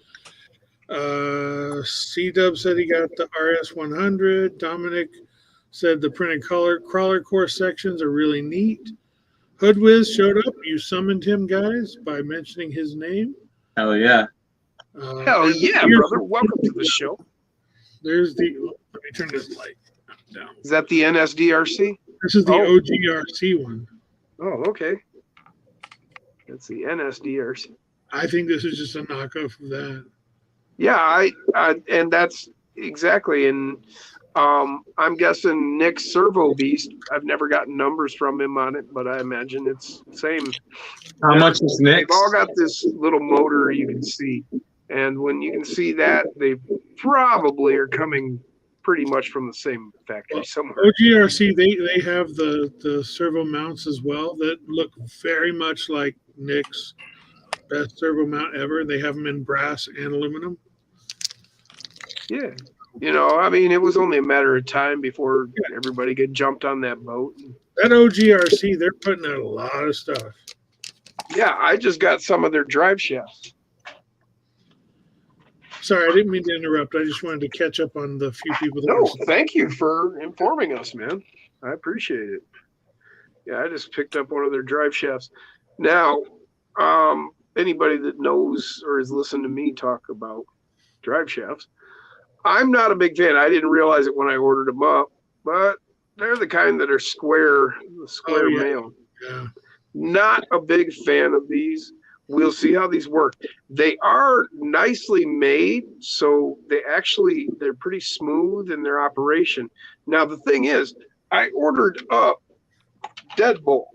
C-Dub said he got the RS100. Dominic said the printed crawler core sections are really neat. Hoodwiz showed up. You summoned him, guys, by mentioning his name. Hell yeah. Hell And yeah, here's- brother. Welcome to the show. There's the. Let me turn this light down. Is that the NSDRC? This is the Oh. OGRC one. Oh, okay. That's the NSDRC. I think this is just a knockoff of that. Yeah, I and that's exactly. And I'm guessing Nick's Servo Beast. I've never gotten numbers from him on it, but I imagine it's the same. How much is They've Nick's? all got this little motor you can see, and when you can see that, they probably are coming pretty much from the same factory somewhere. OGRC, they have the servo mounts as well that look very much like Nick's best servo mount ever. They have them in brass and aluminum. Yeah, I mean, it was only a matter of time before everybody get jumped on that boat. That OGRC, they're putting out a lot of stuff. Yeah, I just got some of their drive shafts. Sorry, I didn't mean to interrupt. I just wanted to catch up on the few people that No, were- thank you for informing us, man. I appreciate it. Yeah, I just picked up one of their drive shafts. Now, anybody that knows or has listened to me talk about drive shafts, I'm not a big fan. I didn't realize it when I ordered them up, but they're the kind that are square Oh, yeah. mail. Yeah. Not a big fan of these. We'll see how these work. They are nicely made, so they're pretty smooth in their operation. Now the thing is, I ordered up deadbolt.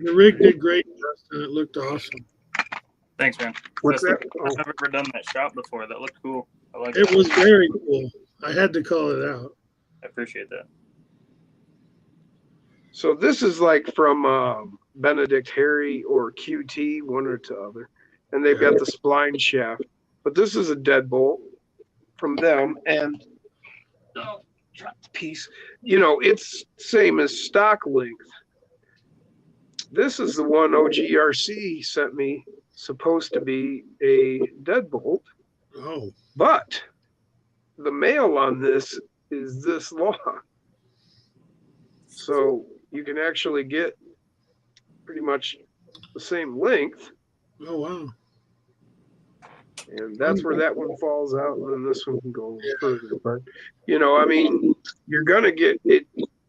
The rig did great, Justin. It looked awesome. Thanks, man. What's That's that? the first I've ever done that shop before. That looked cool. I like It was very cool. I had to call it out. I appreciate that. So this is like from Benedict Harry or QT, one or two other. and they've got the spline shaft. But this is a deadbolt from them, and drop the piece. You know, it's same as stock length. This is the one OGRC sent me, supposed to be a deadbolt, Oh, but the male on this is this long. So you can actually get pretty much the same length, oh wow. and that's where that one falls out, and then this one can go a little further. But you know, I mean, you're gonna get it.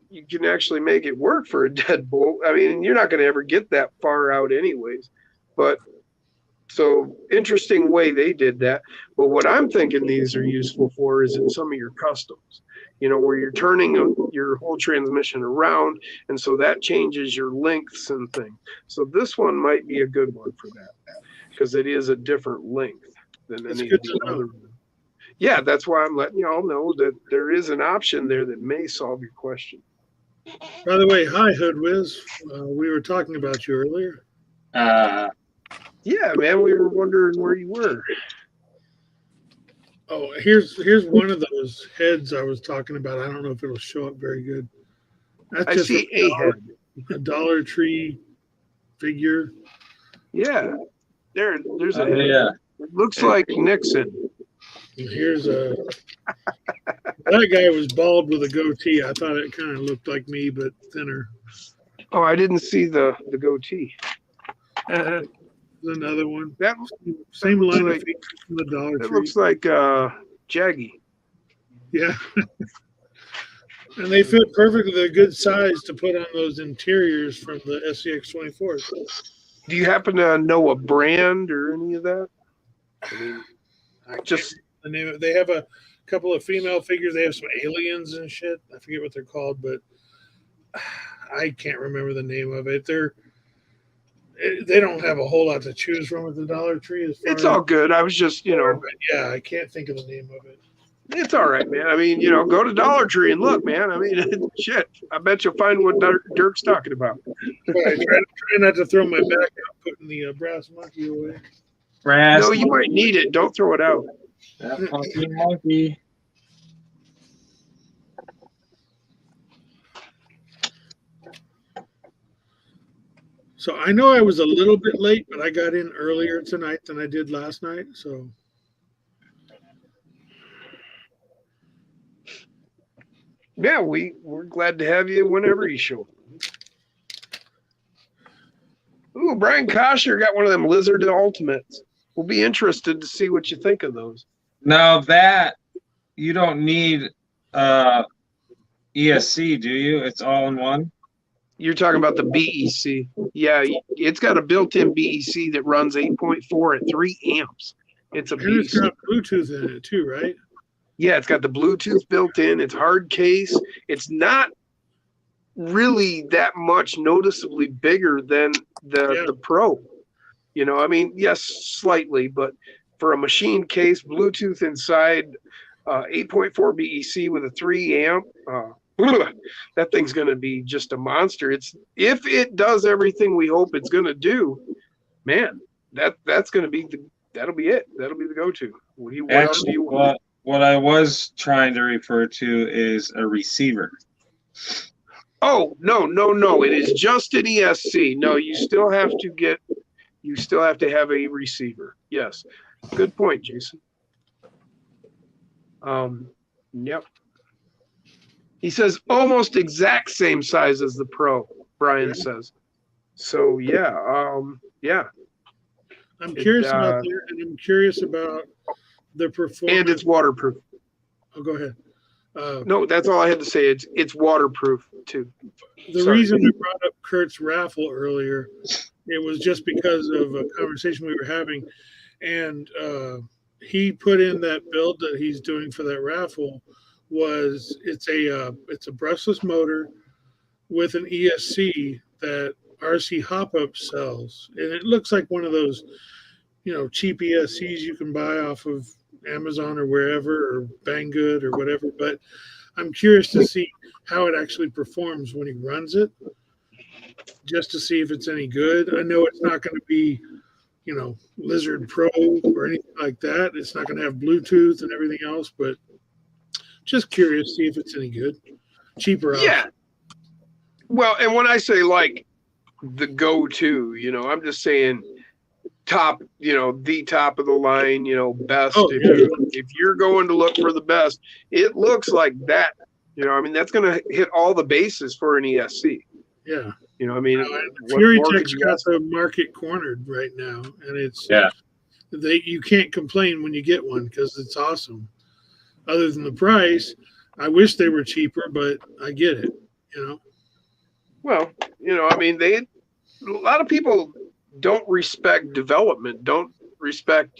You can actually make it work for a deadbolt. I mean, you're not gonna ever get that far out, anyways. But so interesting way they did that. But what I'm thinking these are useful for is in some of your customs. You know, where you're turning your whole transmission around, and so that changes your lengths and things. So this one might be a good one for that, because it is a different length than That's any good of to the know. other ones. Yeah, that's why I'm letting y'all know that there is an option there that may solve your question. By the way, hi Hood Wiz. We were talking about you earlier. Yeah, man, we were wondering where you were. Oh, here's one of those heads I was talking about. I don't know if it'll show up very good. That's I just see a head. a Dollar Tree figure. Yeah, there's a Oh, head. yeah. It looks like Nixon. And here's a that guy was bald with a goatee. I thought it kind of looked like me, but thinner. Oh, I didn't see the goatee. There's another one. That Same line like- of features from the Dollar It Tree. looks like Jaggy. Yeah. And they fit perfectly. They're good size to put on those interiors from the SCX 24s. Do you happen to know a brand or any of that? I mean, just The name they have a couple of female figures. They have some aliens and shit. I forget what they're called, but I can't remember the name of it. They don't have a whole lot to choose from at the Dollar Tree. As far it's all good. I was just, but yeah, I can't think of the name of it. it's all right, man. I mean, go to Dollar Tree and look, man. I mean, shit. I bet you'll find what Dirk's talking about. But I try not to throw my back out putting the brass monkey away. Brass No, you might need it. Don't throw it out. that funky monkey. So I know I was a little bit late, but I got in earlier tonight than I did last night. So Yeah, we're glad to have you whenever you show up. Ooh, Brian Kosher got one of them Lizard Ultimates. We'll be interested to see what you think of those. Now that you don't need ESC, do you? It's all in one. You're talking about the BEC. Yeah, it's got a built-in BEC that runs 8.4 at 3 amps. It's a and it's beast. got Bluetooth in it too, right? Yeah, it's got the Bluetooth built in. It's hard case. It's not really that much noticeably bigger than the Pro. I mean, yes, slightly, but for a machine case, Bluetooth inside, 8.4 BEC with a 3 amp, that thing's going to be just a monster. If it does everything we hope it's going to do, man, that's going to be that'll be it. That'll be the go-to. What else do you want? What I was trying to refer to is a receiver. Oh, no. It is just an ESC. No, you still have to have a receiver. Yes. Good point, Jason. Yep. He says almost exact same size as the Pro, Brian says. So yeah. I'm curious about that, and I'm curious about the performance. And it's waterproof. Oh, go ahead. No, that's all I had to say. It's waterproof too. The reason I brought up Kurt's raffle earlier, it was just because of a conversation we were having, and he put in that build that he's doing for that raffle. It's a brushless motor with an ESC that RC Hop Up sells, and it looks like one of those, cheap ESCs you can buy off of Amazon or wherever, or Banggood or whatever. But I'm curious to see how it actually performs when he runs it, just to see if it's any good. I know it's not going to be, Lizard Pro or anything like that. It's not going to have Bluetooth and everything else, but just curious, see if it's any good. Cheaper option. Yeah. Well, and when I say like the go-to, I'm just saying top, the top of the line, best. Oh, If you're going to look for the best, it looks like that. That's going to hit all the bases for an ESC. Yeah. What Fury more could Tech's you got ask? the market cornered right now, and it's Yeah. you can't complain when you get one because it's awesome. Other than the price, I wish they were cheaper, but I get it. Well, a lot of people don't respect development, don't respect,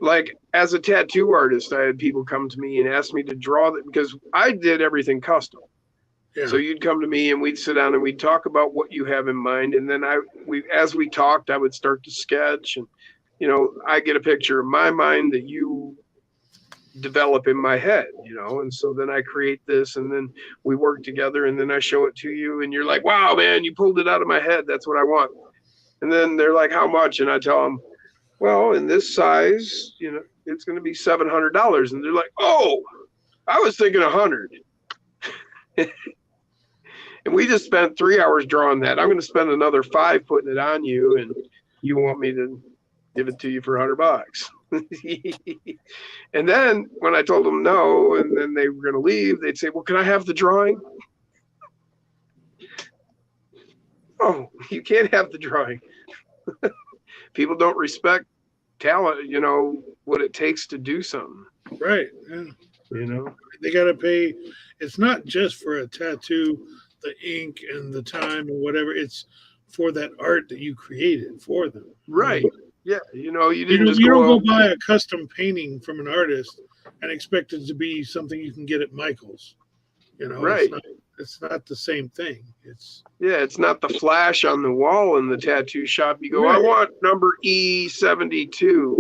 like as a tattoo artist, I had people come to me and ask me to draw that because I did everything custom. Yeah. So you'd come to me and we'd sit down and we'd talk about what you have in mind. And then as we talked, I would start to sketch and, I get a picture in my mind that you develop in my head, and so then I create this and then we work together and then I show it to you and you're like, wow, man, you pulled it out of my head. That's what I want. And then they're like, how much? And I tell them, well, in this size, it's going to be $700. And they're like, oh, I was thinking 100. And we just spent 3 hours drawing that. I'm going to spend another 5 putting it on you. And you want me to give it to you for $100. And then when I told them no, and then they were going to leave, they'd say, well, can I have the drawing? Oh, you can't have the drawing. People don't respect talent, what it takes to do something. Right. Yeah. They got to pay. It's not just for a tattoo, the ink and the time and whatever. It's for that art that you created for them. Right. Yeah. You You didn't just don't go go buy a custom painting from an artist and expect it to be something you can get at Michael's. Right. It's not the same thing. It's not the flash on the wall in the tattoo shop. You go, Right. I want number E72.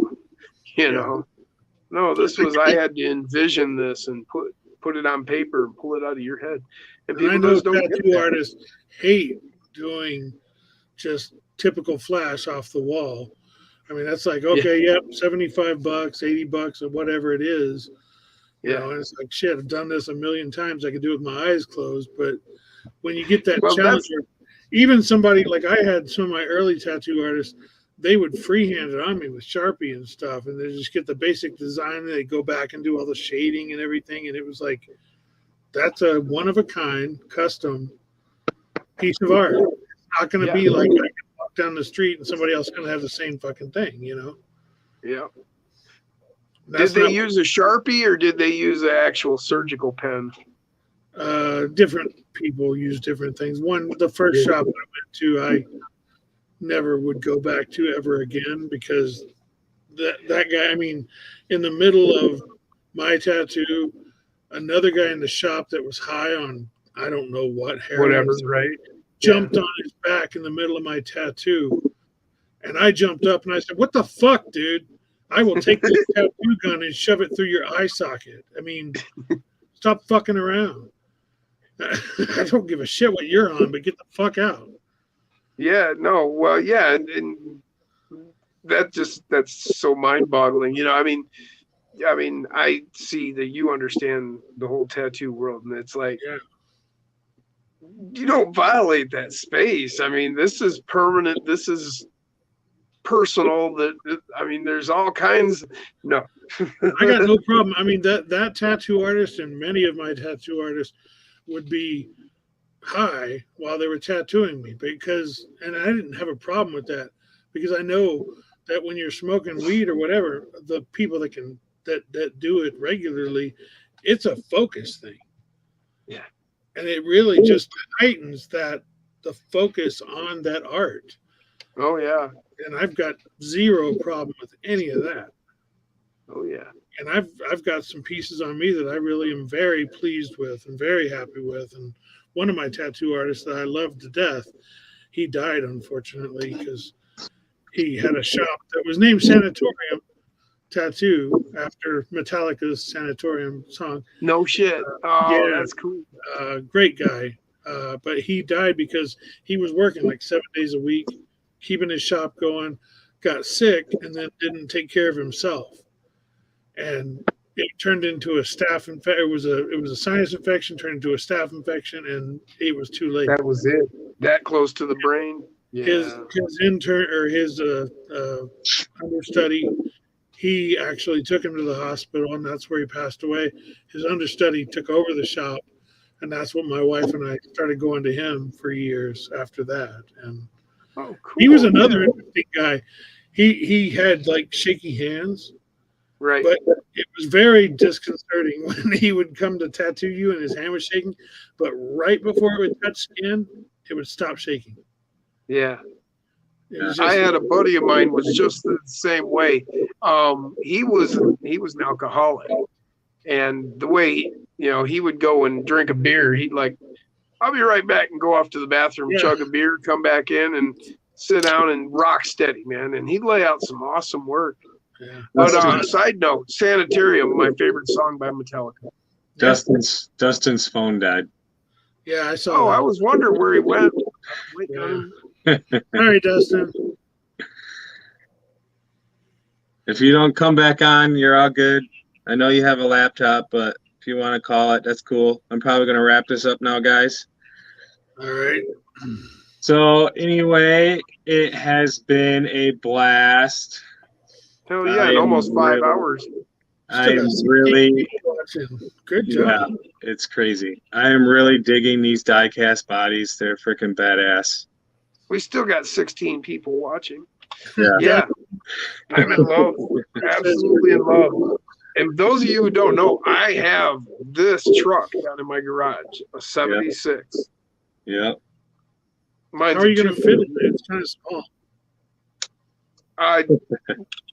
No, this was, I had to envision this and put it on paper and pull it out of your head. And And I people know just don't get tattoo that. artists hate doing just typical flash off the wall. That's like, okay, yep, $75, $80 or whatever it is. Yeah. And it's like, shit, I've done this a million times. I could do it with my eyes closed. But when you get that Well, challenge, even somebody like I had some of my early tattoo artists, they would freehand it on me with Sharpie and stuff. And they just get the basic design. And they go back and do all the shading and everything. And it was like, that's a one of a kind custom piece of art. It's not going to be like I can walk down the street and somebody else is going to have the same fucking thing, Yeah. That's Did they not- use a Sharpie or did they use an actual surgical pen? different people use different things. The first shop I went to, I never would go back to ever again because that guy, in the middle of my tattoo, another guy in the shop that was high on, I don't know what, heroin, Whatever, right? jumped on his back in the middle of my tattoo. And I jumped up and I said, what the fuck, dude? I will take this tattoo gun and shove it through your eye socket. Stop fucking around. I don't give a shit what you're on, but get the fuck out. Yeah, no, well, yeah, and that's so mind-boggling. I see that you understand the whole tattoo world, and it's like, you don't violate that space. This is permanent. This is personal. There's all kinds. No, I got no problem. That tattoo artist and many of my tattoo artists would be high while they were tattooing me and I didn't have a problem with that because I know that when you're smoking weed or whatever, the people that do it regularly, it's a focus thing. Yeah. And it really just heightens the focus on that art. Oh yeah. And I've got zero problem with any of that. Oh yeah. And I've got some pieces on me that I really am very pleased with and very happy with. And one of my tattoo artists that I love to death, he died unfortunately because he had a shop that was named Sanatorium Tattoo after Metallica's Sanatorium song. No shit. Oh, Yeah. that's cool. Great guy. But he died because he was working like 7 days a week, keeping his shop going, got sick and then didn't take care of himself, and it turned into a staph infection. It was a sinus infection turned into a staph infection, and it was too late. That was it. That close to the brain. Yeah. His intern or his understudy, he actually took him to the hospital, and that's where he passed away. His understudy took over the shop, and that's what my wife and I started going to him for years after that. And Oh, cool. he was another interesting guy. He had like shaky hands, Right. but it was very disconcerting when he would come to tattoo you and his hand was shaking. But right before it would touch skin, it would stop shaking. Yeah. It was I just, had a buddy of mine was just the same way. He was an alcoholic, and the way he would go and drink a beer, he'd like, I'll be right back, and go off to the bathroom, Yeah. chug a beer, come back in, and sit down and rock steady, man. And he'd lay out some awesome work. yeah. But side note, Sanitarium, my favorite song by Metallica. Dustin's phone died. Yeah, I saw Oh, that. I was wondering where he went. Wait on him. All right, Dustin. If you don't come back on, you're all good. I know you have a laptop, but if you want to call it, that's cool. I'm probably going to wrap this up now, guys. All right. So anyway, it has been a blast. Hell yeah, I in am almost 5 really- hours. I'm really, Good yeah, job. it's crazy. I am really digging these die-cast bodies. They're freaking badass. We still got 16 people watching. Yeah. Yeah. I'm in love. Absolutely in love. And those of you who don't know, I have this truck down in my garage, a 76. Yep. Mine's How are you a going to fit it? It's kind of small.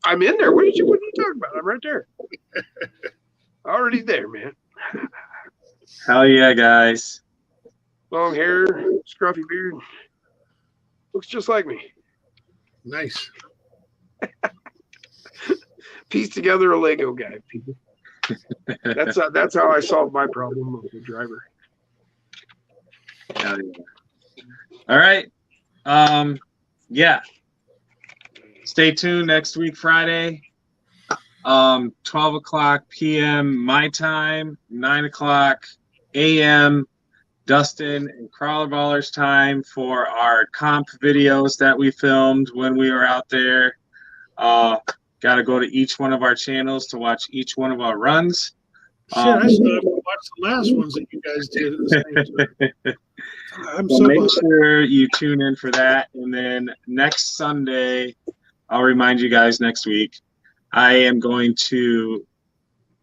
I'm in there. What are you talking about? I'm right there. Already there, man. Hell yeah, guys. Long hair, scruffy beard. Looks just like me. Nice. Piece together a Lego guy, people. That's how I solved my problem with the driver. Hell yeah. All right. Yeah. Stay tuned next week, Friday. 12 o'clock p.m. my time, 9 o'clock a.m. Dustin and Crawler Ballers time for our comp videos that we filmed when we were out there. Got to go to each one of our channels to watch each one of our runs. Shit, I still haven't watched the last ones that you guys did at the same time. I'm So so make behind. sure you tune in for that. And then next Sunday, I'll remind you guys next week, I am going to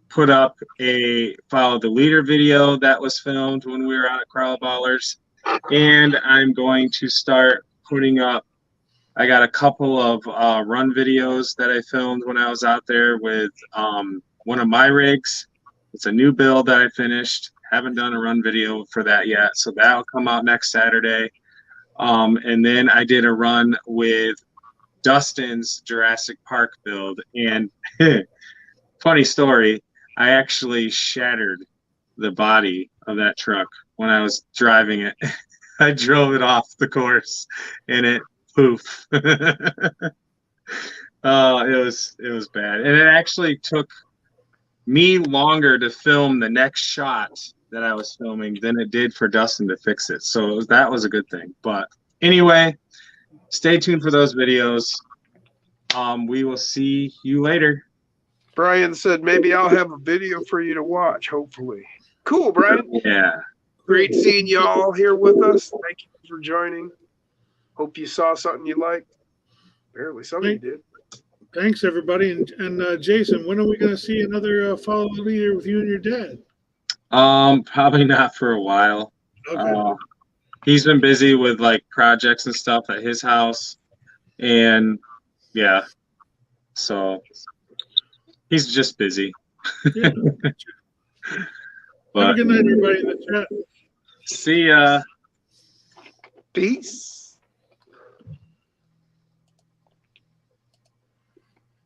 put up a Follow the Leader video that was filmed when we were out at Crawler Ballers. And I'm going to start putting up, I got a couple of run videos that I filmed when I was out there with one of my rigs. It's a new build that I finished. Haven't done a run video for that yet. So that'll come out next Saturday. And then I did a run with Dustin's Jurassic Park build. And funny story, I actually shattered the body of that truck when I was driving it. I drove it off the course and it poof. Oh, it was bad. And it actually took me longer to film the next shot that I was filming than it did for Dustin to fix it. So that was a good thing. But anyway, stay tuned for those videos. We will see you later. Brian said maybe I'll have a video for you to watch, hopefully. Cool, Brian. Yeah. Great seeing you all here with us. Thank you for joining. Hope you saw something you liked. Apparently something you did. Thanks, everybody. And Jason, when are we going to see another Follow the Leader with you and your dad? Probably not for a while. Okay. He's been busy with like projects and stuff at his house, and yeah, so he's just busy. Yeah. But Have a good night, everybody in the chat. see ya. Peace.